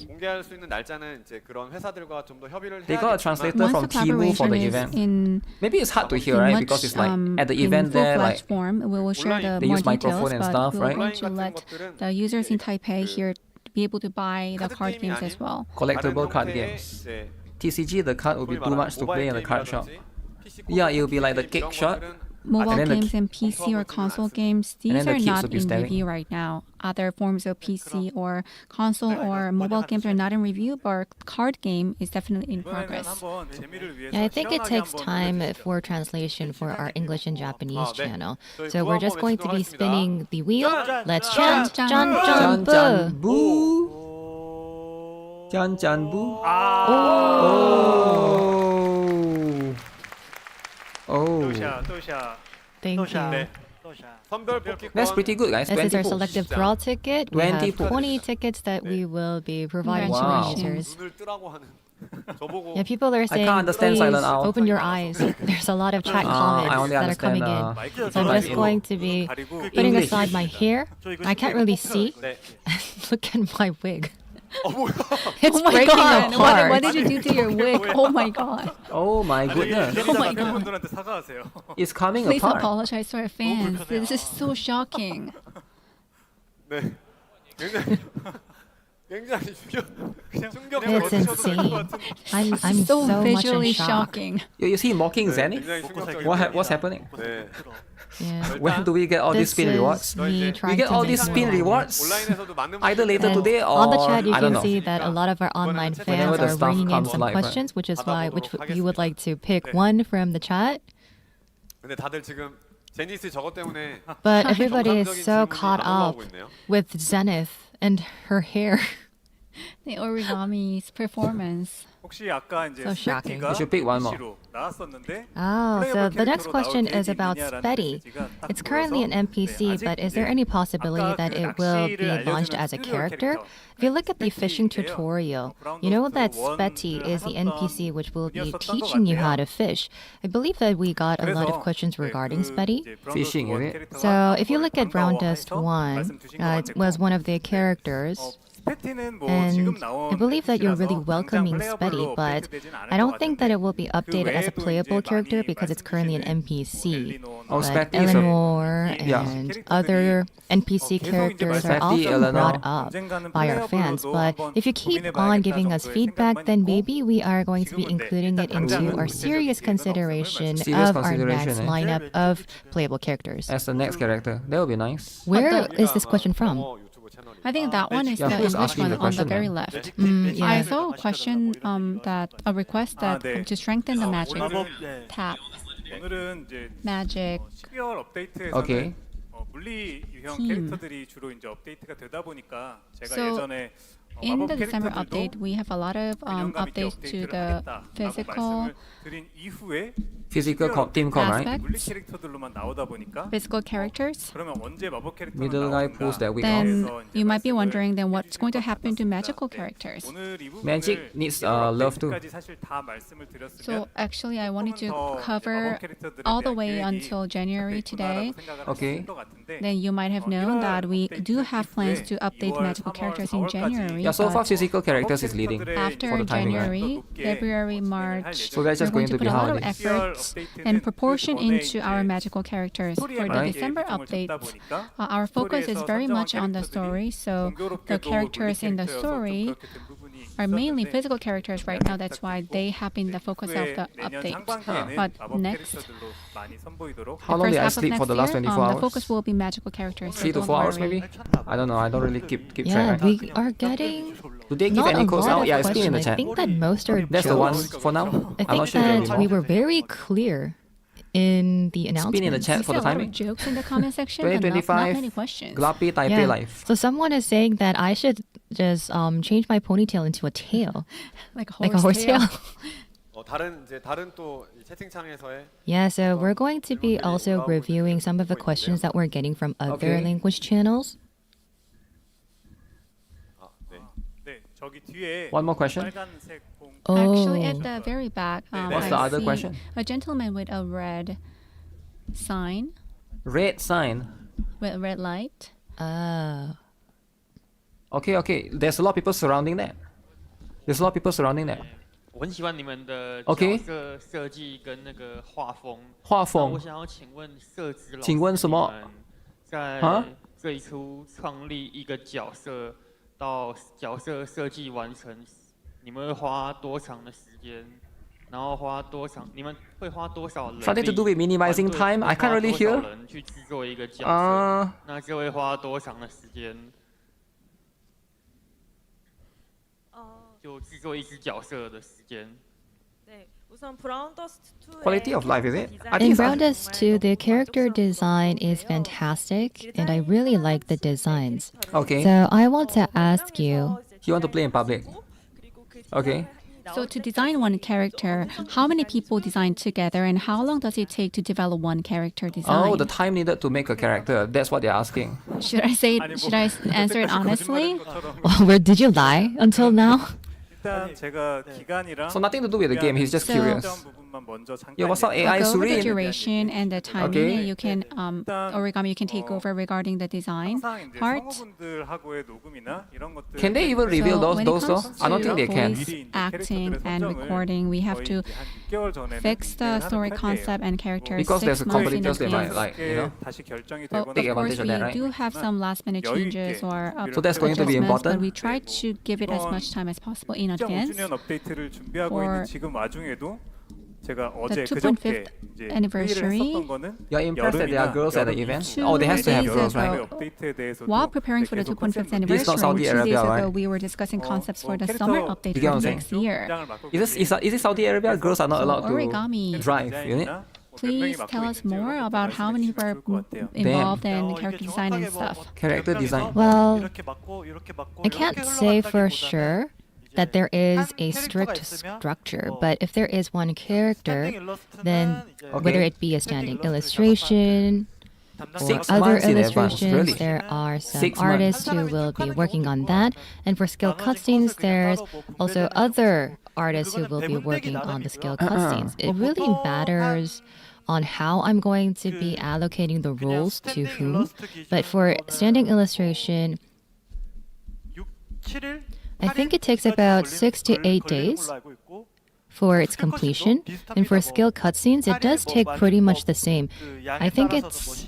공개할 수 있는 날짜는 이제 그런 회사들과 좀 더 협의를 They got a translator once from the Temu for collaboration the is event. in Maybe it's hard to hear, in right? much, Because it's like at the in event there, like full-fledged form, we will share the they more use microphone details, and but stuff, we're right? going to let the users in Taipei here be able to buy the card games as well. collectible card games. TCG, the card would be too much to play in the card shop. Yeah, it will be like the cake shot. Mobile And then the games and PC or console games, and these then the are kids not will be in staring. review right now. Other forms of PC or console or mobile games are not in review, but card game is definitely in progress. Yeah, I think it takes time for translation for our English and Japanese channel. So we're just going to be spinning the wheel. Let's chant, 짠, 짠, 부. 짠, 짠, 부. Oh. Thank you. 선별 뽑기권 That's pretty good, guys. This is 20 our pools. selective draw ticket. We 20 have pools. 20 tickets that we will be providing to our users. 눈을 뜨라고 하는 저보고 Yeah, people are saying, can't understand please Silent Owl. open your eyes. There's a lot of chat I comments only that are coming in. understand, So I'm just going to be putting English. aside my hair. I can't really see. Look at my wig. It's Oh my breaking god! apart. What did you do to your wig? Oh my god! Oh my goodness. Oh my god! 분들한테 사과하세요. It's coming Please apart. apologize to our fans. This is so shocking. 네. 굉장히 충격 It's insane. I'm So so much in visually shock. shocking. You see mocking Zenith? 굉장히 충격적인 What's happening? 네. Yeah. When do we get all these This spin is rewards? me We trying get to all make these spin more money. rewards 온라인에서도 많은 either later And today or on the chat, you I don't can know. see that a lot of our online Whenever fans the are stuff bringing in comes some live, right? questions, which is why you would like to pick one from the chat. 근데 다들 지금 제니스 저것 때문에 But everybody is 정상적인 so 질문이 caught 안 up 올라오고 있네요. with Zenith and her hair. The origami's performance. 혹시 아까 이제 So shocking. 스페티가 You should pick one more. PC로 나왔었는데 Oh, so the next 플레이어블 question 캐릭터로 is 나올 about 계획이 Spetty. 있느냐라는 메시지가 딱 It's currently an 보여서 NPC, 아직 but is there 이제 any possibility 아까 that 그 it will be 낚시를 launched as a 알려주는 character? 캐릭터, If you look at the fishing 스페티예요. tutorial, 브라운 you know 더스트 that 원을 Spetty is the 하셨던 NPC which will be 분이었었던 것 teaching you how 같아요. to fish. I believe that we got a lot of 그래서 questions regarding Spetty. 이제 브라운 Fishing, 더스트 원 is it? 캐릭터가 So if you 나온 look at 거를 Brown Dust 반가워해서 1, 말씀 주신 것 it was 같고, one of the characters. 스페티는 뭐 And 지금 나온 I believe that you're really NPC라서 welcoming 당장 Spetty, 플레이어블로 but 업데이트되진 않을 I 것 don't think that it will be 그 updated as a 외에도 playable 이제 character 많이 because it's currently an NPC. Oh, But Spetty is a Eleanor yeah. and other NPC characters are Spetty, often Eleanor. brought up by our fans. But if you keep on giving us feedback, then maybe we are going to be including it into our serious consideration Serious of our next consideration, eh? lineup of playable characters. as the next character. That would be nice. Where is this question from? I think that one is Yeah, the who's English asking one the on the question very then? left. Yeah. I saw a question a request that 네. to strengthen the magic 오늘은 tap, 오늘은 이제 magic 12월 업데이트에서는 Okay. 물리 유형 Team. 캐릭터들이 주로 이제 업데이트가 되다 보니까 제가 So, 예전에 in 마법 the December 캐릭터들도 update, we have a lot of 균형감 있게 updates to 업데이트를 the 하겠다라고 physical 말씀을 드린 이후에 Physical team com, right? 물리 캐릭터들로만 나오다 보니까 physical characters. 그러면 언제 마법 캐릭터가 Middle guy pulls that weak off. Then you might be wondering, then what's going to happen to magical characters? 오늘 이 부분을 Magic needs love too. 업데이트까지 사실 다 말씀을 드렸으면 So actually, I wanted to 조금은 더 cover 마법 캐릭터들에 all the 대한 way 계획이 until January today. 생각을 Okay. 하실 것 같은데 Then you might have known that we do have plans to update magical characters in January. Yeah, so far but physical characters is leading after for the timing, right? January, February, March, So that's just we're going going to to be put a lot of holidays. efforts and proportion into our magical characters. For the Right. December update, our focus is very much on the story, so the characters in the story are mainly physical characters right now. That's why they have been the focus of the update. But next, How long first did I half of sleep for next the last year, 24 the hours? focus will be magical characters. 3 to don't 4 hours worry. maybe? I don't know. I don't really keep Yeah, track. Right? we are getting Do they give not any a codes lot out? of Yeah, it's been in questions. the I chat. think that most are That's the one jokes. for now. I I'm not think sure if there'll be that we more. were very clear in the It's been in the announcement. chat We for see the a lot of timing. jokes in the comment section, but not 2025 many questions. Glappy Taipei Life. So someone is saying that I should just change my ponytail into a tail, Like like a horse tail. 다른 또 채팅창에서의 Yeah, so we're going to be also reviewing some of the questions that we're getting from other Okay. language channels. 네, 저기 뒤에 One more question. 빨간색 공 Actually, Oh. at the very back, What's I the other see question? a gentleman with a red sign, Red sign. with a red light. Okay. There's a lot of people surrounding that. There's a lot of people surrounding that. 我很喜欢你们的 OK 角色设计跟那个画风。画风那我想要请问设置老师，请问什么？在啊最初创立一个角色到角色设计完成，你们会花多长的时间？然后你们会花多少人力？ Something to do with minimizing time? I can't really hear. 花多少人去制作一个角色？那这会花多长的时间？就制作一只角色的时间。 Quality of life, is it? I In think so. Brown Dust 2, the character design is fantastic, and I really like the designs. Okay. So I want to ask you, You want to play in public? Okay. So to design one character, how many people design together, and how long does it take to develop one character design? Oh, the time needed to make a character. That's what they're asking. Should I say? Should I answer it honestly? where did you lie until now? 일단 제가 기간이랑 So nothing to do with the game. He's just So- curious. 부분만 먼저 잠깐 Yeah, what's up, I'll AI go over the Surin? duration and the timing, Okay. and you can Origami, you can take over regarding the design 항상 이제 part. 성우분들하고의 녹음이나 이런 것들 Can they even reveal So those when it though? comes I don't think they to can. voice acting and recording, we have to fix the story concept and characters Because 6 there's months in competitors, they might advance. 다시 결정이 Well, 되거나 Take of course, advantage of that, right? we do have some last-minute changes or So that's going to be adjustments, but important? we try to give it as much time as possible in 2.5주년 advance. 업데이트를 준비하고 For 있는 지금 와중에도 제가 the 어제 2.5th 그저께 이제 회의를 anniversary. 했었던 거는 You're impressed that there are 여름이나 girls at the 여름 event? 이후 Oh, they have to have days girls, ago, right? 업데이트에 대해서도 While preparing for the 계속 2.5th 컨셉을 This is not Saudi 2 days Arabia, ago, right? we were discussing concepts for the 캐릭터 summer update You get for what I'm next year. Is it Saudi Arabia? Girls are not So allowed to origami. drive, isn't it? Please tell us more about how many people are involved in character design and stuff. Character design. Well, I can't say for sure that there is a strict structure, but if there is one character, then whether it be a standing illustration or other illustrations, there are some artists who will be working on that. And for skill cutscenes, there's also other artists who will be working on the skill cutscenes. It really matters on how I'm going to be allocating the roles to whom. But for standing illustration, I think it takes about 6 to 8 days for its completion. And for skill cutscenes, it does take pretty much the same. I think it's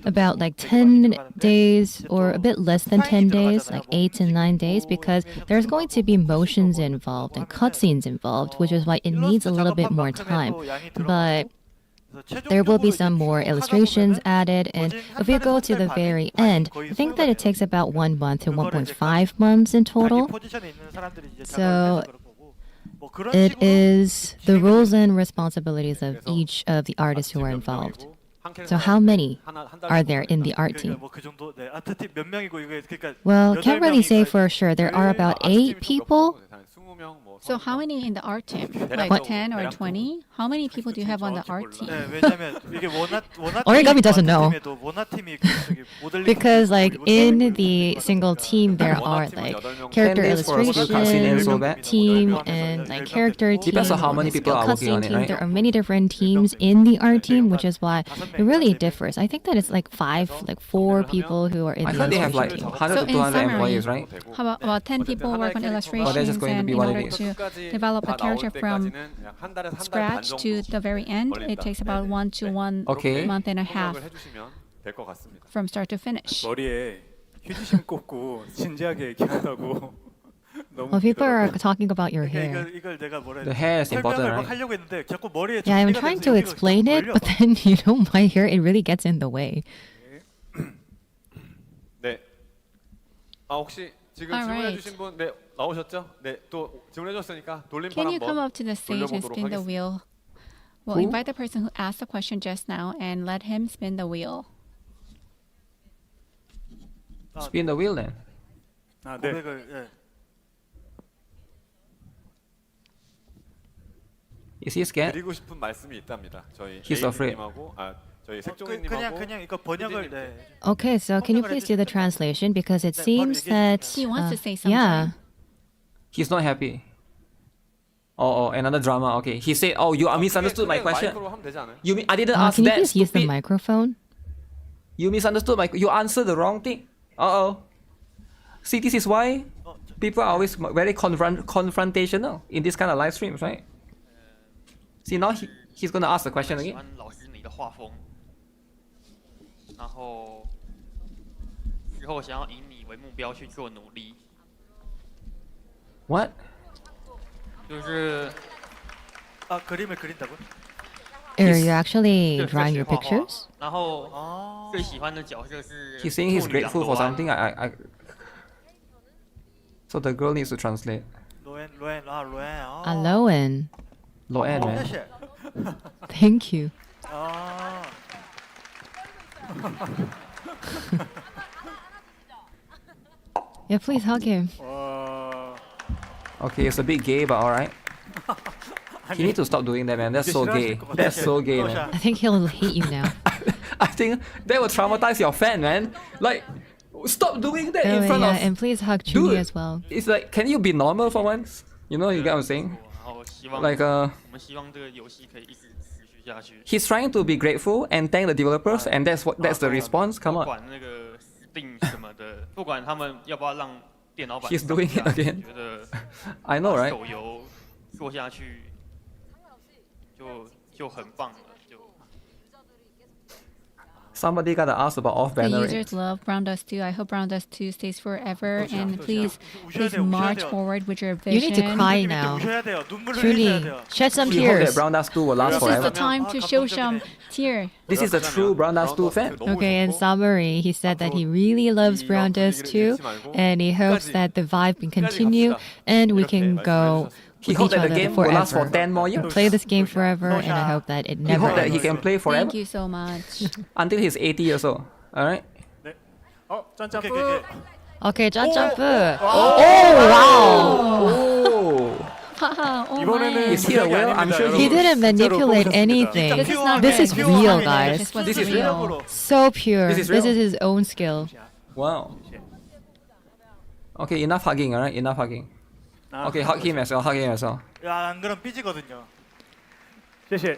about like 10 days or a bit less than 10 days, like 8 to 9 days, because there's going to be motions involved and cutscenes involved, which is why it needs a little bit more time. But there will be some more illustrations added, and if we go to the very end, I think that it takes about 1 month to 1.5 months in total. So it is the roles and responsibilities of each of the artists who are involved. So how many are there in the art team? Well, can't really say for sure. There are about 8 people. So how many in the art team? Like What? 10 or 20? How many people do you have on the art team? Origami doesn't know. Because like in the single team there are like character 10 days for a skill cutscene and so illustration that? team and like character team. Depends on how many and people skill are working on cutscene it, team. right? There are many different teams in the art team, which is why it really differs. I think that it's like 4 people who are in I the thought they have like illustration team. 100 So to in 200 summary, employees, right? How about 10 people work on illustrations going to and be in what order it is. to develop a character from scratch to the very end, it takes about 1 to 1 Okay. month and a half from start to finish. 머리에 휴지심 꽂고 진지하게 얘기한다고. Well, people are talking about your hair. The hair is important, right? Yeah, I'm trying to explain it, but then my hair, it really gets in the way. 네. 혹시 지금 질문해 주신 분 나오셨죠? 네, 또 질문해 줬으니까 돌림판 Can you 한번 come up to the stage and 돌려보도록 spin the 하겠습니다. wheel? We'll Who? invite the person who asked the question just now and let him spin the wheel. Spin the wheel then. 아, 네. Is he scared? 드리고 싶은 말씀이 있답니다. 저희 He's afraid. 님하고 저희 색종이님하고 그냥 이거 번역을 Okay, so can you please do the translation? Because it seems that... He wants to say something. Yeah. He's not happy. Oh, another drama. Okay. He said, "Oh, you misunderstood my question. 마이크로 하면 되지 않아요? I didn't ask Can you that. please use the Stupid. microphone? You misunderstood my. You answered the wrong thing. See, this is why people are always very confrontational in this kind of live streams, right? See, now he's gonna ask the question 喜 again. 欢老师你的画风，然后之后想要以你为目标去做努力。 What? 就是그림을 그린다고? Are you actually drawing your pictures? 然后最喜欢的角色是 He's saying he's 处女郎 grateful 罗 for 安 something. So the girl needs to translate. 로엔. Aloen. Loan, man. Thank you. Yeah, please hug him. Okay, it's a bit gay, but alright. You need to stop doing that, man. That's so gay. That's so gay, man. I think he'll hate you now. I think that will traumatize your fan, man. Like, stop doing that in front yeah, of. and please hug Chuni Dude, as well. It's like, can you be normal for once? You know, you get what I'm saying? 然后希望 Like, 我们希望这个游戏可以一直持续下去。 He's trying to be grateful and thank the developers, and that's the response. Come 不 on. 管那个定什么的，不管他们要不要让电脑版 He's doing 上 it 架 again. 觉得 I know, 把 right? 手游做下去就很棒了，就。Somebody gotta ask about off The banner. users love Brown Dust 2. I hope Brown Dust 2 stays forever, and please march forward with your vision. You need to cry now. Truly, shed some He hoped that tears. Brown Dust 2 will last This is the forever. time to show some tear. This is a true Brown Dust 2 fan. Okay, in summary, he said that he really loves Brown Dust 2, and he hopes that the vibe can continue, and we can go He with hoped each that the other game will last for forever. 10 more years. Play this game forever, and I hope that it He never hoped that he ends. can play forever Thank you so much. until he's 80 years old. Alright? 짠짬뿌. Okay, jump. Oh, Wow, oh 이번에는 Is he a whale? I'm sure He didn't manipulate anything. This is not This is real. real, guys. This is real. So pure. This is This real. is his own skill. Wow. Okay, enough hugging, alright? Enough hugging. Okay, hug him as well, hug him as well. 야, 안 그럼 삐지거든요. 谢谢.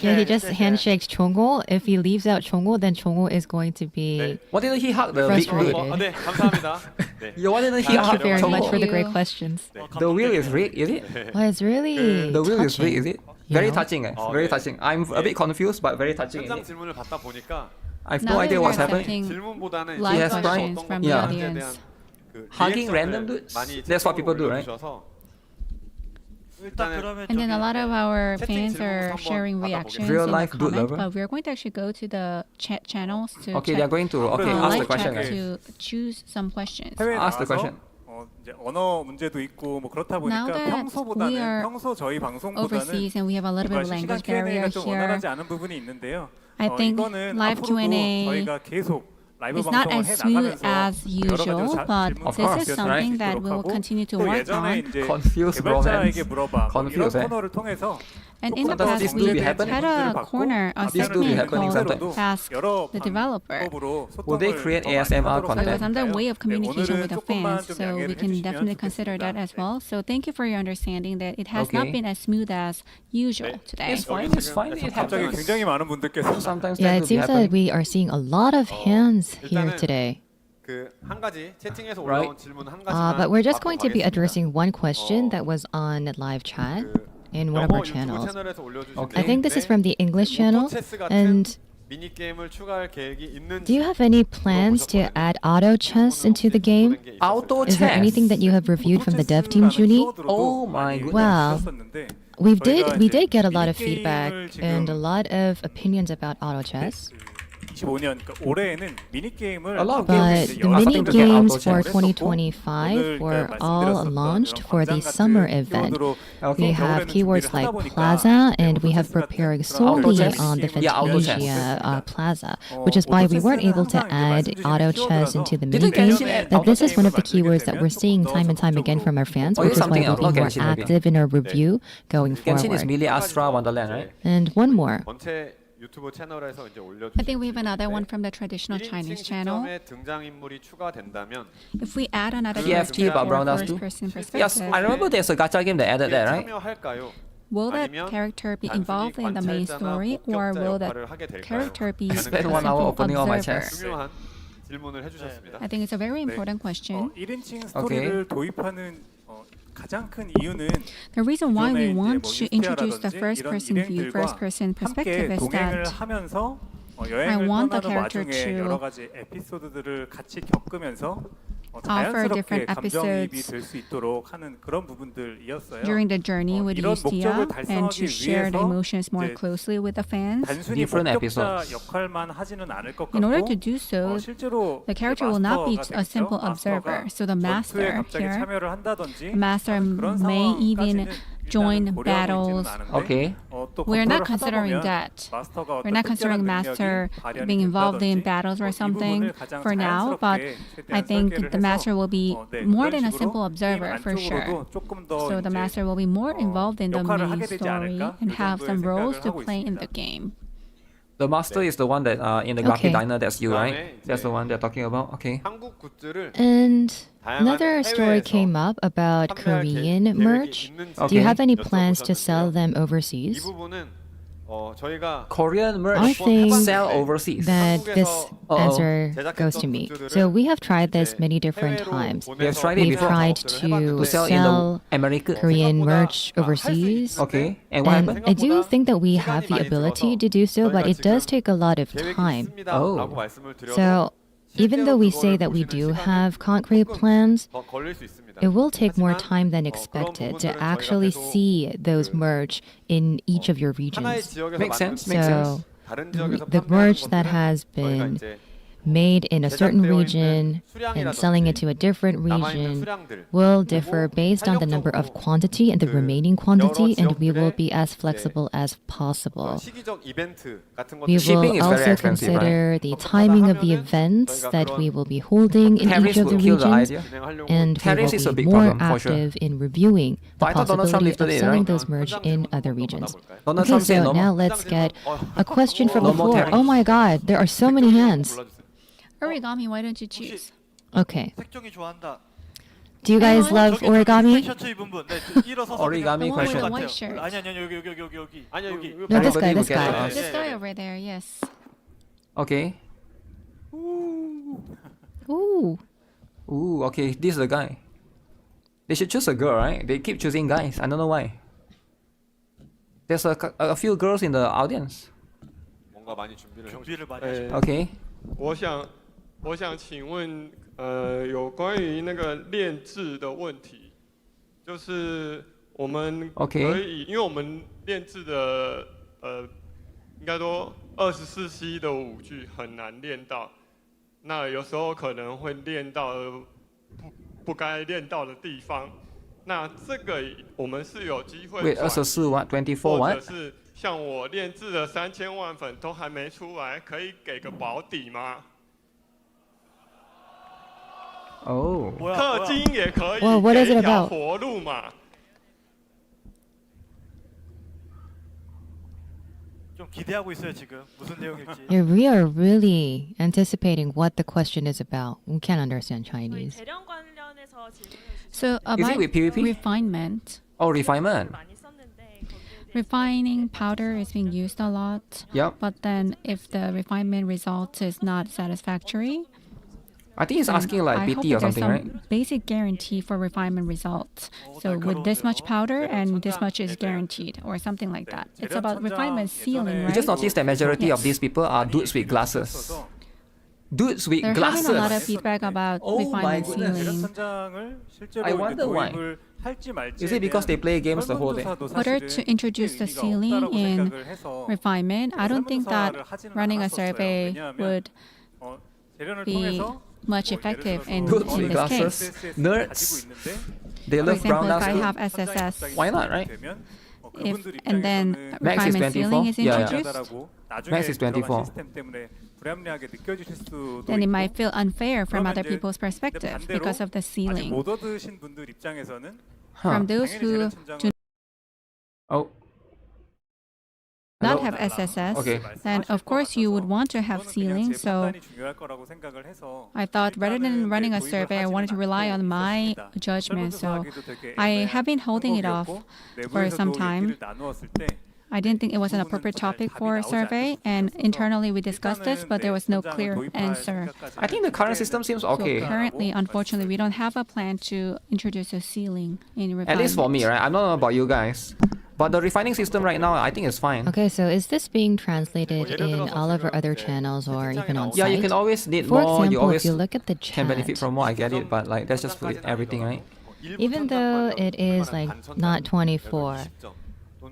Yeah, he just handshakes Chongho. If he leaves out Chongho, then Chongho is going to be Why didn't he hug the big frustrated. wheel? 네, 감사합니다. 네. Yeah, why didn't he Thank you hug very much for the Chongho? great questions. The wheel is rigged, is it? Well, it's really The wheel is rigged, is it? Very know? touching, very touching. I'm a bit confused, but very touching. 현장 질문을 받다 보니까 I have Now no that idea we're what's happening. accepting 질문보다는 live He has questions pride. from the Yeah. audience. Hugging random dudes? That's what people do, right? And then a lot of our fans are sharing reactions Real in the life dude comments, lover? but we're going to actually go to the chat channels to Okay, check, they're going to ask the live question, chat guys. to choose some questions. 해외에 Ask the 나가서 question. 이제 언어 문제도 있고 뭐 그렇다 Now 보니까 that we 평소보다는 are 평소 저희 방송보다는 overseas and we have a little bit of 실시간 language barrier Q&A가 좀 here, 원활하지 않은 부분이 있는데요. I think 이거는 live 앞으로도 Q&A 저희가 계속 라이브 it's not 방송을 as 해 smooth 나가면서 as usual, but this is something that we will continue to 또 work 예전에 on. 이제 Confused 개발자에게 romance. 물어봐 뭐 이런 Confused, eh? 코너를 통해서 And in the Sometimes past, this we do be happening. had a corner, a This do be segment happening called sometimes. Ask the Developer. Will they create ASMR So it was content? another way of communication with the fans, so we can definitely consider that as well. So thank you for your understanding that it has not Okay. been as smooth as usual today. It's fine, it's fine. It 갑자기 happens. 굉장히 많은 분들께서 Sometimes Yeah, that it do be seems that happening. we are seeing a lot of hands here 일단은 today. 그한 가지 채팅에서 Right. 올라온 질문 한 가지만 But we're just going to be 받고 addressing one question that was on live chat in one of our 영어 유튜브 channels. 채널에서 올려주신 I think this is from the English channel. 오토체스 같은 And 미니 게임을 추가할 계획이 있는지 do you have any plans to add auto chess into the game? Auto Is there chess? anything that you have reviewed from the dev team, Junie? Oh my goodness. Wow. We did get a lot of feedback and a lot of opinions about auto chess. 25년 그러니까 올해에는 미니 게임을 A lot of But games the are mini starting to get games auto for chess. 2025 were all launched for the summer event. We have keywords like plaza, and we have preparing solely chess? on the Yeah, auto chess. Fantasia plaza, which is why we weren't able to add auto chess into the mini Didn't game. Genshin add But auto this is chess? one of the keywords that we're seeing time and time again from our fans, Oh, which it's is why something we'll else. be Not more Genshin, maybe. active in our review going Genshin is forward. merely Astra Wonderland, right? And one more. 전체 유튜브 채널에서 이제 올려주신 I think we have another one from the traditional Chinese channel. 시점에 등장인물이 추가된다면 If we add another TFT character about for Brown Dust 2? first-person Yes, perspective, I remember there's a gacha game that added that, right? 참여할까요? will that 아니면 character be 단순히 involved in the main 관찰자나 story, or 목격자 will that 역할을 하게 될까요? character be a Spend 1 hour simple opening all my observer? chests. 중요한 질문을 해주셨습니다. I think it's a very important question. 1인칭 스토리를 도입하는 가장 큰 이유는 The reason why we 기존의 want 이제 to 뭐 introduce the 이런 first-person view, 일행들과 first-person perspective 함께 is 동행을 that 하면서 I 여행을 want the 떠나는 character 와중에 여러 to 가지 에피소드들을 같이 겪으면서 offer 자연스럽게 different 감정이입이 episodes 될 수 있도록 하는 그런 부분들이었어요. during the journey with 이런 Yustia 목적을 and 달성하기 to share the 위해서 emotions more 이제 closely with the fans. 단순히 Different 목격자 episodes. 역할만 하지는 않을 것 In order 같고 to do so, 실제로 the character will not be 마스터가 a simple 되겠죠. observer. 마스터가 So the 전투에 master 갑자기 here, 참여를 한다든지 the master 그런 may even 상황까지는 join 일단은 고려하고 있지는 battles. 않은데 Okay. 또 We're 컨트롤을 not 하다 considering 보면 that. 마스터가 We're not 어떤 considering 특별한 master 능력이 발현이 being involved in 된다든지 battles or 이 something 부분을 가장 for now, but 자연스럽게 I 최대한 think 설계를 the 해서 master will be more 그런 than a 식으로 simple 게임 observer for sure. 안쪽으로도 조금 더 So the 이제 master will be more involved in the 역할을 main 하게 되지 story 않을까? and 이 have 정도의 some roles 생각을 to 하고 play in 있습니다. the game. The master is the one that in the Okay. graphic diner, that's you, right? 그다음에 That's the 이제 one they're talking about. Okay. 한국 굿즈를 And 다양한 another story 해외에서 came up about 판매할 Korean 계획이 merch. 있는지 Do you have any Okay. plans to sell 여쭤보셨는데요. them 이 overseas? 부분은 Korean merch I think sell overseas. that this answer goes to me. So we have tried this many different times. We have tried it We've before. tried to sell in sell America. Korean merch overseas. Okay, and what happened? I do think that we have the ability to do so, but it does take a lot of time. Oh. So even though we say that we do have concrete plans, it will take more time than expected to actually see those merch in each of your regions. Makes sense. Makes sense. The merch that has been made in a certain region and selling it to a different region will differ based on the number of quantity and the remaining quantity, and we will be as flexible as possible. We will also consider the timing of the events that we will be holding in each of the regions, and we will be more active in reviewing the possibility of selling those merch in other regions. Okay, so now let's get a question from the floor. Oh my god, there are so many hands. Origami, why don't you choose? Okay. Do you guys love origami? Origami question. The white shirt. No, this guy, this guy. This guy over there, yes. Okay. Ooh. Ooh, okay, this is the guy. They should choose a girl, right? They keep choosing guys. I don't know why. There's a few girls in the audience. Okay. 我想请问，有关于那个炼制的问题，就是我们可以，因为我们炼制的应该说24C 的舞具很难练到，那有时候可能会练到不该练到的地方，那这个我们是有机会。Wait, 24 what? 24 what? 或者是像我炼制的3000万粉都还没出来，可以给个保底吗？ Oh. 氪金也可以， Well, what is it 给一条 about? 活路嘛。 Yeah, we are really anticipating what the question is about. We can't understand Chinese. So Is it with PvP? refinement. Oh, refinement. Refining powder is being used a lot. Yep. But then if the refinement result is not satisfactory, I think he's asking like BT or something, right? Basic guarantee for refinement results. So with this much powder and this much is guaranteed, or something like that. It's about refinement sealing, You right? just noticed that majority of these people are dudes with glasses. Dudes with They're glasses. having a lot of feedback about refinement sealing. I wonder why. Is it because they play games the whole day? Whether to introduce the sealing in refinement, I don't think that running a survey would be much effective in Dudes with this glasses. case. Nerds. They For love example, brown if I dudes. have SSS, Why not, right? and then Max is refinement 24. sealing is Yeah, introduced, Max is 24. then it might feel unfair from other people's perspective because of the sealing. From those who do not have SSS, then of course you would want to have sealing. So I thought rather than running a survey, I wanted to rely on my judgment. So I have been holding it off for some time. I didn't think it was an appropriate topic for a survey, and internally we discussed this, but there was no clear answer. I think the current system seems okay. So currently, unfortunately, we don't have a plan to introduce a sealing in refinement. At least for me, right? I don't know about you guys. But the refining system right now, I think is fine. Okay, so is this being translated in all of our other channels or even on site? Yeah, you can always need For more. example, You always if you look at the can chat, benefit from more. I get it, but like that's just for everything, right? even though it is like not 24,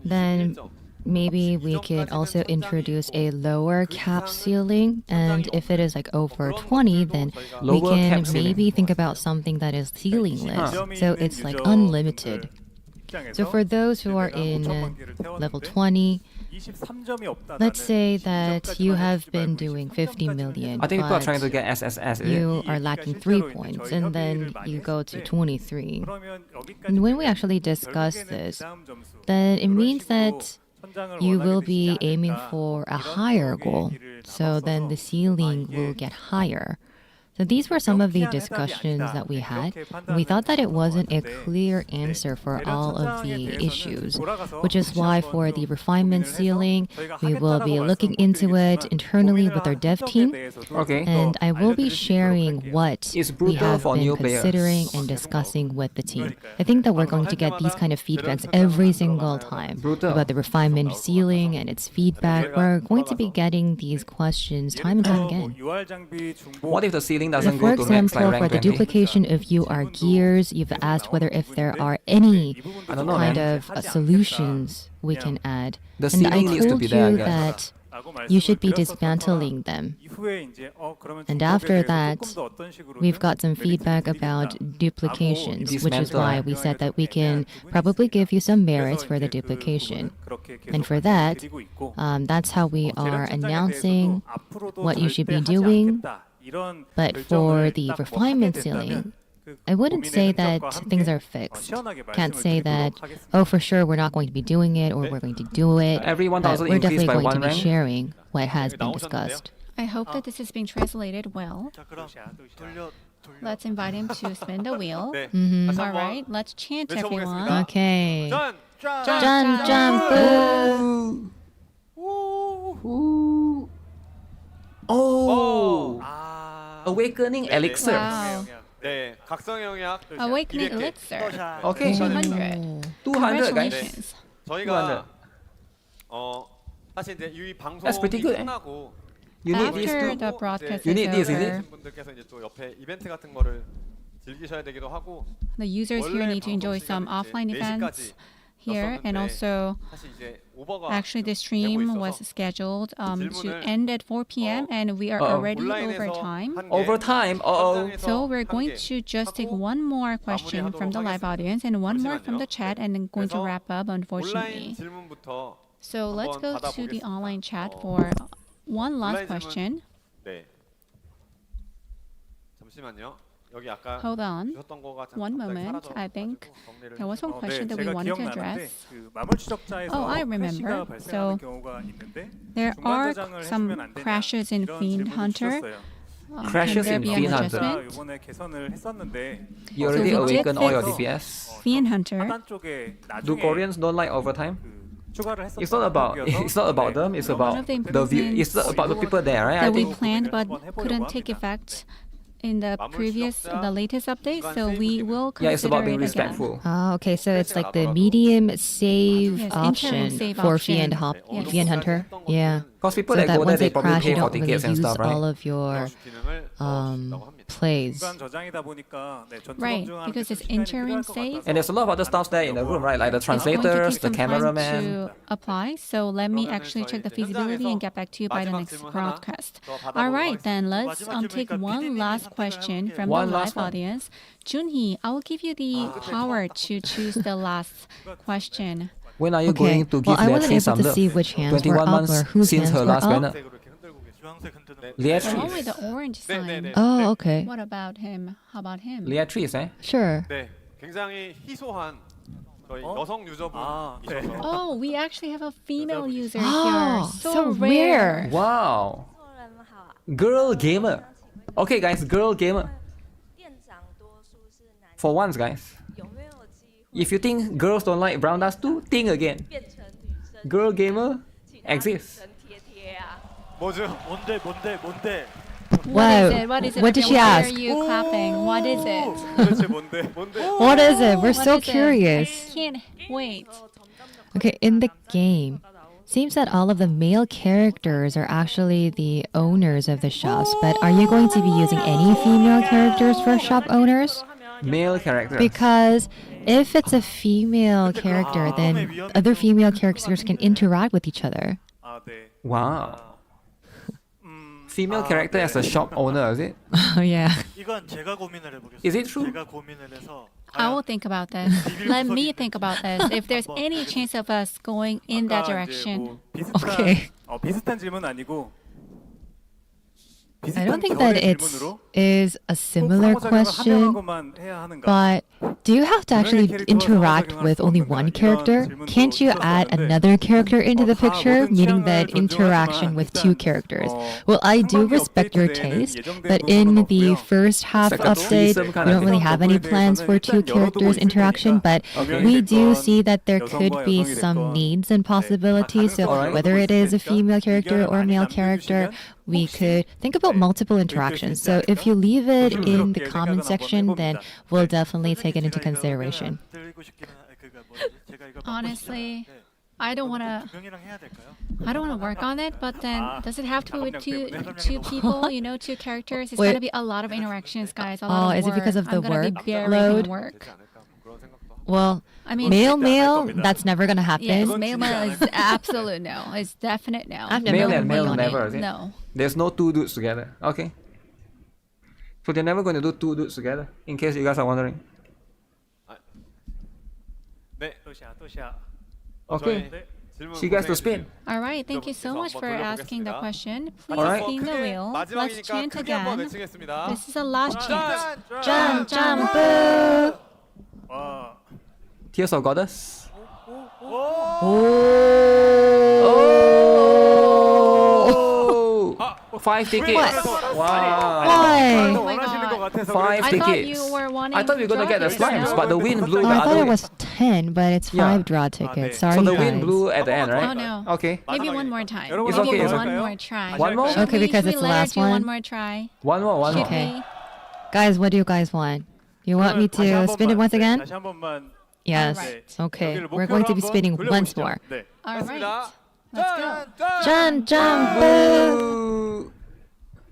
then maybe we could also introduce a lower cap ceiling, and if it is like over 20, then we Lower can cap ceiling. maybe think about something that is ceilingless, so it's like unlimited. So for those who are in level 20, let's say that you have been doing 50 million, I think people are but trying to get SSS. you are lacking 3 points, and then you go to 23. And when we actually discuss this, then it means that you will be aiming for a higher goal. So then the ceiling will get higher. So these were some of the discussions that we had. We thought that it wasn't a clear answer for all of the issues, which is why for the refinement ceiling, we will be looking into it internally with our dev team. Okay. And I will be sharing what we have for been new considering and discussing with the team. I think that we're going to get these kind of feedbacks every single time about the refinement ceiling and its feedback. We're going to be getting these questions time and time again. What if the ceiling So doesn't for go to max example, like for rank the 20? duplication of UR gears, you've asked whether if there are any kind of solutions we can add. The And I ceiling needs to told be there, I you guess. that you should be dismantling them. And after that, we've got some feedback about duplications, which is Dismantle. why we said that we can probably give you some merits for the duplication. And for that, that's how we are announcing what you should be doing. But for the refinement ceiling, I wouldn't say that things are fixed. Can't say that, oh, for sure we're not going to be doing it or we're going to do it. Every But 1,000 we're increase definitely by going to 1 be rank? sharing what has been discussed. I hope that this is being translated well. Let's invite him to spin the wheel. Mhm. All right, let's chant everyone. Okay. 짠, 짠, Oh! Awakening elixir. Wow. 네, 각성 영약 Awakening 200개. elixir. Okay. 200. 200 guys. Congratulations. 저희가 사실 이제 이 That's pretty 방송이 good, eh? 끝나고 You need these After two? the broadcast You need this, is is it? over, 분들께서 이제 또 옆에 이벤트 같은 거를 즐기셔야 되기도 하고 the users here need to enjoy some offline events here, and also 사실 이제 오버가 actually the stream was scheduled to end at 4 p.m. and we are already over time. Overtime. Uh-oh. So we're going to just take one more question from the live audience and one more from the chat, and then going to wrap up, unfortunately. 온라인 질문부터 So let's go to the online chat for one last question. 네. 잠시만요. 여기 아까 Hold on. 주셨던 거가 참 One 갑자기 moment. 사라져 I think 정리를 there was one 네, question that we 제가 wanted to 기억나는데 address. 그 마물 추적자에서 Oh, I 크래시가 remember. 발생하는 So 경우가 있는데 there 중간 are 저장을 해주면 some 안 되냐 crashes in 이런 Fiend 질문을 Hunter. 주셨어요. Crashes Can there in be an Fiend Hunter. adjustment? 이번에 개선을 했었는데 You already So we did awakened all your fix DPS. Fiend Hunter. 하단 쪽에 Do 나중에 Koreans don't like overtime? 추가를 It's not about them. It's about One of the the view. It's about the people there, right? I That we think. planned but couldn't take effect in the latest update, so we will consider Yeah, it's about being it again. respectful. Oh, okay, so it's like the medium save Yes, option interim save for option. Yes. Fiend Hunter. Yeah. Because people So that that go there, once they they probably crash, pay you for don't really tickets and use stuff, all right? of your plays. 중간 저장이다 보니까 네, 전투 Right, 검증하는 because 데 it's 좀 시간이 interim 필요할 것 save. 같아서 And there's a lot of other stuff there in the room, right? Like the It's going to translators, take the some time cameraman. to apply, so let me actually check the feasibility and get back to you by the next broadcast. All right, then let's take one last question from One the last live one. audience. Junhee, I will give you the power to choose the last question. When are you Okay. going to give Well, I wasn't Leatrice able some to love? see which hands were 21 up months or whose since hands her were last up. banner. The one Leatrice. with the orange sign. Oh, okay. What about him? How about him? Leatrice, eh? Sure. 네, 굉장히 희소한 저희 여성 유저분이셔서 Oh, we actually have a female user Oh, here. so rare. Wow. Girl gamer. Okay, guys, girl gamer. For once, guys. If you think girls don't like brown dust too, think again. Girl gamer exists. 뭐죠? 뭔데? What is it? What is it? What did she Why ask? are you clapping? What is it? 도대체 뭔데? What is it? We're What so is it? curious. I can't wait. Okay, in the game, seems that all of the male characters are actually the owners of the shops, but are you going to be using any female characters for shop owners? Male characters. Because if it's a female character, then other female characters can interact with each other. 아, 네. Wow. Female character as a shop owner, is it? Oh, yeah. 이건 제가 고민을 해보겠습니다. Is it true? 제가 고민을 해서 I will think about this. Let me think about this. If there's any chance of us going in that 아까 이제 direction. 뭐 비슷한, Okay. 비슷한 질문 아니고 I don't 비슷한 think that 결의 it 질문으로 is a similar 상호작용을 한 question, 명하고만 해야 하는가? but Do you have to actually interact with only one character? Can't you add another character into the picture, meaning that interaction with two characters? Well, I do respect your taste, but in the first half update, we don't really have any plans for two characters interaction, but we do see that there could be some needs and possibilities, so whether it is a female character or a male character, we could think about multiple interactions. So if you leave it in the comment section, then we'll definitely take it into consideration. Honestly, I don't want to work on it, but then does it have to be with two people, you know, two characters? It's going to be a lot of interactions, guys. A lot of is it because of the workload? Well, I mean, male, that's never gonna happen. Yes, male is absolute no. It's definite no. Male and male never, is it? No. There's no two dudes together. Okay. So they're never going to do two dudes together, in case you guys are wondering. Okay. She gets to spin. All right, thank you so much for asking the question. Please spin the wheel. Let's chant again. This is the last chant. Jump, jump, boo! Tears of Goddess. Oh! 5 tickets. Wow. Why? Oh my God. 5 tickets. I thought we were gonna get the slimes, but the wind blew the I other thought it way. was 10, but it's 5 draw tickets. Sorry, So the guys. wind blew at the end, right? Oh no. Okay. Maybe one more time. It's Maybe okay, it's one okay. more try. One more? Okay, because Should it's we the let her last do one. one more try? One more. Okay. Guys, what do you guys want? You want me to spin it once again? Yes. Okay. We're going to be spinning once more. All right. Let's go. Jump, jump, boo!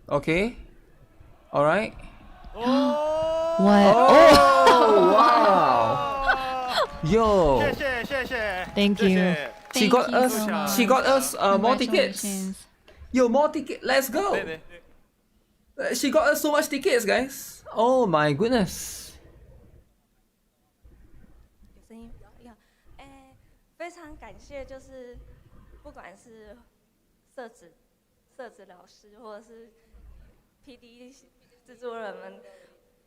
Okay. All right. What? Oh, wow. Yo. Thank you. She got us. She got us more tickets. Yo, more tickets. Let's go. She got us so much tickets, guys. Oh my goodness. 非常感谢，就是不管是色子老师，或者是 PD 制作人们，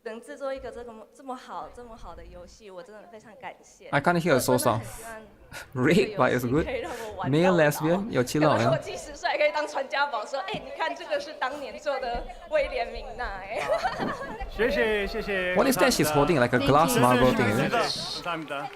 能制作一个这么好的游戏，我真的非常感谢。 I can't hear so soft. Rick, but it's good. Male lesbian, 有气浪呀。我70岁可以当传家宝，说，哎，你看这个是当年做的威廉明娜，哎。谢谢。 What is that she's holding? Like a glass marble thing, is it? 감사합니다.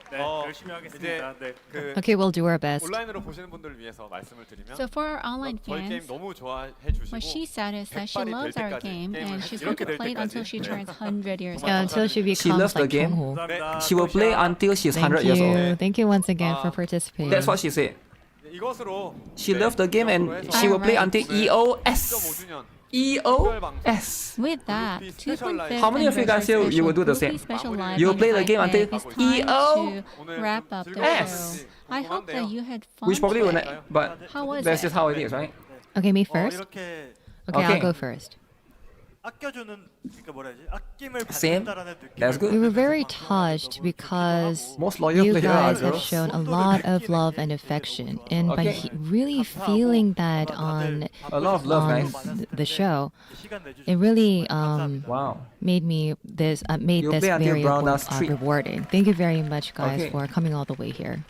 네, 열심히 하겠습니다. 네. Okay, we'll do our best. 온라인으로 보시는 분들을 위해서 말씀을 드리면 So for our online 저희 게임 fans, 너무 좋아해 what she 주시고 said is that she loves our game and she's going to play it until she turns 100 years old. Yeah, until she She becomes loves the like game. Chungho. She will play until she's 100 years old. Thank you once again for participating. That's what she said. 이것으로 She loves the game and she will play until EOS. EOS. With that, 2.5 How many of you guys here you will do the same? You will play the game until EOS. Wrap up the show. I hope that you had fun. Which probably will today. not, but How was that's it? just how it is, right? Okay, me first? Okay, I'll go first. Same. That's We good. were very touched because Most loyal you player are guys have girls. shown a lot of love and affection, and by really feeling that on A lot of love, guys. the show, it really Wow. made this play until very Brown Dust Street. rewarding. Thank you very much, guys, Okay. for coming all the way here.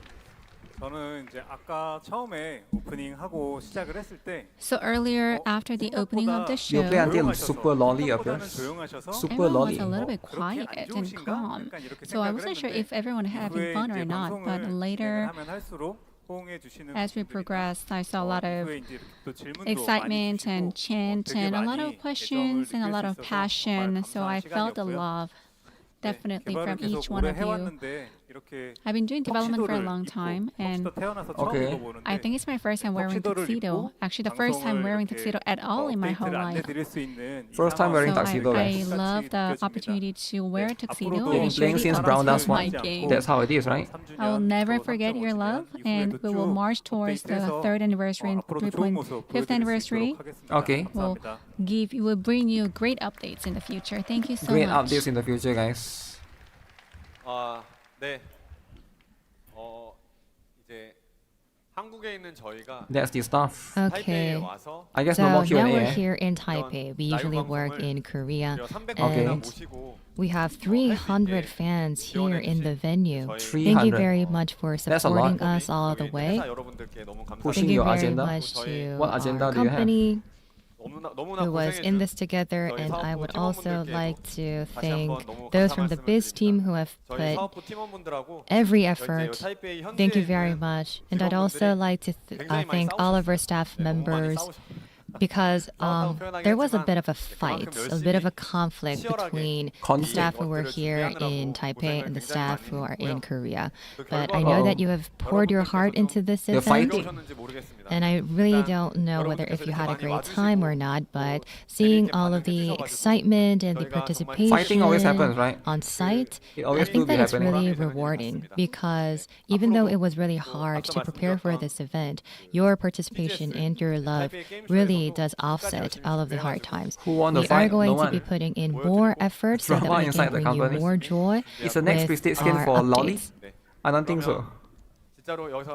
저는 이제 아까 처음에 오프닝 하고 시작을 했을 때 So earlier, after the opening of the You show, play until super lolly appears. Super everyone was lolly. a little bit quiet and calm. So I wasn't sure if everyone had having fun or not, but later, as we progressed, I saw a lot of excitement and chant and a lot of questions and a lot of passion. So I felt the love definitely from each one of you. I've been doing development for a long time, and I think it's my first time wearing tuxedo. Actually, the first time wearing tuxedo at all in my whole life. First time wearing tuxedo, I guys. love the opportunity to wear a tuxedo. You've been playing since Brown Dust 1. That's how it is, right? I will never forget your love, and we will march towards the 3rd anniversary and 3.5th anniversary. Okay. We'll bring you great updates in the future. Thank you so Great much. updates in the future, guys. 네. 이제 That's the stuff. Okay. I guess so no more Q&A. now we're here in Taipei. We usually work in Korea. And we have 300 fans here in the venue. 300. Thank you very much for supporting us all the way. Pushing Thank you your very agenda. much to What agenda our do you have? company who was in this together, and I would also like to thank those from the biz team who have put every effort. Thank you very much. And I'd also like to thank all of our staff members, because there was a bit of a fight, a bit of a conflict between the staff who were here in Taipei and the staff who are in Korea. But I know that you have poured your heart into this event, and I really don't know whether if you had a great time or not, but seeing all of the excitement and the participation Fighting always happens, right? on site, It I always think will be that it's happening. really rewarding, because even though it was really hard to prepare for this event, your participation and your love really does offset all of the hard times. Who won the We fight? are going No to be one. putting in more effort so that Drama we inside can the bring you company. more joy. It's the next with prestige skin our for Lolly? updates. I don't think so.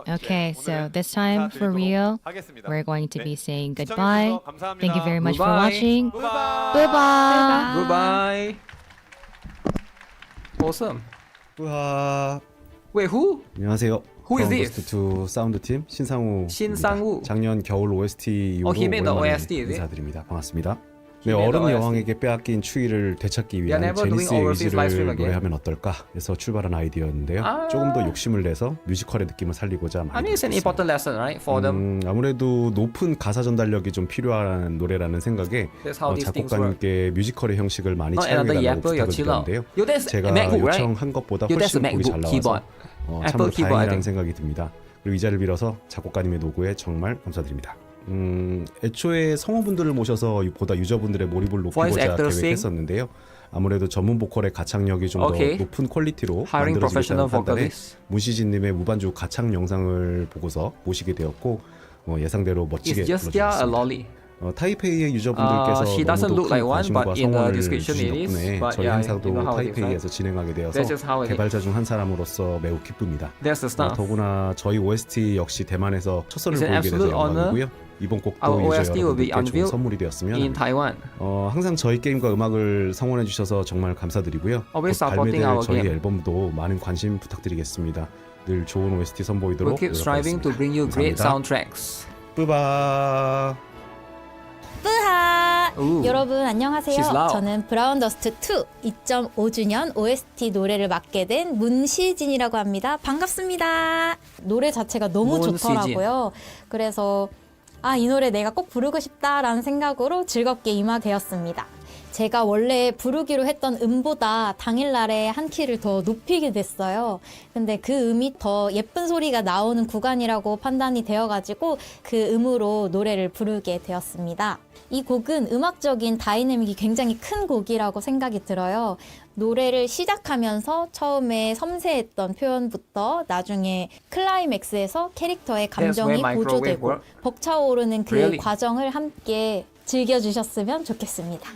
Okay, so this time for real, we're going to be saying goodbye. Thank you very much for watching. Bye-bye. Goodbye. Awesome. Wait, who? 안녕하세요. Who is this? 브라운더스트2 사운드 팀 신상우. 신상우. 작년 겨울 OST 이후로 he made the 오랜만에 OST, is it? 인사드립니다. 반갑습니다. He 네, made the 얼음 OST. 여왕에게 빼앗긴 추위를 되찾기 They are 위한 never doing 제니스의 overseas live stream 의지를 again. 노래하면 어떨까 해서 출발한 아이디어였는데요. 아. 조금 더 욕심을 내서 뮤지컬의 느낌을 살리고자 I 많이 mean, it's an important lesson, right, for them. 아무래도 높은 가사 전달력이 좀 필요한 노래라는 생각에 That's how these things work. 작곡가님께 뮤지컬의 형식을 많이 Not another 차용해달라고 yapper, 부탁을 you're chill out. 드렸는데요. Yo, that's 제가 MacBook, right? 요청한 것보다 Yo, that's 훨씬 a 곡이 잘 MacBook 나와서 keyboard. 참으로 Apple keyboard, I 다행이라는 think. 생각이 듭니다. 그리고 이 자리를 빌어서 작곡가님의 노고에 정말 감사드립니다. 애초에 성우분들을 모셔서 보다 유저분들의 몰입을 Voice 높이고자 actor 계획했었는데요. 아무래도 전문 보컬의 가창력이 좀 더 Okay. 높은 퀄리티로 Hiring 만들어지겠다는 professional 판단에 vocalists. 문시진님의 무반주 가창 영상을 보고서 모시게 되었고 예상대로 멋지게 It's just yeah, a 불러주셨습니다. lolly. 타이페이의 유저분들께서 she 너무 doesn't look 높은 like one, 관심과 but in the 성원을 description 주신 it is. 덕분에 But 저희 yeah, 행사도 you know how it is, 타이페이에서 right? 진행하게 되어서 That's just how it is. 개발자 중 한 사람으로서 매우 기쁩니다. That's the stuff. 더구나 저희 OST 역시 대만에서 첫 선을 It's an 보이게 돼서 absolute honor. 영광이고요. 이번 곡도 Our 유저 OST will be 여러분들께 좋은 unveiled 선물이 되었으면 in Taiwan. 항상 저희 게임과 음악을 성원해 주셔서 정말 감사드리고요. Always 곧 supporting 발매될 our 저희 game. 앨범도 많은 관심 부탁드리겠습니다. 늘 좋은 OST 선보이도록 We'll keep striving to bring you great 감사합니다. soundtracks. 뿌바. 뿌하! Ooh. 여러분 안녕하세요. She's loud. 저는 브라운더스트2 2.5주년 OST 노래를 맡게 된 문시진이라고 합니다. 반갑습니다. 노래 자체가 너무 문시진. 좋더라고요. 그래서 이 노래 내가 꼭 부르고 싶다라는 생각으로 즐겁게 임하되었습니다. 제가 원래 부르기로 했던 음보다 당일날에 한 키를 더 높이게 됐어요. 근데 그 음이 더 예쁜 소리가 나오는 구간이라고 판단이 되어가지고 그 음으로 노래를 부르게 되었습니다. 이 곡은 음악적인 다이내믹이 굉장히 큰 곡이라고 생각이 들어요. 노래를 시작하면서 처음에 섬세했던 표현부터 나중에 클라이맥스에서 캐릭터의 감정이 That's where microwave 고조되고 work. 벅차오르는 그 Really? 과정을 함께 즐겨주셨으면 좋겠습니다.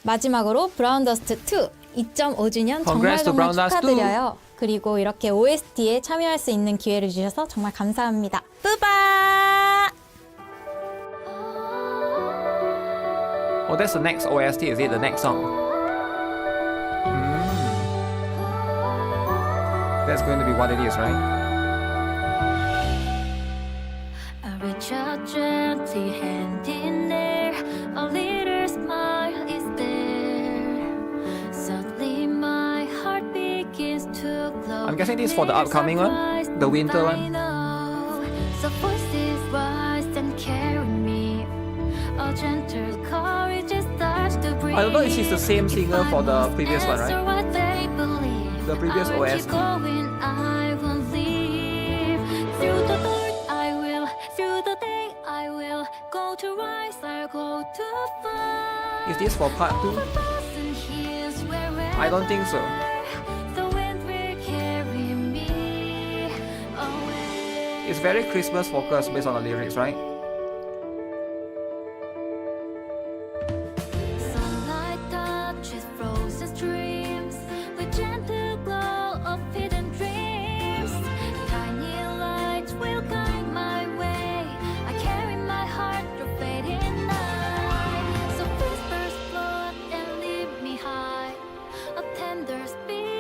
마지막으로 브라운더스트2 2.5주년 정말 Congrats to 정말 Brown Dust 2. 축하드려요. 그리고 이렇게 OST에 참여할 수 있는 기회를 주셔서 정말 감사합니다. 뿌바! Oh, that's the next OST, is it? The next song? That's going to be what it is, right? I reach out gently, hand in air. A little smile is there. Suddenly my heart begins to glow. I'm guessing this is for the upcoming one, the winter one. So voices rise and carry me. A gentle courage starts to breathe. I don't know if she's the same singer for the previous one, right? What they believe. The previous I will keep OST. going, I won't leave. Through the dark I will, through the day I will. Go to rise, I'll go to fall. Is this for part 2? I don't think so. The wind will carry me away. It's very Christmas focused based on the lyrics, right? Sunlight touches frozen streams with gentle glow of hidden dreams. Tiny lights will guide my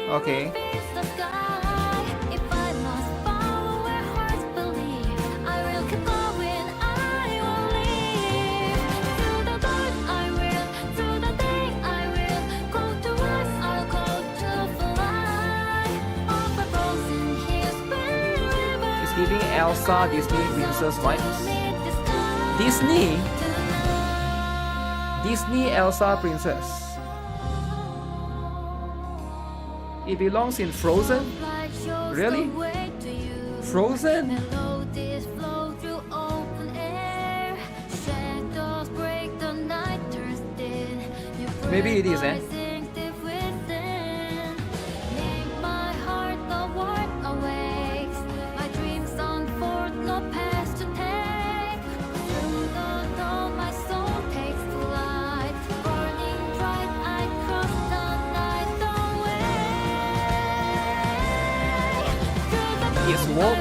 Okay. It's giving Elsa Disney princess vibes. Disney Elsa princess. It belongs in Frozen? Really? Frozen? Maybe it is, eh? It's woke?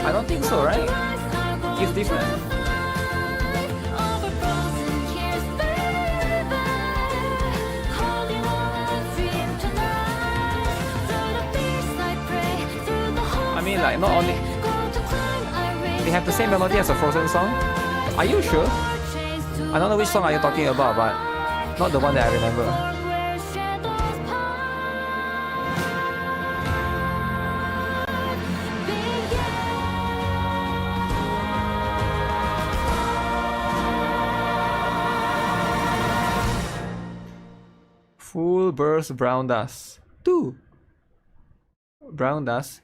I don't think so, right? It's different. I mean, like, not only they have the same melody as a Frozen song. Are you sure? I don't know which song are you talking about, but not the one that I remember. Full burst brown dust. 2. Brown dust.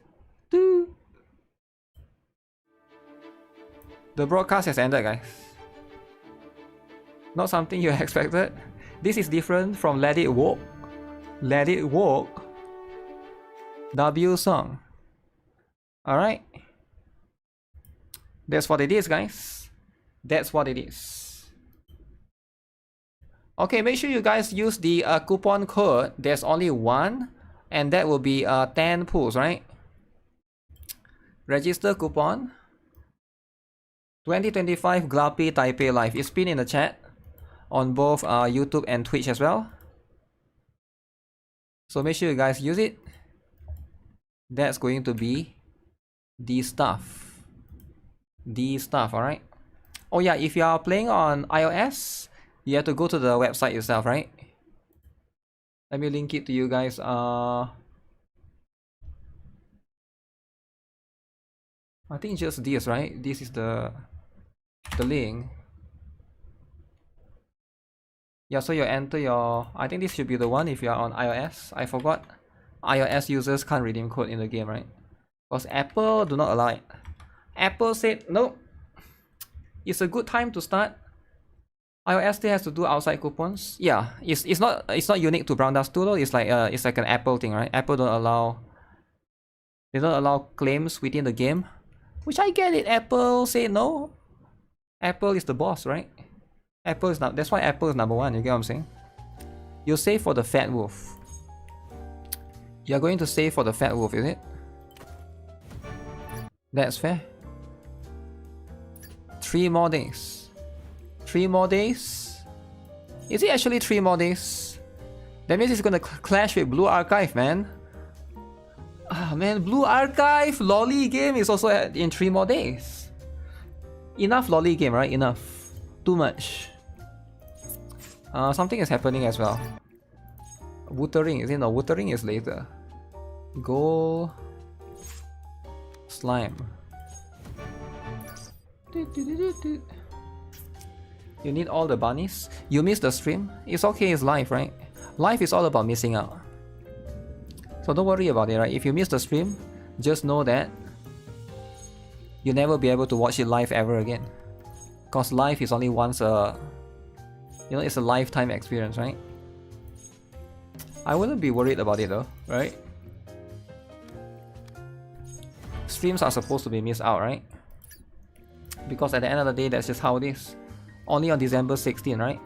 2. The broadcast has ended, guys. Not something you expected. This is different from Let It Walk. Let It Walk. W song. Alright. That's what it is, guys. That's what it is. Okay, make sure you guys use the coupon code. There's only one, and that will be 10 pulls, right? Register coupon 2025 Glappy Taipei Live. It's pinned in the chat on both YouTube and Twitch as well. So make sure you guys use it. That's going to be the stuff. The stuff, alright? Oh yeah, if you are playing on iOS, you have to go to the website yourself, right? Let me link it to you guys. I think just this, right? This is the link. Yeah, so you enter your... I think this should be the one if you are on iOS. I forgot. iOS users can't redeem code in the game, right? Because Apple do not allow it. Apple said, no. It's a good time to start. iOS still has to do outside coupons. Yeah, it's not unique to Brown Dust 2 though. It's like an Apple thing, right? Apple don't allow claims within the game, which I get it. Apple say no. Apple is the boss, right? Apple is not. That's why Apple is number one. You get what I'm saying? You save for the fat wolf. You're going to save for the fat wolf, is it? That's fair. 3 more days. 3 more days? Is it actually 3 more days? That means it's gonna clash with Blue Archive, man. Ah, man, Blue Archive lolly game is also in 3 more days. Enough lolly game, right? Enough. Too much. Something is happening as well. Wuthering, is it? No, Wuthering is later. Gold slime. You need all the bunnies? You missed the stream? It's okay, it's live, right? Live is all about missing out. So don't worry about it, right? If you miss the stream, just know that you'll never be able to watch it live ever again. Because live is only once a... You know, it's a lifetime experience, right? I wouldn't be worried about it though, right? Streams are supposed to be missed out, right? Because at the end of the day, that's just how it is. Only on December 16, right?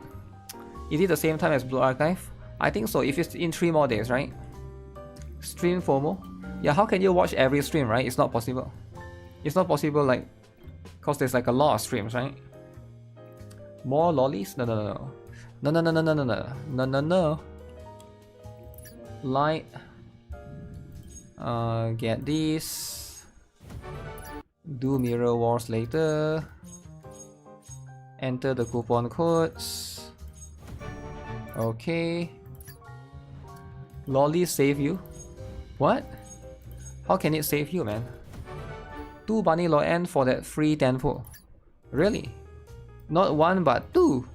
Is it the same time as Blue Archive? I think so, if it's in 3 more days, right? Stream FOMO? Yeah, how can you watch every stream, right? It's not possible. It's not possible, like... Because there's like a lot of streams, right? More lollies? No. No. Light. Get this. Do mirror wars later. Enter the coupon codes. Okay. Lolly save you? What? How can it save you, man? 2 bunny Loen for that free tenfold. Really? Not 1 but 2.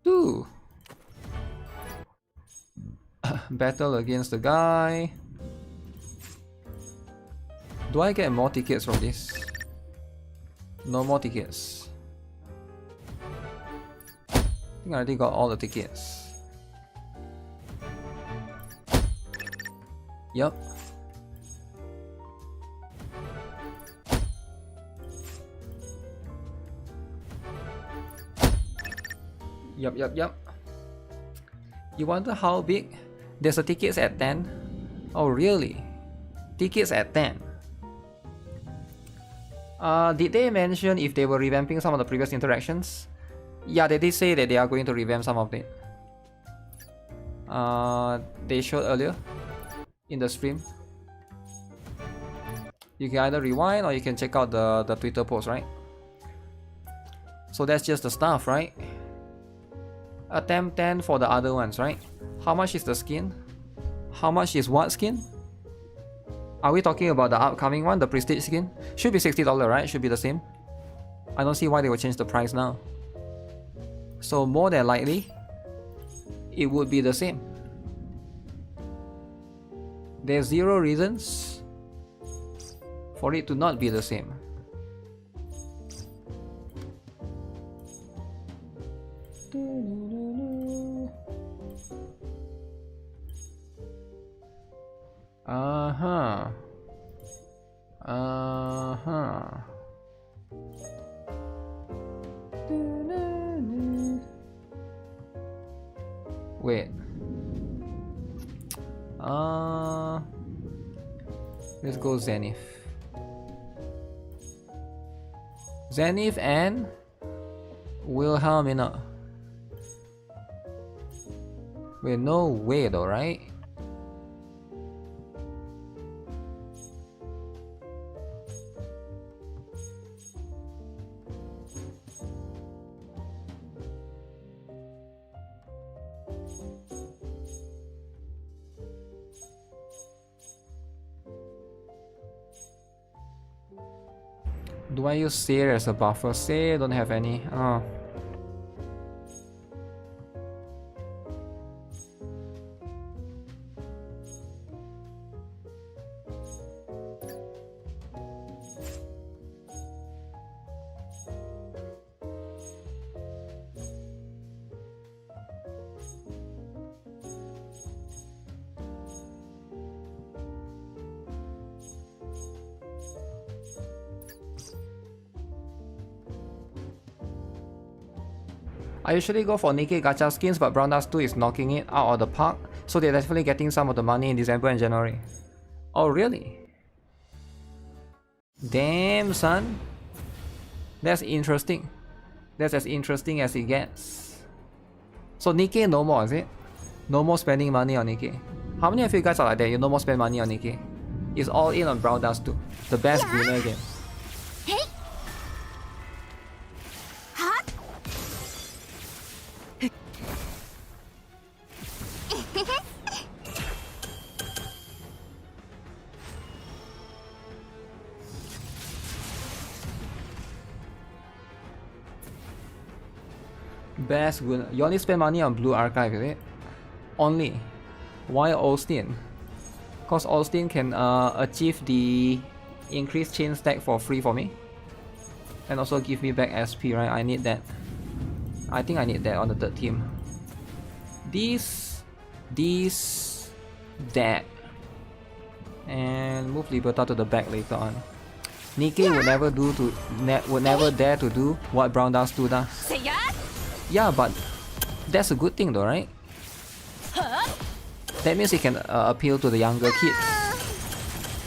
2. Battle against the guy. Do I get more tickets from this? No more tickets. I think I already got all the tickets. Yup. Yup. You wonder how big? There's a tickets at 10. Oh really? Tickets at 10. Did they mention if they were revamping some of the previous interactions? Yeah, they did say that they are going to revamp some of it. They showed earlier in the stream. You can either rewind or you can check out the Twitter post, right? So that's just the stuff, right? Attempt 10 for the other ones, right? How much is the skin? How much is what skin? Are we talking about the upcoming one, the prestige skin? Should be $60, right? Should be the same. I don't see why they would change the price now. So more than likely, it would be the same. There's 0 reasons for it to not be the same. Wait. Let's go Zenith. Zenith and Wilhelmina. Wait, no way though, right? Do I use Seer as a buffer? Seer, don't have any. Oh. I usually go for NIKKE gacha skins, but Brown Dust 2 is knocking it out of the park, so they're definitely getting some of the money in December and January. Oh really? Damn son, that's interesting. That's as interesting as it gets. So NIKKE no more, is it? No more spending money on NIKKE. How many of you guys are like that? You no more spend money on NIKKE? It's all in on Brown Dust 2, the best winner game. Best winner. You only spend money on Blue Archive, is it? Only. Why Austin? Cause Austin can achieve the increased chain stack for free for me. And also give me back SP, right? I need that. I think I need that on the 3rd team. That. And move Liberta to the back later on. NIKKE would never dare to do what Brown Dust 2 does. Yeah, but that's a good thing though, right? That means it can appeal to the younger kids.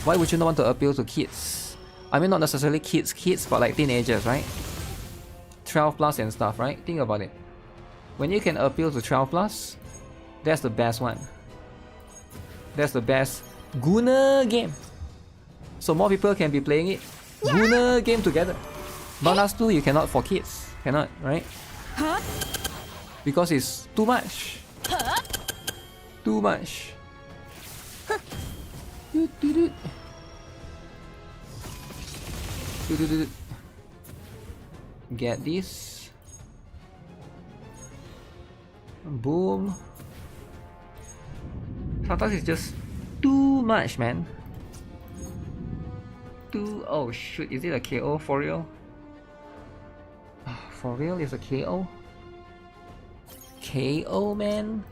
Why would you not want to appeal to kids? I mean, not necessarily kids, but like teenagers, right? 12 plus and stuff, right? Think about it. When you can appeal to 12 plus, That's the best one. That's the best Guna game. So more people can be playing it. Guna game together. But last two you cannot for kids. Cannot, right? Because it's too much. Too much. Get this. Boom. Sometimes it's just too much, man. Oh shoot, is it a KO for real? For real, is a KO? KO, man?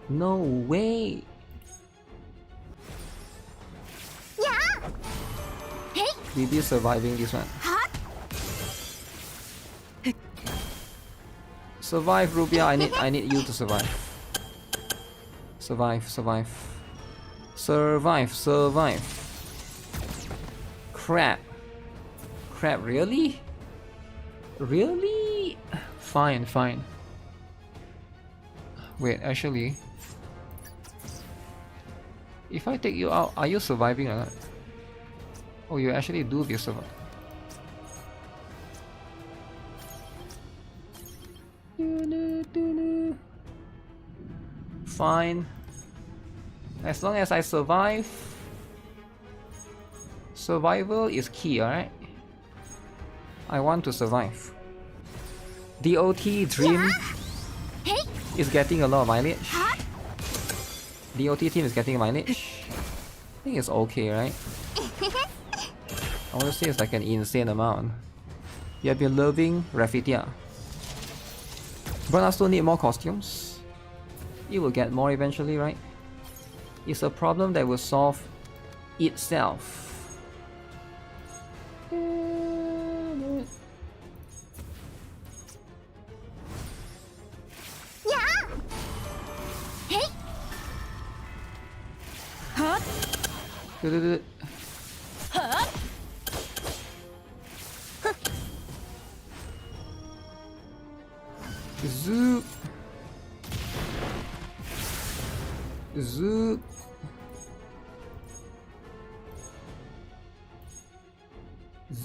No way. BB surviving this one. Survive, Rubia. I need you to survive. Survive. Crap, really? Really? Fine. Wait, actually, if I take you out, are you surviving or not? Oh, you actually do be surviving. Fine. As long as I survive. Survival is key, alright? I want to survive. DOT Dream is getting a lot of mileage. DOT team is getting mileage. I think it's okay, right? I want to say it's like an insane amount. You have been loving Rafitia. But I still need more costumes. You will get more eventually, right? It's a problem that will solve itself.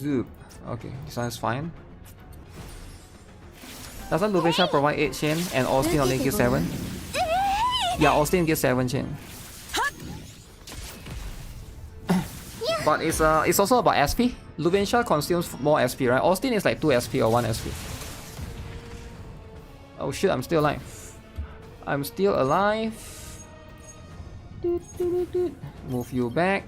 Zoop. Okay, this one is fine. Doesn't Luvisha provide 8 chain and Austin only gives 7? Yeah, Austin gives 7 chain. But it's also about SP. Luvisha consumes more SP, right? Austin is like 2 SP or 1 SP. Oh shit, I'm still alive. Move you back.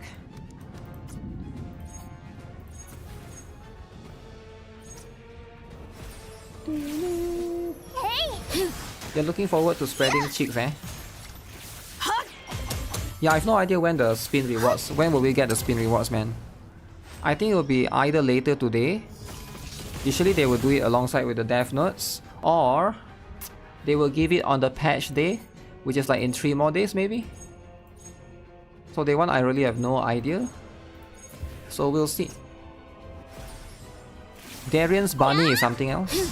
You're looking forward to spreading cheeks, eh? Yeah, I have no idea when the spin rewards. When will we get the spin rewards, man? I think it will be either later today. Usually they will do it alongside with the death notes, or they will give it on the patch day, which is like in 3 more days maybe. So day 1 I really have no idea. So we'll see. Darian's bunny is something else.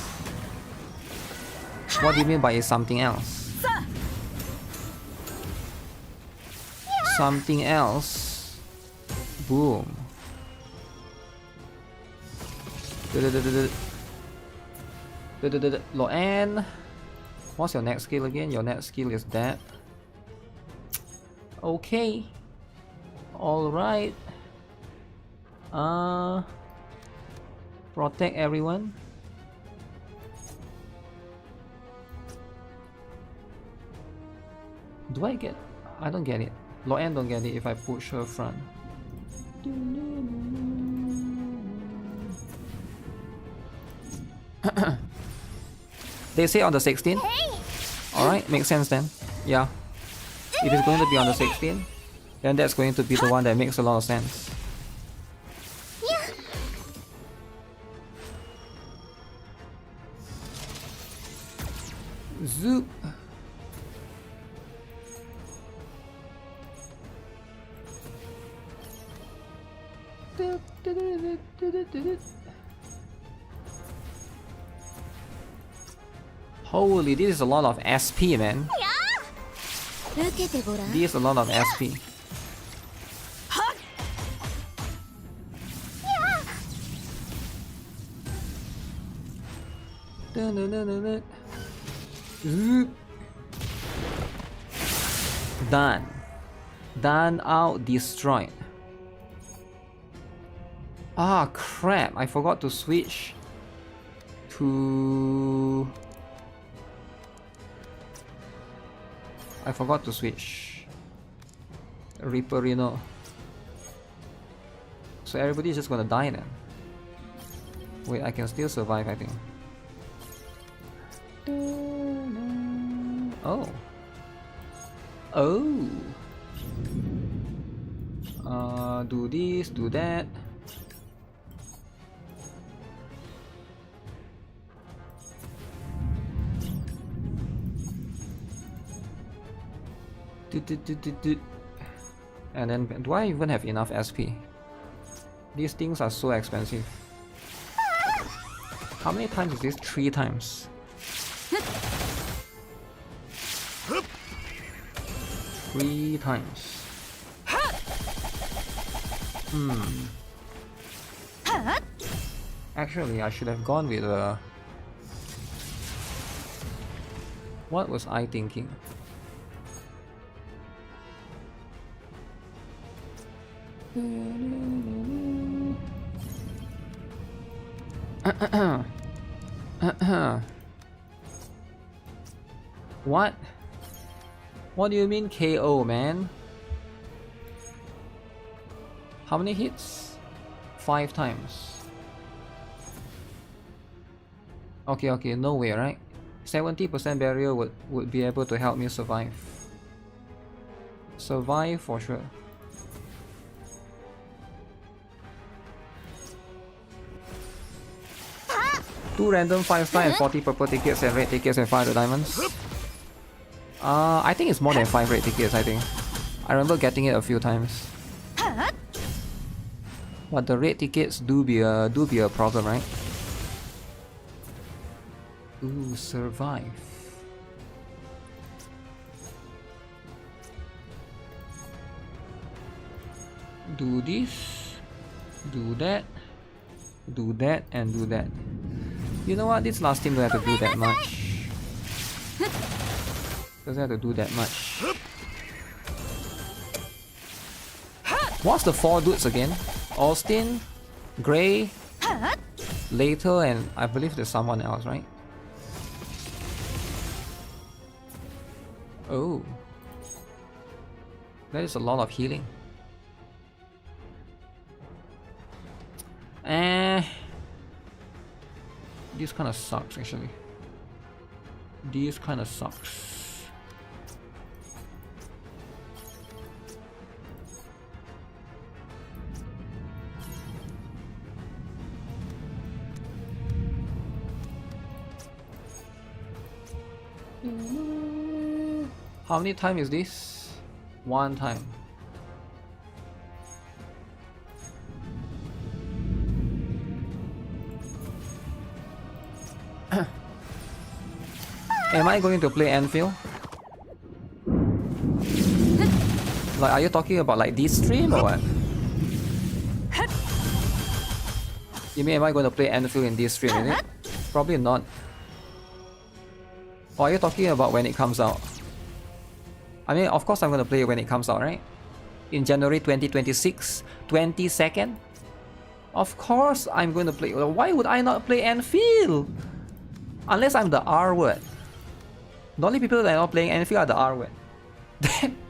What do you mean by is something else? Something else. Boom. Loan. What's your next skill again? Your next skill is that. Okay. Alright. Protect everyone. Do I get? I don't get it. Loan don't get it if I push her front. They say on the 16th. Alright, makes sense then. Yeah. If it's going to be on the 16th, then that's going to be the one that makes a lot of sense. Zoop. Holy, this is a lot of SP, man. This is a lot of SP. Done. Done, out, destroyed. Ah, crap. I forgot to switch to... I forgot to switch. Reaper, you know. So everybody's just gonna die then. Wait, I can still survive, I think. Oh. Oh. Do this, do that. And then, do I even have enough SP? These things are so expensive. How many times is this? 3 times. 3 times. Actually, I should have gone with a... What was I thinking? What? What do you mean KO, man? How many hits? 5 times. Okay, no way, right? 70% barrier would be able to help me survive. Survive for sure. Two random 5-star and 40 purple tickets and red tickets and 500 diamonds. I think it's more than 5 red tickets, I think. I remember getting it a few times. But the red tickets do be a problem, right? Ooh, survive. Do this, do that, do that, and do that. You know what? This last team don't have to do that much. Doesn't have to do that much. What's the 4 dudes again? Austin, Gray, Later, and I believe there's someone else, right? Oh. That is a lot of healing. This kind of sucks, actually. This kind of sucks. How many times is this? 1 time. Am I going to play Anfield? Like, are you talking about like this stream or what? You mean am I going to play Anfield in this stream, is it? Probably not. Or are you talking about when it comes out? I mean, of course I'm going to play it when it comes out, right? In January 2026, 22nd? Of course I'm going to play. Why would I not play Anfield? Unless I'm the R word. The only people that are not playing Anfield are the R word.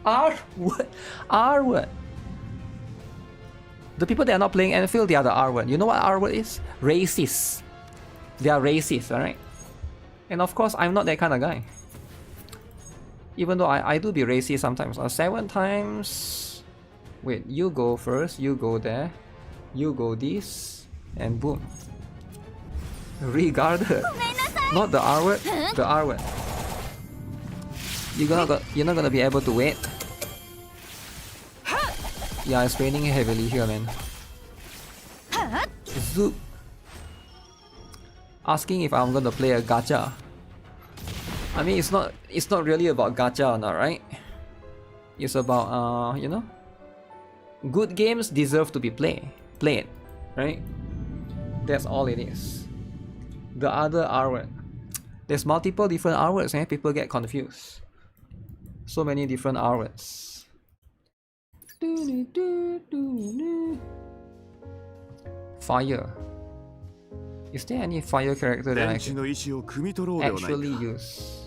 R word. R word. The people that are not playing Anfield, they are the R word. You know what R word is? Racist. They are racist, alright? And of course, I'm not that kind of guy. Even though I do be racist sometimes. 7 times... Wait, you go first, you go there. You go this. And boom. Regarded. Not the R word, the R word. You're not gonna be able to wait. Yeah, it's raining heavily here, man. Zoop. Asking if I'm gonna play a gacha. I mean, it's not really about gacha or not, right? It's about you know, good games deserve to be played, right? That's all it is. The other R word. There's multiple different R words, and people get confused. So many different R words. Fire. Is there any fire character that I can actually use?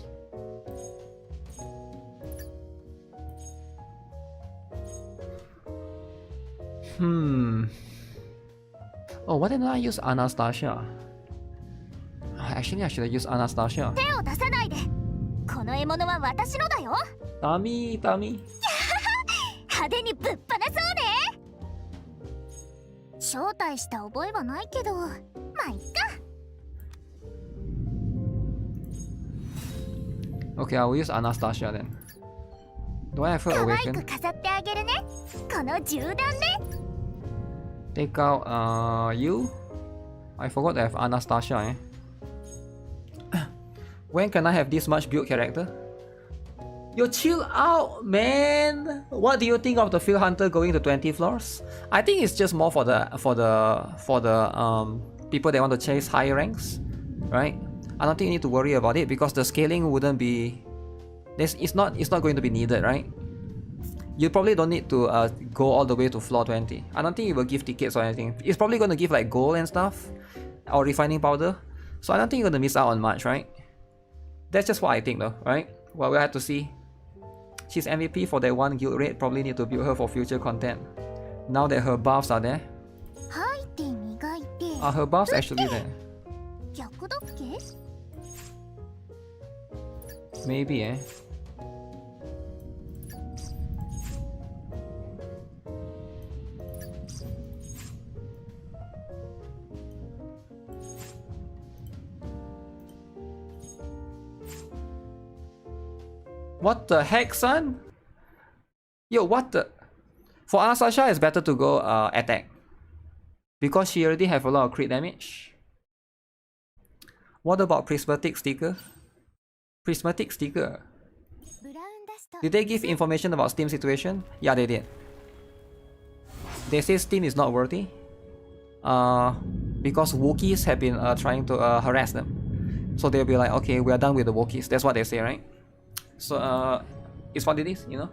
Oh, why didn't I use Anastasia? Actually, I should have used Anastasia. Tami. 派手にぶっ放そうね。招待した覚えはないけど、まあいっか。Okay, I will use Anastasia then. Do I have her 可愛 awaken? く飾ってあげるね。この銃弾ね。Take out you. I forgot to have Anastasia. When can I have this much build character? Yo, chill out, man. What do you think of the Field Hunter going to 20 floors? I think it's just more for the people that want to chase higher ranks, right? I don't think you need to worry about it because the scaling wouldn't be. It's not going to be needed, right? You probably don't need to go all the way to floor 20. I don't think it will give tickets or anything. It's probably going to give like gold and stuff, or refining powder. So I don't think you're going to miss out on much, right? That's just what I think, though, right? Well, we'll have to see. She's MVP for that one guild raid. Probably need to build her for future content. Now that her buffs are there. Are her buffs actually there? Maybe, eh? What the heck, son? Yo, what the? For Anastasia, it's better to go attack. Because she already have a lot of crit damage. What about Prismatic Sticker? Prismatic Sticker. Did they give information about Steam situation? Yeah, they did. They say Steam is not worthy. Because Wookiees have been trying to harass them. So they'll be like, okay, we are done with the Wookiees. That's what they say, right? So it's what it is, you know.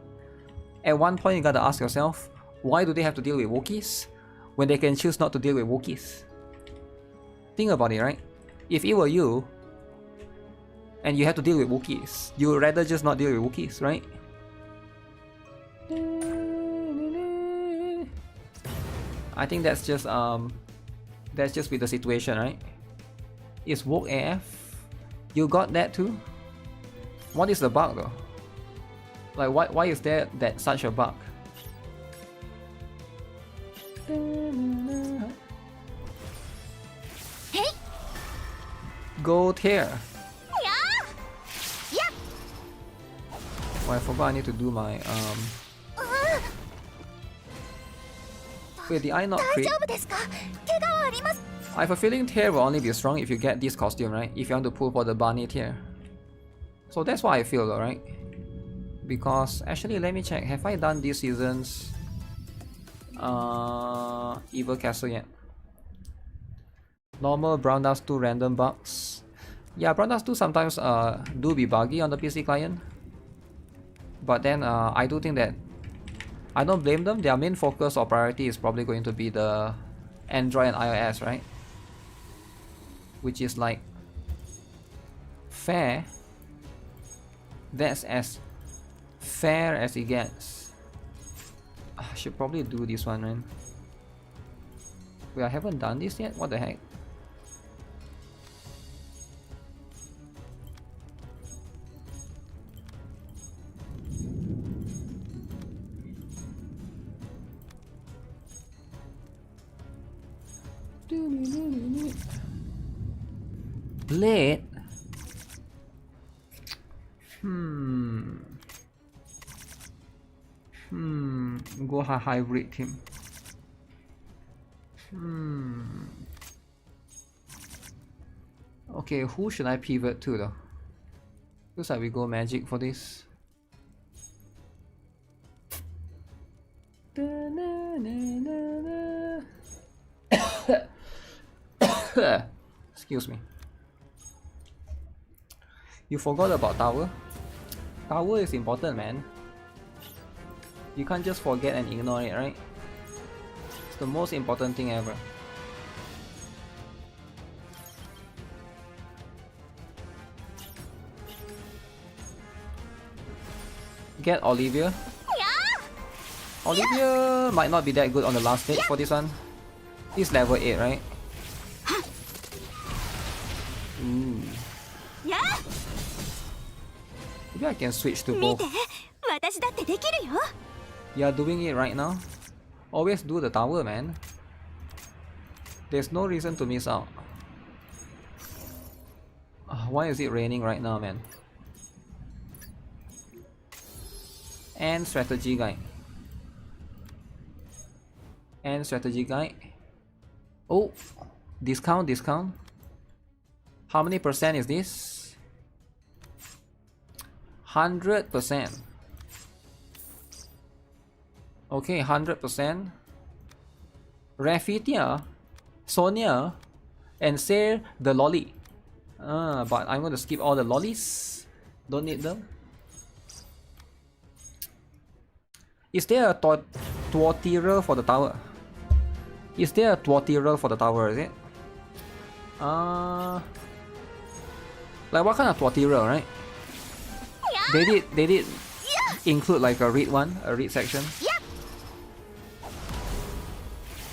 At one point you gotta ask yourself, why do they have to deal with Wookiees when they can choose not to deal with Wookiees? Think about it, right? If it were you and you had to deal with Wookiees, you would rather just not deal with Wookiees, right? I think that's just with the situation, right? It's woke AF. You got that too? What is the bug though? Like why is there such a bug? Hey! Go tear. Oh, I forgot I need to do my Wait, did I not crit? I have a feeling tear will only be strong if you get this costume, right? If you want to pull for the Barney tear. So that's what I feel though, right? Because actually, let me check. Have I done this season's Evil Castle yet? Normal Brown Dust 2 random bugs. Yeah, Brown Dust 2 sometimes do be buggy on the PC client. But then I do think that I don't blame them. Their main focus or priority is probably going to be the Android and iOS, right? Which is like fair. That's as fair as it gets. I should probably do this one, man. Wait, I haven't done this yet? What the heck? Blade? Go hybrid him. Okay, who should I pivot to though? Looks like we go magic for this. Excuse me. You forgot about tower? Tower is important, man. You can't just forget and ignore it, right? It's the most important thing ever. Get Olivia. Olivia might not be that good on the last stage for this one. He's level 8, right? Ooh. Maybe I can switch to both. You are doing it right now. Always do the tower, man. There's no reason to miss out. Why is it raining right now, man? And strategy guide. And strategy guide. Oh, discount. How many percent is this? 100%. Okay, 100%. Rafitia, Sonia, and Sir the lolly. But I'm going to skip all the lollies. Don't need them. Is there a Tuatira for the tower? Is there a Tuatira for the tower, is it? Like what kind of Tuatira, right? They did include like a read one, a read section.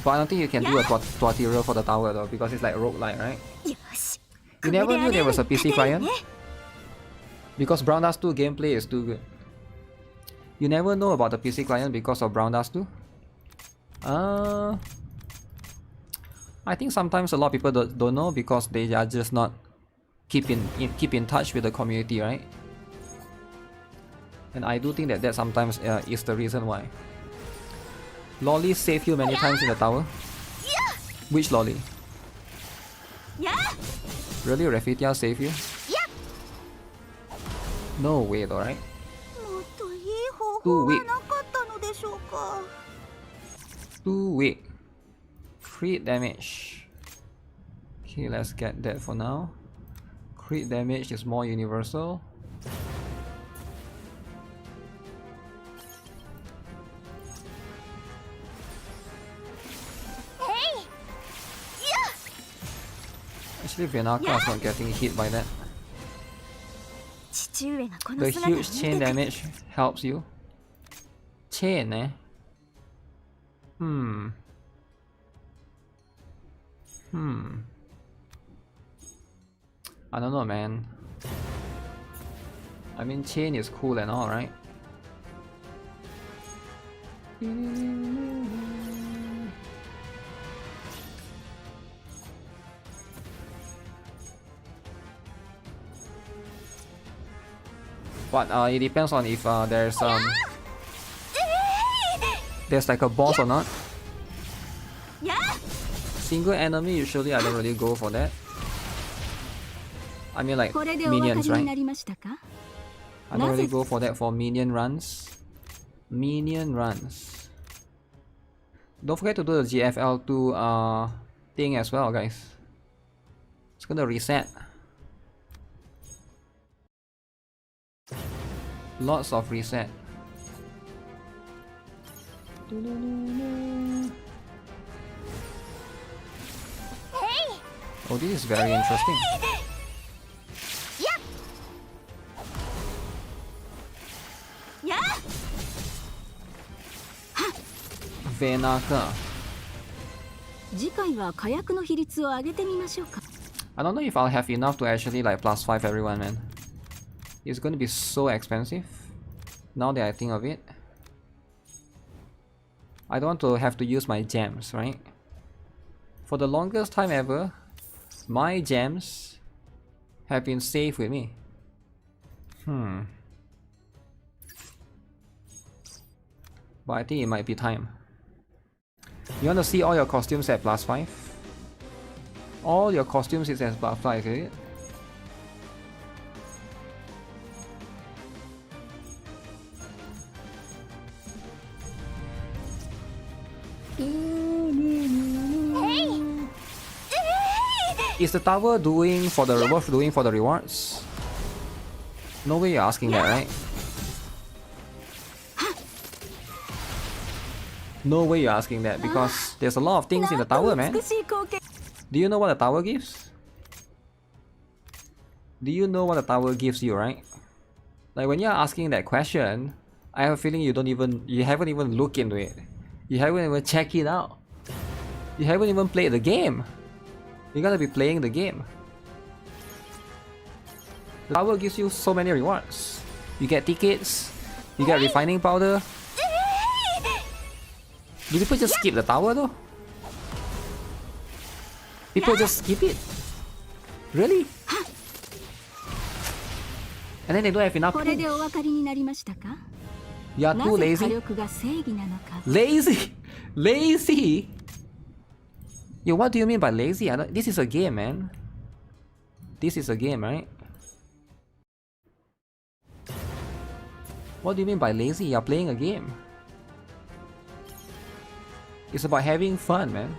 But I don't think you can do a Tuatira for the tower though, because it's like roguelike, right? You never knew there was a PC client? Because Brown Dust 2 gameplay is too good. You never know about the PC client because of Brown Dust 2? I think sometimes a lot of people don't know because they are just not keep in touch with the community, right? And I do think that sometimes is the reason why. Lolly saved you many times in the tower. Which lolly? Really, Rafitia saved you? No way though, right? Too weak. Too weak. Crit damage. Okay, let's get that for now. Crit damage is more universal. Actually, Venaka is not getting hit by that. The huge chain damage helps you. Chain, eh? I don't know, man. I mean, chain is cool and all, right? But it depends on if there's like a boss or not. Single enemy, usually I don't really go for that. I mean like minions, right? I don't really go for that for minion runs. Don't forget to do the GFL2 thing as well, guys. It's gonna reset. Lots of reset. Oh, this is very interesting. Venaka. I don't know if I'll have enough to actually like +5 everyone, man. It's going to be so expensive. Now that I think of it, I don't want to have to use my gems, right? For the longest time ever, my gems have been safe with me. But I think it might be time. You want to see all your costumes at +5? All your costumes is at +5, is it? Is the tower doing for the rewards? No way you're asking that, right? No way you're asking that, because there's a lot of things in the tower, man. Do you know what the tower gives? Do you know what the tower gives you, right? Like when you're asking that question, I have a feeling you haven't even looked into it. You haven't even checked it out. You haven't even played the game. You gotta be playing the game. The tower gives you so many rewards. You get tickets, you get refining powder. Do people just skip the tower though? People just skip it? Really? And then they don't have enough points. You are too lazy? Lazy? Lazy? Yo, what do you mean by lazy? This is a game, man. This is a game, right? What do you mean by lazy? You're playing a game. It's about having fun, man.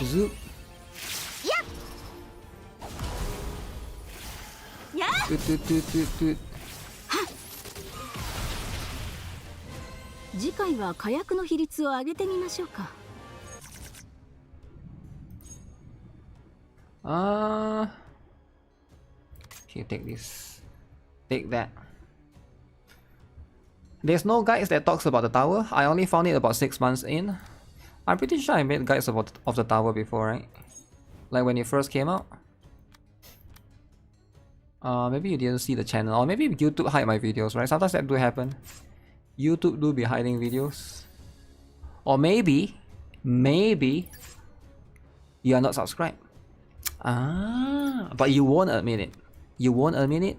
Zoop. Toot, toot, toot, toot. 次回は火薬の比率を上げてみましょうか。Here, take this. Take that. There's no guides that talks about the tower. I only found it about 6 months in. I'm pretty sure I made guides of the tower before, right? Like when it first came out. Maybe you didn't see the channel, or maybe YouTube hide my videos, right? Sometimes that do happen. YouTube do be hiding videos. Or maybe you are not subscribed. But you won't admit it. You won't admit it,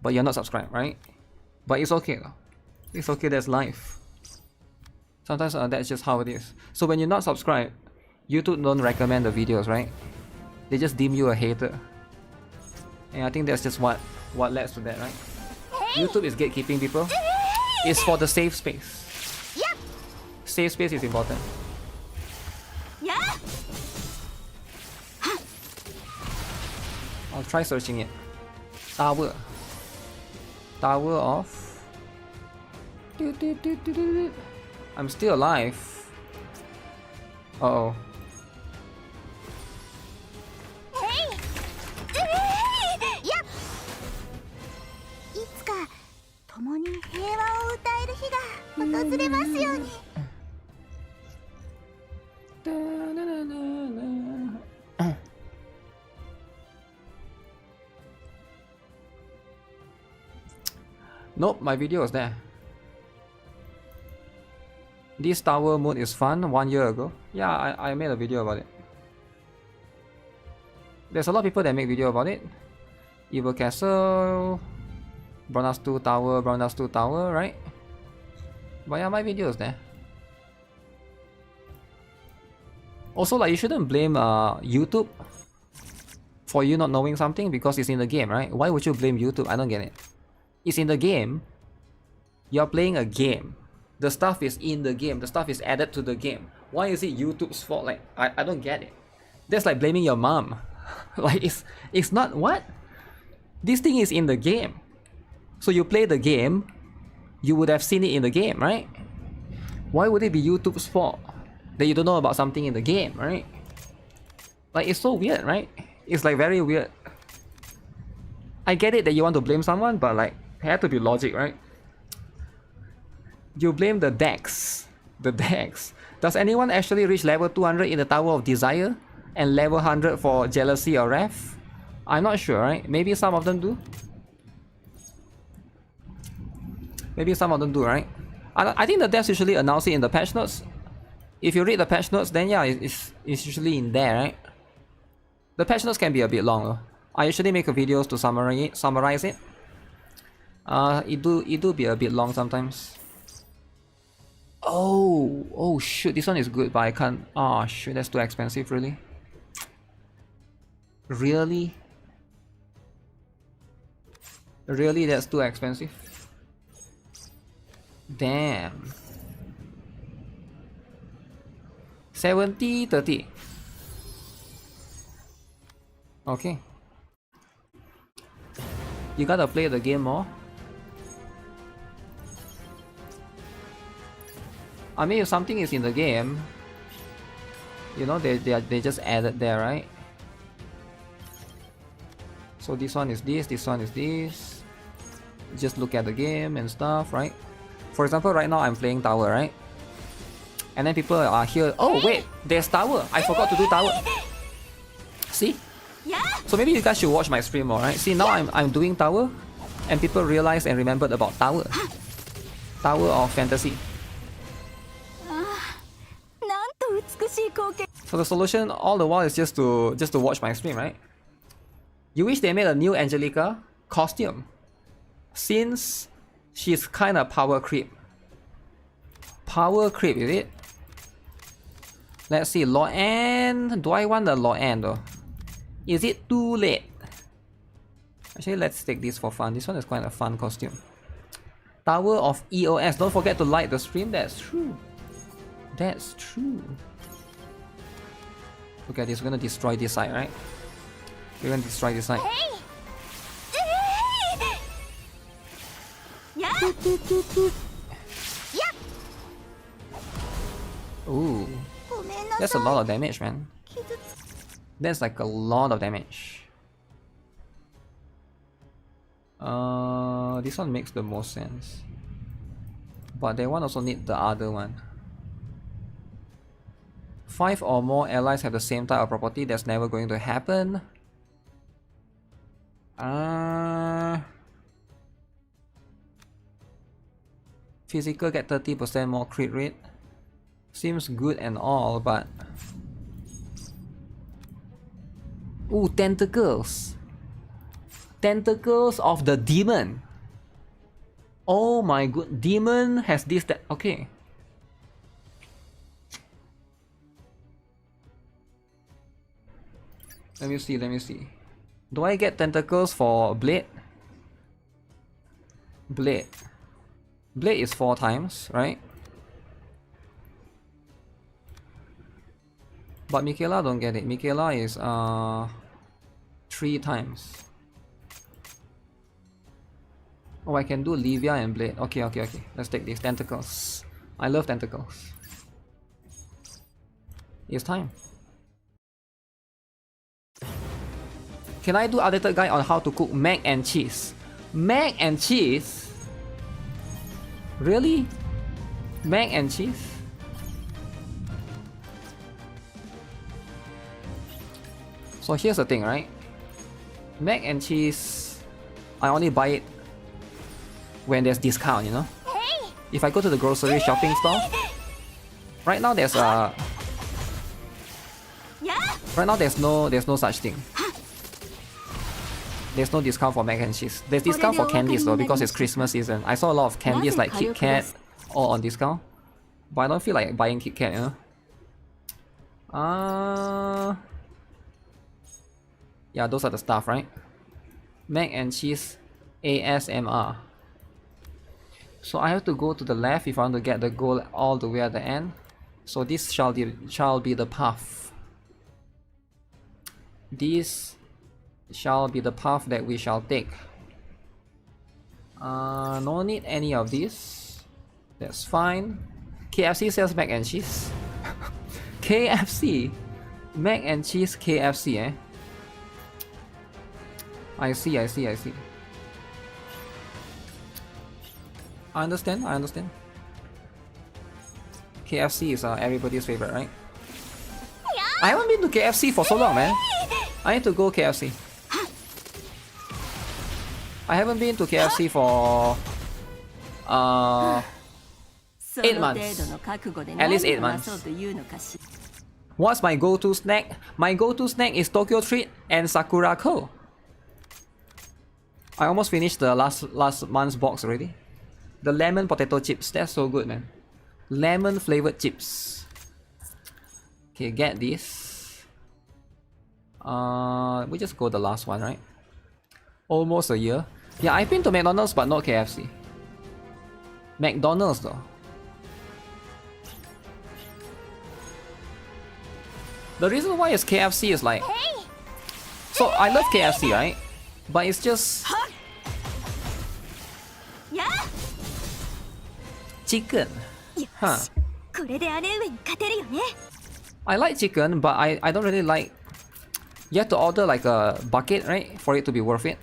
but you're not subscribed, right? But it's okay though. It's okay, that's life. Sometimes that's just how it is. So when you're not subscribed, YouTube don't recommend the videos, right? They just deem you a hater. And I think that's just what leads to that, right? YouTube is gatekeeping people. It's for the safe space. Safe space is important. I'll try searching it. Tower. Tower of... I'm still alive. Uh-oh. Nope, my video is there. This tower mode is fun 1 year ago. Yeah, I made a video about it. There's a lot of people that make video about it. Evil Castle, Brown Dust 2 Tower, Brown Dust 2 Tower, right? But yeah, my video is there. Also, like, you shouldn't blame YouTube for you not knowing something because it's in the game, right? Why would you blame YouTube? I don't get it. It's in the game. You're playing a game. The stuff is in the game. The stuff is added to the game. Why is it YouTube's fault? Like, I don't get it. That's like blaming your mom. Like, it's not what? This thing is in the game. So you play the game, you would have seen it in the game, right? Why would it be YouTube's fault that you don't know about something in the game, right? Like, it's so weird, right? It's like very weird. I get it that you want to blame someone, but like, it had to be logic, right? You blame the decks. The decks. Does anyone actually reach level 200 in the Tower of Desire and level 100 for Jealousy or Wrath? I'm not sure, right? Maybe some of them do. Maybe some of them do, right? I think the devs usually announce it in the patch notes. If you read the patch notes, then yeah, it's usually in there, right? The patch notes can be a bit long though. I usually make videos to summarize it. It do be a bit long sometimes. Oh shoot, this one is good, but I can't. Oh shoot, that's too expensive, really. Really, that's too expensive. Damn. 70-30. Okay. You gotta play the game more. I mean, if something is in the game, you know, they just added there, right? So this one is this one is this. Just look at the game and stuff, right? For example, right now I'm playing tower, right? And then people are here. Oh wait, there's tower. I forgot to do tower. See? So maybe you guys should watch my stream more, right? See, now I'm doing tower, and people realize and remembered about tower. Tower of Fantasy. So the solution all the while is just to watch my stream, right? You wish they made a new Angelica costume, since she's kind of power creep. Power creep, is it? Let's see, Loan. Do I want the Loan though? Is it too late? Actually, let's take this for fun. This one is quite a fun costume. Tower of EOS. Don't forget to like the stream. That's true. That's true. Look at this. We're gonna destroy this side, right? We're gonna destroy this side. Ooh. That's a lot of damage, man. That's like a lot of damage. This one makes the most sense. But that one also need the other one. 5 or more allies have the same type of property. That's never going to happen. Physical get 30% more crit rate. Seems good and all, but... Ooh, tentacles! Tentacles of the demon! Oh my god, demon has this... Okay. Let me see, let me see. Do I get tentacles for Blade? Blade. Blade is 4 times, right? But Michaela don't get it. Michaela is 3 times. Oh, I can do Livia and Blade. Okay, okay, okay. Let's take these tentacles. I love tentacles. It's time. Can I do updated guide on how to cook mac and cheese? Mac and cheese? Really? Mac and cheese? So here's the thing, right? Mac and cheese, I only buy it when there's discount, you know? If I go to the grocery shopping store, right now there's a... Right now there's no such thing. There's no discount for mac and cheese. There's discount for candies though, because it's Christmas season. I saw a lot of candies like Kit Kat all on discount. But I don't feel like buying Kit Kat, you know? Yeah, those are the stuff, right? Mac and cheese ASMR. So I have to go to the left if I want to get the goal all the way at the end. So this shall be the path. This shall be the path that we shall take. No need any of this. That's fine. KFC sells mac and cheese. KFC? Mac and cheese KFC, eh? I see, I see, I see. I understand, I understand. KFC is everybody's favorite, right? I haven't been to KFC for so long, man. I need to go KFC. I haven't been to KFC for 8 months. At least 8 months. What's my go-to snack? My go-to snack is Tokyo Treat and Sakura Ko. I almost finished the last month's box already. The lemon potato chips, that's so good, man. Lemon flavored chips. Okay, get this. We just go the last one, right? Almost a year. Yeah, I've been to McDonald's but not KFC. McDonald's though. The reason why it's KFC is like, so I love KFC, right? But it's just chicken. Huh. I like chicken, but I don't really like. You have to order like a bucket, right, for it to be worth it.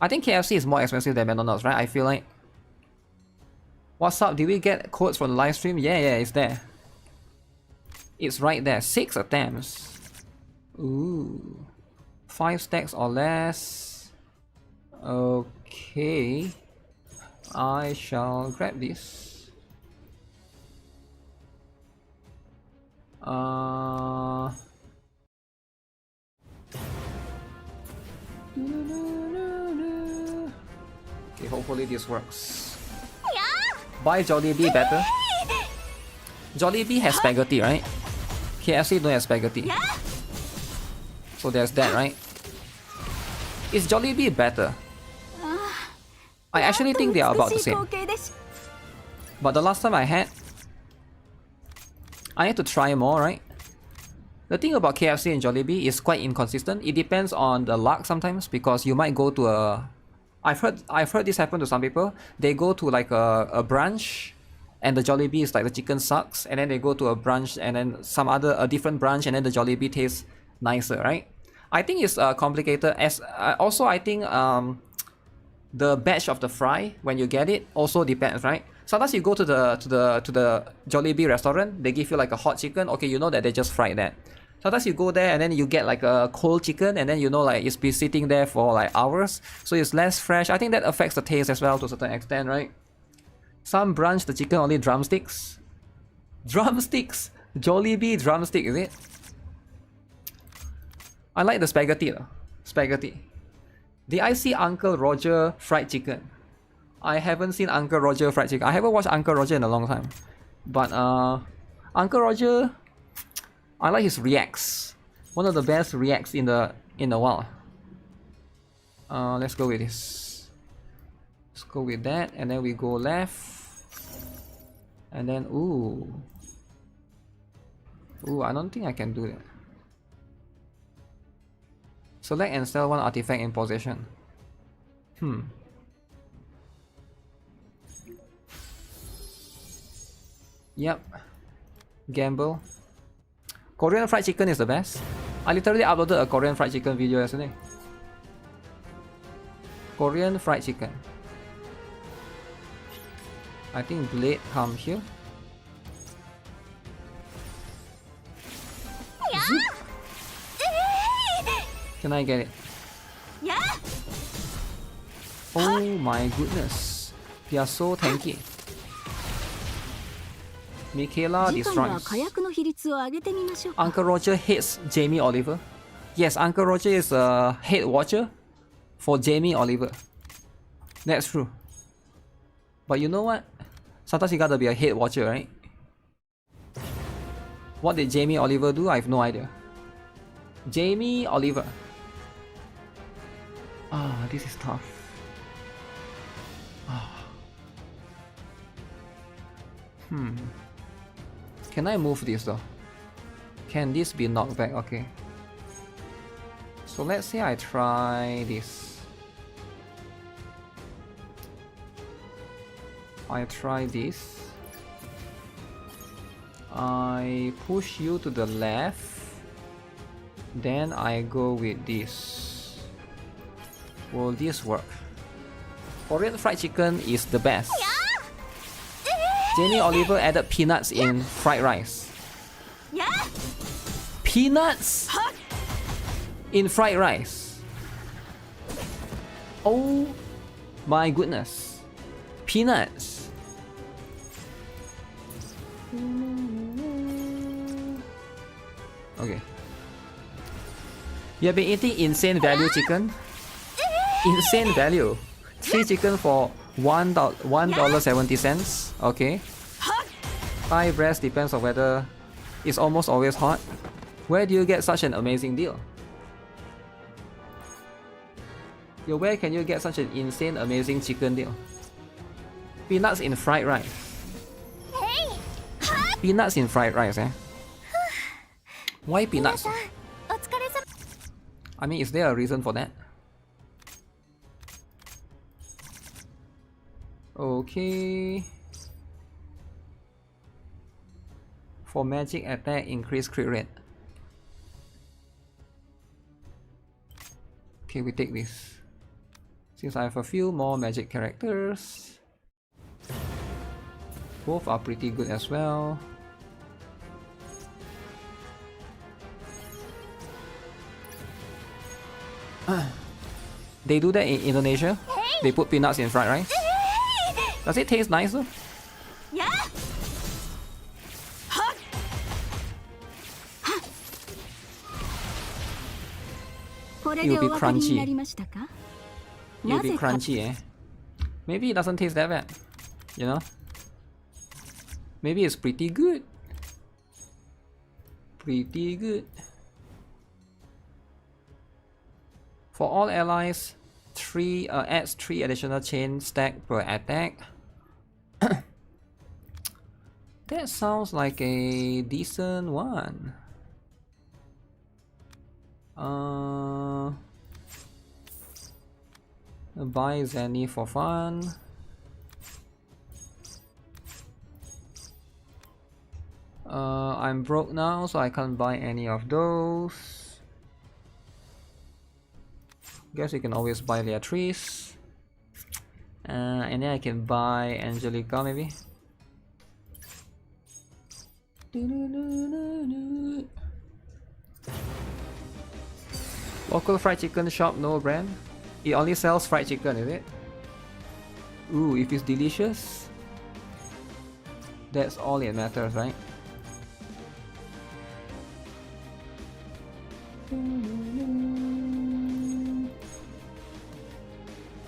I think KFC is more expensive than McDonald's, right? I feel like. What's up? Did we get codes from the live stream? Yeah, it's there. It's right there. 6 attempts. Ooh. 5 stacks or less. Okay. I shall grab this. Okay, hopefully this works. Buy Jollibee better. Jollibee has spaghetti, right? KFC don't have spaghetti. So there's that, right? Is Jollibee better? I actually think they are about the same. But the last time I had, I need to try more, right? The thing about KFC and Jollibee is quite inconsistent. It depends on the luck sometimes, because you might go to a... I've heard this happen to some people. They go to like a branch, and the Jollibee is like the chicken sucks, and then they go to a branch and then a different branch, and then the Jollibee tastes nicer, right? I think it's complicated. As also, I think the batch of the fry when you get it also depends, right? Sometimes you go to the Jollibee restaurant, they give you like a hot chicken. Okay, you know that they just fried that. Sometimes you go there and then you get like a cold chicken, and then you know like it's been sitting there for like hours, so it's less fresh. I think that affects the taste as well to a certain extent, right? Some branch the chicken only drumsticks. Drumsticks? Jollibee drumstick, is it? I like the spaghetti though. Spaghetti. Did I see Uncle Roger fried chicken? I haven't seen Uncle Roger fried chicken. I haven't watched Uncle Roger in a long time. But Uncle Roger, I like his reacts. One of the best reacts in the world. Let's go with this. Let's go with that, and then we go left. And then ooh, I don't think I can do that. Select and sell one artifact in possession. Yep. Gamble. Korean fried chicken is the best. I literally uploaded a Korean fried chicken video yesterday. Korean fried chicken. I think blade come here. Can I get it? Oh my goodness. They are so tanky. Michaela destroys. Uncle Roger hates Jamie Oliver. Yes, Uncle Roger is a hate watcher for Jamie Oliver. That's true. But you know what? Sometimes you gotta be a hate watcher, right? What did Jamie Oliver do? I have no idea. Jamie Oliver. This is tough. Can I move this though? Can this be knocked back? Okay. So let's say I try this. I try this. I push you to the left. Then I go with this. Will this work? Korean fried chicken is the best. Jamie Oliver added peanuts in fried rice. Peanuts in fried rice. Oh my goodness. Peanuts. Okay. You have been eating insane value chicken? Insane value. 3 chicken for $1.70. Okay. Thigh breast depends on whether it's almost always hot. Where do you get such an amazing deal? Yo, where can you get such an insane amazing chicken deal? Peanuts in fried rice. Peanuts in fried rice, eh? Why peanuts? I mean, is there a reason for that? Okay. For magic attack, increase crit rate. Okay, we take this. Since I have a few more magic characters. Both are pretty good as well. They do that in Indonesia. They put peanuts in fried rice. Does it taste nice though? Yeah. It'll be crunchy. It'll be crunchy, eh? Maybe it doesn't taste that bad. You know? Maybe it's pretty good. Pretty good. For all allies, adds 3 additional chain stack per attack. That sounds like a decent one. Buy Zenny for fun. I'm broke now, so I can't buy any of those. Guess you can always buy Leatrice. And then I can buy Angelica maybe. Local fried chicken shop, no brand. It only sells fried chicken, is it? Ooh, if it's delicious, that's all it matters, right?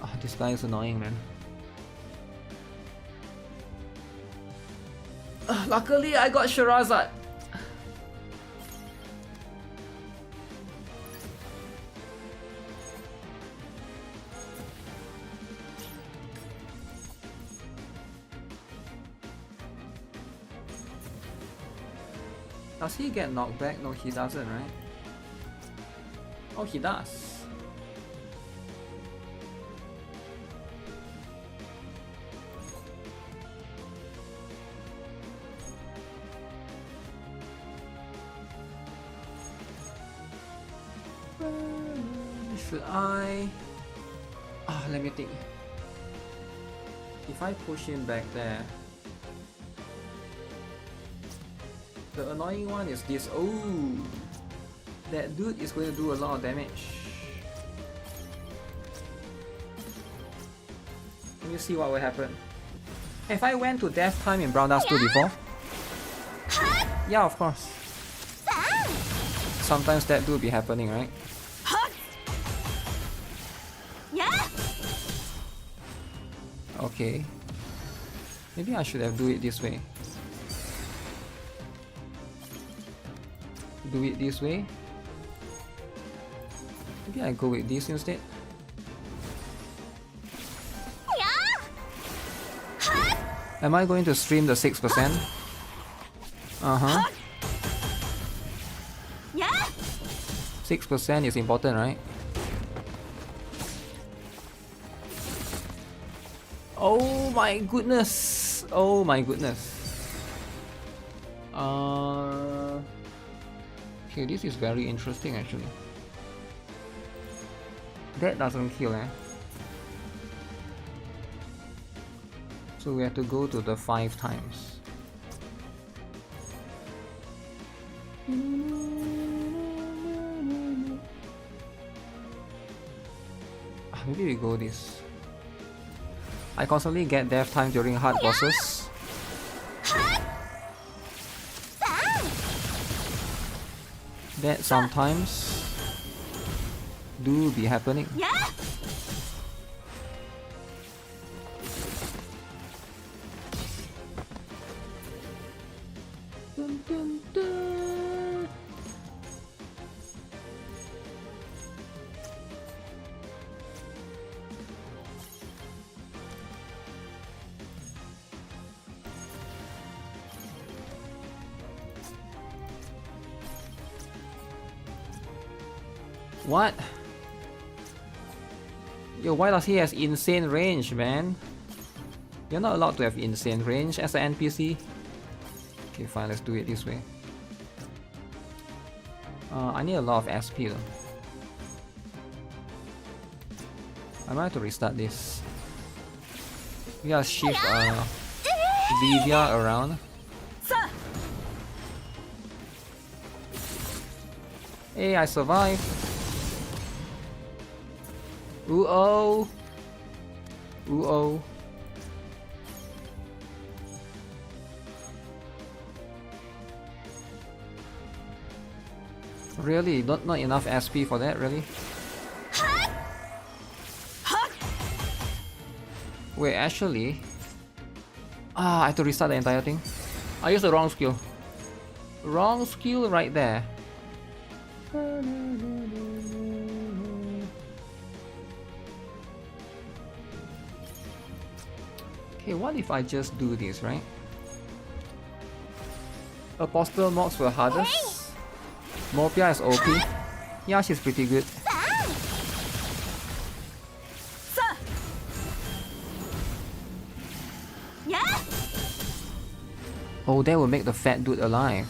Oh, this guy is annoying, man. Luckily, I got Sherazad. Does he get knocked back? No, he doesn't, right? Oh, he does. Should I? Ah, let me think. If I push him back there, the annoying one is this. Oh, that dude is going to do a lot of damage. Let me see what will happen. Have I went to death time in Brown Dust 2 before? Yeah, of course. Sometimes that do be happening, right? Okay. Maybe I should have do it this way. Do it this way. Maybe I go with this instead. Am I going to stream the 6%? Uh-huh. 6% is important, right? Oh my goodness! Oh my goodness! Okay, this is very interesting actually. That doesn't kill, eh? So we have to go to the 5 times. Maybe we go this. I constantly get death time during hard bosses. That sometimes do be happening. Dun, dun, dun. What? Yo, why does he has insane range, man? You're not allowed to have insane range as an NPC. Okay, fine, let's do it this way. I need a lot of SP though. I might have to restart this. We gotta shift Livia around. Hey, I survived. Ooh oh. Ooh oh. Really? Not enough SP for that, really? Wait, actually... I have to restart the entire thing. I used the wrong skill. Wrong skill right there. Okay, what if I just do this, right? Apostle mobs were hardest. Morpia is OP. Yeah, she's pretty good. Oh, that will make the fat dude alive.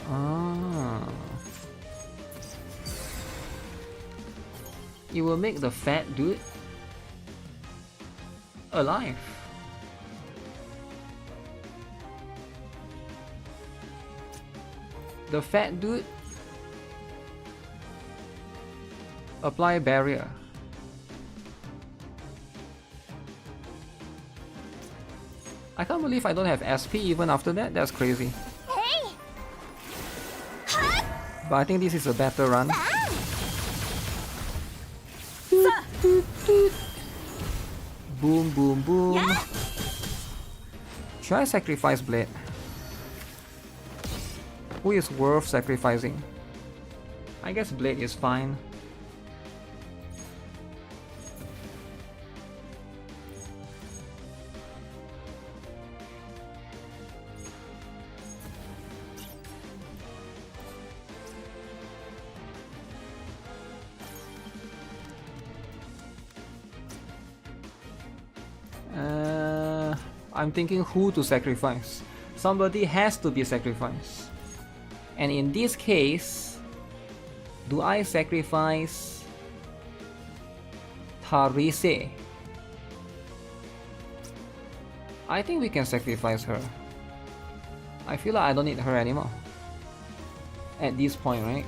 Ah. It will make the fat dude alive. The fat dude apply barrier. I can't believe I don't have SP even after that. That's crazy. But I think this is a better run. Boom, boom, boom. Should I sacrifice Blade? Who is worth sacrificing? I guess Blade is fine. I'm thinking who to sacrifice. Somebody has to be sacrificed. And in this case, do I sacrifice Tarise? I think we can sacrifice her. I feel like I don't need her anymore. At this point, right?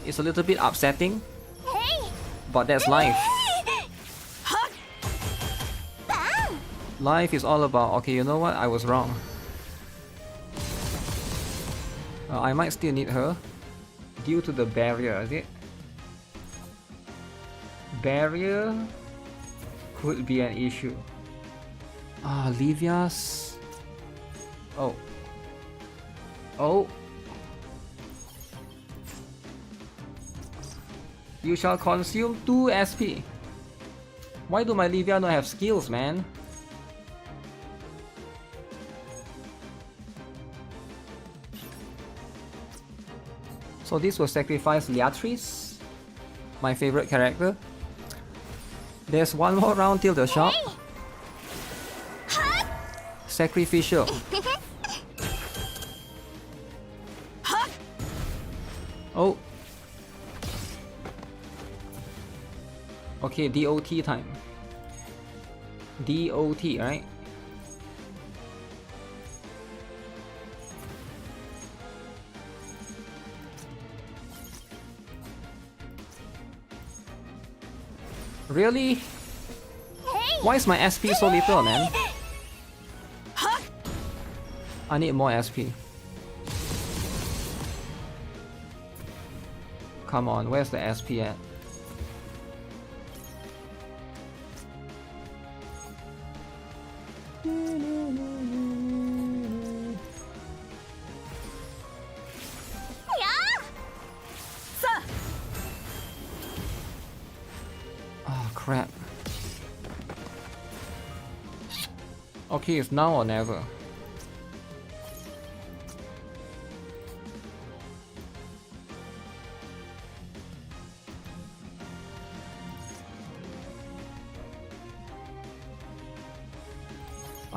It's a little bit upsetting, but that's life. Life is all about, okay, you know what? I was wrong. I might still need her due to the barrier, is it? Barrier could be an issue. Livia's... Oh. Oh. You shall consume 2 SP. Why do my Livia not have skills, man? So this will sacrifice Leatrice, my favorite character. There's one more round till the shop. Sacrificial. Oh. Okay, DOT time. DOT, right? Really? Why is my SP so little, man? I need more SP. Come on, where's the SP at? Crap. Okay, it's now or never.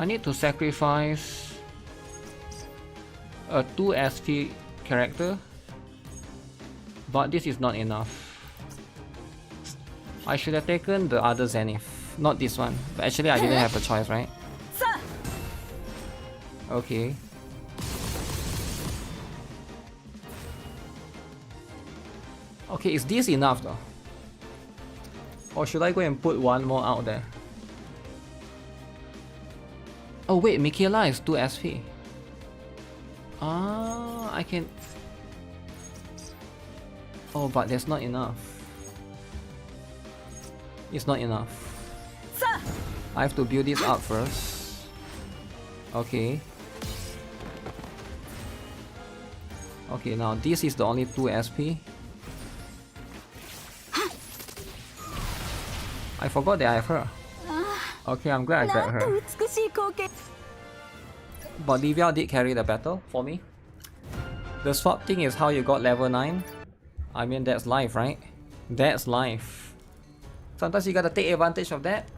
I need to sacrifice a 2 SP character, but this is not enough. I should have taken the other Zenith, not this one. But actually I didn't have a choice, right? Okay. Okay, is this enough though? Or should I go and put one more out there? Oh wait, Michaela is 2 SP. Ah, I can... Oh, but that's not enough. It's not enough. I have to build this up first. Okay. Okay, now this is the only 2 SP. I forgot that I have her. Okay, I'm glad I grabbed her. But Livia did carry the battle for me. The swap thing is how you got level 9. I mean, that's life, right? That's life. Sometimes you gotta take advantage of that.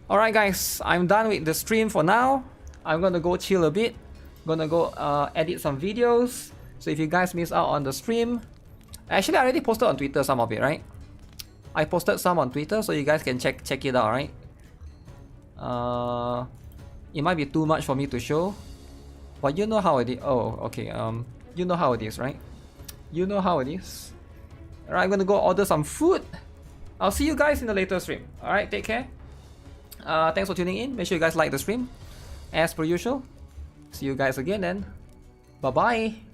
Alright guys, I'm done with the stream for now. I'm gonna go chill a bit. Gonna go edit some videos. So if you guys miss out on the stream, actually I already posted on Twitter some of it, right? I posted some on Twitter, so you guys can check it out, right? It might be too much for me to show, but you know how it is. Oh, okay. You know how it is, right? You know how it is. Alright, I'm gonna go order some food. I'll see you guys in the later stream. Alright, take care. Thanks for tuning in. Make sure you guys like the stream. As per usual. See you guys again then. Bye bye.